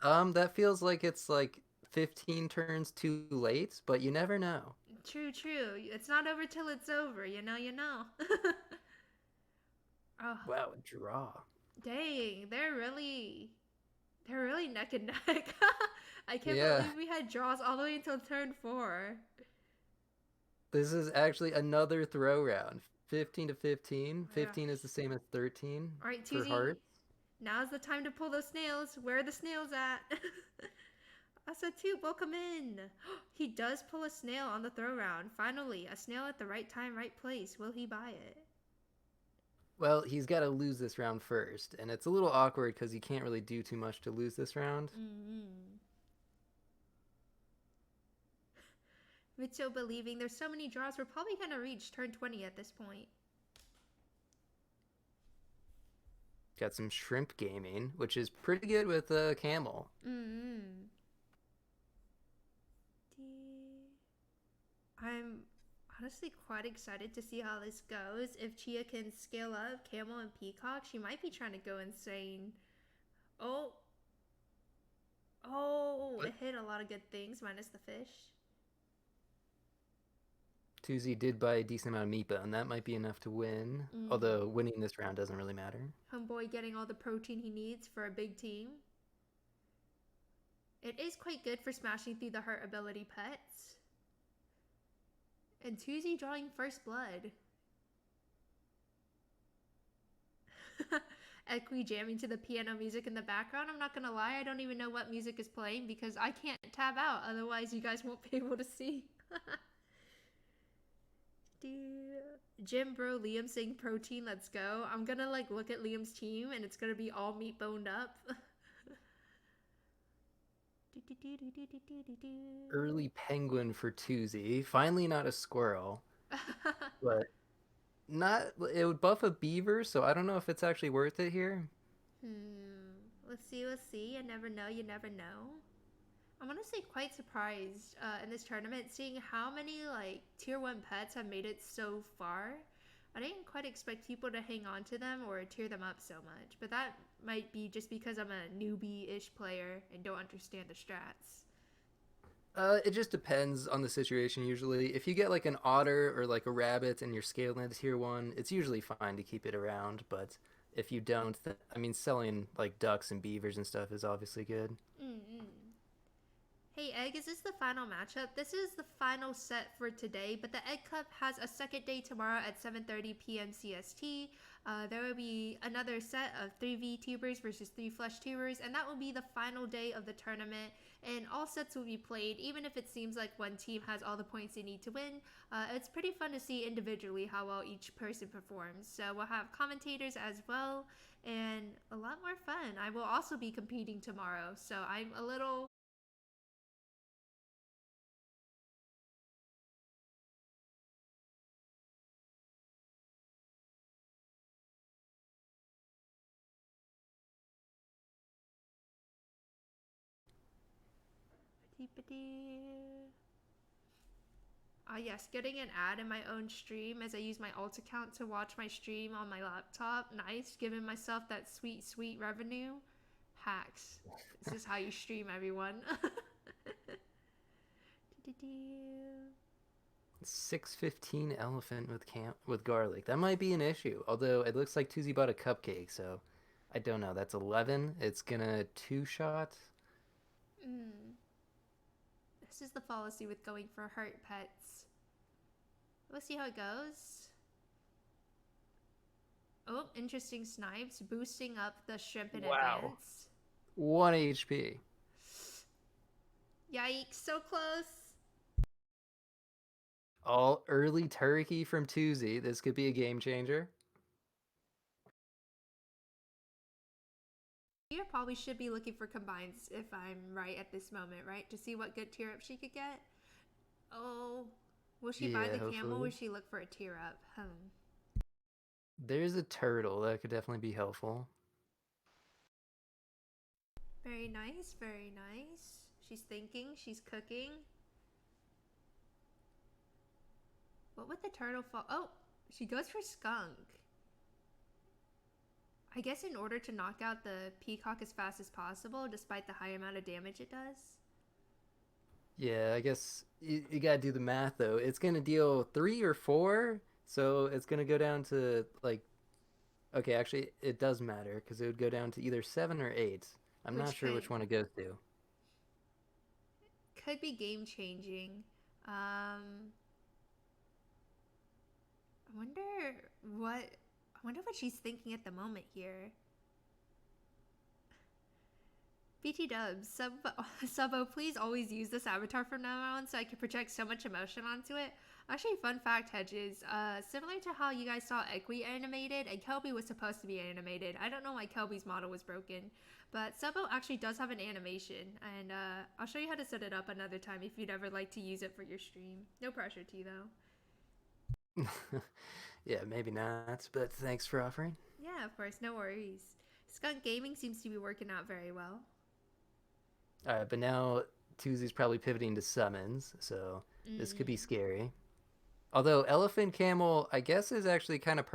S8: That feels like it's like 15 turns too late, but you never know.
S1: True. It's not over till it's over, you know. Oh.
S8: Wow, a draw.
S1: Dang, they're really neck and neck. I can't believe we had draws all the way until turn 4.
S8: This is actually another throw round. 15 to 15. 15 is the same as 13
S1: all right,
S8: for hearts.
S1: Now's the time to pull those snails. Where are the snails at? Asatube, welcome in. He does pull a snail on the throw round. Finally, a snail at the right time, right place. Will he buy it?
S8: Well, he's got to lose this round first, and it's a little awkward because he can't really do too much to lose this round.
S1: Mitchell believing there's so many draws, we're probably going to reach turn 20 at this point.
S8: Got some shrimp gaming, which is pretty good with camel.
S1: I'm honestly quite excited to see how this goes. If Chia can scale up camel and peacock, she might be trying to go insane. Oh, it hit a lot of good things minus the fish.
S8: Tuesday did buy a decent amount of meatbone, and that might be enough to win. Although winning this round doesn't really matter.
S1: Homeboy getting all the protein he needs for a big team. It is quite good for smashing through the heart ability pets. And Tuesday drawing first blood. Equi jamming to the piano music in the background. I'm not gonna lie, I don't even know what music is playing because I can't tab out, otherwise you guys won't be able to see. Jim bro Liam saying protein, let's go. I'm gonna like look at Liam's team and it's gonna be all meat boned up.
S8: Early penguin for Tuesday. Finally not a squirrel. But it would buff a beaver, so I don't know if it's actually worth it here.
S1: We'll see. You never know. I'm honestly quite surprised in this tournament seeing how many like tier 1 pets have made it so far. I didn't quite expect people to hang on to them or tier them up so much, but that might be just because I'm a newbie-ish player and don't understand the strats.
S8: It just depends on the situation usually. If you get like an otter or like a rabbit and you're scaling to tier 1, it's usually fine to keep it around, but if you don't, selling like ducks and beavers and stuff is obviously good.
S1: Hey Egg, is this the final matchup? This is the final set for today, but the Egg Cup has a second day tomorrow at 7:30 p.m. CST. There will be another set of 3 Vtubers versus 3 FleshTubers, and that will be the final day of the tournament. And all sets will be played, even if it seems like one team has all the points they need to win. It's pretty fun to see individually how well each person performs. So we'll have commentators as well, and a lot more fun. I will also be competing tomorrow, so I'm a little... Yes, getting an ad in my own stream as I use my alt account to watch my stream on my laptop. Nice, giving myself that sweet revenue. Hacks. This is how you stream, everyone.
S8: 615 elephant with garlic. That might be an issue. Although it looks like Tuzi bought a cupcake, so I don't know. That's 11. It's gonna 2-shot.
S1: This is the policy with going for hurt pets. We'll see how it goes. Oh, interesting snipes, boosting up the shrimp in advance.
S8: 1 HP.
S1: Yikes, so close.
S8: All early turkey from Tuzi. This could be a game changer.
S1: You probably should be looking for combines if I'm right at this moment, right? To see what good tier up she could get. Oh, will she buy the camel or will she look for a tier up?
S8: There's a turtle that could definitely be helpful.
S1: Very nice, very nice. She's thinking, she's cooking. What would the turtle fall? Oh, she goes for skunk. I guess in order to knock out the peacock as fast as possible, despite the high amount of damage it does.
S8: Yeah, I guess you gotta do the math though. It's gonna deal 3 or 4, so it's gonna go down to like... Okay, actually it does matter because it would go down to either 7 or 8. I'm not sure which one it goes to.
S1: Could be game changing. I wonder what she's thinking at the moment here. BT Dubs, Subbo, please always use this avatar from now on so I can project so much emotion onto it. Actually, fun fact, Hedges, similar to how you guys saw Equi animated and Kelby was supposed to be animated. I don't know why Kelby's model was broken, but Subbo actually does have an animation, and I'll show you how to set it up another time if you'd ever like to use it for your stream. No pressure to you, though.
S8: Yeah, maybe not, but thanks for offering.
S1: Yeah, of course, no worries. Skunk Gaming seems to be working out very well.
S8: Alright, but now Tuzi's probably pivoting to summons, so this could be scary. Although Elephant Camel, I guess, is actually kind of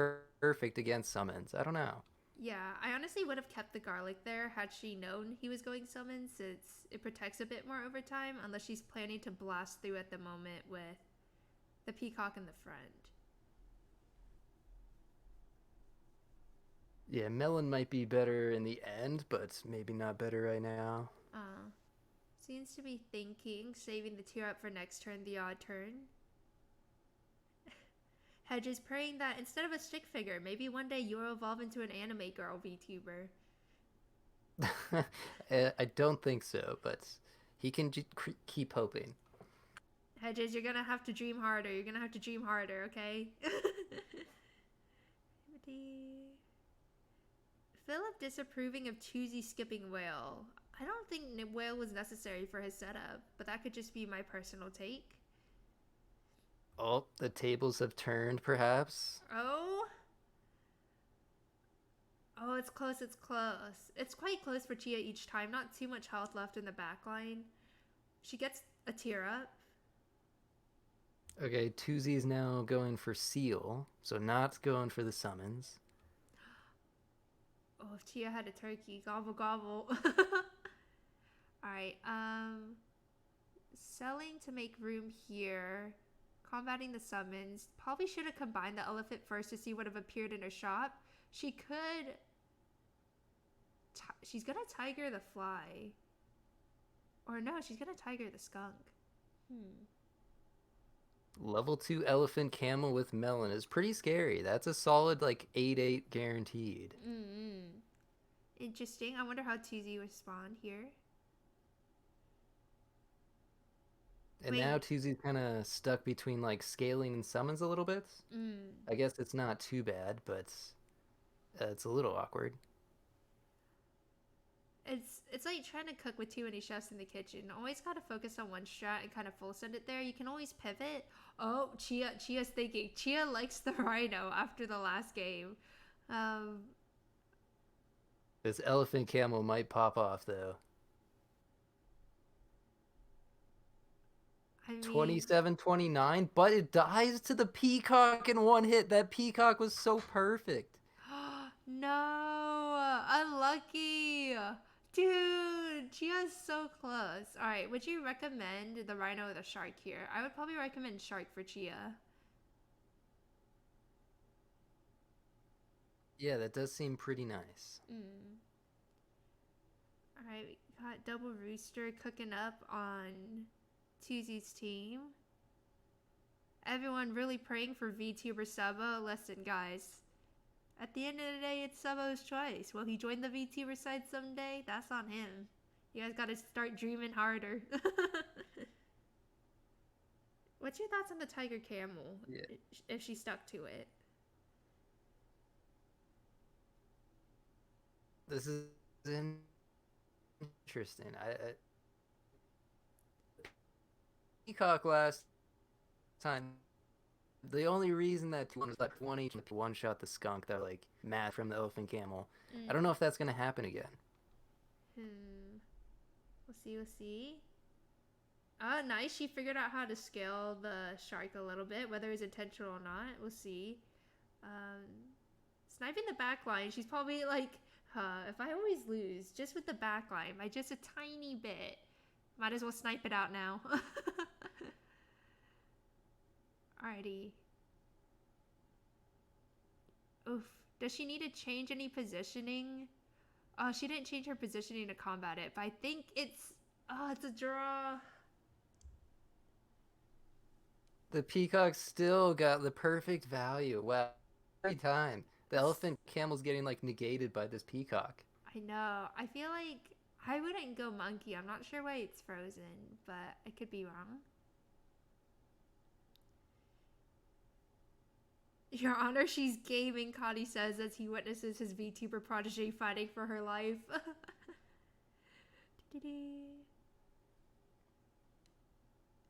S8: perfect against summons. I don't know.
S1: Yeah, I honestly would have kept the garlic there had she known he was going summons, since it protects a bit more over time, unless she's planning to blast through at the moment with the peacock in the front.
S8: Yeah, Melon might be better in the end, but maybe not better right now.
S1: Seems to be thinking, saving the tier up for next turn, the odd turn. Hedge is praying that instead of a stick figure, maybe one day you'll evolve into an anime girl VTuber.
S8: I don't think so, but he can keep hoping.
S1: Hedges, you're gonna have to dream harder. You're gonna have to dream harder, okay? Philip disapproving of Tuzi skipping whale. I don't think whale was necessary for his setup, but that could just be my personal take.
S8: Oh, the tables have turned, perhaps.
S1: Oh, it's close, it's close. It's quite close for Chia each time. Not too much health left in the back line. She gets a tier up.
S8: Okay, Tuzi's now going for seal, so not going for the summons.
S1: Oh, if Chia had a turkey, gobble gobble. Alright, selling to make room here. Combating the summons. Probably should have combined the elephant first to see what have appeared in her shop. She could... she's gonna tiger the fly. Or no, she's gonna tiger the skunk.
S8: Level 2 elephant camel with melon is pretty scary. That's a solid like 8/8 guaranteed.
S1: Interesting. I wonder how Tuzi would respond here.
S8: And now Tuzi's kind of stuck between like scaling and summons a little bit. I guess it's not too bad, but it's a little awkward.
S1: It's like trying to cook with too many chefs in the kitchen. Always gotta focus on one strat and kind of full send it there. You can always pivot. Oh, Chia's thinking. Chia likes the rhino after the last game.
S8: This elephant camel might pop off though.
S1: I mean,
S8: 27-29, but it dies to the peacock in one hit. That peacock was so perfect.
S1: No, unlucky. Dude, Chia's so close. All right, would you recommend the rhino or the shark here? I would probably recommend shark for Chia.
S8: Yeah, that does seem pretty nice.
S1: All right, we got double rooster cooking up on Tuzi's team. Everyone really praying for VTuber Sabo. Listen, guys. At the end of the day, it's Sabo's choice. Will he join the VTuber side someday? That's on him. You guys gotta start dreaming harder. What's your thoughts on the tiger camel?
S8: Yeah.
S1: If she stuck to it?
S8: This is interesting. Peacock last time. The only reason that one was like one shot the skunk, they're like mad from the elephant camel. I don't know if that's gonna happen again.
S1: We'll see. Oh, nice. She figured out how to scale the shark a little bit, whether it's intentional or not. We'll see. Sniping the back line. She's probably like, if I always lose just with the back line by just a tiny bit, might as well snipe it out now. Alrighty. Oof. Does she need to change any positioning? Oh, she didn't change her positioning to combat it, but I think it's a draw.
S8: The peacock still got the perfect value. Wow. Every time. The elephant camel's getting like negated by this peacock.
S1: I know. I feel like I wouldn't go monkey. I'm not sure why it's frozen, but I could be wrong. Your Honor, she's gaming, Cody says as he witnesses his VTuber protege fighting for her life.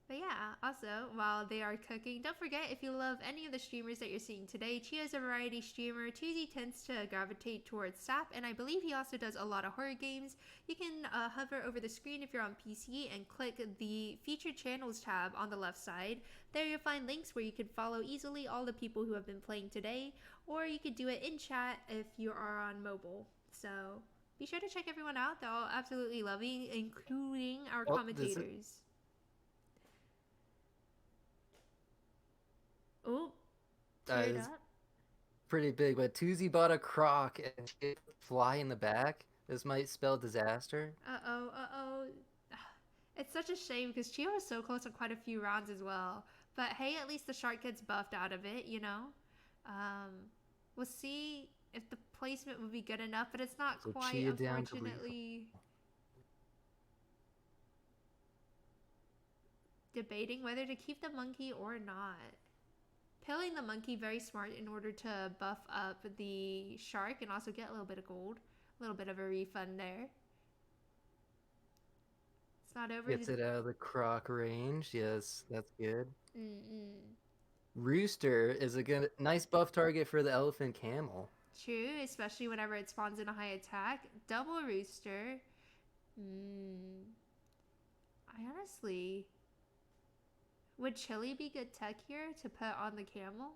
S1: But yeah, also, while they are cooking, don't forget, if you love any of the streamers that you're seeing today, Chia's a variety streamer. Tuzi tends to gravitate towards SAP, and I believe he also does a lot of horror games. You can hover over the screen if you're on PC and click the featured channels tab on the left side. There you'll find links where you can follow easily all the people who have been playing today, or you could do it in chat if you are on mobile. So be sure to check everyone out. They're all absolutely loving, including our commentators. Oh,
S8: It's pretty big, but Tuzi bought a croc and it fly in the back. This might spell disaster.
S1: Uh-oh. It's such a shame because Chia was so close on quite a few rounds as well. But hey, at least the shark gets buffed out of it, you know? We'll see if the placement would be good enough, but it's not
S8: So
S1: quite,
S8: Chia down to
S1: unfortunately. Debating whether to keep the monkey or not. Pilling the monkey, very smart in order to buff up the shark and also get a little bit of gold. A little bit of a refund there. It's not over.
S8: Gets it out of the croc range. Yes, that's good. Rooster is a good, nice buff target for the elephant camel.
S1: True, especially whenever it spawns in a high attack. Double rooster. I honestly... Would chili be good tech here to put on the camel?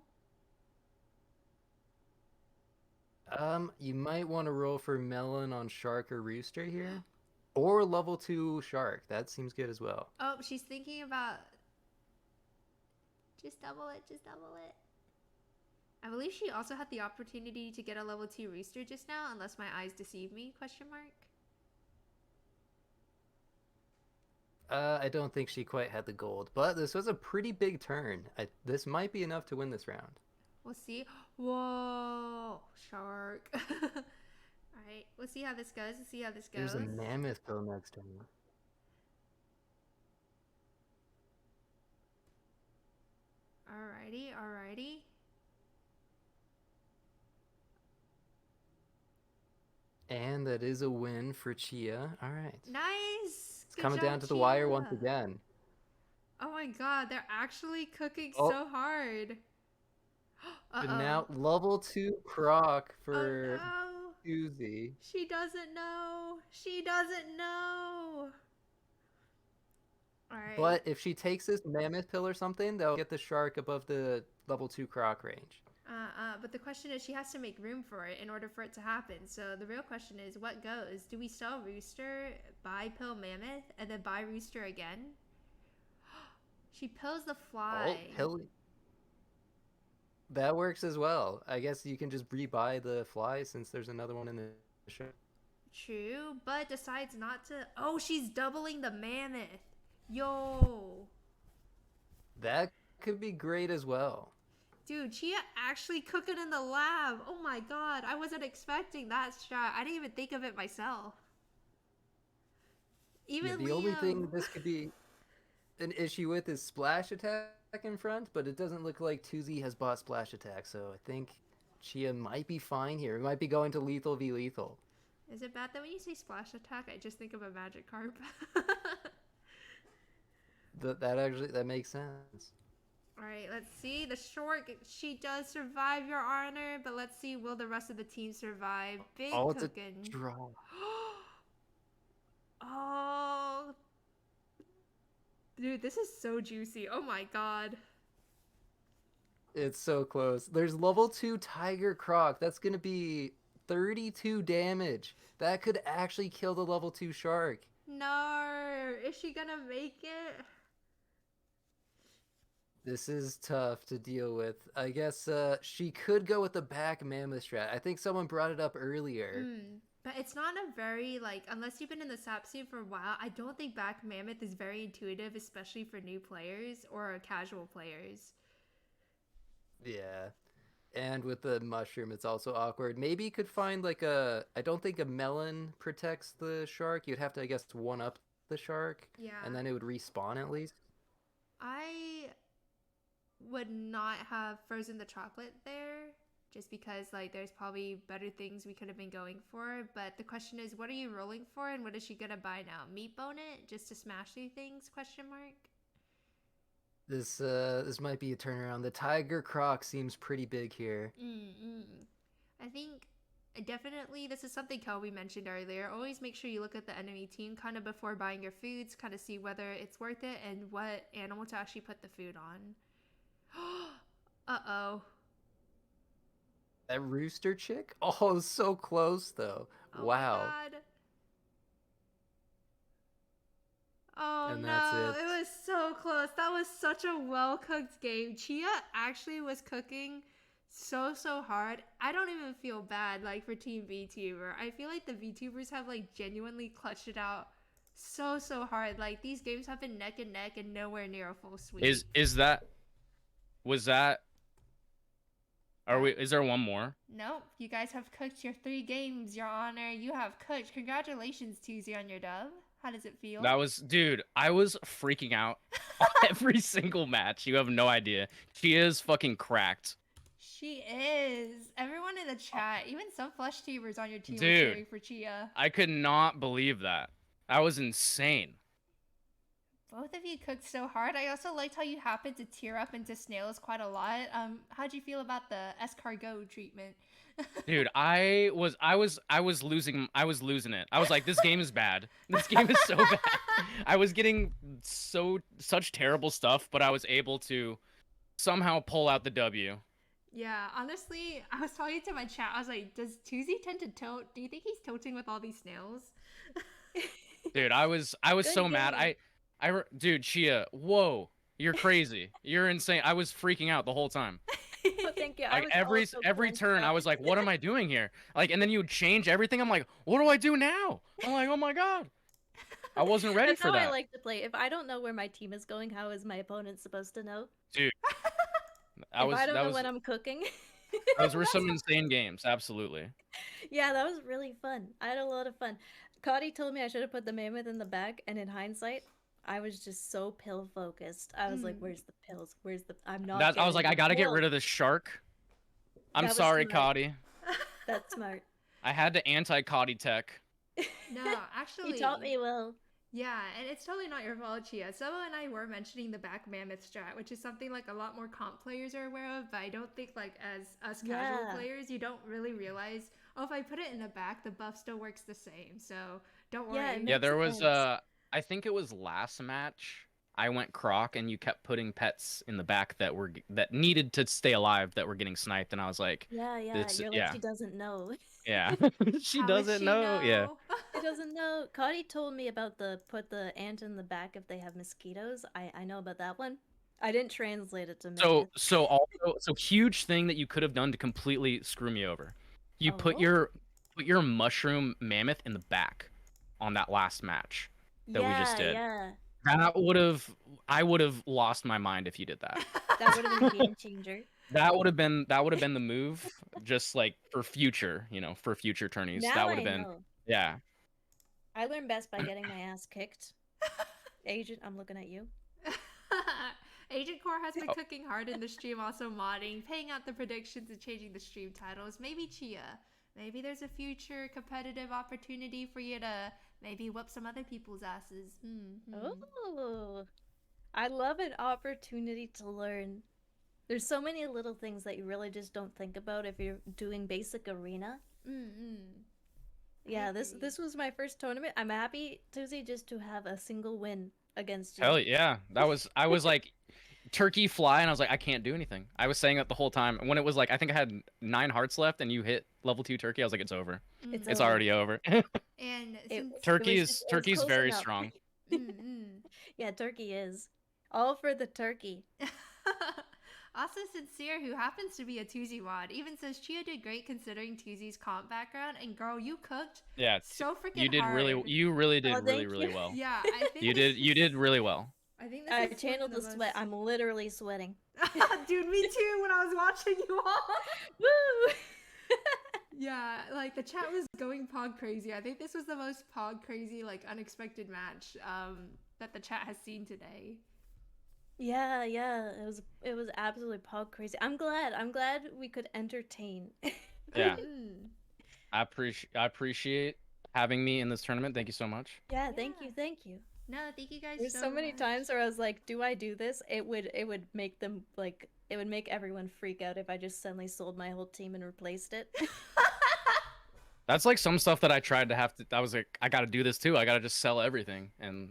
S8: You might want to roll for melon on shark or rooster here. Or level 2 shark. That seems good as well.
S1: Oh, she's thinking about... Just double it. I believe she also had the opportunity to get a level 2 rooster just now, unless my eyes deceive me, question mark.
S8: I don't think she quite had the gold, but this was a pretty big turn. This might be enough to win this round.
S1: We'll see. Whoa, shark. Alright, we'll see how this goes. Let's see how this goes.
S8: There's a mammoth pill next turn.
S1: Alrighty, alrighty.
S8: And that is a win for Chia. All right.
S1: Nice.
S8: It's coming down to the wire once again.
S1: Oh my god, they're actually cooking
S8: Oh.
S1: so hard.
S8: But now level 2 Croc for
S1: Oh no.
S8: Susie.
S1: She doesn't know. She doesn't know. Alright.
S8: But if she takes this mammoth pill or something, they'll get the shark above the level 2 Croc range.
S1: But the question is, she has to make room for it in order for it to happen. So the real question is, what goes? Do we sell Rooster, buy Pill Mammoth, and then buy Rooster again? She pills the fly.
S8: Oh, pill. That works as well. I guess you can just rebuy the fly since there's another one in the show.
S1: True, but decides not to. Oh, she's doubling the Mammoth. Yo.
S8: That could be great as well.
S1: Dude, Chia actually cooking in the lab. Oh my god, I wasn't expecting that strat. I didn't even think of it myself. Even
S8: The only thing this could be an issue with is splash attack in front, but it doesn't look like Tuzi has bought splash attack, so I think Chia might be fine here. It might be going to lethal v lethal.
S1: Is it bad that when you say splash attack, I just think of a magic carp?
S8: That makes sense.
S1: Alright, let's see. The short, she does survive, Your Honor, but let's see, will the rest of the team survive? Big cooking.
S8: It's a draw.
S1: Oh. Dude, this is so juicy. Oh my god.
S8: It's so close. There's level 2 Tiger Croc. That's going to be 32 damage. That could actually kill the level 2 shark.
S1: No. Is she gonna make it?
S8: This is tough to deal with. I guess she could go with the back mammoth strat. I think someone brought it up earlier.
S1: But it's not a very, unless you've been in the SAP scene for a while, I don't think back mammoth is very intuitive, especially for new players or casual players.
S8: Yeah. And with the mushroom, it's also awkward. Maybe you could find I don't think a melon protects the shark. You'd have to, I guess, one up the shark.
S1: Yeah.
S8: And then it would respawn at least.
S1: I would not have frozen the chocolate there, just because there's probably better things we could have been going for. But the question is, what are you rolling for, and what is she gonna buy now? Meat bone it just to smash through things? Question mark.
S8: This might be a turnaround. The Tiger Croc seems pretty big here.
S1: I think definitely this is something Kelby mentioned earlier. Always make sure you look at the enemy team kind of before buying your foods, kind of see whether it's worth it and what animal to actually put the food on. Uh-oh.
S8: That rooster chick? Oh, so close though.
S1: Oh
S8: wow.
S1: My God. Oh
S8: And
S1: no,
S8: that's it.
S1: it was so close. That was such a well-cooked game. Chia actually was cooking so hard. I don't even feel bad for Team Vtuber. I feel like the Vtubers have genuinely clutched it out so hard. These games have been neck and neck and nowhere near a full sweep.
S9: Is there one more?
S1: Nope, you guys have cooked your 3 games, Your Honor. You have cooked. Congratulations, Tuesday, on your dub. How does it feel?
S9: Dude, I was freaking out every single match. You have no idea. She is fucking cracked.
S1: She is. Everyone in the chat, even some flesh tubers on your team, were
S9: Dude,
S1: cheering for Chia.
S9: I could not believe that. That was insane.
S1: Both of you cooked so hard. I also liked how you happened to tear up into snails quite a lot. How'd you feel about the escargot treatment?
S9: Dude, I was losing it. I was like, this game is bad. This game is so bad. I was getting such terrible stuff, but I was able to somehow pull out the W.
S1: Yeah, honestly, I was talking to my chat. I was like, does Tuesday tend to tilt? Do you think he's tilting with all these snails?
S9: Dude, I was so mad. Dude, Chia, whoa, you're crazy. You're insane. I was freaking out the whole time.
S10: Oh, thank you.
S9: Every turn, I was like, what am I doing here? And then you would change everything. I'm like, what do I do now? I'm like, oh my god. I wasn't ready
S10: That's
S9: for
S10: how I
S9: that.
S10: like to play. If I don't know where my team is going, how is my opponent supposed to know?
S9: Dude.
S10: If I don't know when I'm cooking.
S9: Those were some insane games, absolutely.
S10: Yeah, that was really fun. I had a lot of fun. Cody told me I should have put the mammoth in the back, and in hindsight, I was just so pill focused. I was like, "Where's the pills? Where's the? I'm not."
S9: I was like,
S10: getting
S9: I gotta
S10: the
S9: get
S10: pill."
S9: rid of this shark. I'm
S10: That was
S9: sorry,
S10: smart.
S9: Cody.
S10: That's smart.
S9: I had to anti-Cody tech.
S1: No, actually.
S10: You taught me well.
S1: Yeah, and it's totally not your fault, Chia. Sebo and I were mentioning the back mammoth strat, which is something like a lot more comp players are aware of, but I don't think like as us casual players, you don't really realize, oh, if I put it in the back, the buff still works the same. So don't worry.
S9: Yeah, there was I think it was last match. I went croc and you kept putting pets in the back that needed to stay alive that were getting sniped, and I was like,
S10: Yeah, you're like, she doesn't know.
S9: Yeah. She
S1: How would
S9: doesn't
S1: she
S9: know. Yeah.
S10: She doesn't know. Cody told me about put the ant in the back if they have mosquitoes. I know about that one. I didn't translate it to mammoth.
S9: So huge thing that you could have done to completely screw me over. You put your mushroom mammoth in the back on that last match that we just did.
S10: Yeah.
S9: I would have lost my mind if you did that.
S10: That would have been a game changer.
S9: That would have been the move, just like for future tourneys.
S10: Now
S9: that would
S10: I
S9: have been
S10: know.
S9: Yeah.
S10: I learned best by getting my ass kicked. Agent, I'm looking at you.
S1: Agent Core has been cooking hard in the stream, also modding, paying out the predictions, and changing the stream titles. Maybe Chia. Maybe there's a future competitive opportunity for you to maybe whoop some other people's asses.
S10: Oh, I love an opportunity to learn. There's so many little things that you really just don't think about if you're doing basic arena. Yeah, this was my first tournament. I'm happy, Tuesday, just to have a single win against you.
S9: Hell yeah. I was like turkey fly, and I was like, I can't do anything. I was saying that the whole time. When it was like, I think I had 9 hearts left and you hit level 2 turkey, I was like, it's over. It's already over.
S1: And
S9: turkey's very strong.
S10: Yeah, turkey is. All for the turkey.
S1: Also, Sincere, who happens to be a Tuesday wad, even says Chia did great considering Tuesday's comp background. And girl, you cooked so freaking
S9: you did
S1: hard.
S9: You really did really well.
S1: Yeah, I think
S9: you did really well.
S1: I think
S10: I channeled the sweat. I'm literally sweating.
S1: Dude, me too when I was watching you all.
S10: Woo!
S1: Yeah, like the chat was going pog crazy. I think this was the most pog crazy, like unexpected match that the chat has seen today.
S10: Yeah, it was absolutely pog crazy. I'm glad we could entertain.
S9: Yeah. I appreciate having me in this tournament. Thank you so much.
S10: Yeah, thank you.
S1: No, thank you guys.
S10: There's so many times where I was like, do I do this? It would make them like, it would make everyone freak out if I just suddenly sold my whole team and replaced it.
S9: That's like some stuff that I tried to I was like, I gotta do this too. I gotta just sell everything and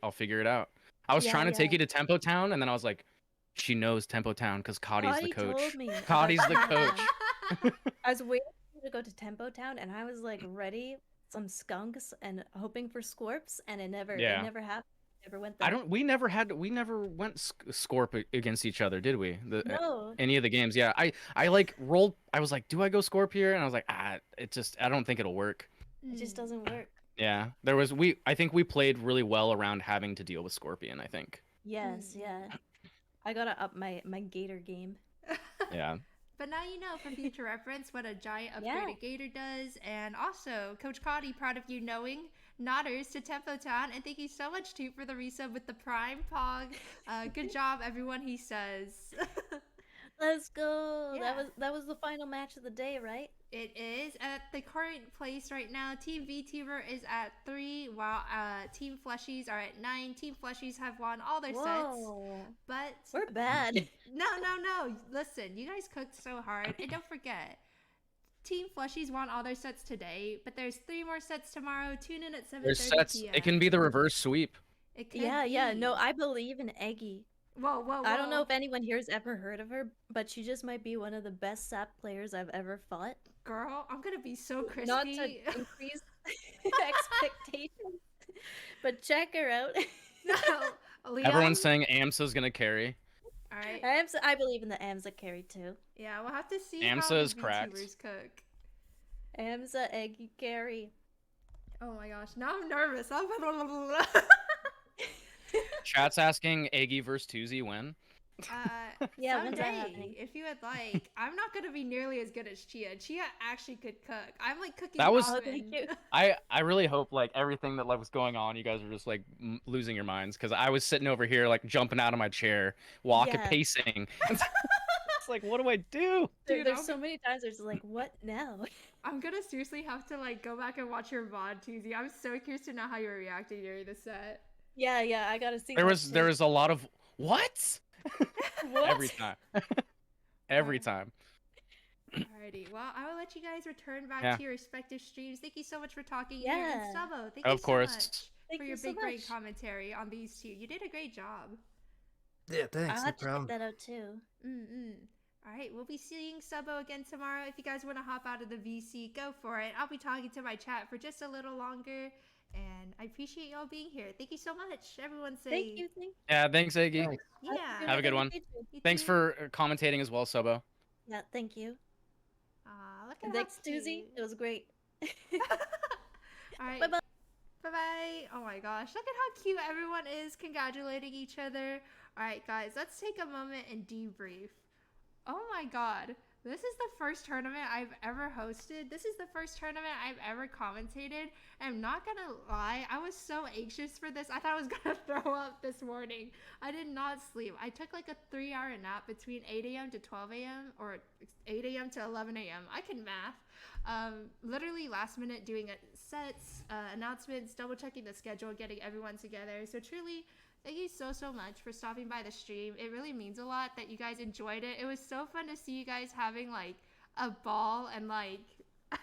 S9: I'll figure it out. I was trying to take you to Tempo Town, and then I was like, she knows Tempo Town because Cody's the coach.
S10: Told me
S9: Cody's the coach.
S10: I was waiting for you to go to Tempo Town, and I was like ready some skunks and hoping for scorps, and it never happened. Never went there.
S9: We never went Scorp against each other, did we?
S10: No.
S9: Any of the games. Yeah. I like rolled. I was like, do I go Scorp here? And I was like, I don't think it'll work.
S10: It just doesn't work.
S9: Yeah. I think we played really well around having to deal with Scorpion, I think.
S10: Yes, yeah. I gotta up my Gator game.
S9: Yeah.
S1: But now you know, for future reference, what a giant upgraded Gator does. And also, Coach Cody, proud of you knowing Nodders to Tempo Town. And thank you so much, too, for the resub with the Prime Pog. Good job, everyone, he says.
S10: Let's go.
S1: Yeah.
S10: That was the final match of the day, right?
S1: It is. At the current place right now, Team Vtuber is at 3, while Team Fleshies are at 9. Team Fleshies have won all their sets. But
S10: we're bad.
S1: No. Listen, you guys cooked so hard. And don't forget, Team Fleshies won all their sets today, but there's 3 more sets tomorrow. Tune in at 7:30
S9: There's sets.
S1: p.m.
S9: It can be the reverse sweep.
S1: It could
S10: Yeah.
S1: be.
S10: No, I believe in Eggie.
S1: Whoa.
S10: I don't know if anyone here has ever heard of her, but she just might be one of the best sap players I've ever fought.
S1: Girl, I'm gonna be so crispy.
S10: Not to increase expectations, but check her out.
S1: Leon?
S9: Everyone's saying AMSA's gonna carry.
S1: All right.
S10: I believe in the AMSA carry too.
S1: Yeah, we'll have to see
S9: AMSA
S1: how
S9: is
S1: the
S9: cracked.
S1: VTubers cook.
S10: AMSA Eggie carry.
S1: Oh my gosh, now I'm nervous.
S9: Chat's asking Eggie versus Tuesday when?
S10: Yeah, when's that
S1: someday,
S10: happening?
S1: if you would like. I'm not gonna be nearly as good as Chia. Chia actually could cook. I'm like cooking
S9: That was-
S10: Oh,
S1: ramen.
S10: thank you.
S9: I really hope like everything that was going on, you guys were just like losing your minds because I was sitting over here like jumping out of my chair, walking,
S10: Yeah.
S9: pacing. It's like, what do I do?
S1: Dude,
S10: There's
S1: I'll
S10: so many times there's like, what now?
S1: I'm gonna seriously have to like go back and watch your VOD, Tuesday. I'm so curious to know how you're reacting during the set.
S10: Yeah, I gotta see.
S9: There
S10: that
S9: was
S10: too.
S9: there was a lot of what?
S10: What?
S9: Every time. Every time.
S1: Alrighty, well, I will let you guys return back
S9: Yeah.
S1: to your respective streams. Thank you so much for talking
S10: Yeah.
S1: here. And Sabo, thank you
S9: Of
S1: so
S9: course.
S1: much
S10: Thank
S1: for
S10: you
S1: your
S10: so
S1: big brain
S10: much.
S1: commentary on these two. You did a great job.
S8: Yeah, thanks.
S10: I'll
S8: No
S10: have to check
S8: problem.
S10: that out too.
S1: Alright, we'll be seeing Sabo again tomorrow. If you guys want to hop out of the VC, go for it. I'll be talking to my chat for just a little longer. And I appreciate y'all being here. Thank you so much. Everyone say
S10: Thank you. Thank
S9: Yeah, thanks, Eggie.
S8: Thanks.
S1: yeah.
S9: Have a good one.
S1: You
S9: Thanks
S1: too.
S9: for commentating as well, Sobo.
S10: Yeah, thank you.
S1: Look at
S10: And
S1: how
S10: thanks, Susie.
S1: cute.
S10: It was great.
S1: Alright.
S10: Bye-bye.
S1: Bye-bye. Oh my gosh. Look at how cute everyone is congratulating each other. Alright, guys. Let's take a moment and debrief. Oh my god. This is the first tournament I've ever hosted. This is the first tournament I've ever commentated. I'm not gonna lie, I was so anxious for this. I thought I was gonna throw up this morning. I did not sleep. I took like a 3-hour nap between 8 a.m. to 12 a.m. or 8 a.m. to 11 a.m. I can math. Literally last minute doing sets, announcements, double checking the schedule, getting everyone together. So truly, thank you so much for stopping by the stream. It really means a lot that you guys enjoyed it. It was so fun to see you guys having like a ball and like,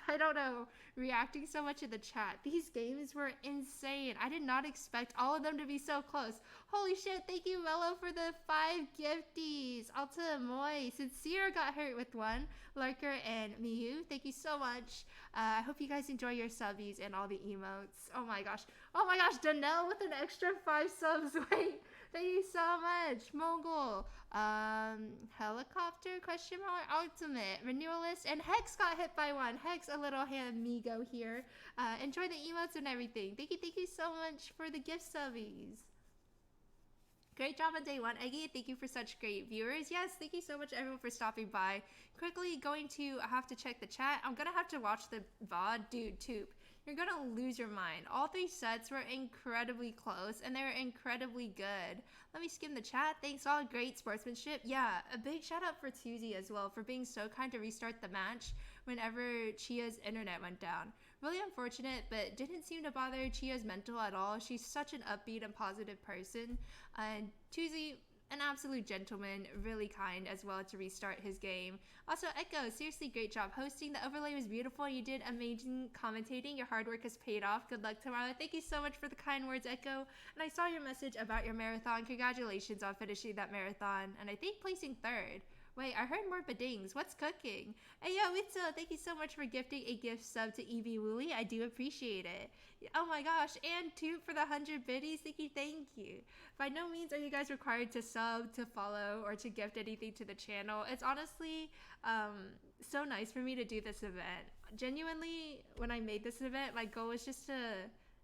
S1: I don't know, reacting so much in the chat. These games were insane. I did not expect all of them to be so close. Holy shit, thank you Mello for the 5 gifties. Alta Moy, Sincere got hurt with 1. Lurker and Miyu, thank you so much. I hope you guys enjoy your subbies and all the emotes. Oh my gosh, Danelle with an extra 5 subs. Wait, thank you so much. Mogul, Helicopter, Ultimate, Renewalist, and Hex got hit by 1. Hex, a little amigo here. Enjoy the emotes and everything. Thank you so much for the gift subbies. Great job on day 1, Eggie. Thank you for such great viewers. Yes, thank you so much everyone for stopping by. Quickly going to have to check the chat. I'm gonna have to watch the VOD. Dude, Toop, you're gonna lose your mind. All 3 sets were incredibly close and they were incredibly good. Let me skim the chat. Thanks all, great sportsmanship. Yeah, a big shout out for Tuesday as well for being so kind to restart the match whenever Chia's internet went down. Really unfortunate, but didn't seem to bother Chia's mental at all. She's such an upbeat and positive person. And Tuesday, an absolute gentleman, really kind as well to restart his game. Also, Echo, seriously great job hosting. The overlay was beautiful. You did amazing commentating. Your hard work has paid off. Good luck tomorrow. Thank you so much for the kind words, Echo. And I saw your message about your marathon. Congratulations on finishing that marathon. And I think placing 3rd. Wait, I heard more badings. What's cooking? Hey, yo, Itzo, thank you so much for gifting a gift sub to Evie Wooly. I do appreciate it. Oh my gosh, and Toot for the 100 biddies. Thank you. By no means are you guys required to sub, to follow, or to gift anything to the channel. It's honestly so nice for me to do this event. Genuinely, when I made this event, my goal was just to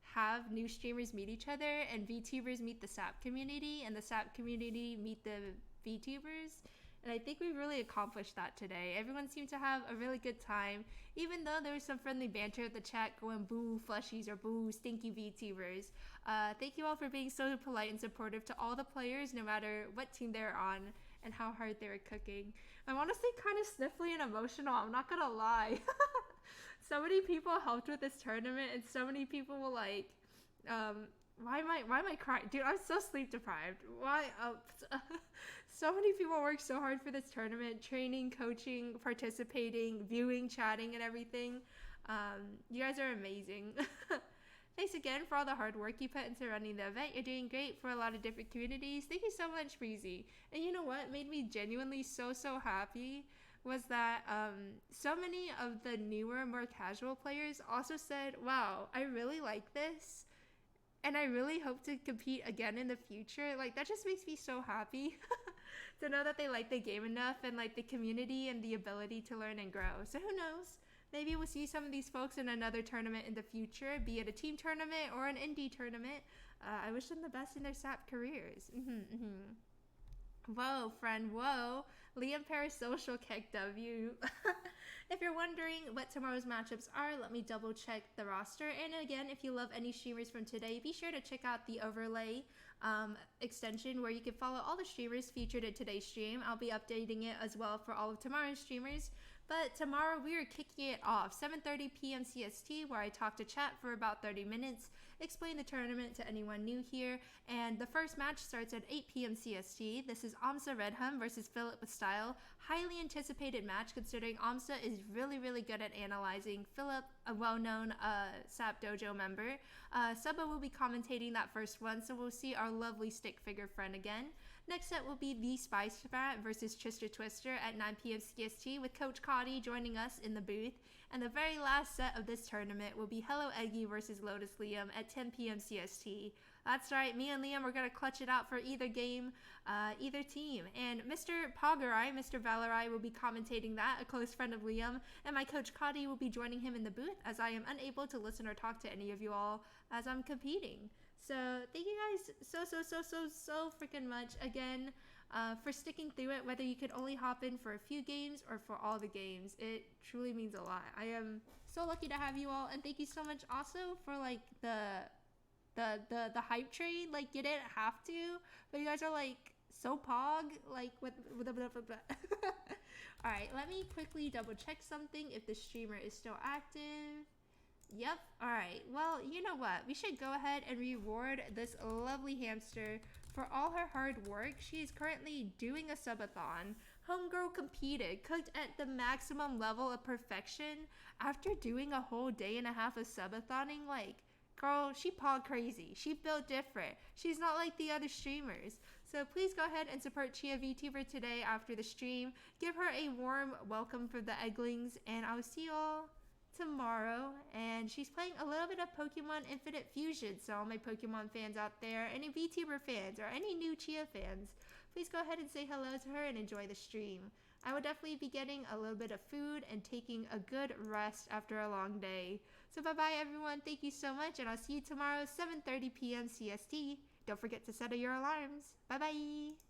S1: have new streamers meet each other and Vtubers meet the SAP community and the SAP community meet the Vtubers. And I think we really accomplished that today. Everyone seemed to have a really good time, even though there was some friendly banter at the chat going boo flushies or boo stinky VTubers. Thank you all for being so polite and supportive to all the players, no matter what team they're on and how hard they were cooking. I'm honestly kind of sniffly and emotional, I'm not gonna lie. So many people helped with this tournament and so many people were like, why am I crying? Dude, I'm so sleep deprived. Why? So many people worked so hard for this tournament, training, coaching, participating, viewing, chatting, and everything. You guys are amazing. Thanks again for all the hard work you put into running the event. You're doing great for a lot of different communities. Thank you so much, Breezy. And you know what made me genuinely so happy was that so many of the newer, more casual players also said, wow, I really like this. And I really hope to compete again in the future. Like, that just makes me so happy to know that they like the game enough and like the community and the ability to learn and grow. So who knows? maybe we'll see some of these folks in another tournament in the future, be it a team tournament or an indie tournament. I wish them the best in their SAP careers. Whoa, friend, whoa. Liam Parasocial Keck W. If you're wondering what tomorrow's matchups are, let me double check the roster. And again, if you love any streamers from today, be sure to check out the overlay extension where you can follow all the streamers featured in today's stream. I'll be updating it as well for all of tomorrow's streamers. But tomorrow we are kicking it off 7:30 p.m. CST, where I talk to chat for about 30 minutes, explain the tournament to anyone new here, and the first match starts at 8 p.m. CST. This is Amsa Redham versus Philip with Style. Highly anticipated match considering Amsa is really good at analyzing. Philip, a well-known SAP Dojo member. Subba will be commentating that first one, so we'll see our lovely stick figure friend again. Next set will be The Spice Rat versus Chister Twister at 9 p.m. CST with Coach Cotty joining us in the booth. And the very last set of this tournament will be HelloEggie versus Lotus Liam at 10 p.m. CST. That's right, me and Liam are going to clutch it out for either game, either team. And Mr. Pagarai, Mr. Valerai will be commentating that, a close friend of Liam. And my Coach Cotty will be joining him in the booth as I am unable to listen or talk to any of you all as I'm competing. So thank you guys so freaking much again for sticking through it, whether you could only hop in for a few games or for all the games. It truly means a lot. I am so lucky to have you all, and thank you so much also for like the hype train. Like, you didn't have to, but you guys are like so pog, like with blah, blah, blah, blah. All right, let me quickly double check something if the streamer is still active. Yep. All right. Well, you know what? We should go ahead and reward this lovely hamster for all her hard work. She is currently doing a subathon. Homegirl competed, cooked at the maximum level of perfection after doing a whole day and a half of subathoning. Like, girl, she pog crazy. She built different. She's not like the other streamers. So please go ahead and support Chia Vtuber today after the stream. Give her a warm welcome for the egglings, and I'll see y'all tomorrow. And she's playing a little bit of Pokemon Infinite Fusion, so all my Pokemon fans out there, any VTuber fans or any new Chia fans, please go ahead and say hello to her and enjoy the stream. I will definitely be getting a little bit of food and taking a good rest after a long day. So bye bye everyone, thank you so much, and I'll see you tomorrow 7:30 p.m. CST. Don't forget to set your alarms. Bye bye.